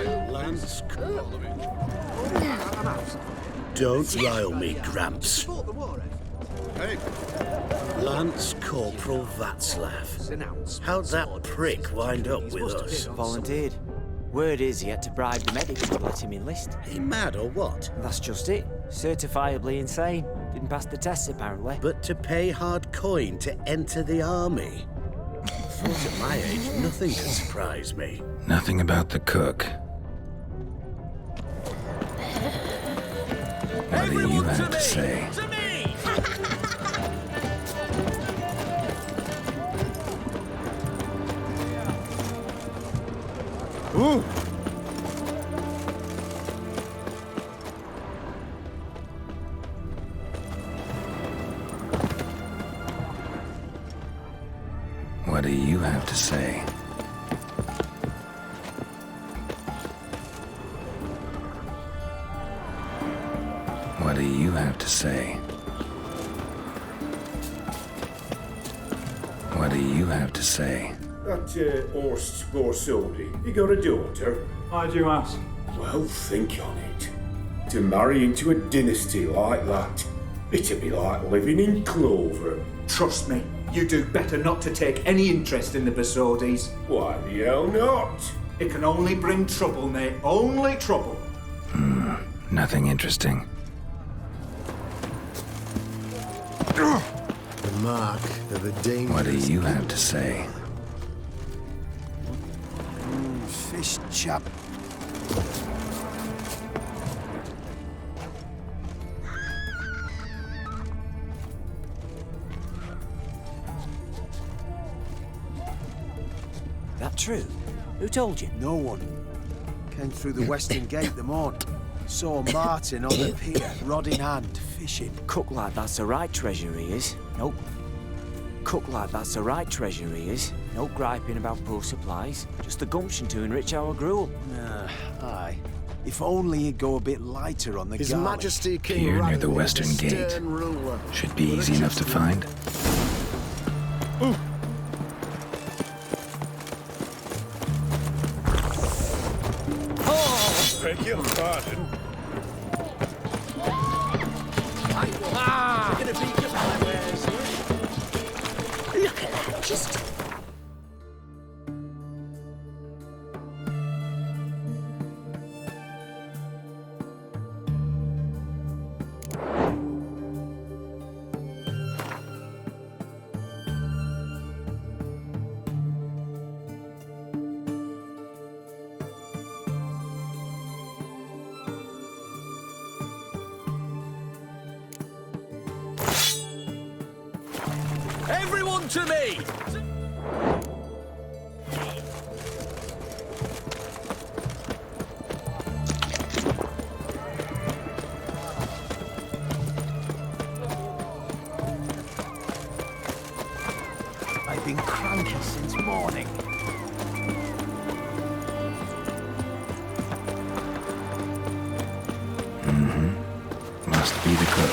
Speaker 18: Don't rile me, Gramps. Lance Corporal Václav. How'd that prick wind up with us?
Speaker 6: Volunteered. Word is he had to bribe the medics to let him enlist.
Speaker 18: He mad or what?
Speaker 6: That's just it. Certifiably insane. Didn't pass the tests, apparently.
Speaker 18: But to pay hard coin to enter the army? Thought at my age, nothing could surprise me.
Speaker 2: Nothing about the cook. What do you have to say?
Speaker 11: Ooh.
Speaker 2: What do you have to say? What do you have to say? What do you have to say?
Speaker 20: That Orst Borsodi, you got a daughter?
Speaker 22: I do ask.
Speaker 20: Well, think on it. To marry into a dynasty like that, it'd be like living in clover.
Speaker 22: Trust me, you do better not to take any interest in the Bersodis.
Speaker 20: Why the hell not?
Speaker 22: It can only bring trouble, mate. Only trouble.
Speaker 2: Nothing interesting.
Speaker 20: The mark of a dangerous...
Speaker 2: What do you have to say?
Speaker 20: Fish chap.
Speaker 6: That true? Who told you?
Speaker 20: No one. Came through the western gate the morning.
Speaker 13: Saw Martin on the pier, rod in hand, fishing.
Speaker 6: Cook like that's the right treasure he is. Nope. Cook like that's the right treasure he is. No griping about poor supplies. Just the gumption to enrich our gruel.
Speaker 13: Aye. If only he'd go a bit lighter on the
Speaker 4: His
Speaker 13: garlic.
Speaker 4: Majesty King
Speaker 2: Here near
Speaker 4: Ryan
Speaker 2: the
Speaker 4: is
Speaker 2: western
Speaker 4: a
Speaker 2: gate.
Speaker 4: stern ruler.
Speaker 2: Should be easy enough to find.
Speaker 20: Oh, beg your pardon.
Speaker 9: Look at that, just...
Speaker 12: Everyone to me!
Speaker 13: I've been cranky since morning.
Speaker 2: Must be the cook.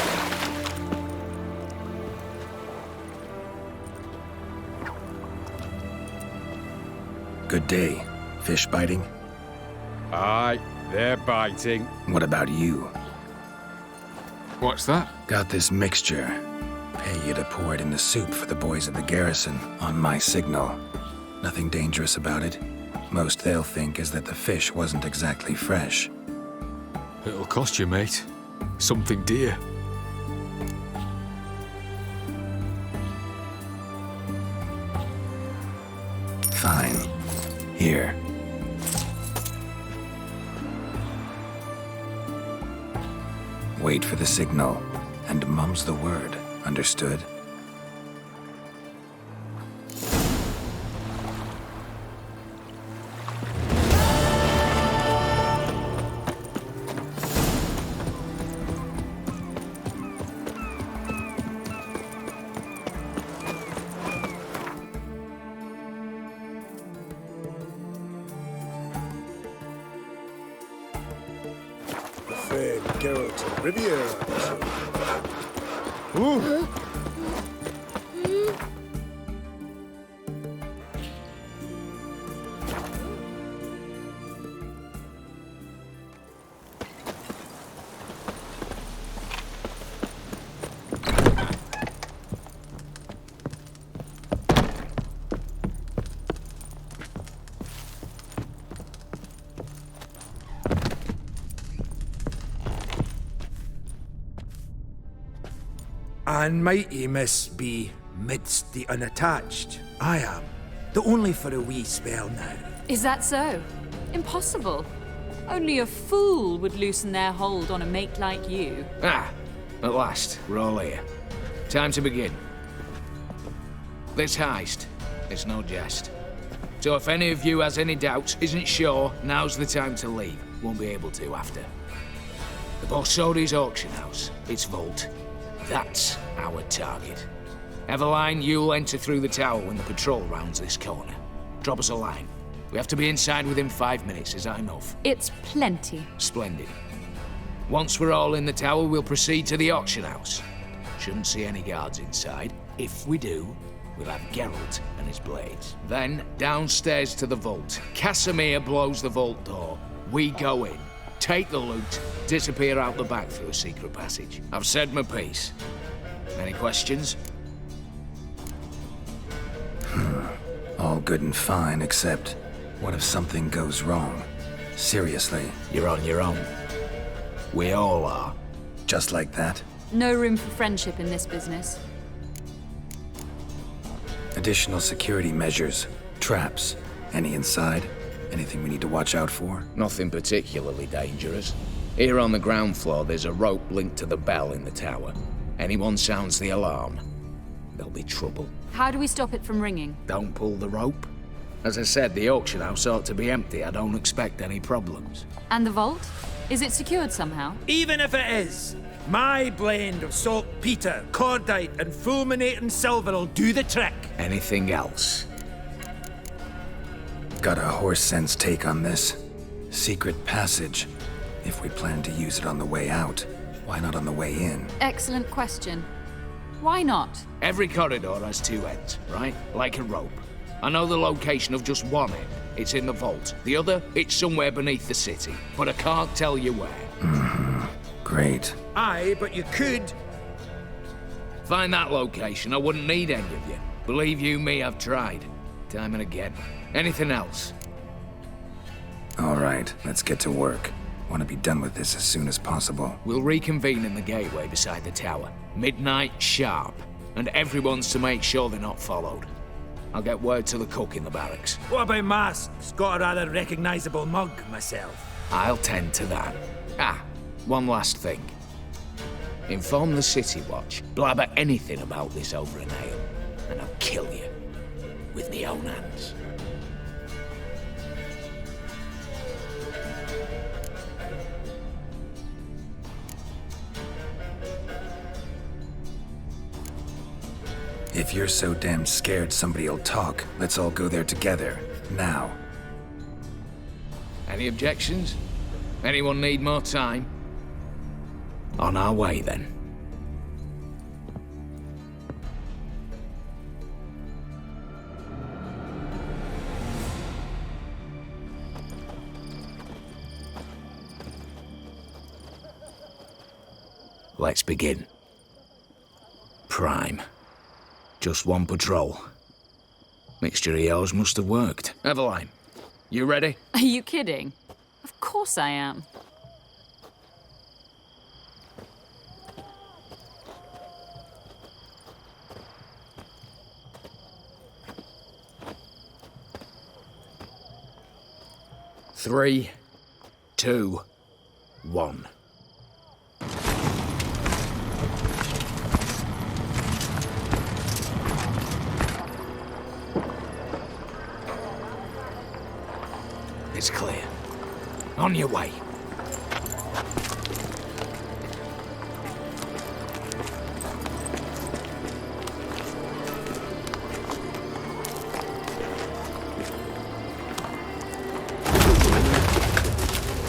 Speaker 2: Good day. Fish biting?
Speaker 8: Aye, they're biting.
Speaker 2: What about you?
Speaker 8: What's that?
Speaker 2: Got this mixture. Pay you to pour it in the soup for the boys at the garrison on my signal. Nothing dangerous about it. Most they'll think is that the fish wasn't exactly fresh.
Speaker 8: It'll cost you, mate. Something dear.
Speaker 2: Fine. Here. Wait for the signal, and mum's the word. Understood?
Speaker 19: The famed Geralt of Riviera. Ooh.
Speaker 13: And mighty miss be midst the unattached. I am. The only for a wee spell now.
Speaker 5: Is that so? Impossible. Only a fool would loosen their hold on a mate like you.
Speaker 12: Ah, at last, we're all here. Time to begin. This heist, it's no jest. So if any of you has any doubts, isn't sure, now's the time to leave. Won't be able to after. The Borsodi's auction house, its vault. That's our target. Eveline, you'll enter through the tower when the patrol rounds this corner. Drop us a line. We have to be inside within 5 minutes, is that enough?
Speaker 5: It's plenty.
Speaker 12: Splendid. Once we're all in the tower, we'll proceed to the auction house. Shouldn't see any guards inside. If we do, we'll have Geralt and his blades. Then, downstairs to the vault. Casimir blows the vault door. We go in, take the loot, disappear out the back through a secret passage. I've said my piece. Any questions?
Speaker 2: All good and fine, except what if something goes wrong? Seriously.
Speaker 12: You're on your own. We all are.
Speaker 2: Just like that?
Speaker 5: No room for friendship in this business.
Speaker 2: Additional security measures, traps. Any inside? Anything we need to watch out for?
Speaker 12: Nothing particularly dangerous. Here on the ground floor, there's a rope linked to the bell in the tower. Anyone sounds the alarm, there'll be trouble.
Speaker 5: How do we stop it from ringing?
Speaker 12: Don't pull the rope. As I said, the auction house ought to be empty. I don't expect any problems.
Speaker 5: And the vault? Is it secured somehow?
Speaker 7: Even if it is, my blend of saltpeter, cordite, and fulminating silver will do the trick.
Speaker 12: Anything else?
Speaker 2: Got a horse sense take on this. Secret passage. If we plan to use it on the way out, why not on the way in?
Speaker 5: Excellent question. Why not?
Speaker 12: Every corridor has two ends, right? Like a rope. I know the location of just one end. It's in the vault. The other, it's somewhere beneath the city. But I can't tell you where.
Speaker 2: Great.
Speaker 7: Aye, but you could.
Speaker 12: Find that location, I wouldn't need any of you. Believe you me, I've tried. Time and again. Anything else?
Speaker 2: All right, let's get to work. Want to be done with this as soon as possible.
Speaker 12: We'll reconvene in the gateway beside the tower. Midnight sharp. And everyone's to make sure they're not followed. I'll get word to the cook in the barracks.
Speaker 7: What about masks? Got a rather recognisable mug myself.
Speaker 12: I'll tend to that. One last thing. Inform the City Watch. Blabber anything about this over an ale, and I'll kill you. With my own hands.
Speaker 2: If you're so damn scared somebody'll talk, let's all go there together. Now.
Speaker 12: Any objections? Anyone need more time? On our way, then. Let's begin. Prime. Just one patrol. Mixture of yours must have worked. Eveline, you ready?
Speaker 5: Are you kidding? Of course I am.
Speaker 12: Three, 2, 1. It's clear. On your way.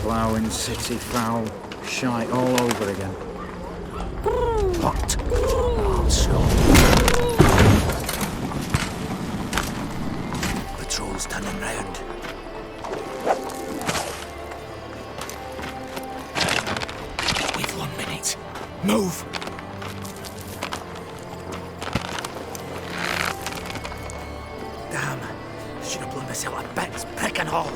Speaker 14: Ploughing city foul. Shite all over again.
Speaker 12: What? Also. Patrol's turning round. We've 1 minute. Move!
Speaker 7: Damn. Should have blown this out of bits, prick and all.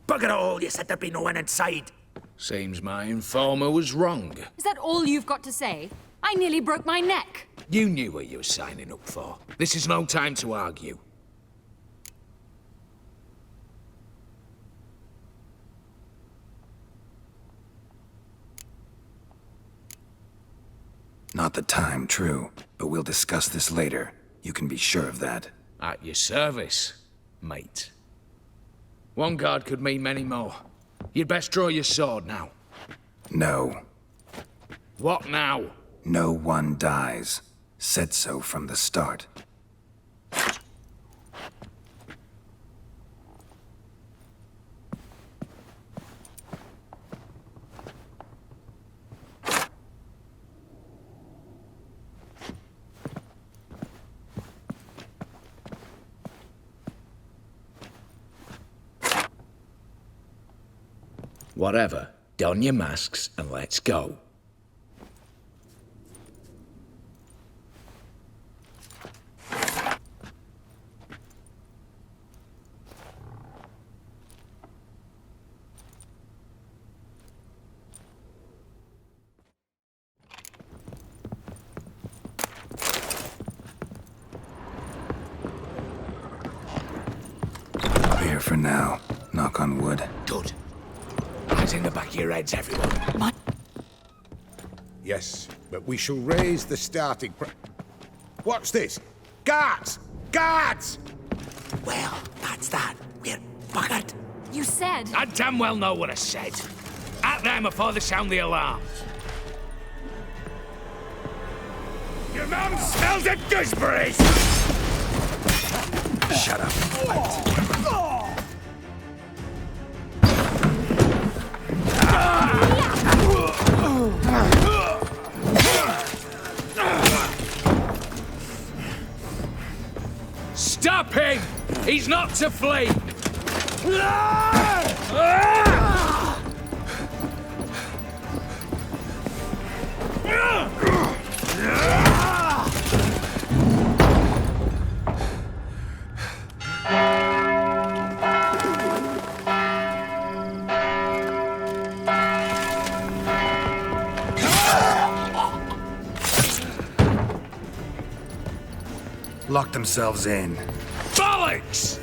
Speaker 7: Bugger it all, you said there'd be no one inside.
Speaker 12: Seems my informer was wrong.
Speaker 5: Is that all you've got to say? I nearly broke my neck.
Speaker 12: You knew what you were signing up for. This is no time to argue.
Speaker 2: Not the time, true. But we'll discuss this later. You can be sure of that.
Speaker 12: At your service, mate. One guard could mean many more. You'd best draw your sword now.
Speaker 2: No.
Speaker 12: What now?
Speaker 2: No one dies. Said so from the start.
Speaker 13: Whatever. Don your masks and let's go.
Speaker 2: Here for now. Knock on wood.
Speaker 13: Good. Eyes in the back of your heads, everyone.
Speaker 19: Yes, but we shall raise the starting What's this? Guards! Guards!
Speaker 13: Well, that's that. We're buggered.
Speaker 5: You said...
Speaker 13: I damn well know what I said. At them before they sound the alarm.
Speaker 7: Your mum smells of gooseberries!
Speaker 2: Shut up.
Speaker 13: Stop him! He's not to flee!
Speaker 2: Lock themselves in.
Speaker 13: Bollocks!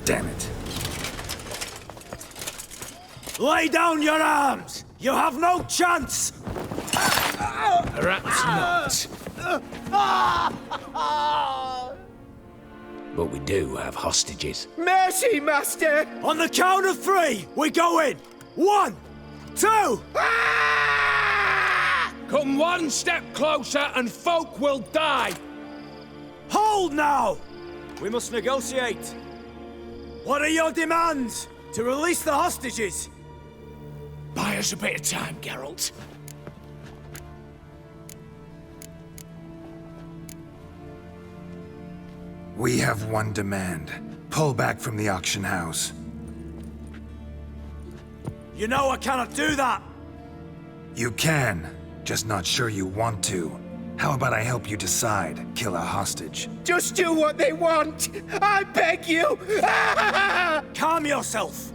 Speaker 2: Damn it.
Speaker 7: Lay down your arms! You have no chance!
Speaker 13: Perhaps not. But we do have hostages.
Speaker 7: Mercy, Master! On the count of 3, we go in! 1, 2...
Speaker 13: Come one step closer and folk will die!
Speaker 7: Hold now! We must negotiate. What are your demands? To release the hostages?
Speaker 13: Buy us a bit of time, Geralt.
Speaker 2: We have one demand. Pull back from the auction house.
Speaker 7: You know I cannot do that!
Speaker 2: You can. Just not sure you want to. How about I help you decide? Kill a hostage.
Speaker 7: Just do what they want! I beg you! Calm yourself!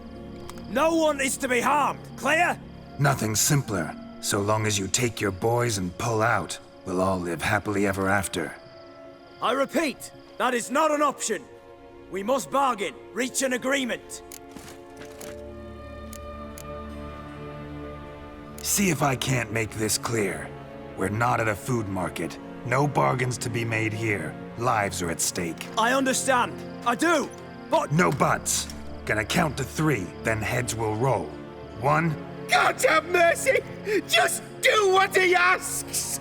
Speaker 7: No one is to be harmed, clear?
Speaker 2: Nothing simpler. So long as you take your boys and pull out, we'll all live happily ever after.
Speaker 7: I repeat, that is not an option. We must bargain, reach an agreement.
Speaker 2: See if I can't make this clear. We're not at a food market. No bargains to be made here. Lives are at stake.
Speaker 7: I understand. I do. But...
Speaker 2: No buts. Gonna count to 3, then heads will roll. 1...
Speaker 7: God have mercy! Just do what he asks!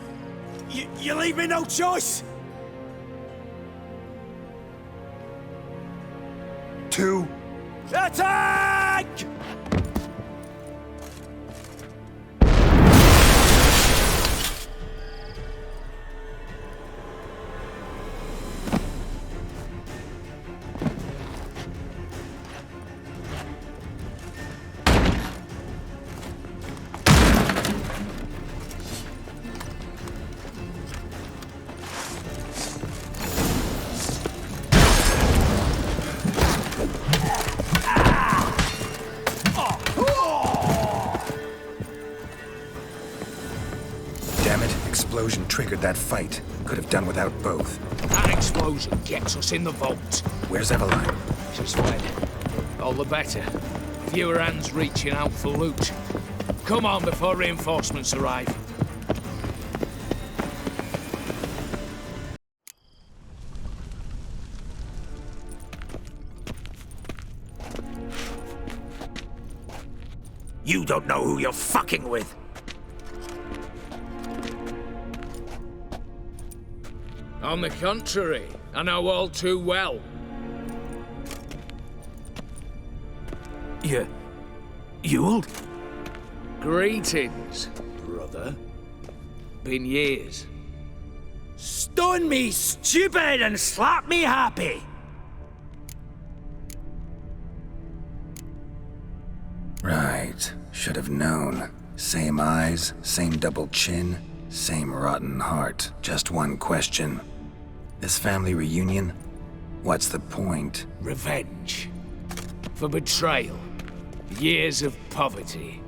Speaker 7: You leave me no choice!
Speaker 2: 2...
Speaker 7: Attack!
Speaker 2: Explosion triggered that fight. Could have done without both.
Speaker 13: That explosion gets us in the vault.
Speaker 2: Where's Eveline?
Speaker 13: She's fled. All the better. Fewer hands reaching out for loot. Come on before reinforcements arrive.
Speaker 7: You don't know who you're fucking with.
Speaker 13: On the contrary, I know all too well.
Speaker 7: Ewald?
Speaker 13: Greetings, brother. Been years.
Speaker 7: Stone me stupid and slap me happy!
Speaker 2: Right. Should have known. Same eyes, same double chin, same rotten heart. Just one question. This family reunion? What's the point?
Speaker 13: Revenge. For betrayal. Years of poverty.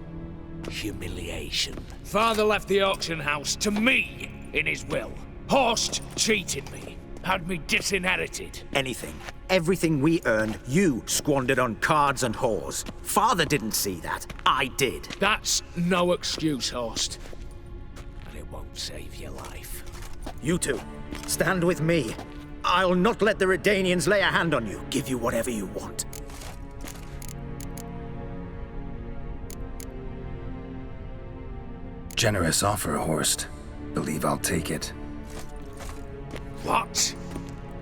Speaker 13: Humiliation. Father left the auction house to me in his will. Horst cheated me. Had me disinherited.
Speaker 10: Anything. Everything we earned, you squandered on cards and whores. Father didn't see that. I did.
Speaker 13: That's no excuse, Horst. And it won't save your life.
Speaker 10: You two, stand with me. I'll not let the Redanians lay a hand on you. Give you whatever you want.
Speaker 2: Generous offer, Horst. Believe I'll take it.
Speaker 13: What?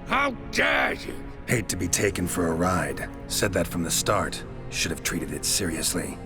Speaker 13: How dare you?
Speaker 2: Hate to be taken for a ride. Said that from the start. Should have treated it seriously.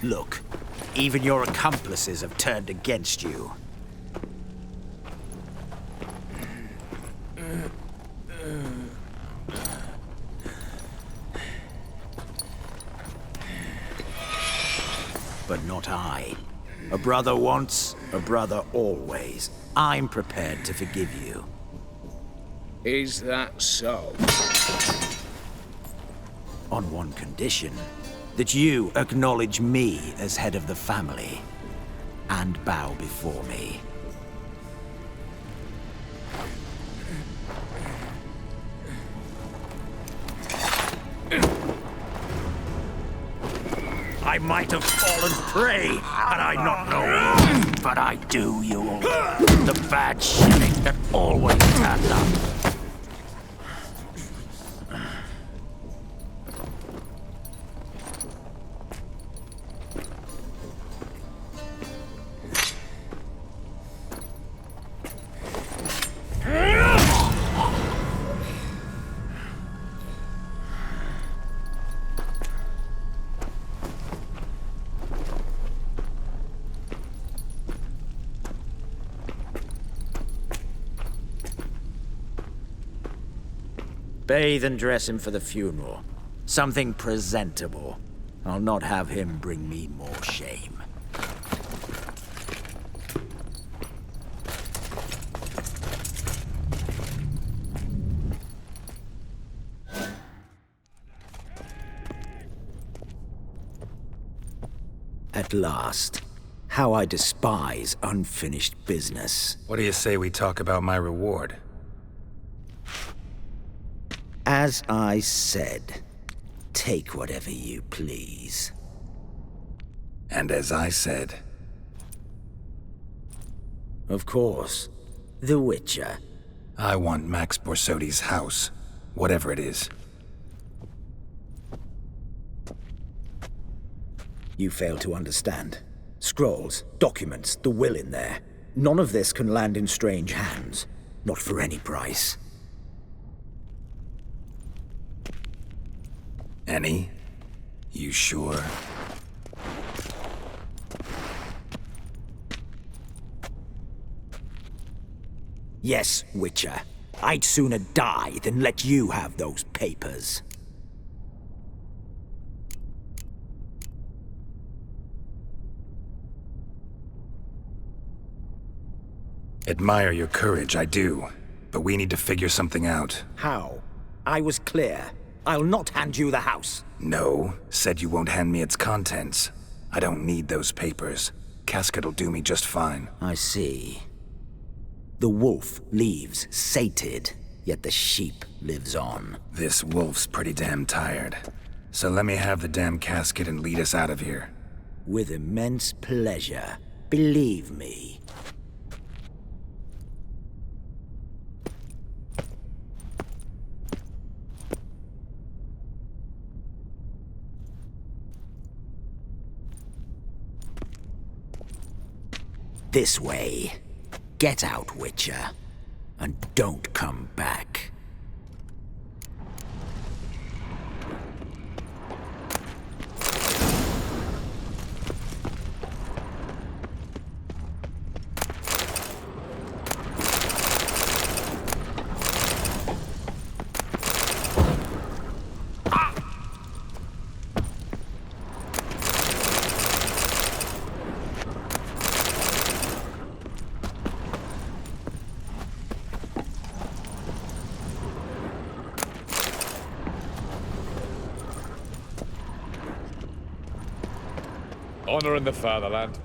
Speaker 10: Look, even your accomplices have turned against you. But not I. A brother once, a brother always. I'm prepared to forgive you.
Speaker 13: Is that so?
Speaker 10: On one condition. That you acknowledge me as head of the family. And bow before me. I might have fallen prey had I not known. But I do, you all. The bad shit that always turns up. Bathe and dress him for the funeral. Something presentable. I'll not have him bring me more shame. At last. How I despise unfinished business.
Speaker 2: What do you say we talk about my reward?
Speaker 10: As I said, take whatever you please.
Speaker 2: And as I said...
Speaker 10: Of course. The Witcher.
Speaker 2: I want Max Borsodi's house. Whatever it is.
Speaker 10: You fail to understand. Scrolls, documents, the will in there. None of this can land in strange hands. Not for any price.
Speaker 2: Any? You sure?
Speaker 10: Yes, Witcher. I'd sooner die than let you have those papers.
Speaker 2: Admire your courage, I do. but we need to figure something out.
Speaker 10: How? I was clear. I'll not hand you the house.
Speaker 2: No, said you won't hand me its contents. I don't need those papers. Casket'll do me just fine.
Speaker 10: I see. The wolf leaves sated, yet the sheep lives on.
Speaker 2: This wolf's pretty damn tired. So let me have the damn casket and lead us out of here.
Speaker 10: With immense pleasure. Believe me. This way. Get out, Witcher. And don't come back.
Speaker 23: Honor in the fatherland.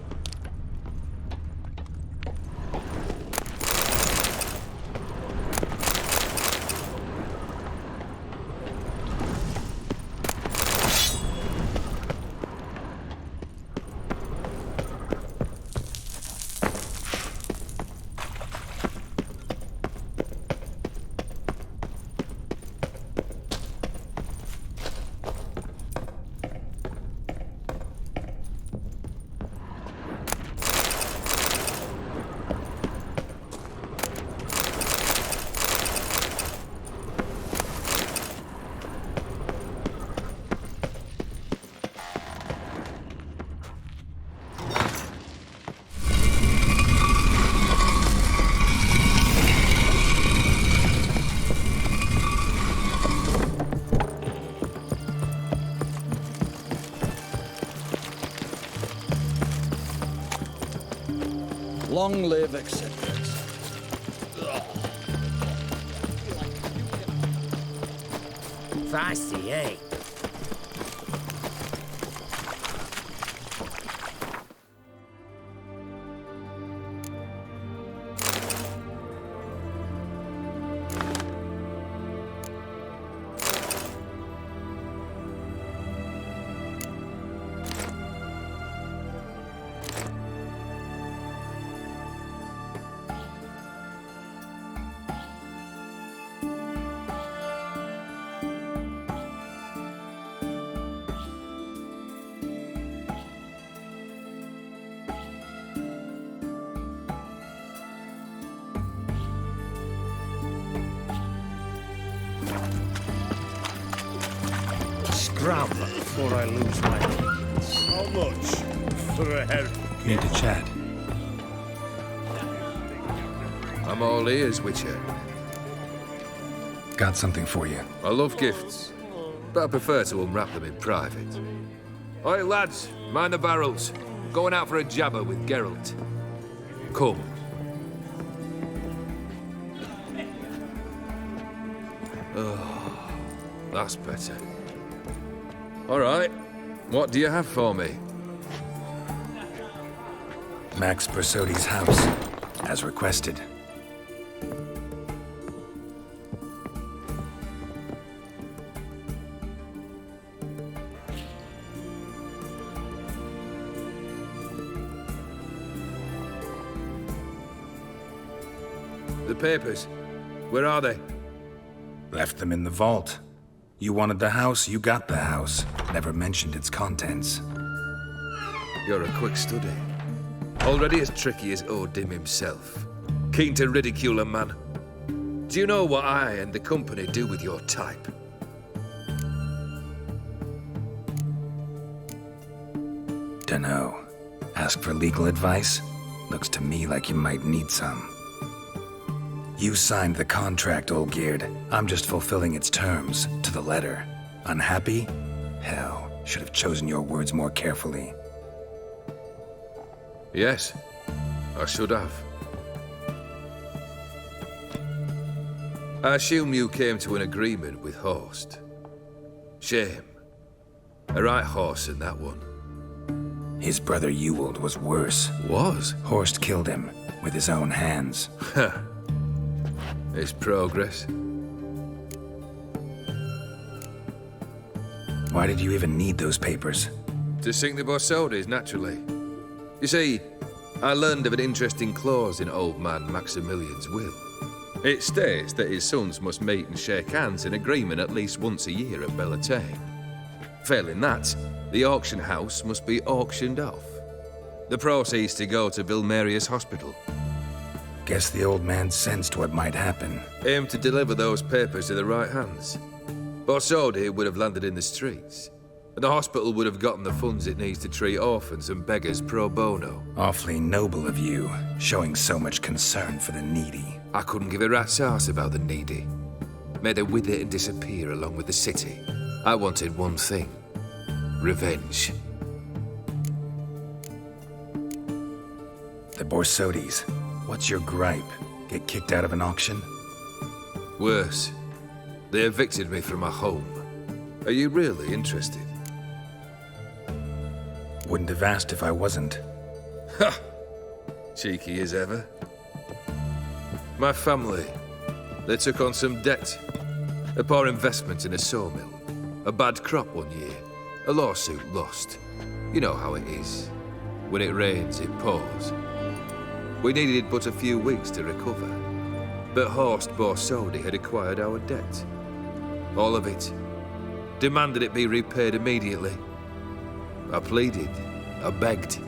Speaker 3: Long live acceptance.
Speaker 10: Feisty, eh?
Speaker 11: Scram before I lose my allegiance. How much for a hair?
Speaker 2: Need to chat.
Speaker 15: I'm all ears, Witcher.
Speaker 2: Got something for you.
Speaker 15: I love gifts, but I prefer to unwrap them in private. Oi, lads, mind the barrels. Going out for a jabber with Geralt. Come. Oh, that's better. All right, what do you have for me?
Speaker 2: Max Persody's house, as requested.
Speaker 15: The papers, where are they?
Speaker 2: Left them in the vault. You wanted the house, you got the house. Never mentioned its contents.
Speaker 15: You're a quick study. Already as tricky as Odin himself. Keen to ridicule a man. Do you know what I and the company do with your type?
Speaker 2: Dunno. Ask for legal advice? Looks to me like you might need some. You signed the contract, Olgierd. I'm just fulfilling its terms, to the letter. Unhappy? Hell, should have chosen your words more carefully.
Speaker 15: Yes, I should have. I assume you came to an agreement with Horst. Shame. A right horse in that one.
Speaker 2: His brother Ewald was worse.
Speaker 15: Was?
Speaker 2: Horst killed him with his own hands.
Speaker 15: It's progress.
Speaker 2: Why did you even need those papers?
Speaker 15: To sink the Borsodis, naturally. You see, I learned of an interesting clause in old man Maximilian's will. It states that his sons must meet and shake hands in agreement at least once a year at Bellatane. Failing that, the auction house must be auctioned off. The proceeds to go to Vilmerius Hospital.
Speaker 2: Guess the old man sensed what might happen.
Speaker 15: Aim to deliver those papers to the right hands. Borsodi would have landed in the streets, and the hospital would have gotten the funds it needs to treat orphans and beggars pro bono.
Speaker 2: Awfully noble of you, showing so much concern for the needy.
Speaker 15: I couldn't give a rat's ass about the needy. Made her wither and disappear along with the city. I wanted one thing. Revenge.
Speaker 2: The Borsodis. What's your gripe? Get kicked out of an auction?
Speaker 15: Worse. They evicted me from my home. Are you really interested?
Speaker 2: Wouldn't have asked if I wasn't.
Speaker 15: Ha! Cheeky as ever. My family, they took on some debt. A poor investment in a sawmill. A bad crop one year. A lawsuit lost. You know how it is. When it rains, it pours. We needed but a few weeks to recover. But Horst Borsodi had acquired our debt. All of it. Demanded it be repaid immediately. I pleaded. I begged.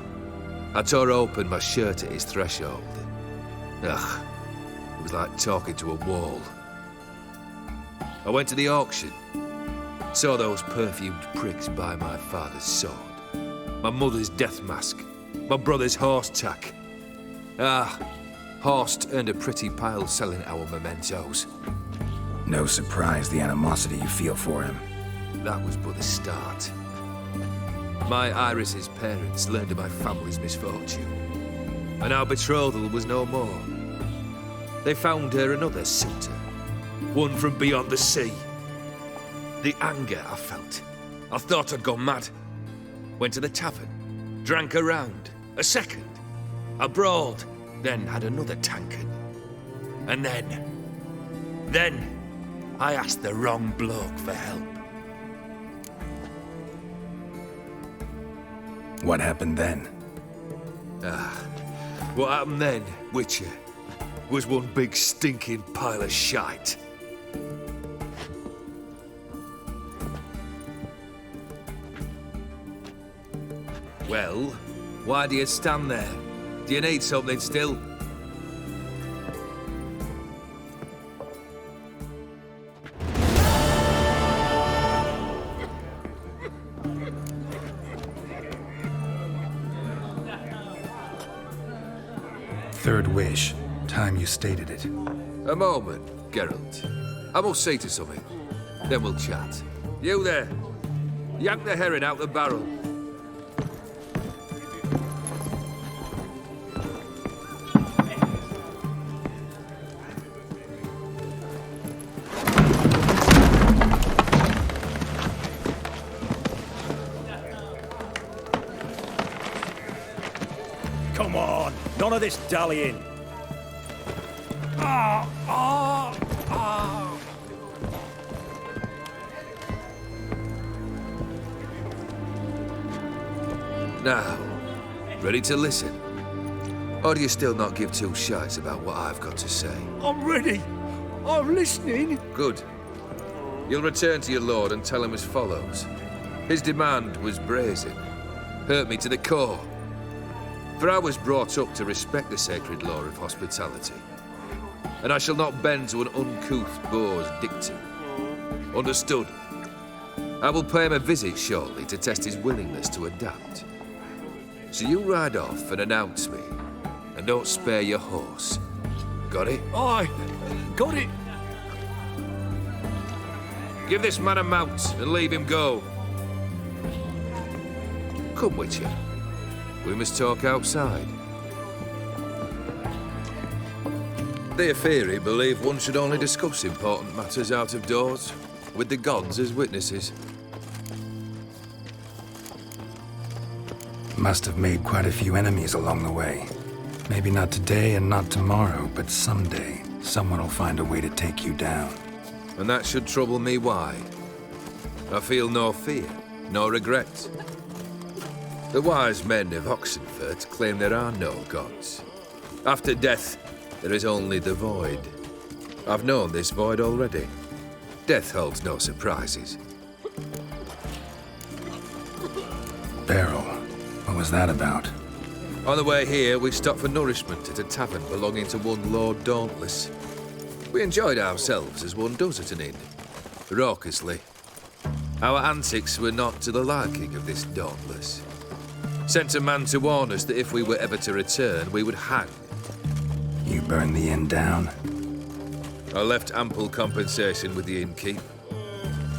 Speaker 15: I tore open my shirt at his threshold. Ugh. It was like talking to a wall. I went to the auction. Saw those perfumed pricks buy my father's sword. My mother's death mask. My brother's horse tack. Horst earned a pretty pile selling our mementos.
Speaker 2: No surprise the animosity you feel for him.
Speaker 15: That was but the start. My Iris's parents learned of my family's misfortune, and our betrothal was no more. They found her another suitor, one from beyond the sea. The anger I felt, I thought I'd gone mad. Went to the tavern, drank a round, a second. I brawled, then had another tankard. And then I asked the wrong bloke for help.
Speaker 2: What happened then?
Speaker 15: What happened then, Witcher, was one big stinking pile of shite. Well, why do you stand there? Do you need something still?
Speaker 2: Third wish. Time you stated it.
Speaker 15: A moment, Geralt. I must see to something. Then we'll chat. You there. Yank the herring out the barrel.
Speaker 7: Come on, none of this dallying.
Speaker 15: Now, ready to listen? Or do you still not give two shites about what I've got to say?
Speaker 7: I'm ready. I'm listening.
Speaker 15: Good. You'll return to your lord and tell him as follows. His demand was brazen. Hurt me to the core. For I was brought up to respect the sacred law of hospitality. And I shall not bend to an uncouth boor's dictum. Understood? I will pay him a visit shortly to test his willingness to adapt. So you ride off and announce me, and don't spare your horse. Got it?
Speaker 7: Aye, got it.
Speaker 15: Give this man a mount and leave him go. Come, Witcher. We must talk outside. The Ofier believe one should only discuss important matters out of doors, with the gods as witnesses.
Speaker 2: Must have made quite a few enemies along the way. Maybe not today and not tomorrow, but someday, someone will find a way to take you down.
Speaker 15: And that should trouble me why? I feel no fear, no regrets. The wise men of Oxenfurt claim there are no gods. After death, there is only the void. I've known this void already. Death holds no surprises.
Speaker 2: Beryl, what was that about?
Speaker 15: On the way here, we stopped for nourishment at a tavern belonging to one Lord Dauntless. We enjoyed ourselves as one does at an inn, raucously. Our antics were not to the liking of this Dauntless. Sent a man to warn us that if we were ever to return, we would hang.
Speaker 2: You burned the inn down?
Speaker 15: I left ample compensation with the innkeep.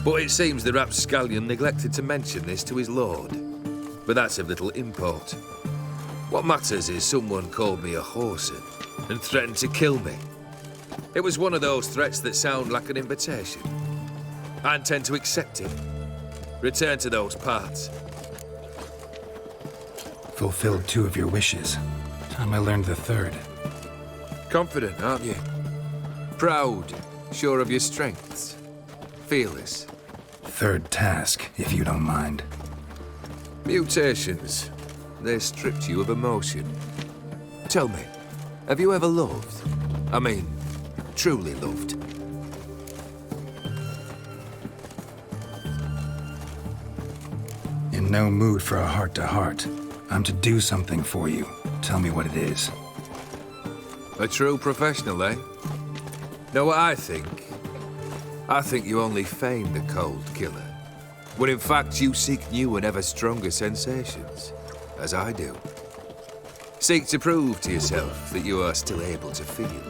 Speaker 15: But it seems the rapscallion neglected to mention this to his lord. But that's of little import. What matters is someone called me a whoreson and threatened to kill me. It was one of those threats that sound like an invitation. I intend to accept it. Return to those parts.
Speaker 2: Fulfilled 2 of your wishes. Time I learned the 3rd.
Speaker 15: Confident, aren't you? Proud, sure of your strengths. Fearless.
Speaker 2: 3rd task, if you don't mind.
Speaker 15: Mutations. They stripped you of emotion. Tell me, have you ever loved? I mean, truly loved?
Speaker 2: In no mood for a heart-to-heart. I'm to do something for you. Tell me what it is.
Speaker 15: A true professional, eh? Know what I think? I think you only feign the cold killer, when in fact you seek new and ever stronger sensations, as I do. Seek to prove to yourself that you are still able to feel,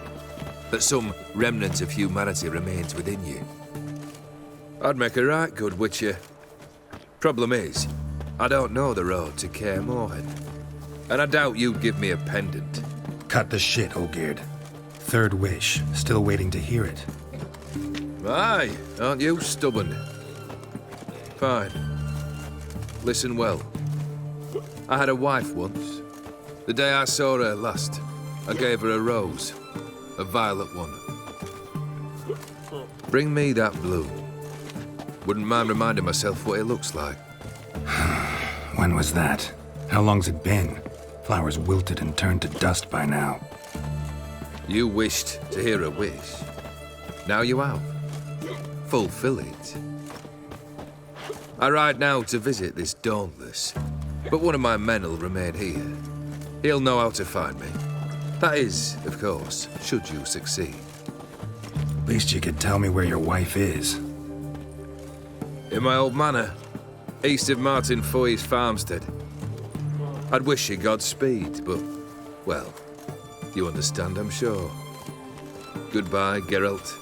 Speaker 15: that some remnant of humanity remains within you. I'd make a right good witcher. Problem is, I don't know the road to Kaer Morhen, and I doubt you'd give me a pendant.
Speaker 2: Cut the shit, Olgierd. 3rd wish. Still waiting to hear it.
Speaker 15: Aye, aren't you stubborn? Fine. Listen well. I had a wife once. The day I saw her last, I gave her a rose. A violet one. Bring me that bloom. Wouldn't mind reminding myself what it looks like.
Speaker 2: When was that? How long's it been? Flowers wilted and turned to dust by now.
Speaker 15: You wished to hear a wish. Now you have. Fulfill it. I ride now to visit this Dauntless, but one of my men will remain here. He'll know how to find me. That is, of course, should you succeed.
Speaker 2: Least you could tell me where your wife is.
Speaker 15: In my old manor, east of Martin Foy's farmstead. I'd wish you Godspeed, but, well, you understand, I'm sure. Goodbye, Geralt.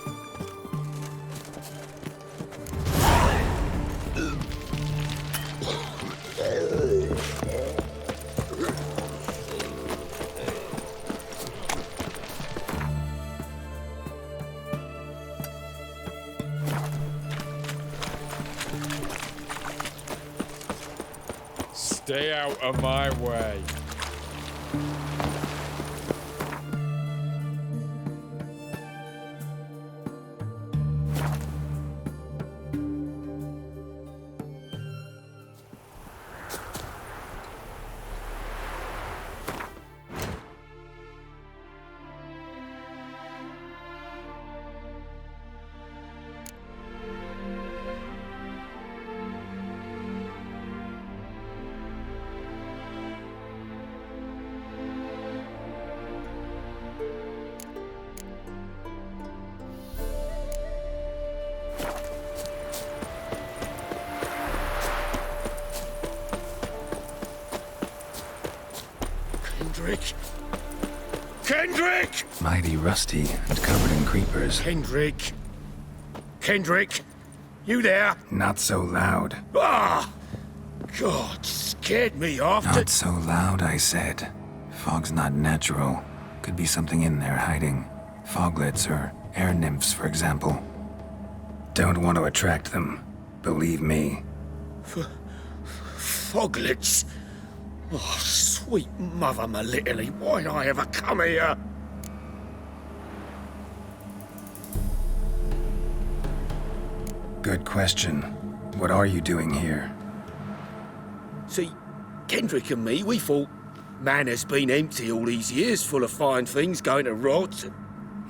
Speaker 23: Stay out of my way.
Speaker 20: Kendrick!
Speaker 2: Mighty rusty and covered in creepers.
Speaker 20: Kendrick! Kendrick! You there?
Speaker 2: Not so loud.
Speaker 20: Ah! God, scared me off.
Speaker 2: Not so loud, I said. Fog's not natural. Could be something in there hiding. Foglets or air nymphs, for example. Don't want to attract them, believe me.
Speaker 10: Foglets? Oh, sweet mother Molitterly, why'd I ever come here?
Speaker 2: Good question. What are you doing here?
Speaker 10: See, Kendrick and me, we thought Manor's been empty all these years, full of fine things going to rot.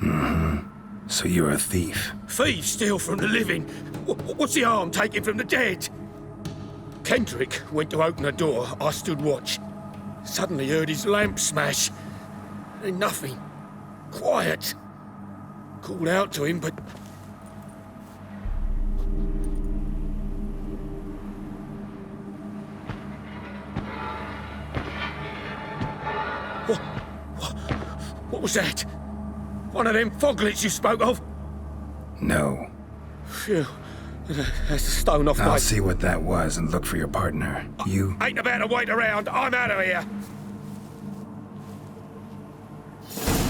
Speaker 2: Mm-hmm. So you're a thief?
Speaker 10: Thieves steal from the living. What's the harm taking from the dead? Kendrick went to open the door. I stood watch. Suddenly heard his lamp smash. Then nothing. Quiet. Called out to him, but... What was that? One of them foglets you spoke of?
Speaker 2: No.
Speaker 10: Phew. That's a stone off my...
Speaker 2: I'll see what that was and look for your partner. You...
Speaker 10: Ain't about to wait around. I'm out of here.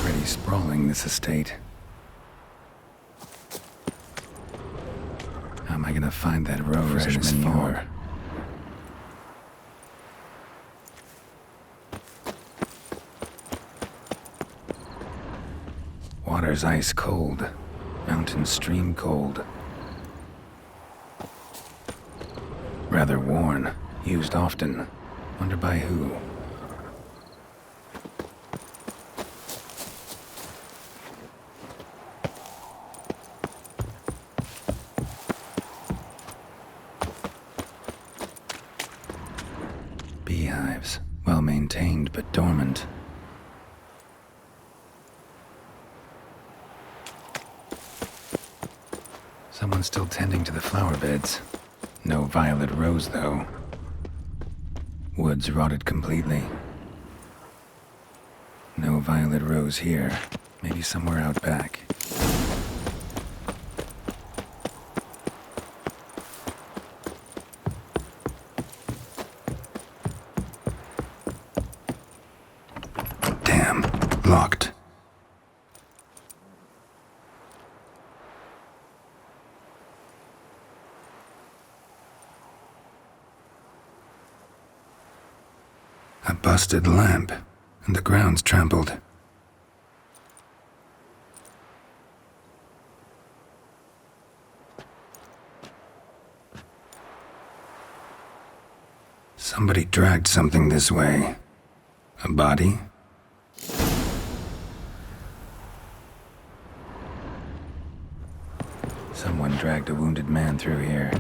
Speaker 2: Pretty sprawling, this estate. How am I gonna find that rose in this fog? Water's ice cold. Mountain stream cold. Rather worn. Used often. Wonder by who? Beehives. Well maintained but dormant. Someone's still tending to the flower beds. No violet rose, though. Woods rotted completely. No violet rose here. Maybe somewhere out back. Damn. Locked. A busted lamp, and the ground's trampled. Somebody dragged something this way. A body? Someone dragged a wounded man through here.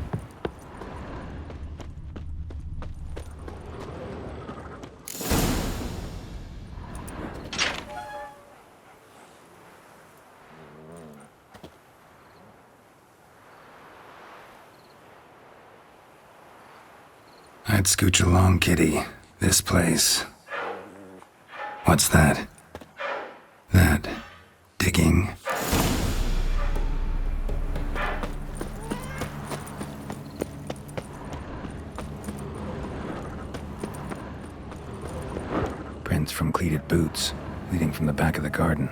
Speaker 2: I'd scooch along, kitty. This place. What's that? That... digging? Prints from cleated boots, leading from the back of the garden.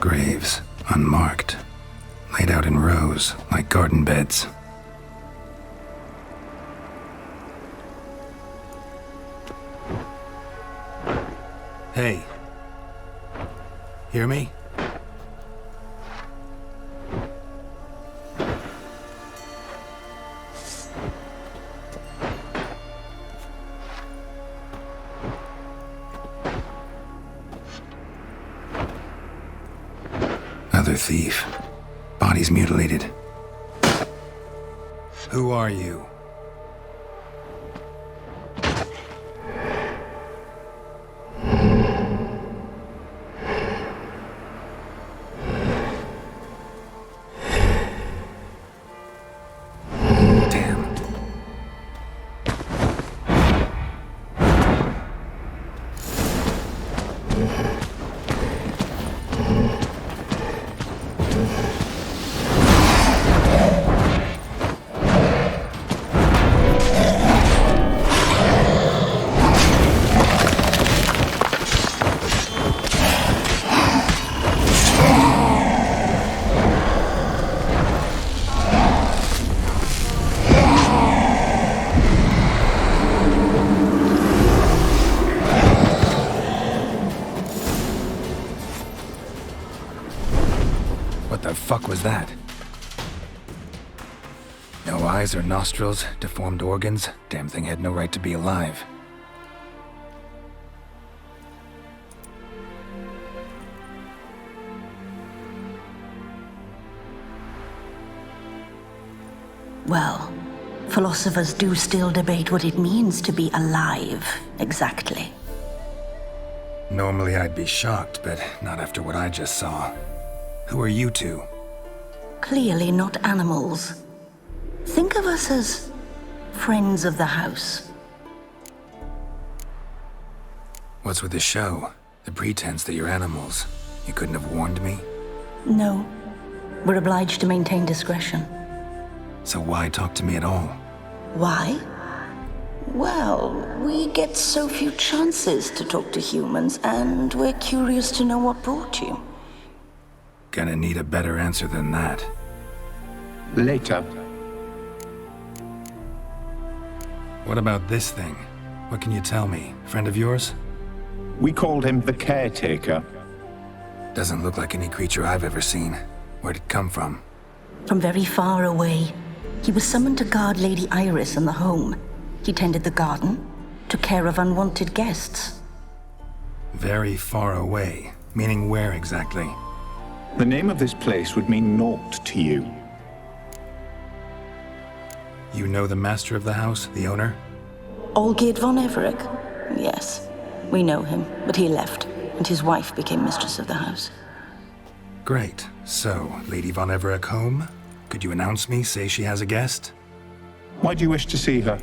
Speaker 2: Graves, unmarked, laid out in rows like garden beds. Hey. Hear me? Another thief. Body's mutilated. Who are you? What the fuck was that? No eyes or nostrils, deformed organs. Damn thing had no right to be alive.
Speaker 3: Well, philosophers do still debate what it means to be alive, exactly.
Speaker 2: Normally I'd be shocked, but not after what I just saw. Who are you two?
Speaker 3: Clearly not animals. Think of us as friends of the house.
Speaker 2: What's with the show? The pretense that you're animals. You couldn't have warned me?
Speaker 3: No. We're obliged to maintain discretion.
Speaker 2: So why talk to me at all?
Speaker 3: Why? Well, we get so few chances to talk to humans, and we're curious to know what brought you.
Speaker 2: Gonna need a better answer than that.
Speaker 19: Later.
Speaker 2: What about this thing? What can you tell me? Friend of yours?
Speaker 19: We called him the Caretaker.
Speaker 2: Doesn't look like any creature I've ever seen. Where'd it come from?
Speaker 3: From very far away. He was summoned to guard Lady Iris and the home. He tended the garden, took care of unwanted guests.
Speaker 2: Very far away. Meaning where exactly?
Speaker 19: The name of this place would mean naught to you.
Speaker 2: You know the master of the house, the owner?
Speaker 3: Olgierd von Everec? Yes, we know him, but he left, and his wife became mistress of the house.
Speaker 2: Great. So, Lady von Everec home? Could you announce me, say she has a guest?
Speaker 19: Why do you wish to see her?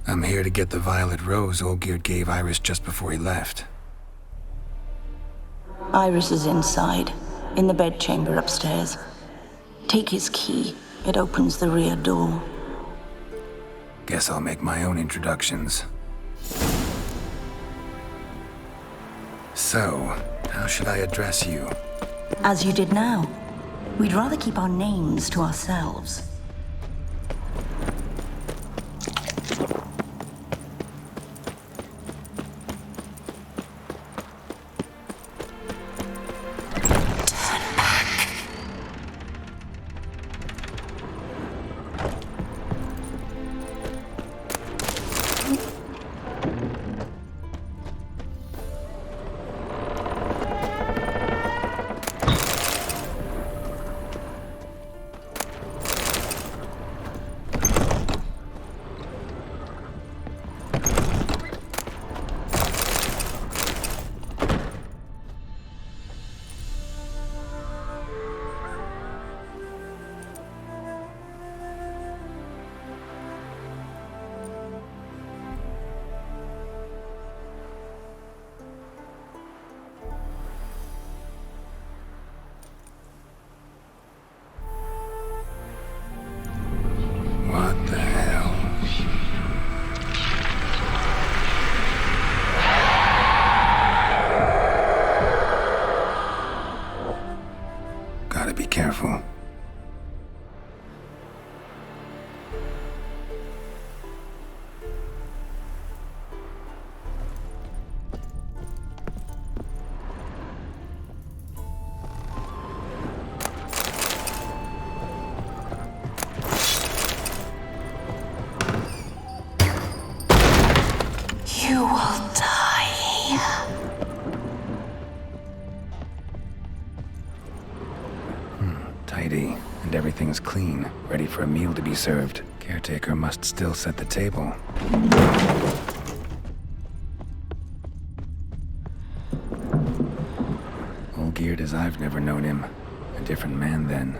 Speaker 2: I'm here to get the violet rose Olgierd gave Iris just before he left.
Speaker 3: Iris is inside, in the bedchamber upstairs. Take his key. It opens the rear door.
Speaker 2: Guess I'll make my own introductions. So, how should I address you?
Speaker 3: As you did now. We'd rather keep our names to ourselves.
Speaker 2: Careful.
Speaker 3: You will die.
Speaker 2: Tidy, and everything's clean, ready for a meal to be served. Caretaker must still set the table. Olgierd as I've never known him. A different man then.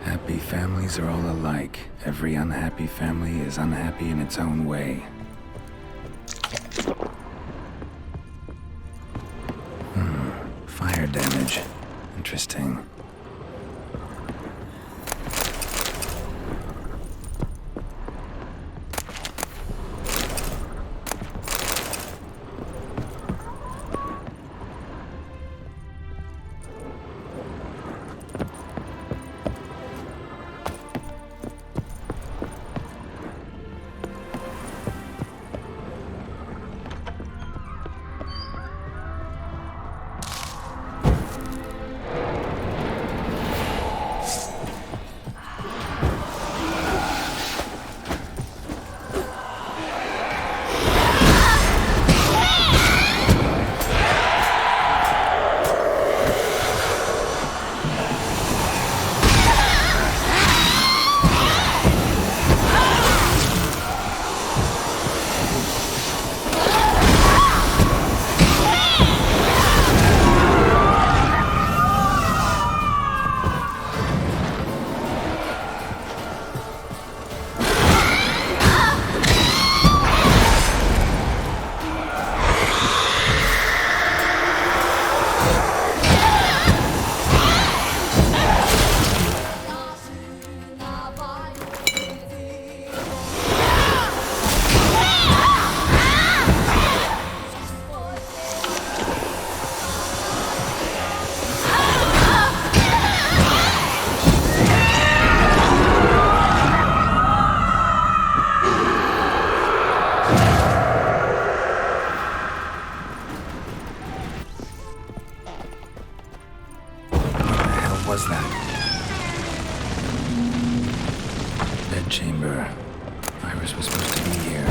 Speaker 2: Happy families are all alike. Every unhappy family is unhappy in its own way. Fire damage. Interesting. Chamber. Iris was supposed to be here.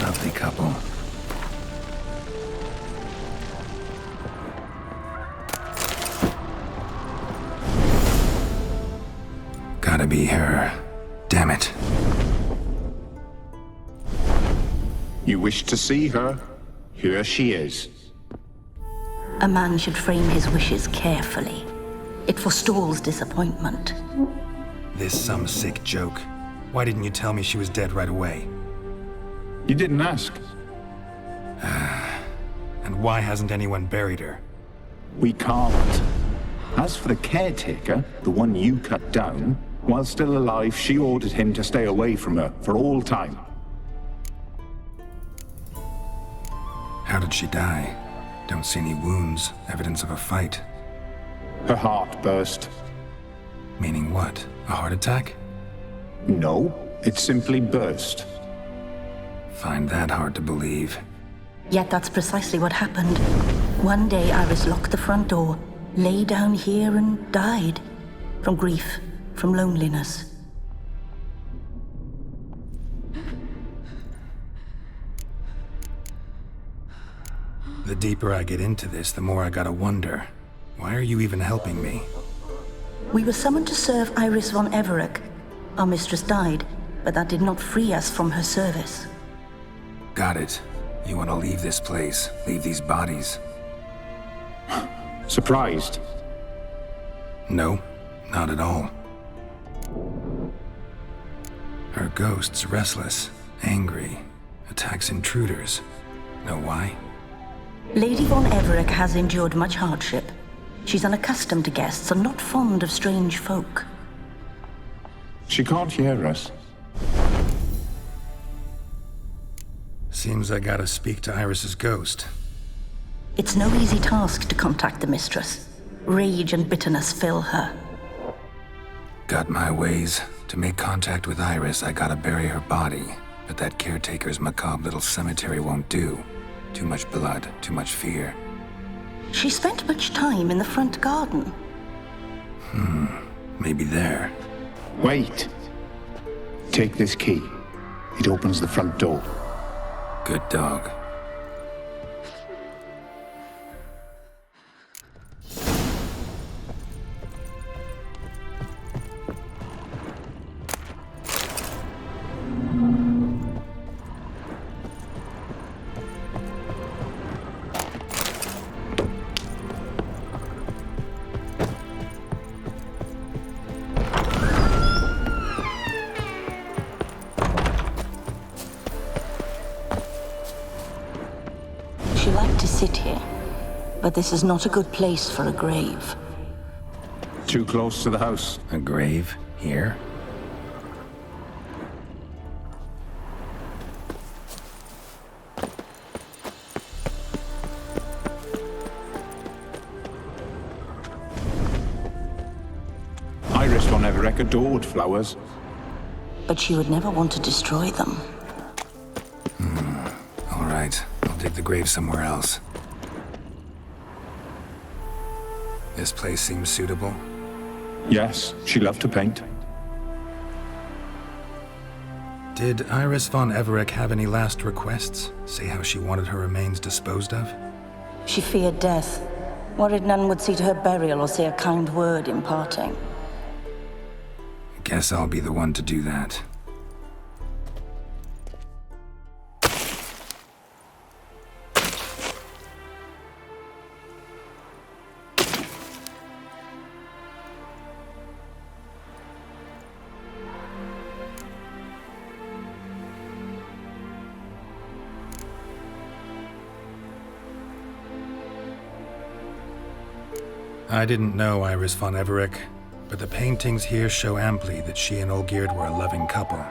Speaker 2: Lovely couple. Gotta be her. Damn it.
Speaker 16: You wish to see her? Here she is.
Speaker 3: A man should frame his wishes carefully. It forestalls disappointment.
Speaker 2: This some sick joke. Why didn't you tell me she was dead right away?
Speaker 16: You didn't ask.
Speaker 2: And why hasn't anyone buried her?
Speaker 16: We can't. As for the caretaker, the one you cut down, while still alive, she ordered him to stay away from her for all time.
Speaker 2: How did she die? Don't see any wounds, evidence of a fight.
Speaker 16: Her heart burst.
Speaker 2: Meaning what? A heart attack?
Speaker 16: No, it simply burst.
Speaker 2: Find that hard to believe.
Speaker 3: Yet that's precisely what happened. One day Iris locked the front door, lay down here and died. From grief, from loneliness.
Speaker 2: The deeper I get into this, the more I gotta wonder. Why are you even helping me?
Speaker 3: We were summoned to serve Iris von Everec. Our mistress died, but that did not free us from her service.
Speaker 2: Got it. You want to leave this place, leave these bodies.
Speaker 16: Surprised?
Speaker 2: No, not at all. Her ghost's restless, angry, attacks intruders. Know why?
Speaker 3: Lady von Everec has endured much hardship. She's unaccustomed to guests and not fond of strange folk.
Speaker 16: She can't hear us.
Speaker 2: Seems I gotta speak to Iris's ghost.
Speaker 3: It's no easy task to contact the mistress. Rage and bitterness fill her.
Speaker 2: Got my ways. To make contact with Iris, I gotta bury her body. But that caretaker's macabre little cemetery won't do. Too much blood, too much fear.
Speaker 3: She spent much time in the front garden.
Speaker 2: Maybe there.
Speaker 16: Wait. Take this key. It opens the front door.
Speaker 2: Good dog.
Speaker 3: She liked to sit here, but this is not a good place for a grave.
Speaker 16: Too close to the house.
Speaker 2: A grave? Here?
Speaker 16: Iris von Everec adored flowers.
Speaker 3: But she would never want to destroy them.
Speaker 2: All right. I'll dig the grave somewhere else. This place seems suitable.
Speaker 16: Yes, she loved to paint.
Speaker 2: Did Iris von Everec have any last requests? Say how she wanted her remains disposed of?
Speaker 3: She feared death. Worried none would see to her burial or say a kind word in parting.
Speaker 2: Guess I'll be the one to do that. I didn't know Iris von Everec, but the paintings here show amply that she and Olgierd were a loving couple.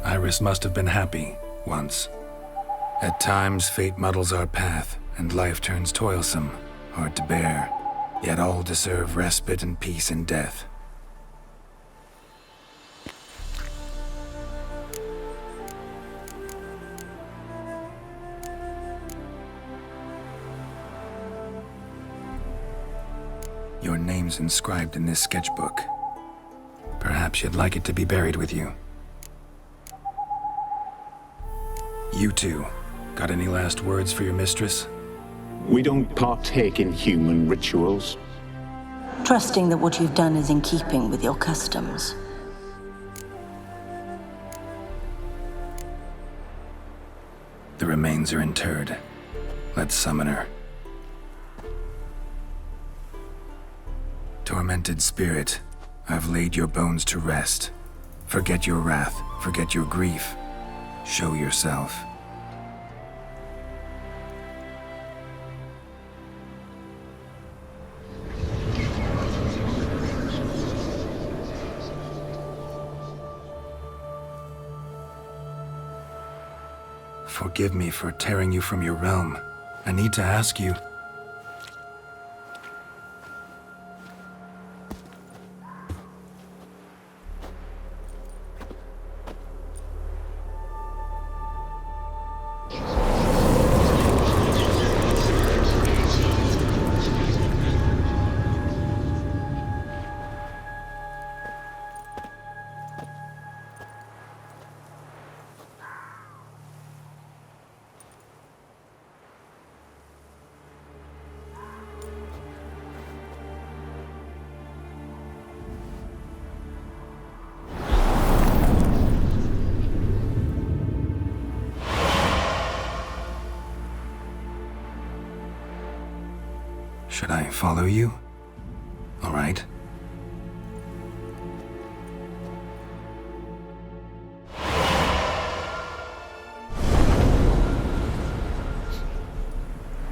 Speaker 2: Iris must have been happy, once. At times, fate muddles our path, and life turns toilsome, hard to bear. Yet all deserve respite and peace in death. Your name's inscribed in this sketchbook. Perhaps you'd like it to be buried with you. You two, got any last words for your mistress?
Speaker 16: We don't partake in human rituals.
Speaker 3: Trusting that what you've done is in keeping with your customs.
Speaker 2: The remains are interred. Let's summon her. Tormented spirit, I've laid your bones to rest. Forget your wrath, forget your grief. Show yourself. Forgive me for tearing you from your realm. I need to ask you. Should I follow you? All right.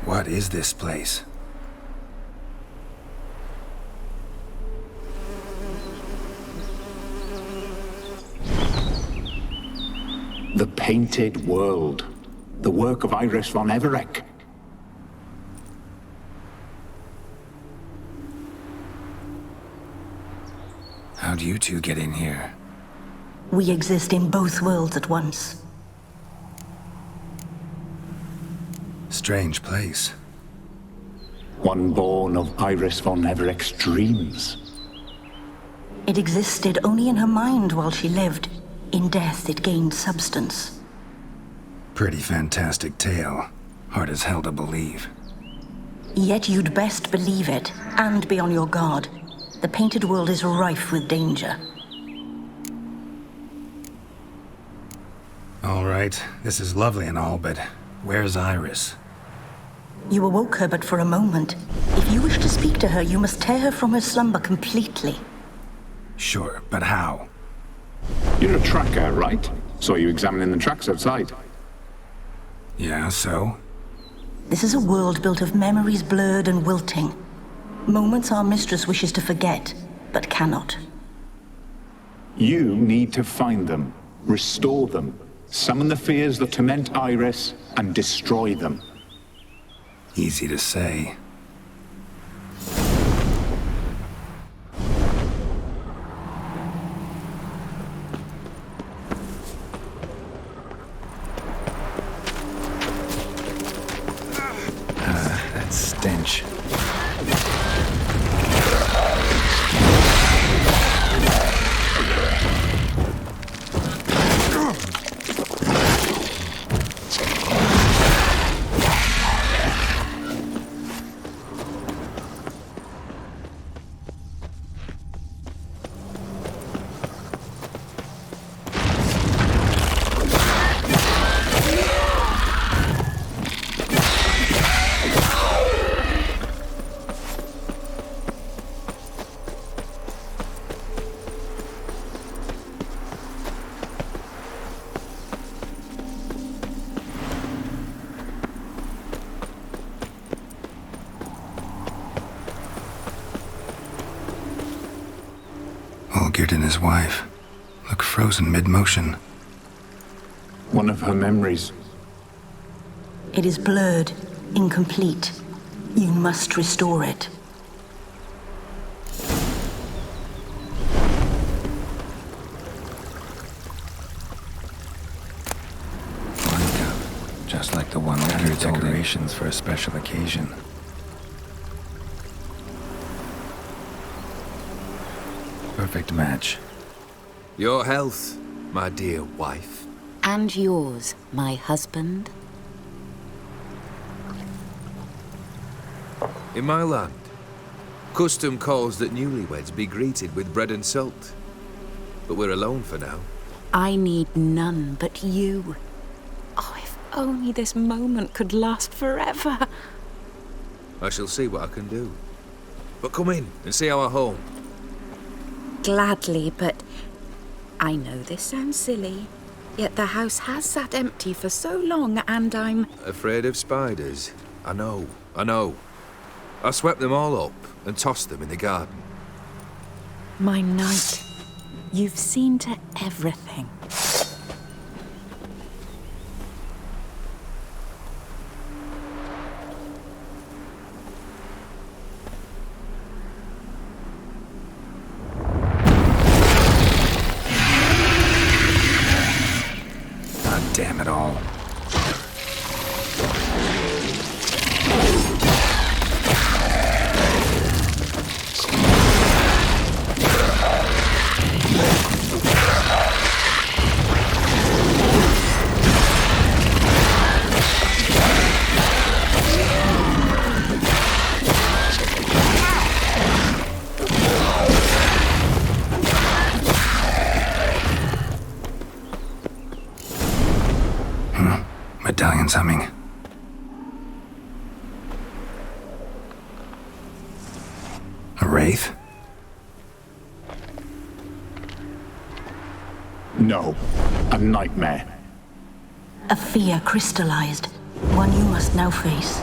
Speaker 2: What is this place?
Speaker 16: The Painted World. The work of Iris von Everec.
Speaker 2: How'd you two get in here?
Speaker 3: We exist in both worlds at once.
Speaker 2: Strange place.
Speaker 16: One born of Iris von Everec's dreams.
Speaker 3: It existed only in her mind while she lived. In death, it gained substance.
Speaker 2: Pretty fantastic tale. Hard as hell to believe.
Speaker 3: Yet you'd best believe it, and be on your guard. The Painted World is rife with danger.
Speaker 2: All right, this is lovely and all, but where's Iris?
Speaker 3: You awoke her but for a moment. If you wish to speak to her, you must tear her from her slumber completely.
Speaker 2: Sure, but how?
Speaker 16: You're a tracker, right? Saw you examining the tracks outside.
Speaker 2: Yeah, so?
Speaker 3: This is a world built of memories blurred and wilting. Moments our mistress wishes to forget, but cannot.
Speaker 16: You need to find them, restore them, summon the fears that torment Iris, and destroy them.
Speaker 2: Easy to say. That stench. Olgierd and his wife look frozen mid-motion.
Speaker 16: One of her memories.
Speaker 3: It is blurred, incomplete. You must restore it.
Speaker 2: One cup, just like the one with your decorations for a special occasion. Perfect match.
Speaker 15: Your health, my dear wife.
Speaker 1: And yours, my husband.
Speaker 15: In my land, custom calls that newlyweds be greeted with bread and salt. But we're alone for now.
Speaker 1: I need none but you. Oh, if only this moment could last forever.
Speaker 15: I shall see what I can do. But come in and see our home.
Speaker 1: Gladly, but I know this sounds silly, yet the house has sat empty for so long and I'm...
Speaker 15: Afraid of spiders? I know. I swept them all up and tossed them in the garden.
Speaker 1: My knight, you've seen to everything.
Speaker 2: Damn it all. Medallion's humming. A wraith?
Speaker 16: No, a nightmare.
Speaker 3: A fear crystallized, one you must now face.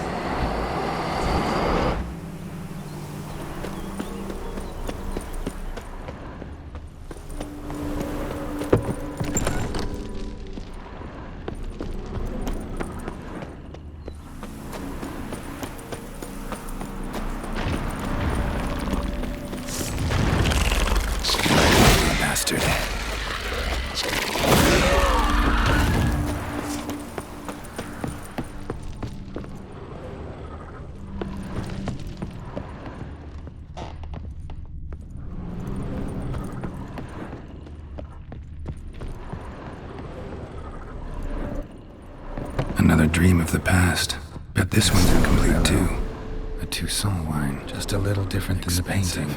Speaker 2: Bastard. Another dream of the past. Bet this one's incomplete too. A Toussaint wine, just a little different than the painting.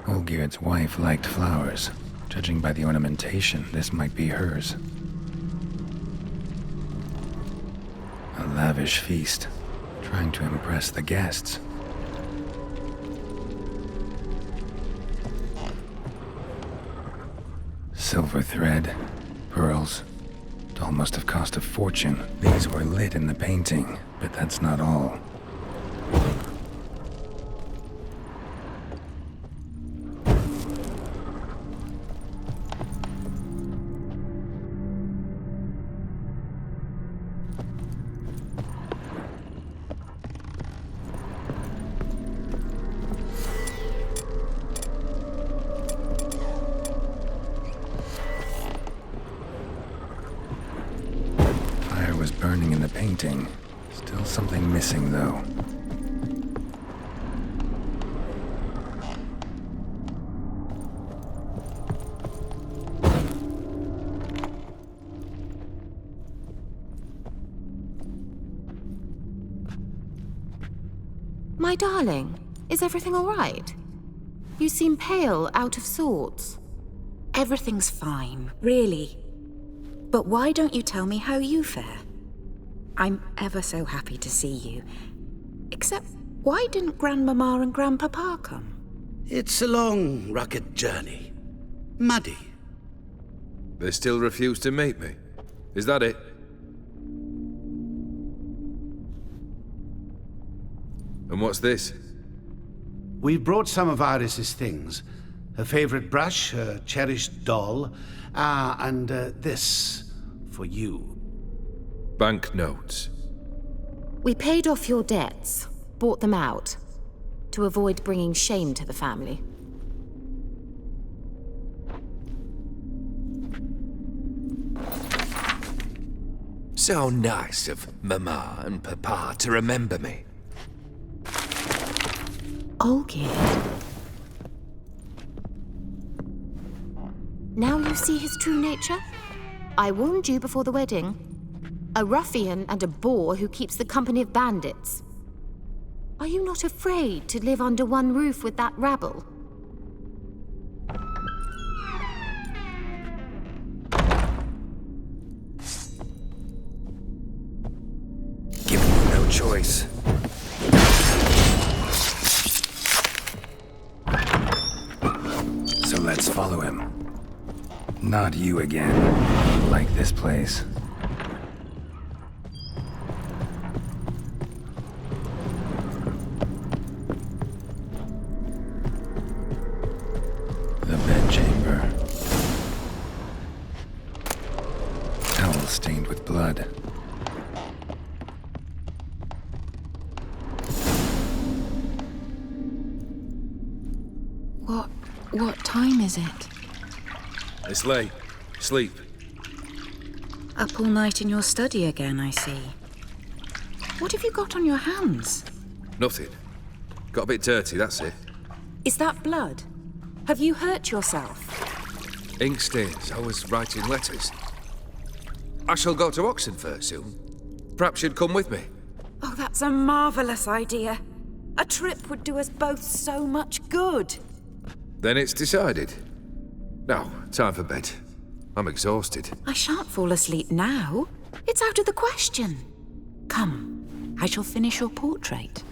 Speaker 2: Olgierd's wife liked flowers. Judging by the ornamentation, this might be hers. A lavish feast, trying to impress the guests. Silver thread, pearls. Doll must have cost a fortune. These were lit in the painting, but that's not all. Burning in the painting. Still something missing, though.
Speaker 1: My darling, is everything all right? You seem pale, out of sorts. Everything's fine, really. But why don't you tell me how you fare? I'm ever so happy to see you. Except, why didn't Grandmama and Grandpapa come?
Speaker 18: It's a long, rugged journey. Muddy.
Speaker 15: They still refuse to meet me. Is that it? And what's this?
Speaker 18: We brought some of Iris's things. Her favorite brush, her cherished doll, and this for you.
Speaker 15: Banknotes.
Speaker 1: We paid off your debts, bought them out, to avoid bringing shame to the family.
Speaker 17: So nice of Mama and Papa to remember me.
Speaker 1: Olgierd. Now you see his true nature? I warned you before the wedding. A ruffian and a boor who keeps the company of bandits. Are you not afraid to live under one roof with that rabble?
Speaker 2: Given you no choice. So let's follow him. Not you again. Like this place. The bedchamber. Towel stained with blood.
Speaker 1: What time is it?
Speaker 15: It's late. Sleep.
Speaker 1: Up all night in your study again, I see. What have you got on your hands?
Speaker 15: Nothing. Got a bit dirty, that's it.
Speaker 1: Is that blood? Have you hurt yourself?
Speaker 15: Ink stains. I was writing letters. I shall go to Oxenfurt soon. Perhaps you'd come with me.
Speaker 1: Oh, that's a marvellous idea. A trip would do us both so much good.
Speaker 15: Then it's decided. Now, time for bed. I'm exhausted.
Speaker 1: I shan't fall asleep now. It's out of the question. Come, I shall finish your portrait.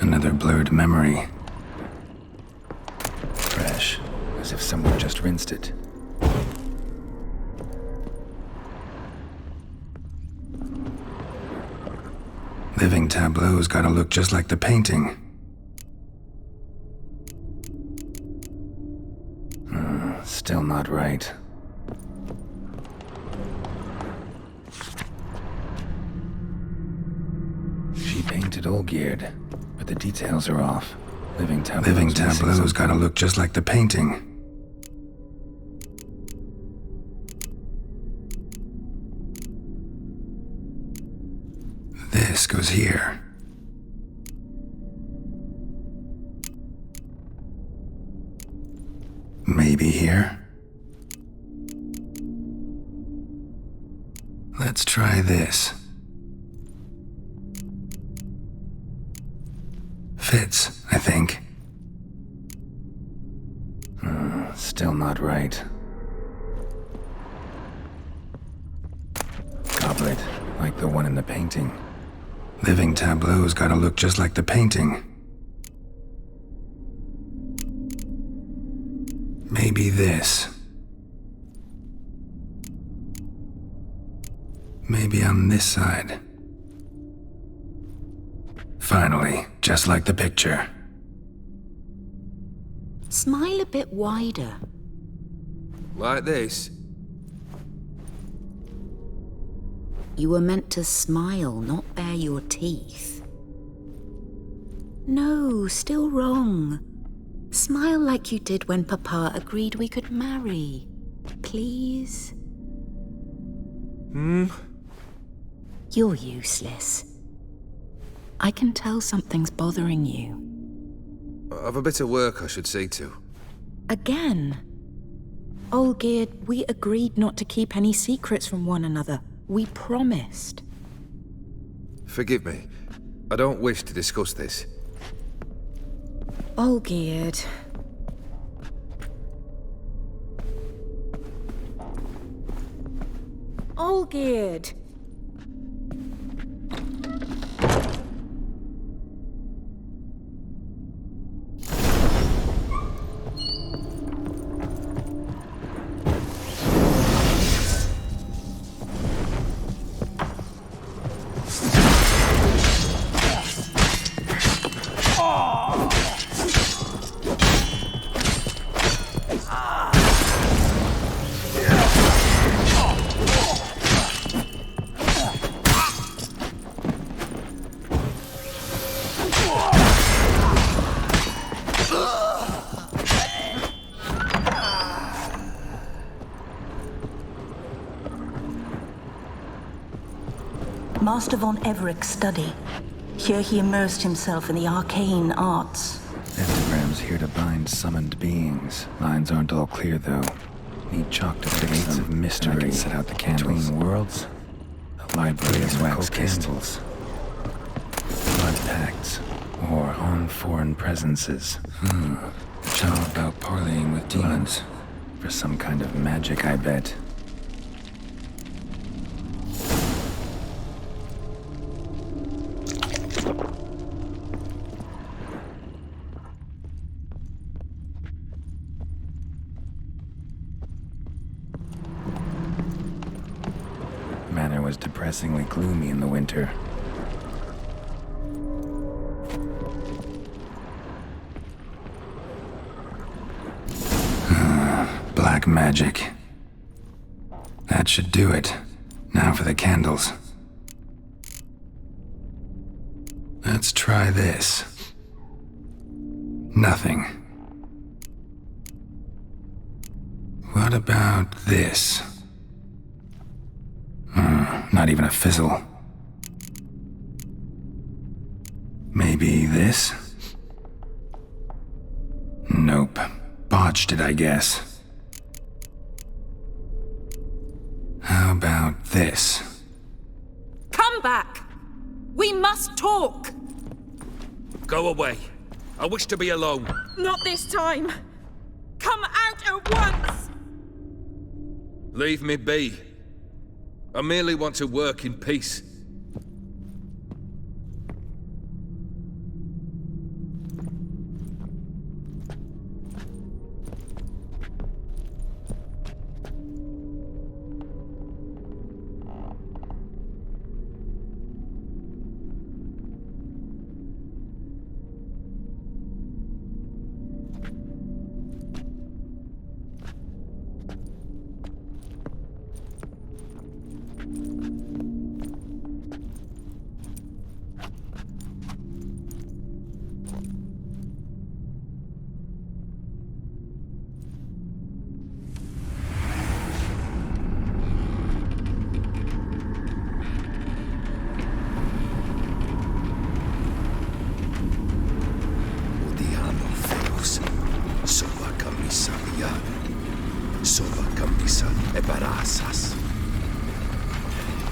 Speaker 2: Another blurred memory. Fresh, as if someone just rinsed it. Living tableau's gotta look just like the painting. Still not right. She painted Olgierd, but the details are off. Living tableau's gotta look just like the painting. This goes here. Maybe here. Let's try this. Fits, I think. Still not right. Goblet, like the one in the painting. Living tableau's gotta look just like the painting. Maybe this. Maybe on this side. Finally, just like the picture.
Speaker 1: Smile a bit wider.
Speaker 15: Like this?
Speaker 1: You were meant to smile, not bare your teeth. No, still wrong. Smile like you did when Papa agreed we could marry. Please? You're useless. I can tell something's bothering you.
Speaker 15: I've a bit of work I should see to.
Speaker 1: Again? Olgierd, we agreed not to keep any secrets from one another. We promised.
Speaker 15: Forgive me. I don't wish to discuss this.
Speaker 1: Olgierd. Olgierd.
Speaker 3: Master von Everett's study. Here he immersed himself in the arcane arts.
Speaker 2: Pentagrams here to bind summoned beings. Lines aren't all clear, though. Need chalk to fix of mystery. I can set out the candles. Between worlds, a library of wax candles. Blood pacts, or on foreign presences. It's all about parleying with demons. For some kind of magic, I bet. Manor was depressingly gloomy in the winter. Black magic. That should do it. Now for the candles. Let's try this. Nothing. What about this? Not even a fizzle. Maybe this? Nope. Botched it, I guess. How about this?
Speaker 1: Come back! We must talk!
Speaker 17: Go away. I wish to be alone.
Speaker 1: Not this time! Come out at once!
Speaker 15: Leave me be. I merely want to work in peace.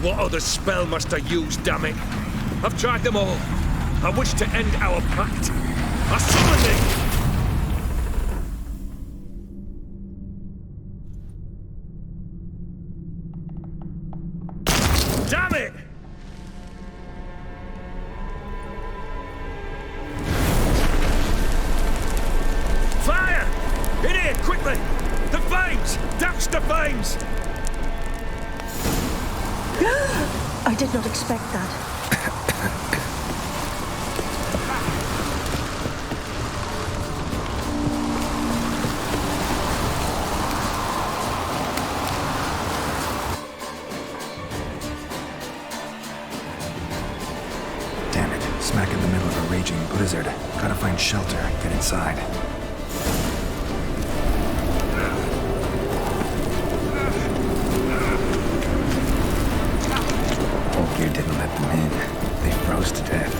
Speaker 17: What other spell must I use, damn it? I've tried them all. I wish to end our pact. I summon it! Damn it! Fire! In here, quickly! The flames! Douse the flames!
Speaker 3: I did not expect that.
Speaker 2: Damn it. Smack in the middle of a raging blizzard. Gotta find shelter. Get inside. Ofier didn't let them in. They froze to death.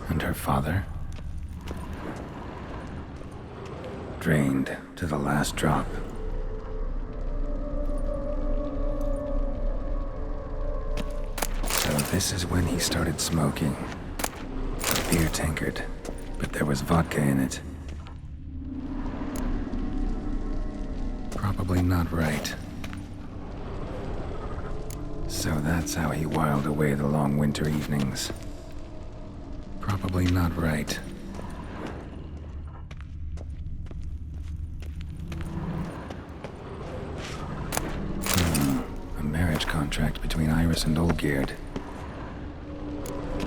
Speaker 2: And her father, drained to the last drop. So this is when he started smoking. A beer tankard, but there was vodka in it. Probably not right. So that's how he whiled away the long winter evenings. Probably not right. A marriage contract between Iris and Olgierd.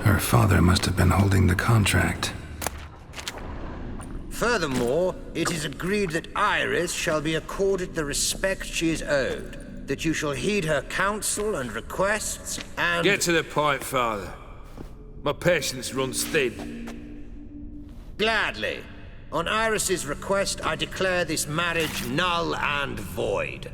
Speaker 2: Her father must have been holding the contract.
Speaker 6: Furthermore, it is agreed that Iris shall be accorded the respect she is owed, that you shall heed her counsel and requests, and...
Speaker 15: Get to the point, Father. My patience runs thin.
Speaker 6: Gladly. On Iris's request, I declare this marriage null and void.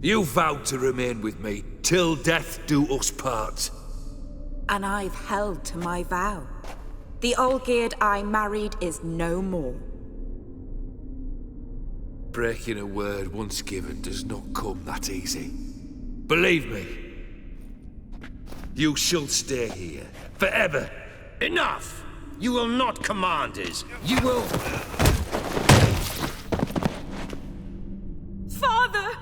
Speaker 15: You vowed to remain with me till death do us part.
Speaker 1: And I've held to my vow. The Olgierd I married is no more.
Speaker 15: Breaking a word once given does not come that easy. Believe me. You shall stay here. Forever.
Speaker 6: Enough! You will not command us. You will...
Speaker 1: Father!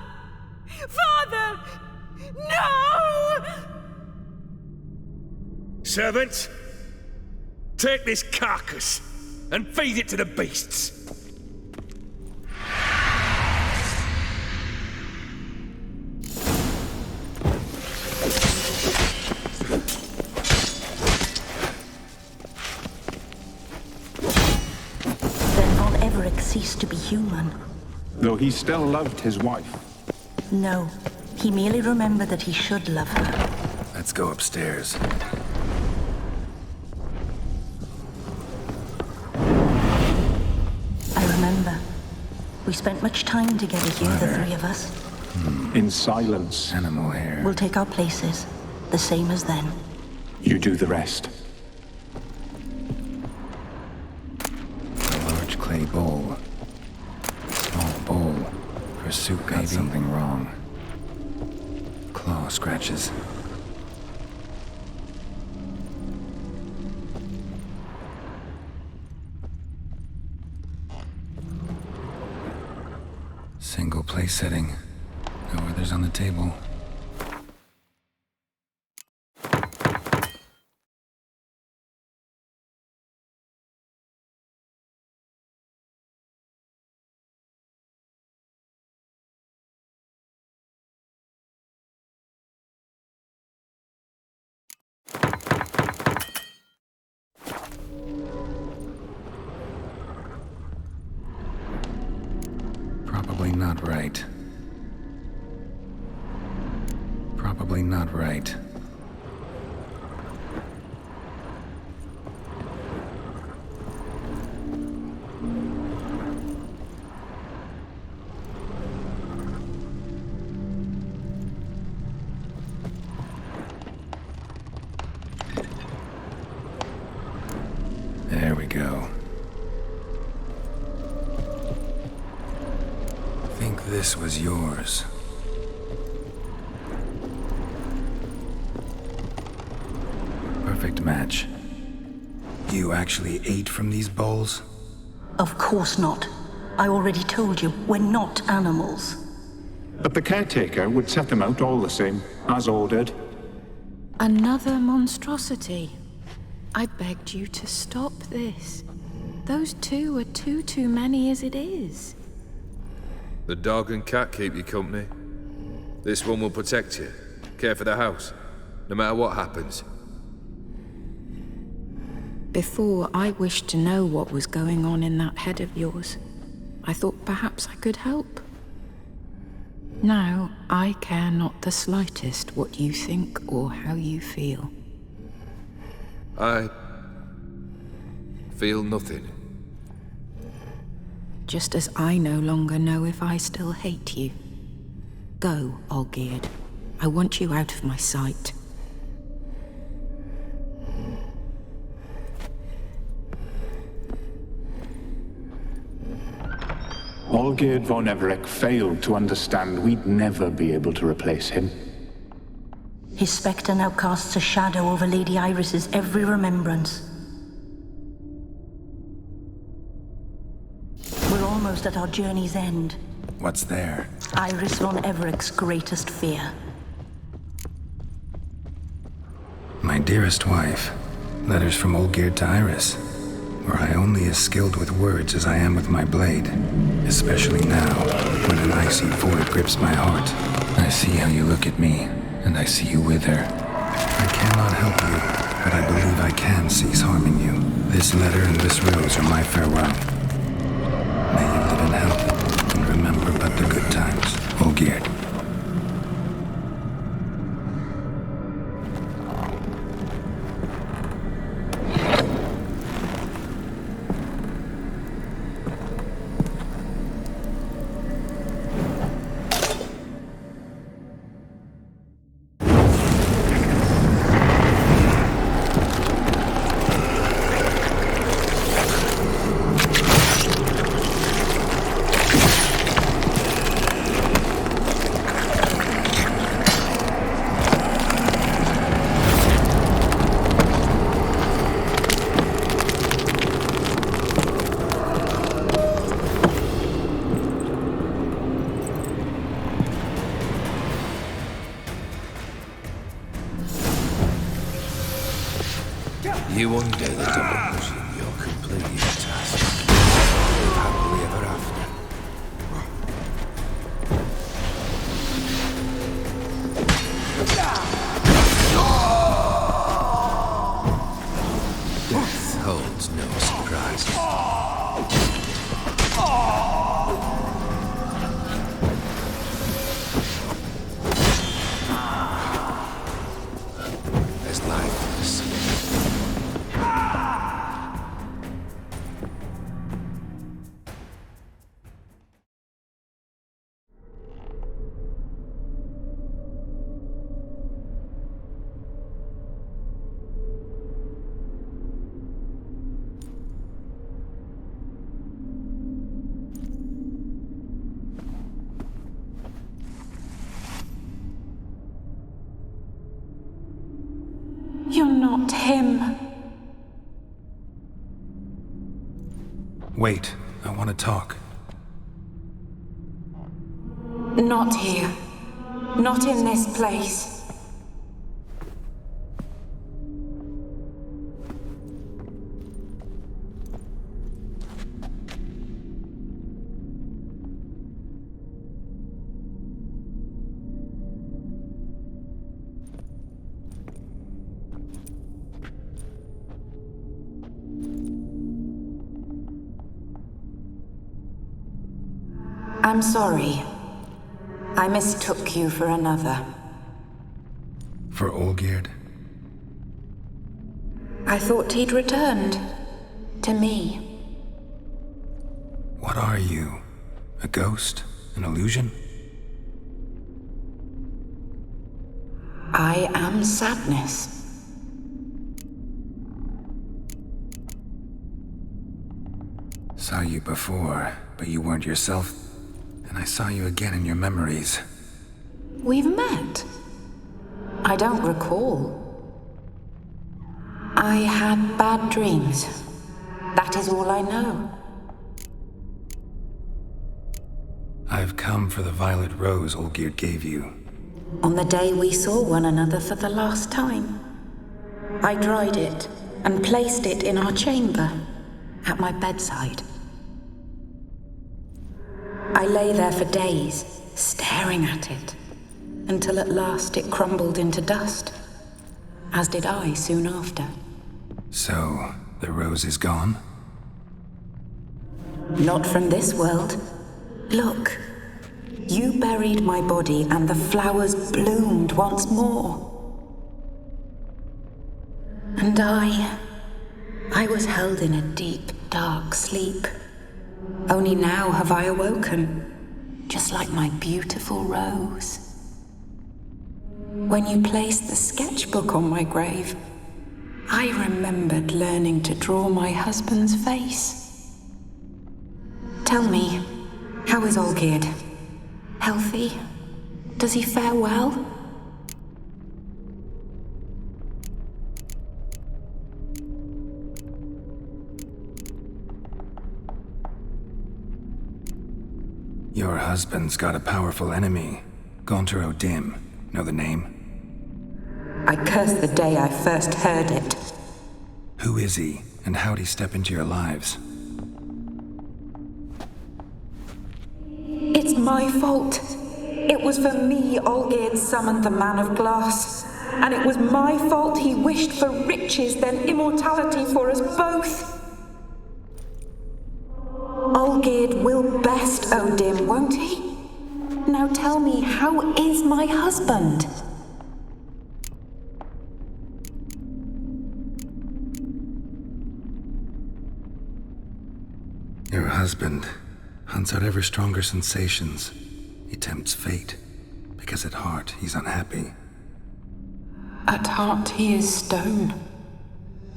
Speaker 1: Father! No!
Speaker 17: Servant, take this carcass and feed it to the beasts.
Speaker 3: Then Von Everett ceased to be human.
Speaker 16: Though he still loved his wife.
Speaker 3: No, he merely remembered that he should love her.
Speaker 2: Let's go upstairs.
Speaker 3: I remember. We spent much time together here, the three of us.
Speaker 16: In silence.
Speaker 2: Animal hair.
Speaker 3: We'll take our places, the same as then.
Speaker 16: You do the rest.
Speaker 2: A large clay bowl. Small bowl. For soup, got something wrong. Claw scratches. Single place setting. No others on the table. Probably not right. Probably not right. There we go. Think this was yours. Perfect match. You actually ate from these bowls?
Speaker 3: Of course not. I already told you, we're not animals.
Speaker 16: But the caretaker would set them out all the same, as ordered.
Speaker 1: Another monstrosity. I begged you to stop this. Those two are too many as it is.
Speaker 15: The dog and cat keep you company. This one will protect you. Care for the house. No matter what happens.
Speaker 1: Before, I wished to know what was going on in that head of yours. I thought perhaps I could help. Now, I care not the slightest what you think or how you feel.
Speaker 15: I feel nothing.
Speaker 1: Just as I no longer know if I still hate you. Go, Olgierd. I want you out of my sight.
Speaker 16: Olgierd von Everett failed to understand we'd never be able to replace him.
Speaker 3: His spectre now casts a shadow over Lady Iris's every remembrance. We're almost at our journey's end.
Speaker 2: What's there?
Speaker 3: Iris von Everett's greatest fear.
Speaker 2: My dearest wife. Letters from Olgierd to Iris. Were I only as skilled with words as I am with my blade. Especially now, when an icy void grips my heart. I see how you look at me, and I see you wither. I cannot help you, but I believe I can cease harming you. This letter and this rose are my farewell. May you live in health, and remember but the good times, Olgierd.
Speaker 15: You undo the delusion, you're completing the task. Live happily ever after. Death holds no surprises. There's life in the sea.
Speaker 1: You're not him.
Speaker 2: Wait, I want to talk.
Speaker 1: Not here. Not in this place. I'm sorry. I mistook you for another.
Speaker 2: For Olgierd?
Speaker 1: I thought he'd returned. To me.
Speaker 2: What are you? A ghost? An illusion?
Speaker 1: I am sadness.
Speaker 2: Saw you before, but you weren't yourself. And I saw you again in your memories.
Speaker 1: We've met. I don't recall. I had bad dreams. That is all I know.
Speaker 2: I've come for the violet rose Olgierd gave you.
Speaker 1: On the day we saw one another for the last time, I dried it and placed it in our chamber, at my bedside. I lay there for days, staring at it, until at last it crumbled into dust, as did I soon after.
Speaker 2: So, the rose is gone?
Speaker 1: Not from this world. Look, you buried my body and the flowers bloomed once more. And I was held in a deep, dark sleep. Only now have I awoken, just like my beautiful rose. When you placed the sketchbook on my grave, I remembered learning to draw my husband's face. Tell me, how is Olgierd? Healthy? Does he fare well?
Speaker 2: Your husband's got a powerful enemy. Gaunter O'Dim. Know the name?
Speaker 1: I curse the day I first heard it.
Speaker 2: Who is he, and how'd he step into your lives?
Speaker 1: It's my fault. It was for me Olgierd summoned the Man of Glass. And it was my fault he wished for riches, then immortality for us both. Olgierd will best O'Dim, won't he? Now tell me, how is my husband?
Speaker 2: Your husband hunts out ever stronger sensations. He tempts fate, because at heart he's unhappy.
Speaker 1: At heart he is stone,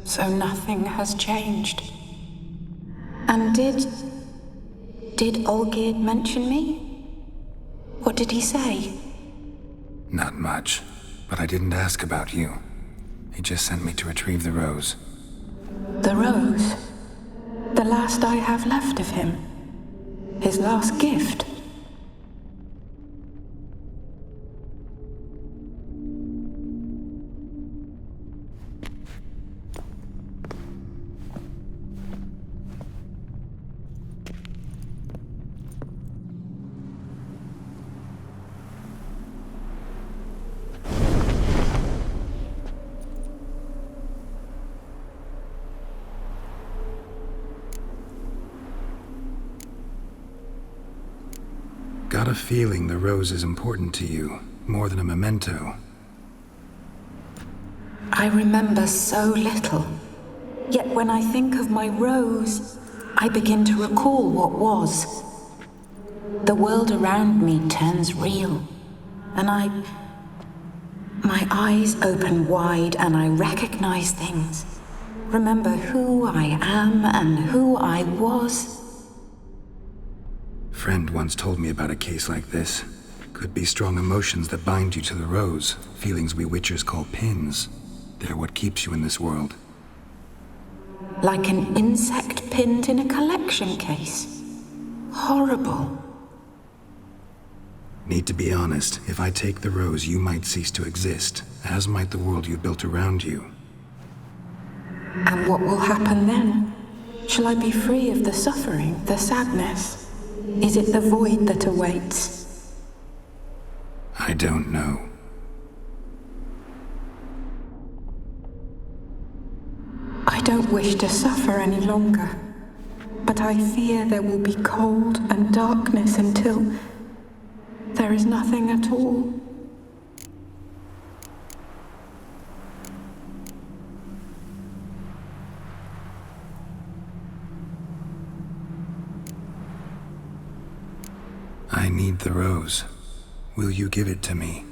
Speaker 1: so nothing has changed. And did Olgierd mention me? What did he say?
Speaker 2: Not much, but I didn't ask about you. He just sent me to retrieve the rose.
Speaker 1: The rose? The last I have left of him? His last gift?
Speaker 2: Got a feeling the rose is important to you, more than a memento.
Speaker 1: I remember so little. Yet when I think of my rose, I begin to recall what was. The world around me turns real, and my eyes open wide and I recognize things. Remember who I am and who I was.
Speaker 2: Friend once told me about a case like this. Could be strong emotions that bind you to the rose, feelings we witchers call pins. They're what keeps you in this world.
Speaker 1: Like an insect pinned in a collection case. Horrible.
Speaker 2: Need to be honest, if I take the rose, you might cease to exist, as might the world you've built around you.
Speaker 1: And what will happen then? Shall I be free of the suffering, the sadness? Is it the void that awaits?
Speaker 2: I don't know.
Speaker 1: I don't wish to suffer any longer, but I fear there will be cold and darkness until there is nothing at all.
Speaker 2: I need the rose. Will you give it to me?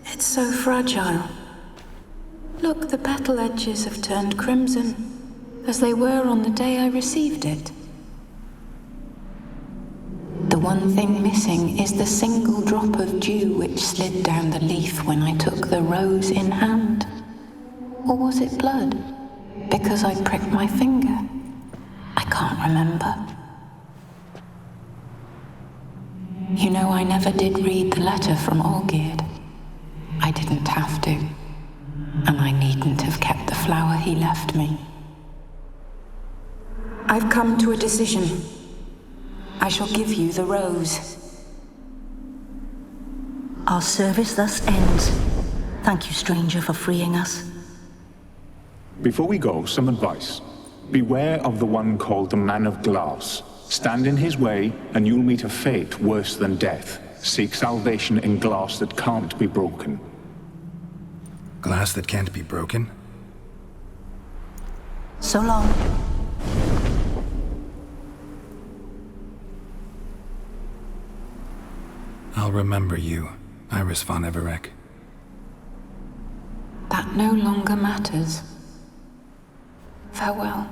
Speaker 1: It's so fragile. Look, the petal edges have turned crimson, as they were on the day I received it. The one thing missing is the single drop of dew which slid down the leaf when I took the rose in hand. Or was it blood? Because I pricked my finger? I can't remember. You know, I never did read the letter from Olgierd. I didn't have to. And I needn't have kept the flower he left me. I've come to a decision. I shall give you the rose.
Speaker 3: Our service thus ends. Thank you, stranger, for freeing us.
Speaker 16: Before we go, some advice. Beware of the one called the Man of Glass. Stand in his way, and you'll meet a fate worse than death. Seek salvation in glass that can't be broken.
Speaker 2: Glass that can't be broken?
Speaker 3: So long.
Speaker 2: I'll remember you, Iris von Everec.
Speaker 1: That no longer matters. Farewell.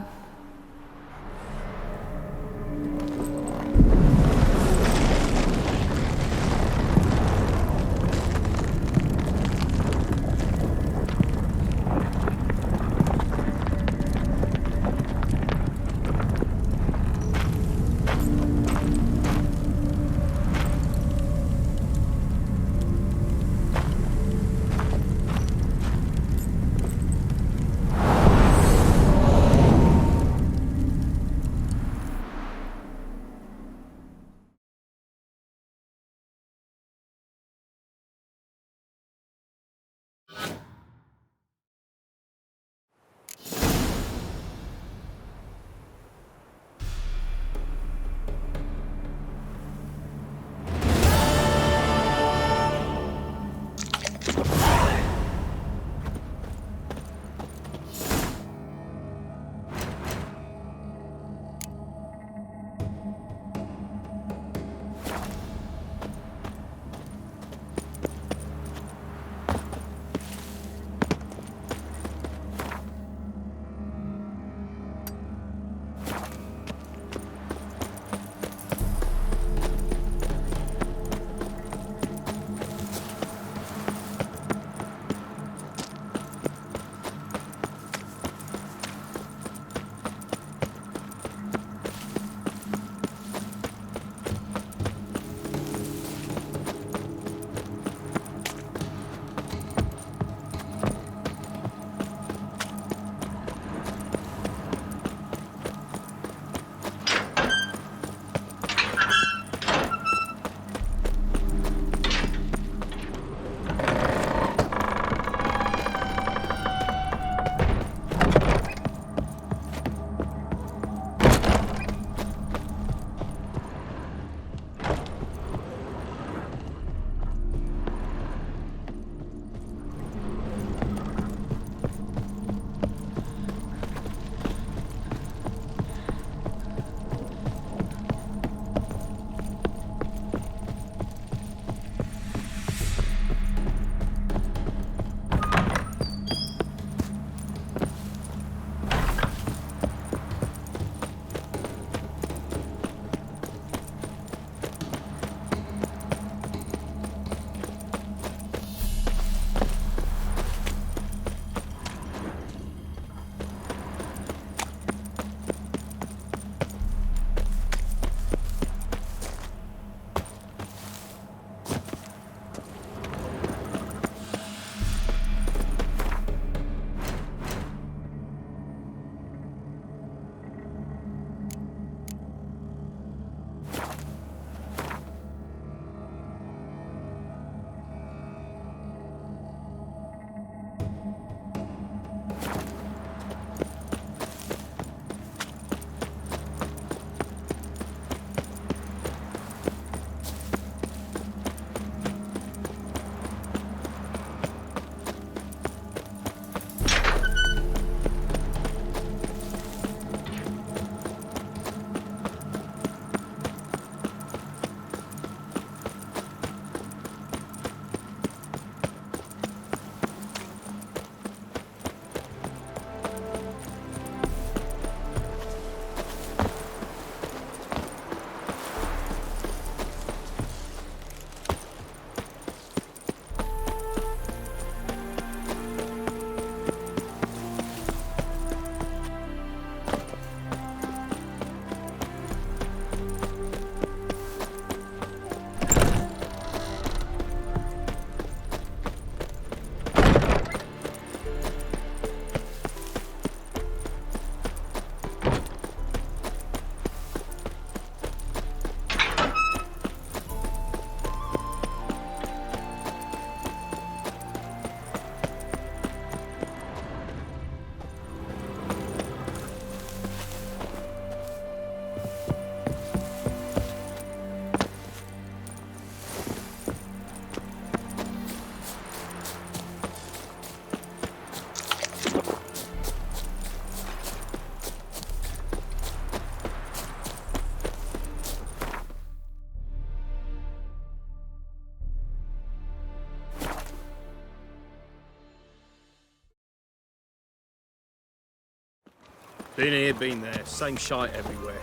Speaker 7: Been here, been there. Same shite everywhere.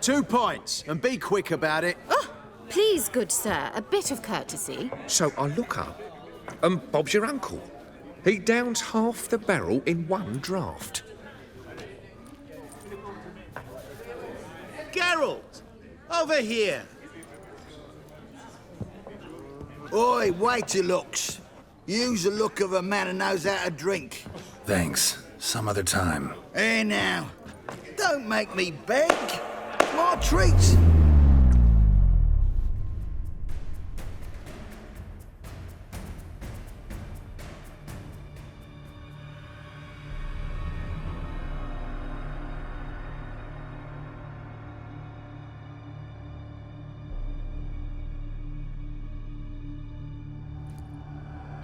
Speaker 4: Two pints, and be quick about it.
Speaker 1: Oh, please, good sir, a bit of courtesy.
Speaker 17: So I look up, and Bob's your uncle. He downs half the barrel in one draught.
Speaker 6: Geralt! Over here! Oi, wait your looks. Use the look of a man who knows how to drink.
Speaker 2: Thanks. Some other time.
Speaker 6: Here now. Don't make me beg. More treats.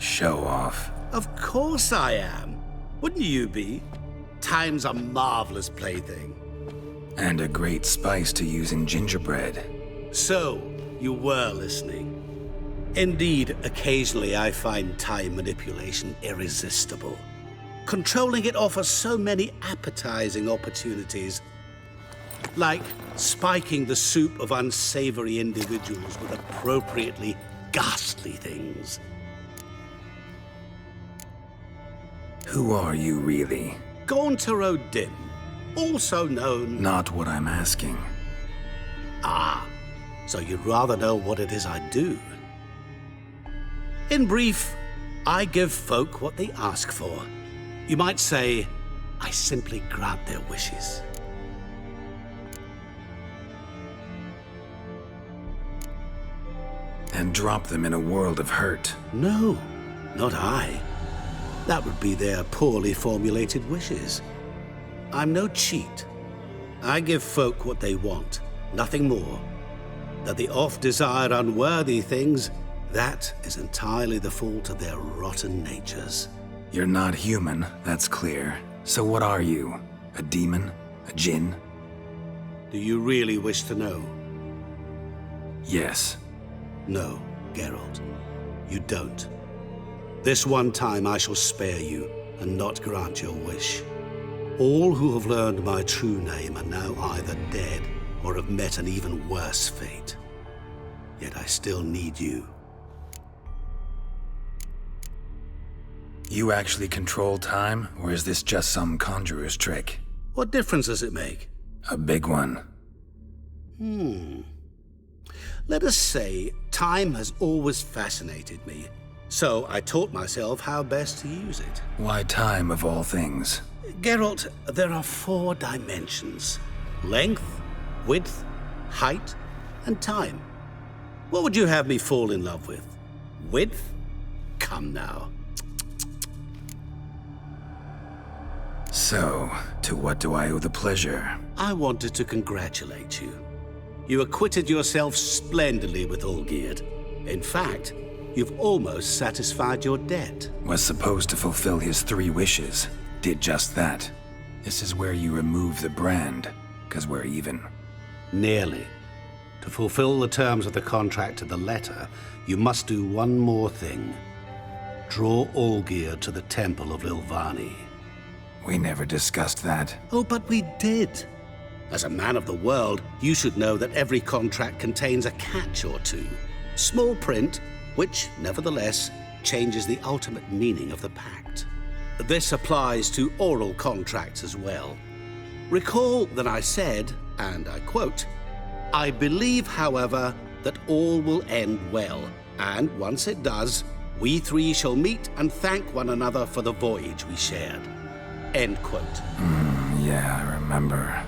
Speaker 2: Show off.
Speaker 18: Of course I am. Wouldn't you be? Time's a marvelous plaything.
Speaker 2: And a great spice to use in gingerbread.
Speaker 18: So, you were listening. Indeed, occasionally I find time manipulation irresistible. Controlling it offers so many appetizing opportunities. Like spiking the soup of unsavory individuals with appropriately ghastly things.
Speaker 2: Who are you, really?
Speaker 18: Gaunter O'Dim, also known...
Speaker 2: Not what I'm asking.
Speaker 18: Ah, so you'd rather know what it is I do. In brief, I give folk what they ask for. You might say, I simply grant their wishes.
Speaker 2: And drop them in a world of hurt.
Speaker 18: No, not I. That would be their poorly formulated wishes. I'm no cheat. I give folk what they want, nothing more. That they oft desire unworthy things, that is entirely the fault of their rotten natures.
Speaker 2: You're not human, that's clear. So what are you? A demon? A djinn?
Speaker 18: Do you really wish to know?
Speaker 2: Yes.
Speaker 18: No, Geralt. You don't. This one time I shall spare you and not grant your wish. All who have learned my true name are now either dead or have met an even worse fate. Yet I still need you.
Speaker 2: You actually control time, or is this just some conjurer's trick?
Speaker 18: What difference does it make?
Speaker 2: A big one.
Speaker 18: Let us say time has always fascinated me. So I taught myself how best to use it.
Speaker 2: Why time, of all things?
Speaker 18: Geralt, there are 4 dimensions. Length, width, height, and time. What would you have me fall in love with? Width? Come now.
Speaker 2: So, to what do I owe the pleasure?
Speaker 18: I wanted to congratulate you. You acquitted yourself splendidly with Olgierd. In fact, you've almost satisfied your debt.
Speaker 2: Was supposed to fulfill his 3 wishes. Did just that. This is where you remove the brand, 'cause we're even.
Speaker 18: Nearly. To fulfill the terms of the contract to the letter, you must do one more thing. Draw Olgierd to the Temple of Lilvani.
Speaker 2: We never discussed that.
Speaker 18: Oh, but we did. As a man of the world, you should know that every contract contains a catch or two. Small print, which, nevertheless, changes the ultimate meaning of the pact. This applies to oral contracts as well. Recall that I said, and I quote, "I believe, however, that all will end well, and once it does, we 3 shall meet and thank one another for the voyage we shared." End quote.
Speaker 2: Yeah, I remember.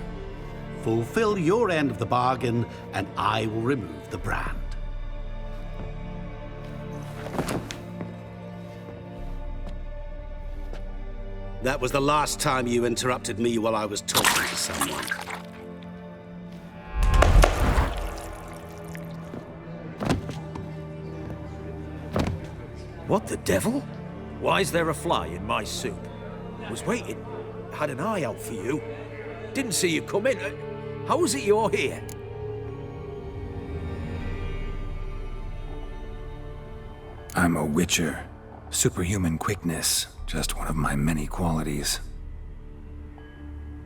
Speaker 18: Fulfill your end of the bargain, and I will remove the brand. That was the last time you interrupted me while I was talking to someone.
Speaker 21: What the devil? Why is there a fly in my soup? Was waiting. Had an eye out for you. Didn't see you come in. How is it you're here?
Speaker 2: I'm a witcher. Superhuman quickness, just one of my many qualities.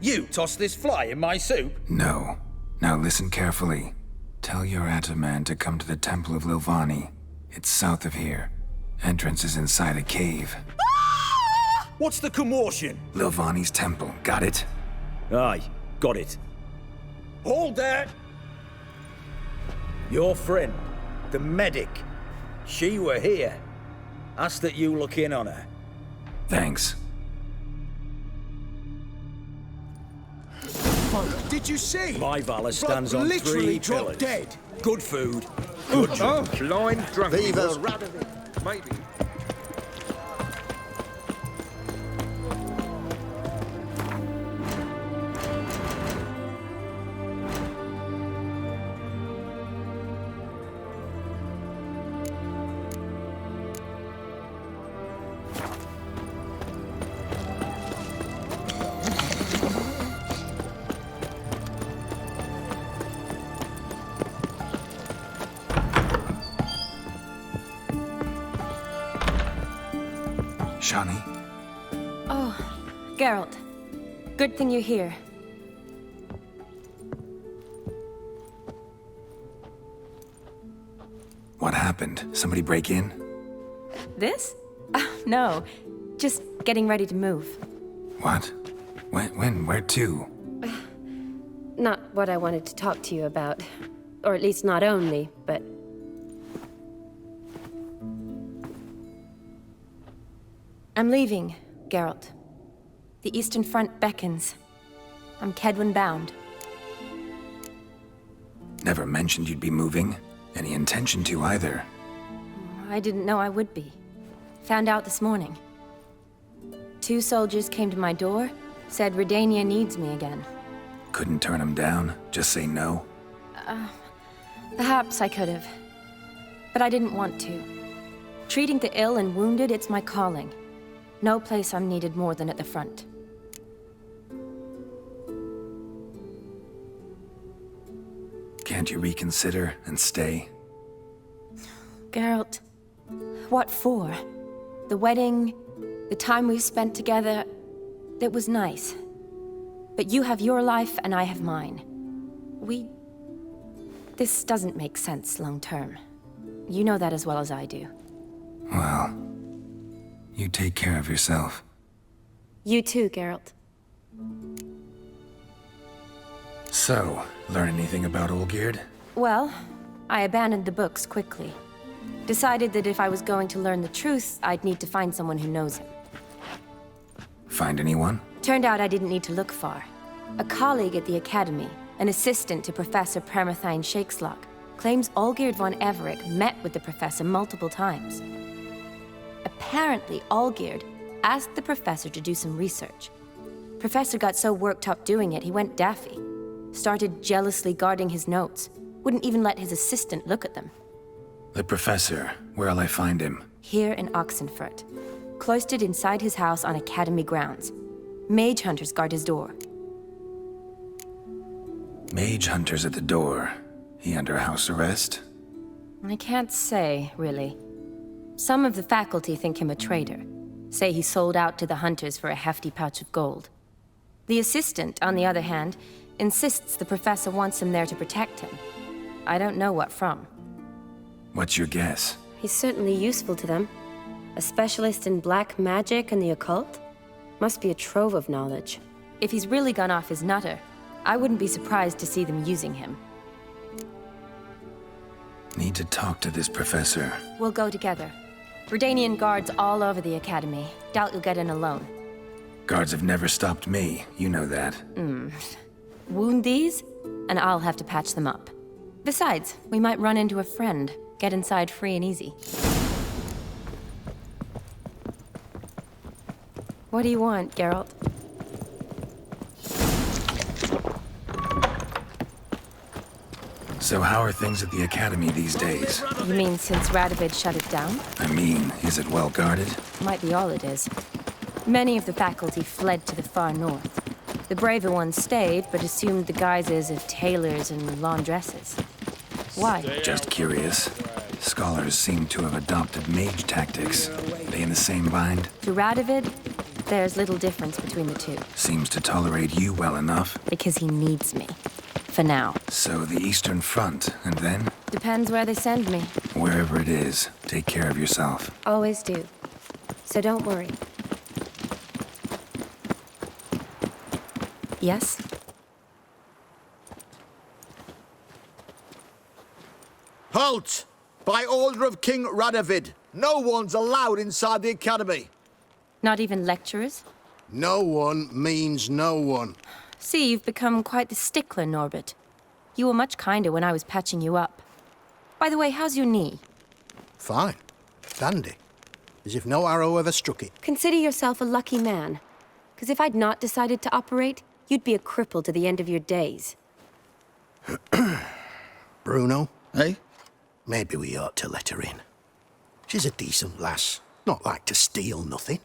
Speaker 7: You tossed this fly in my soup?
Speaker 2: No. Now listen carefully. Tell your Ataman to come to the Temple of Lilvani. It's south of here. Entrance is inside a cave.
Speaker 7: What's the commotion?
Speaker 2: Lilvani's temple, got it?
Speaker 7: Aye, got it. Hold there! Your friend, the medic, she were here. Ask that you look in on her.
Speaker 2: Thanks.
Speaker 7: Did you see? My valor stands on
Speaker 19: literally
Speaker 7: 3
Speaker 19: dropped
Speaker 7: pillars.
Speaker 19: dead.
Speaker 7: Good food, good drink.
Speaker 17: Blind
Speaker 19: Viva
Speaker 17: Drakenborg. Maybe.
Speaker 2: Shani?
Speaker 8: Oh, Geralt. Good thing you're here.
Speaker 2: What happened? Somebody break in?
Speaker 8: This? No. Just getting ready to move.
Speaker 2: What? When? Where to?
Speaker 8: Not what I wanted to talk to you about. Or at least not only, but... I'm leaving, Geralt. The Eastern Front beckons. I'm Kedwin bound.
Speaker 2: Never mentioned you'd be moving. Any intention to either.
Speaker 8: I didn't know I would be. Found out this morning. 2 soldiers came to my door, said Redania needs me again.
Speaker 2: Couldn't turn him down? Just say no?
Speaker 8: Perhaps I could have. But I didn't want to. Treating the ill and wounded, it's my calling. No place I'm needed more than at the front.
Speaker 2: Can't you reconsider and stay?
Speaker 8: Geralt, what for? The wedding, the time we've spent together, it was nice. But you have your life and I have mine. This doesn't make sense long term. You know that as well as I do.
Speaker 2: Well, you take care of yourself.
Speaker 8: You too, Geralt.
Speaker 2: So, learn anything about Olgierd?
Speaker 8: Well, I abandoned the books quickly. Decided that if I was going to learn the truth, I'd need to find someone who knows him.
Speaker 2: Find anyone?
Speaker 8: Turned out I didn't need to look far. A colleague at the Academy, an assistant to Professor Permathine Shakeslock, claims Olgierd von Everec met with the professor multiple times. Apparently, Olgierd asked the professor to do some research. Professor got so worked up doing it, he went daffy. Started jealously guarding his notes. Wouldn't even let his assistant look at them.
Speaker 2: The professor. Where'll I find him?
Speaker 8: Here in Oxenfurt. Cloistered inside his house on Academy grounds. Mage hunters guard his door.
Speaker 2: Mage hunters at the door. He under house arrest?
Speaker 8: I can't say, really. Some of the faculty think him a traitor. Say he sold out to the hunters for a hefty pouch of gold. The assistant, on the other hand, insists the professor wants him there to protect him. I don't know what from.
Speaker 2: What's your guess?
Speaker 8: He's certainly useful to them. A specialist in black magic and the occult? Must be a trove of knowledge. If he's really gone off his nutter, I wouldn't be surprised to see them using him.
Speaker 2: Need to talk to this professor.
Speaker 8: We'll go together. Redanian guards all over the Academy. Doubt you'll get in alone.
Speaker 2: Guards have never stopped me, you know that.
Speaker 8: Wound these, and I'll have to patch them up. Besides, we might run into a friend. Get inside free and easy. What do you want, Geralt?
Speaker 2: So how are things at the Academy these days?
Speaker 8: You mean since Radovid shut it down?
Speaker 2: I mean, is it well guarded?
Speaker 8: Might be all it is. Many of the faculty fled to the far north. The braver ones stayed, but assumed the guises of tailors and laundresses. Why?
Speaker 2: Just curious. Scholars seem to have adopted mage tactics. They in the same bind?
Speaker 8: To Radovid, there's little difference between the two.
Speaker 2: Seems to tolerate you well enough.
Speaker 8: Because he needs me. For now.
Speaker 2: So the Eastern Front, and then?
Speaker 8: Depends where they send me.
Speaker 2: Wherever it is, take care of yourself.
Speaker 8: Always do. So don't worry. Yes?
Speaker 4: Halt! By order of King Radovid, no one's allowed inside the academy.
Speaker 8: Not even lecturers?
Speaker 4: No one means no one.
Speaker 8: See, you've become quite the stickler, Norbert. You were much kinder when I was patching you up. By the way, how's your knee?
Speaker 4: Fine. Dandy. As if no arrow ever struck it.
Speaker 8: Consider yourself a lucky man. Because if I'd not decided to operate, you'd be a cripple to the end of your days.
Speaker 4: Bruno? Eh? Maybe we ought to let her in. She's a decent lass. Not like to steal nothing.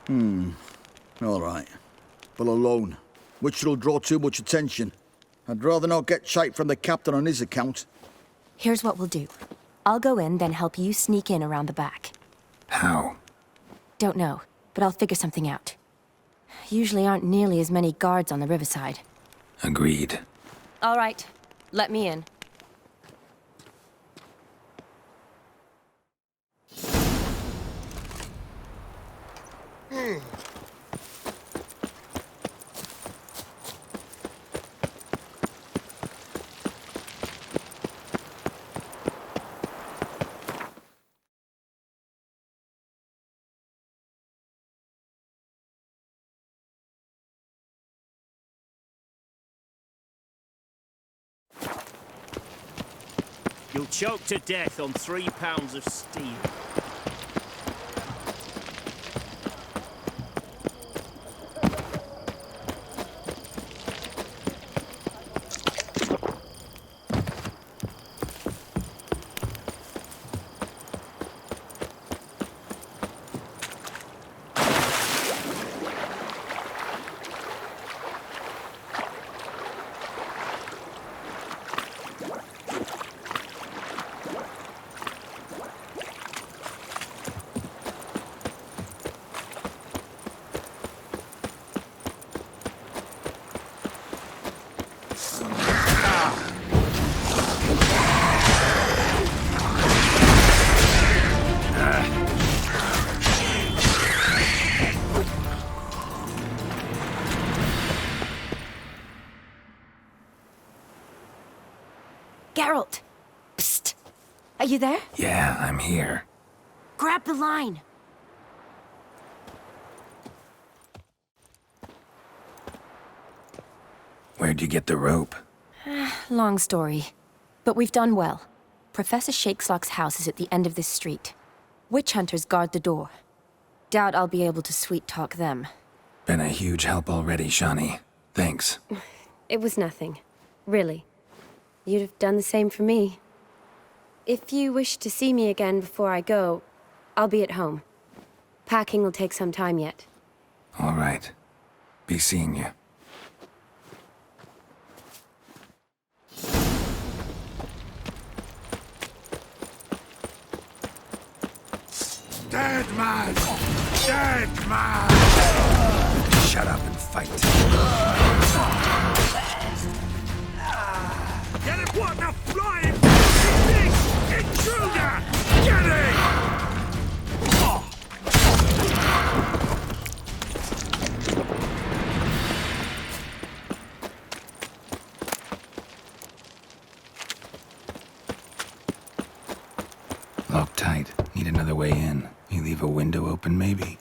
Speaker 9: All right. But alone, which will draw too much attention. I'd rather not get shite from the captain on his account.
Speaker 8: Here's what we'll do. I'll go in, then help you sneak in around the back.
Speaker 2: How?
Speaker 8: Don't know, but I'll figure something out. Usually aren't nearly as many guards on the riverside.
Speaker 2: Agreed.
Speaker 8: All right, let me in.
Speaker 21: You'll choke to death on 3 pounds of steel.
Speaker 8: Geralt! Psst! Are you there?
Speaker 2: Yeah, I'm here.
Speaker 8: Grab the line!
Speaker 2: Where'd you get the rope?
Speaker 8: Long story. But we've done well. Professor Shakeslock's house is at the end of this street. Witch hunters guard the door. Doubt I'll be able to sweet-talk them.
Speaker 2: Been a huge help already, Shani. Thanks.
Speaker 8: It was nothing. Really. You'd have done the same for me. If you wish to see me again before I go, I'll be at home. Packing will take some time yet.
Speaker 2: All right. Be seeing you.
Speaker 10: Dead man! Dead man!
Speaker 2: Shut up and fight.
Speaker 10: Get it! What the flying big intruder! Get it!
Speaker 2: Lock tight. Need another way in. You leave a window open, maybe?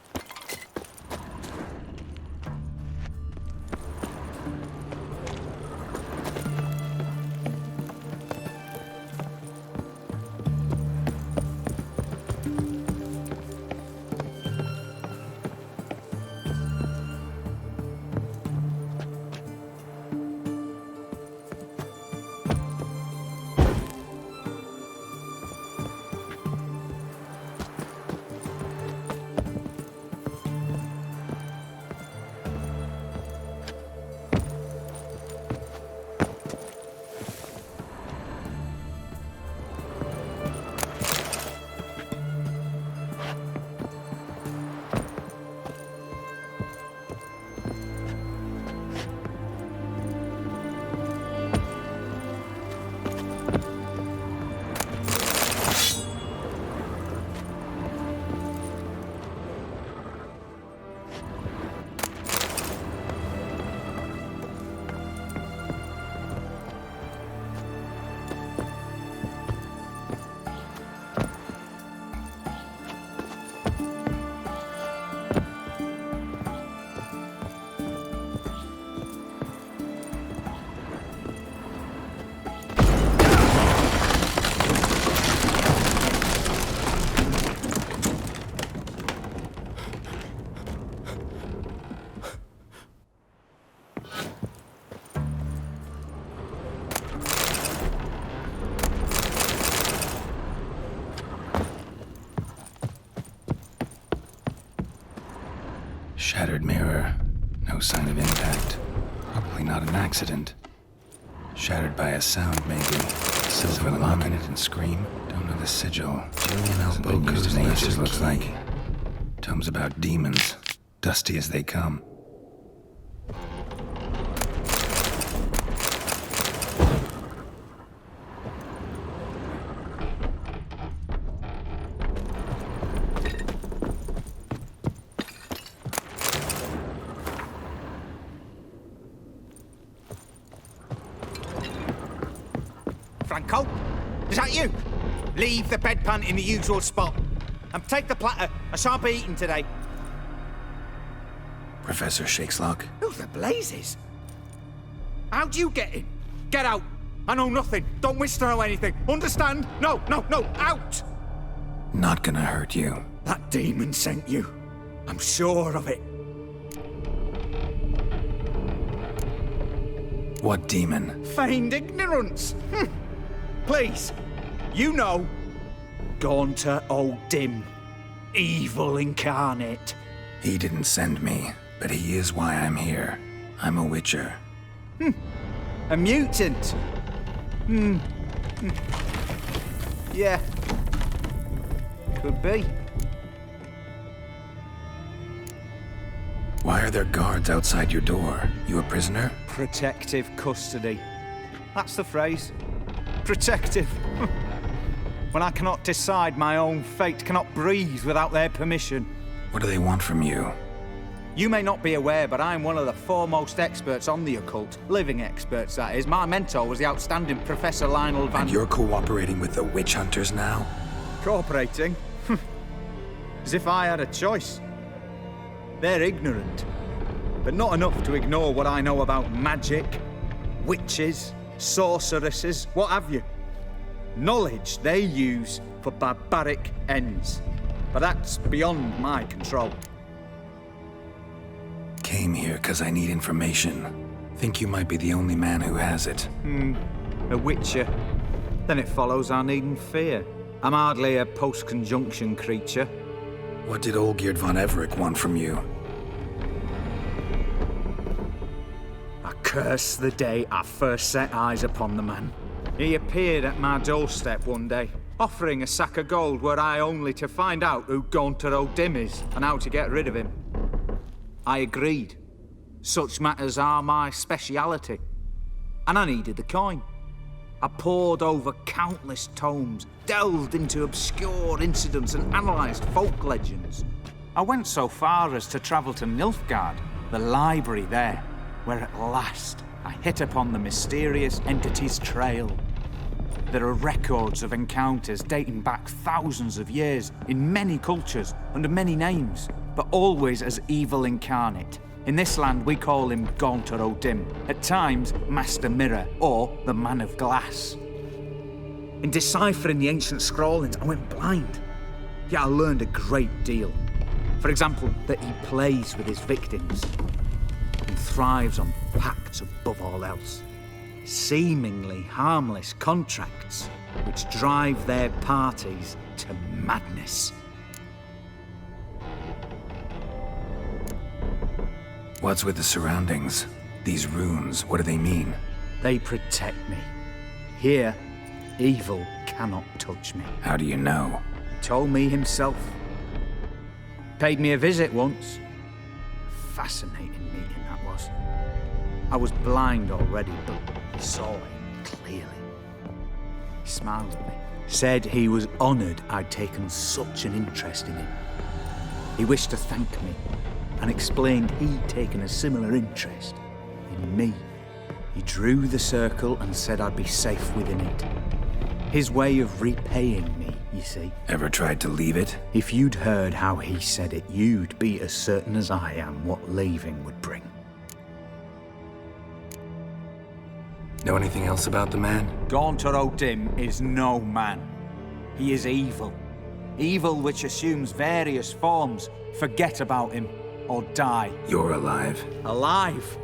Speaker 2: Shattered mirror. No sign of impact. Probably not an accident. Shattered by a sound, maybe. Silver lock in it and scream. Don't know the sigil. Julian elbow used in ages, looks like. Tomes about demons. Dusty as they come.
Speaker 12: Franco? Is that you? Leave the bedpan in the usual spot. And take the platter. I shan't be eating today.
Speaker 2: Professor Shakeslock?
Speaker 12: Who the blazes? How'd you get in? Get out. I know nothing. Don't wish to know anything. Understand? No, out!
Speaker 2: Not gonna hurt you.
Speaker 12: That demon sent you. I'm sure of it.
Speaker 2: What demon?
Speaker 12: Feigned ignorance. Please, you know. Gaunter O'Dim. Evil incarnate.
Speaker 2: He didn't send me, but he is why I'm here. I'm a witcher.
Speaker 12: A mutant. Yeah. Could be.
Speaker 2: Why are there guards outside your door? You a prisoner?
Speaker 12: Protective custody. That's the phrase. Protective. When I cannot decide my own fate, cannot breathe without their permission.
Speaker 2: What do they want from you?
Speaker 12: You may not be aware, but I'm one of the foremost experts on the occult. Living experts, that is. My mentor was the outstanding Professor Lionel Van...
Speaker 2: And you're cooperating with the witch hunters now?
Speaker 12: Cooperating? As if I had a choice. They're ignorant, but not enough to ignore what I know about magic, witches, sorceresses, what have you. Knowledge they use for barbaric ends. But that's beyond my control.
Speaker 2: Came here because I need information. Think you might be the only man who has it.
Speaker 12: A witcher. Then it follows I needn't fear. I'm hardly a post-conjunction creature.
Speaker 2: What did Olgierd von Everec want from you?
Speaker 12: I curse the day I first set eyes upon the man. He appeared at my doorstep one day, offering a sack of gold were I only to find out who Gaunter O'Dim is and how to get rid of him. I agreed. Such matters are my speciality. And I needed the coin. I pored over countless tomes, delved into obscure incidents and analysed folk legends. I went so far as to travel to Nilfgaard, the library there, where at last I hit upon the mysterious entity's trail. There are records of encounters dating back thousands of years in many cultures, under many names, but always as evil incarnate. In this land, we call him Gaunter O'Dim, at times Master Mirror, or the Man of Glass. In deciphering the ancient scrawlings, I went blind. Yet I learned a great deal. For example, that he plays with his victims and thrives on pacts above all else. Seemingly harmless contracts which drive their parties to madness.
Speaker 2: What's with the surroundings? These runes, what do they mean?
Speaker 12: They protect me. Here, evil cannot touch me.
Speaker 2: How do you know?
Speaker 12: He told me himself. Paid me a visit once. Fascinating meeting that was. I was blind already, but saw him clearly. He smiled at me. Said he was honoured I'd taken such an interest in him. He wished to thank me and explained he'd taken a similar interest in me. He drew the circle and said I'd be safe within it. His way of repaying me, you see.
Speaker 2: Ever tried to leave it?
Speaker 12: If you'd heard how he said it, you'd be as certain as I am what leaving would bring.
Speaker 2: Know anything else about the man?
Speaker 12: Gaunter O'Dim is no man. He is evil. Evil which assumes various forms. Forget about him, or die.
Speaker 2: You're alive.
Speaker 12: Alive?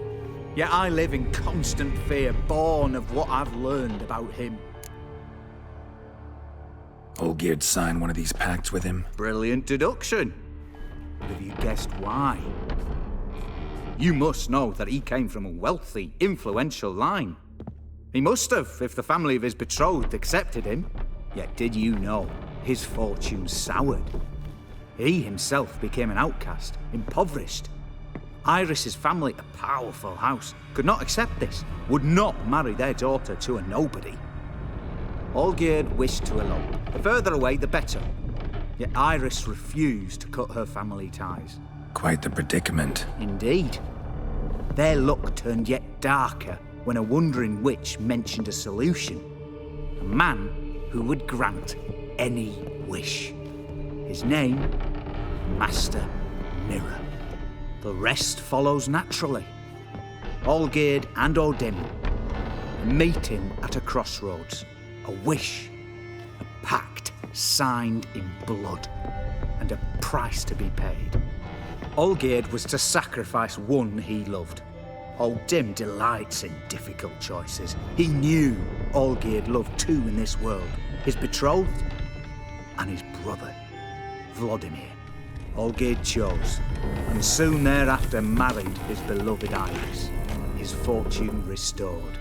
Speaker 12: Yet I live in constant fear, born of what I've learned about him.
Speaker 2: Olgierd signed one of these pacts with him?
Speaker 12: Brilliant deduction. But have you guessed why? You must know that he came from a wealthy, influential line. He must have, if the family of his betrothed accepted him. Yet did you know his fortune soured? He himself became an outcast, impoverished. Iris's family, a powerful house, could not accept this, would not marry their daughter to a nobody. Olgierd wished to elope. The further away, the better. Yet Iris refused to cut her family ties.
Speaker 2: Quite the predicament.
Speaker 12: Indeed. Their luck turned yet darker when a wandering witch mentioned a solution. A man who would grant any wish. His name, Master Mirror. The rest follows naturally. Olgierd and Odim, a meeting at a crossroads, a wish, a pact signed in blood, and a price to be paid. Olgierd was to sacrifice one he loved. Odim delights in difficult choices. He knew Olgierd loved two in this world, his betrothed and his brother, Vladimir. Olgierd chose, and soon thereafter married his beloved Iris, his fortune restored.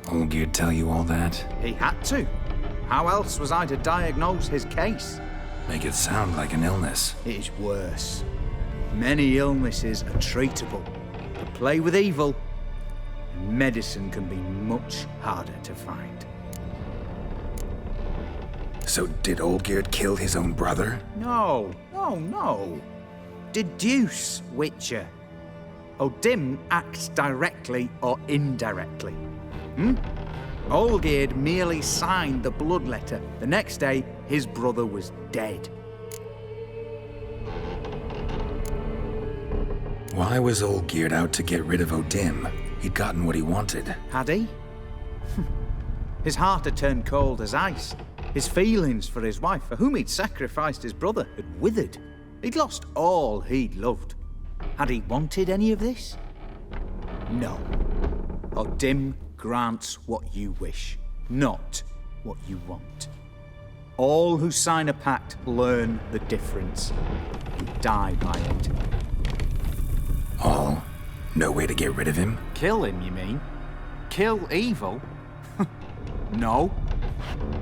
Speaker 2: Olgierd tell you all that?
Speaker 12: He had to. How else was I to diagnose his case?
Speaker 2: Make it sound like an illness.
Speaker 12: It is worse. Many illnesses are treatable. But play with evil, and medicine can be much harder to find.
Speaker 2: So did Olgierd kill his own brother?
Speaker 12: No. Deduce, Witcher. Odim acts directly or indirectly. Olgierd merely signed the blood letter. The next day, his brother was dead.
Speaker 2: Why was Olgierd out to get rid of Odim? He'd gotten what he wanted.
Speaker 12: Had he? His heart had turned cold as ice. His feelings for his wife, for whom he'd sacrificed his brother, had withered. He'd lost all he'd loved. Had he wanted any of this? No. Odim grants what you wish, not what you want. All who sign a pact learn the difference and die by it.
Speaker 2: All? No way to get rid of him?
Speaker 12: Kill him, you mean? Kill evil? No.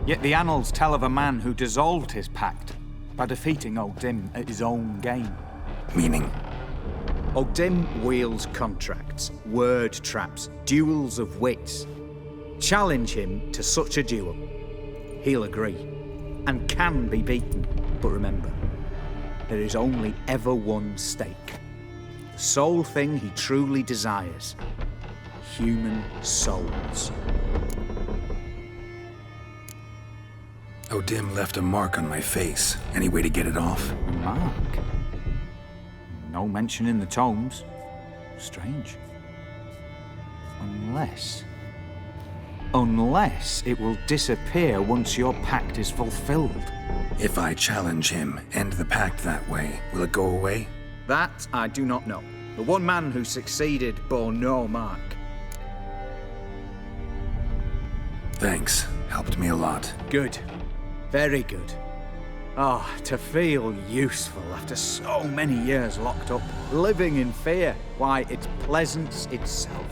Speaker 12: Yet the annals tell of a man who dissolved his pact by defeating Odim at his own game.
Speaker 2: Meaning?
Speaker 12: Odim wields contracts, word traps, duels of wits. Challenge him to such a duel. He'll agree, and can be beaten. But remember, there is only ever one stake. The sole thing he truly desires. Human souls.
Speaker 2: Odim left a mark on my face. Any way to get it off?
Speaker 12: A mark? No mention in the tomes. Strange. Unless it will disappear once your pact is fulfilled.
Speaker 2: If I challenge him, end the pact that way, will it go away?
Speaker 12: That I do not know. The one man who succeeded bore no mark.
Speaker 2: Thanks. Helped me a lot.
Speaker 12: Good. Very good. Ah, to feel useful after so many years locked up, living in fear. Why, it's pleasance itself.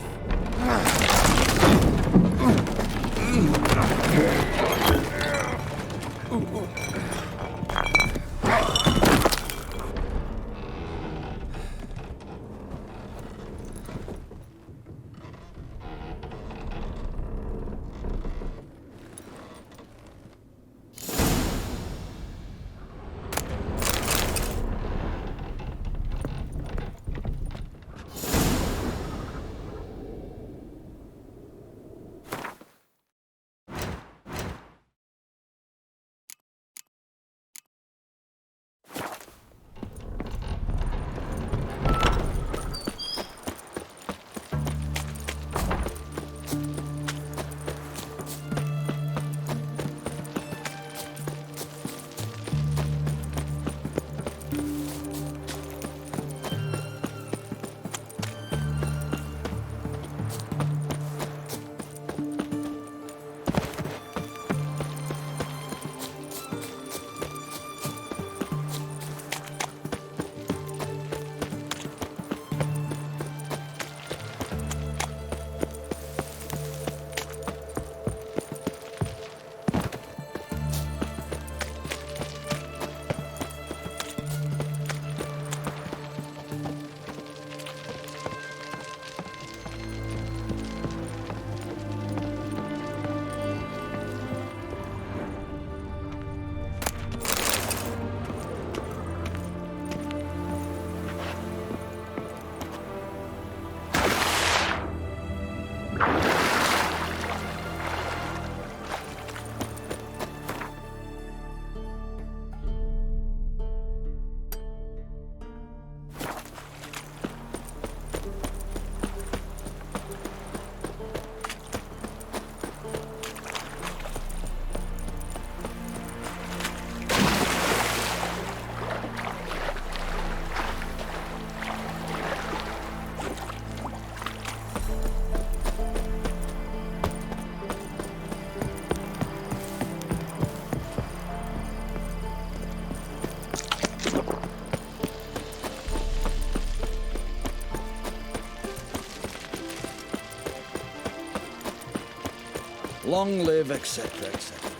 Speaker 9: Long live, etc., etc.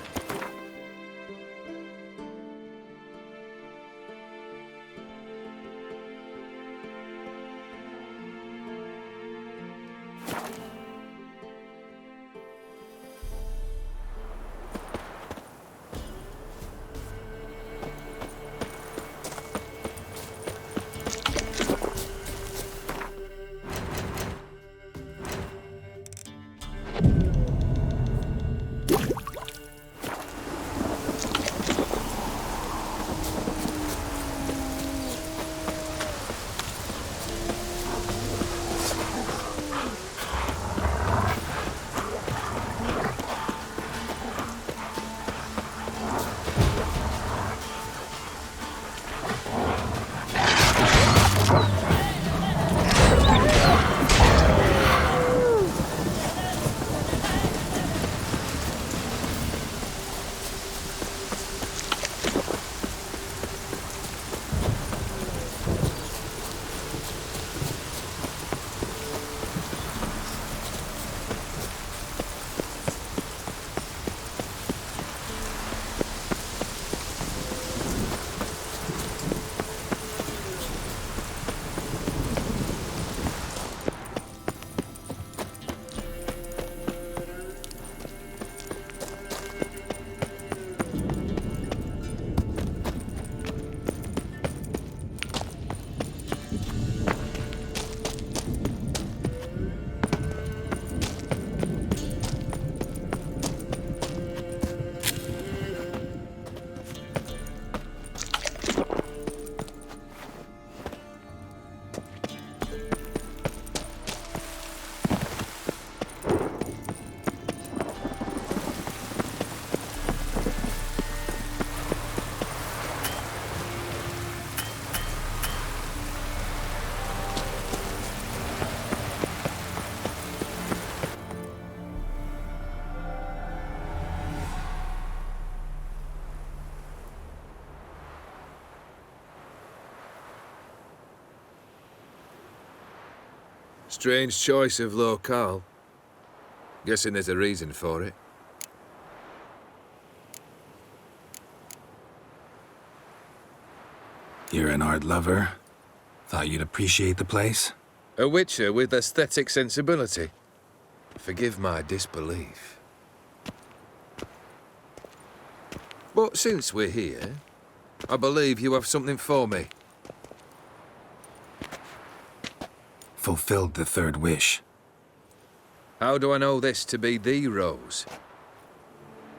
Speaker 15: Strange choice of locale. Guessing there's a reason for it.
Speaker 2: You're an art lover. Thought you'd appreciate the place?
Speaker 15: A witcher with aesthetic sensibility. Forgive my disbelief. But since we're here, I believe you have something for me.
Speaker 2: Fulfilled the third wish.
Speaker 15: How do I know this to be the rose?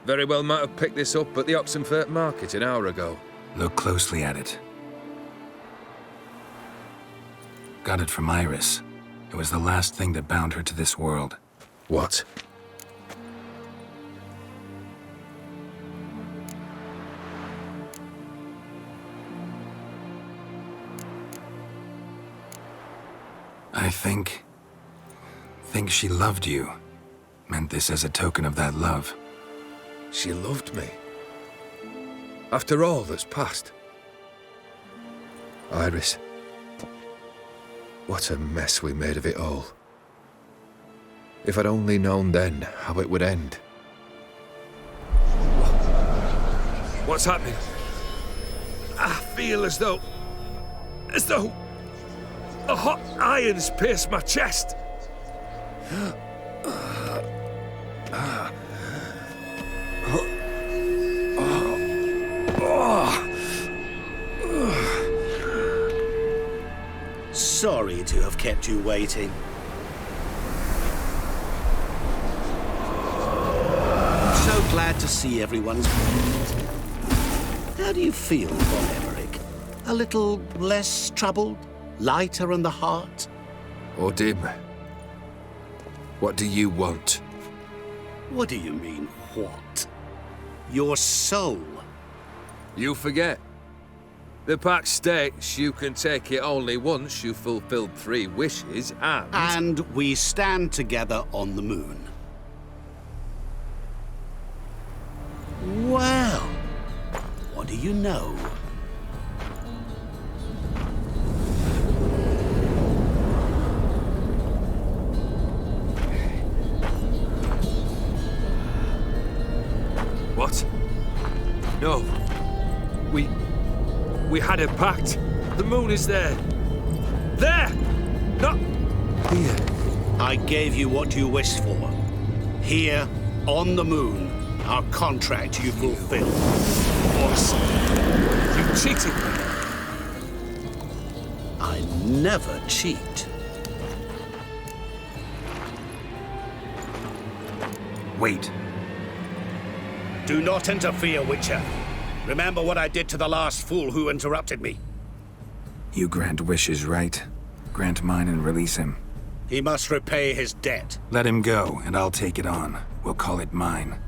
Speaker 15: Very well might have picked this up at the Oxenfurt market an hour ago.
Speaker 2: Look closely at it. Got it from Iris. It was the last thing that bound her to this world.
Speaker 15: What?
Speaker 2: I think she loved you. Meant this as a token of that love.
Speaker 15: She loved me. After all that's passed. Iris. What a mess we made of it all. If I'd only known then how it would end. What's happening?
Speaker 17: I feel as though the hot irons pierce my chest.
Speaker 18: Sorry to have kept you waiting. So glad to see everyone's pleased. How do you feel, Von Emmerich? A little less troubled? Lighter in the heart?
Speaker 15: Or dim? What do you want?
Speaker 18: What do you mean, what? Your soul.
Speaker 15: You forget. The pact states you can take it only once you've fulfilled 3 wishes and...
Speaker 18: And we stand together on the moon. Well, what do you know?
Speaker 17: We had a pact. The moon is there. There! Not here.
Speaker 18: I gave you what you wished for. Here, on the moon, our contract you fulfilled.
Speaker 17: Awesome. You cheated me.
Speaker 18: I never cheat.
Speaker 2: Wait.
Speaker 18: Do not interfere, Witcher. Remember what I did to the last fool who interrupted me.
Speaker 2: You grant wishes, right? Grant mine and release him.
Speaker 18: He must repay his debt.
Speaker 2: Let him go, and I'll take it on. We'll call it mine.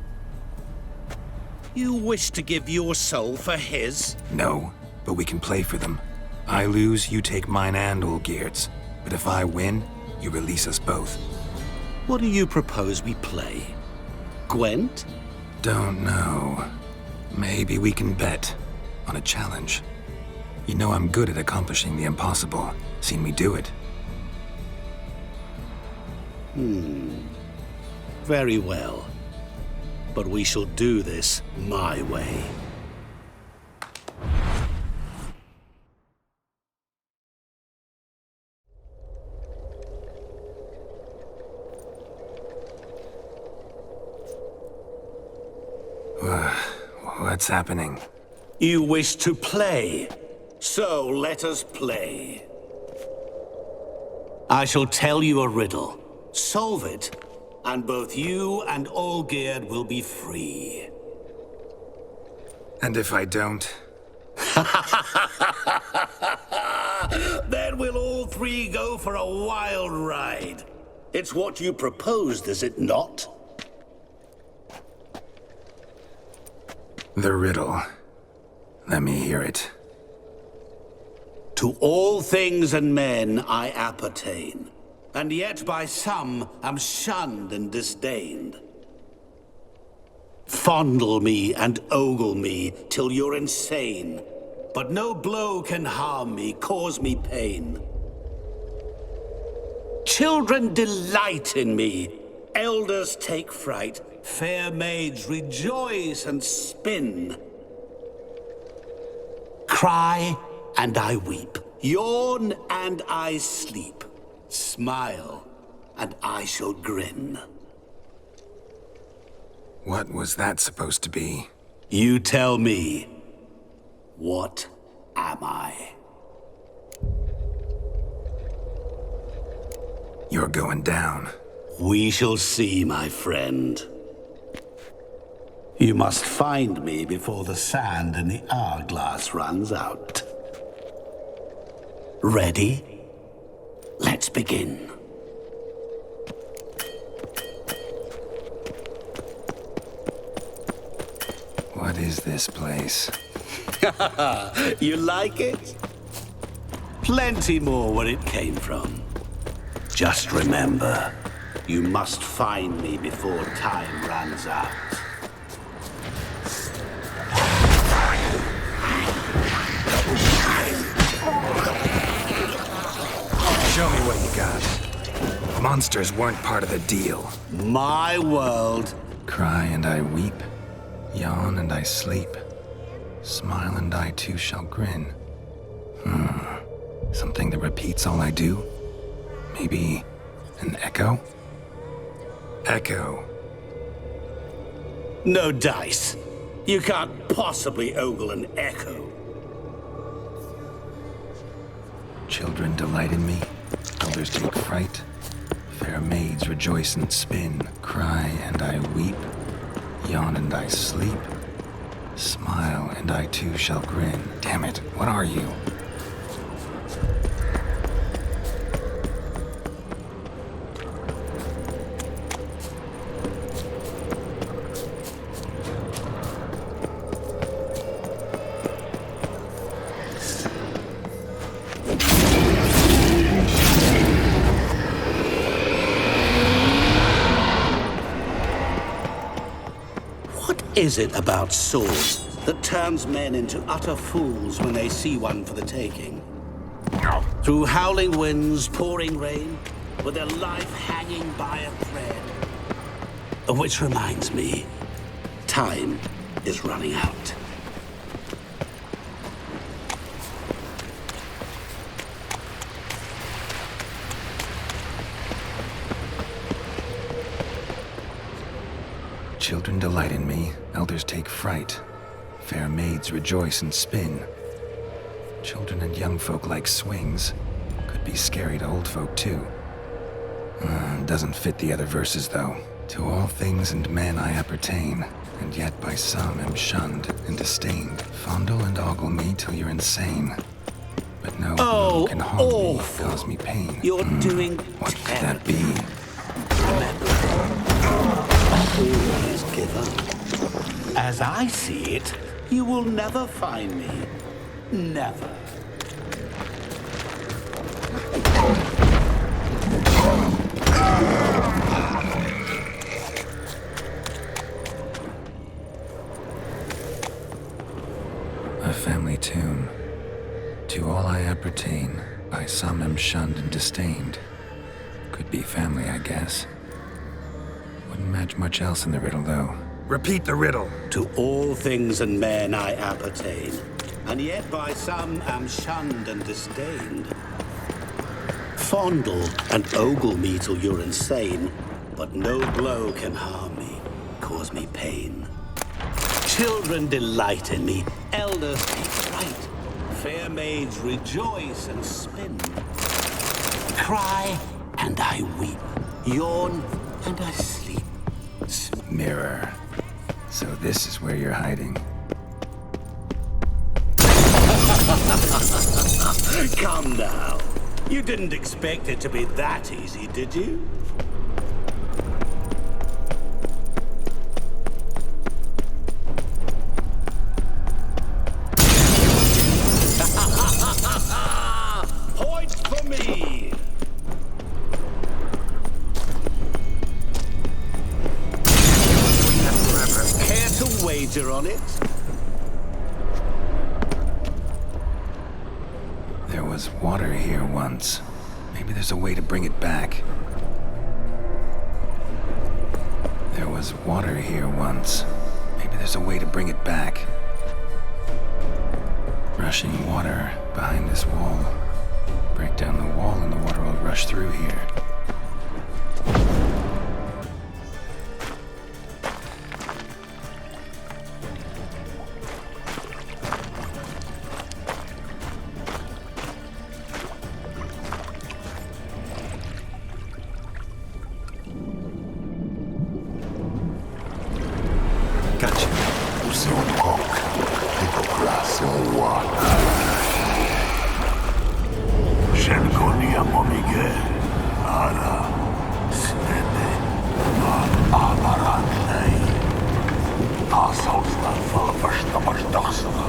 Speaker 18: You wish to give your soul for his?
Speaker 2: No, but we can play for them. I lose, you take mine and Olgierd's. But if I win, you release us both.
Speaker 18: What do you propose we play? Gwent?
Speaker 2: Don't know. Maybe we can bet on a challenge. You know I'm good at accomplishing the impossible. Seen me do it.
Speaker 18: Very well. But we shall do this my way.
Speaker 2: What's happening?
Speaker 18: You wish to play, so let us play. I shall tell you a riddle. Solve it, and both you and Olgierd will be free.
Speaker 2: And if I don't?
Speaker 18: Then we'll all three go for a wild ride. It's what you proposed, is it not?
Speaker 2: The riddle. Let me hear it.
Speaker 18: To all things and men I appertain, and yet by some am shunned and disdained. Fondle me and ogle me till you're insane, but no blow can harm me, cause me pain. Children delight in me, elders take fright, fair maids rejoice and spin. Cry and I weep, yawn and I sleep, smile and I shall grin.
Speaker 2: What was that supposed to be?
Speaker 18: You tell me, what am I?
Speaker 2: You're going down.
Speaker 18: We shall see, my friend. You must find me before the sand in the hourglass runs out. Ready? Let's begin.
Speaker 2: What is this place?
Speaker 18: You like it? Plenty more where it came from. Just remember, you must find me before time runs out.
Speaker 2: Show me what you got. Monsters weren't part of the deal.
Speaker 18: My world.
Speaker 2: Cry and I weep. Yawn and I sleep. Smile and I too shall grin. Something that repeats all I do? Maybe an echo? Echo.
Speaker 18: No dice. You can't possibly ogle an echo.
Speaker 2: Children delight in me. Elders take fright. Fair maids rejoice and spin. Cry and I weep. Yawn and I sleep. Smile and I too shall grin. Damn it, what are you?
Speaker 18: Is it about swords that turns men into utter fools when they see one for the taking? Through howling winds, pouring rain, with their life hanging by a thread. Which reminds me, time is running out.
Speaker 2: Children delight in me, elders take fright. Fair maids rejoice and spin. Children and young folk like swings. Could be scary to old folk too. Doesn't fit the other verses though. To all things and men I appertain, and yet by some am shunned and disdained. Fondle and ogle me till you're insane. But no blow can haunt me, cause me pain.
Speaker 18: You're doing
Speaker 2: what could that be?
Speaker 18: Always give up. As I see it, you will never find me. Never.
Speaker 2: A family tune. To all I appertain, by some am shunned and disdained. Could be family, I guess. Wouldn't match much else in the riddle, though. Repeat the riddle.
Speaker 18: To all things and men I appertain, and yet by some am shunned and disdained. Fondle and ogle me till you're insane, but no blow can harm me, cause me pain. Children delight in me, elders take fright. Fair maids rejoice and spin. Cry and I weep, yawn and I sleep.
Speaker 2: Mirror. So this is where you're hiding.
Speaker 18: Come now. You didn't expect it to be that easy, did you? Point for me! Care to wager on it?
Speaker 2: There was water here once. Maybe there's a way to bring it back. There was water here once. Maybe there's a way to bring it back. Rushing water behind this wall. Break down the wall and the water will rush through here.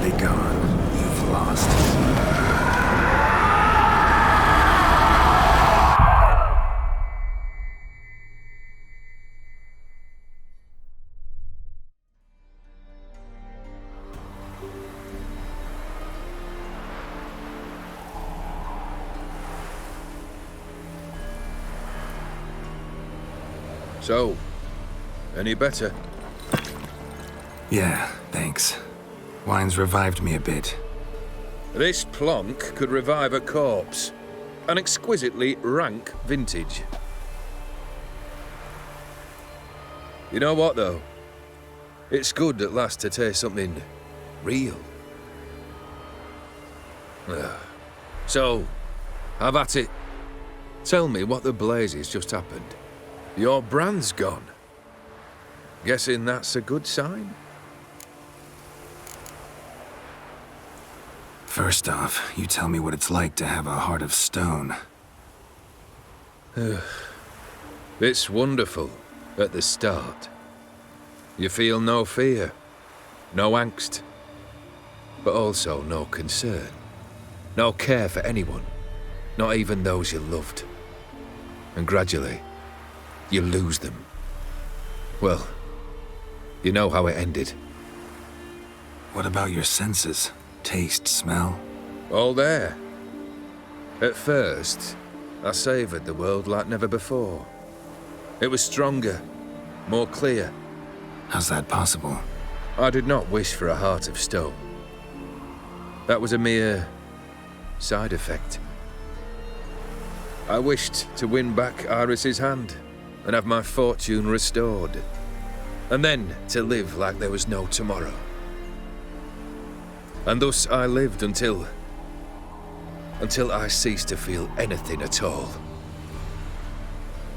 Speaker 2: Be gone. You've lost.
Speaker 15: So, any better?
Speaker 2: Yeah, thanks. Wine's revived me a bit.
Speaker 15: This plonk could revive a corpse. An exquisitely rank vintage. You know what, though? It's good at last to taste something real. So, have at it. Tell me what the blazes just happened. Your brand's gone. Guessing that's a good sign?
Speaker 2: First off, you tell me what it's like to have a heart of stone.
Speaker 15: It's wonderful at the start. You feel no fear, no angst, but also no concern, no care for anyone, not even those you loved. And gradually, you lose them. Well, you know how it ended.
Speaker 2: What about your senses? Taste, smell?
Speaker 15: All there. At first, I savoured the world like never before. It was stronger, more clear.
Speaker 2: How's that possible?
Speaker 15: I did not wish for a heart of stone. That was a mere side effect. I wished to win back Iris's hand and have my fortune restored. And then to live like there was no tomorrow. And thus I lived until I ceased to feel anything at all.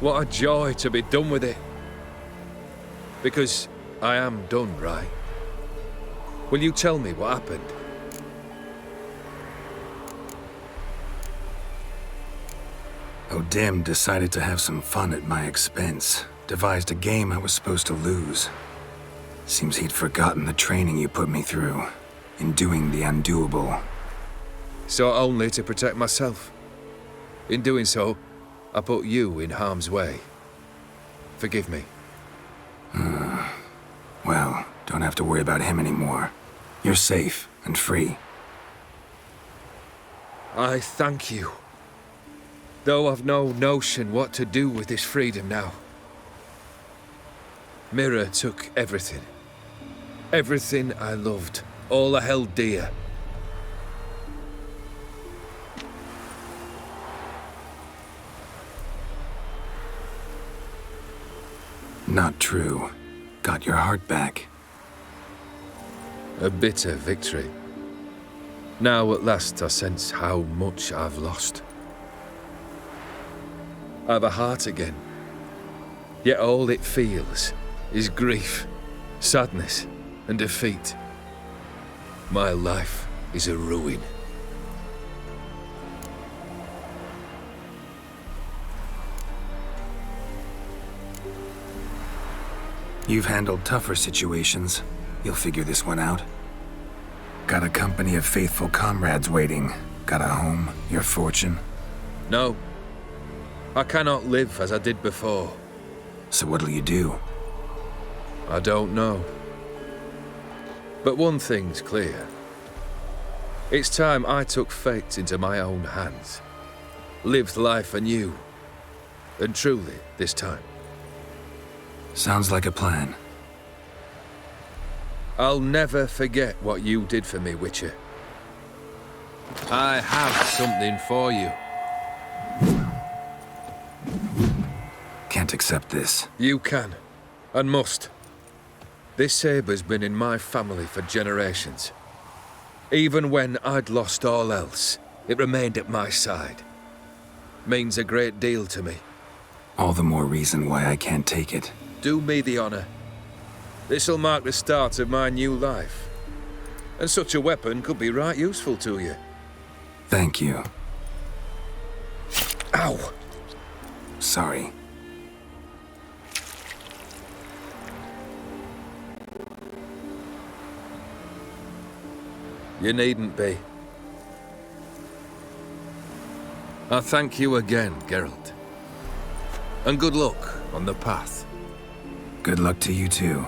Speaker 15: What a joy to be done with it. Because I am done, right? Will you tell me what happened?
Speaker 2: O'Dim decided to have some fun at my expense. Devised a game I was supposed to lose. Seems he'd forgotten the training you put me through in doing the undoable.
Speaker 15: So only to protect myself. In doing so, I put you in harm's way. Forgive me.
Speaker 2: Well, don't have to worry about him anymore. You're safe and free.
Speaker 15: I thank you. Though I've no notion what to do with this freedom now. Mirror took everything. Everything I loved. All I held dear.
Speaker 2: Not true. Got your heart back.
Speaker 15: A bitter victory. Now at last I sense how much I've lost. I've a heart again. Yet all it feels is grief, sadness, and defeat. My life is a ruin.
Speaker 2: You've handled tougher situations. You'll figure this one out. Got a company of faithful comrades waiting. Got a home, your fortune.
Speaker 15: No. I cannot live as I did before.
Speaker 2: So what'll you do?
Speaker 15: I don't know. But one thing's clear. It's time I took fate into my own hands. Lived life anew. And truly, this time.
Speaker 2: Sounds like a plan.
Speaker 15: I'll never forget what you did for me, Witcher. I have something for you.
Speaker 2: Can't accept this.
Speaker 15: You can, and must. This sabre's been in my family for generations. Even when I'd lost all else, it remained at my side. Means a great deal to me.
Speaker 2: All the more reason why I can't take it.
Speaker 15: Do me the honor. This'll mark the start of my new life. And such a weapon could be right useful to you.
Speaker 2: Thank you.
Speaker 15: Ow!
Speaker 2: Sorry.
Speaker 15: You needn't be. I thank you again, Geralt. And good luck on the path.
Speaker 2: Good luck to you too.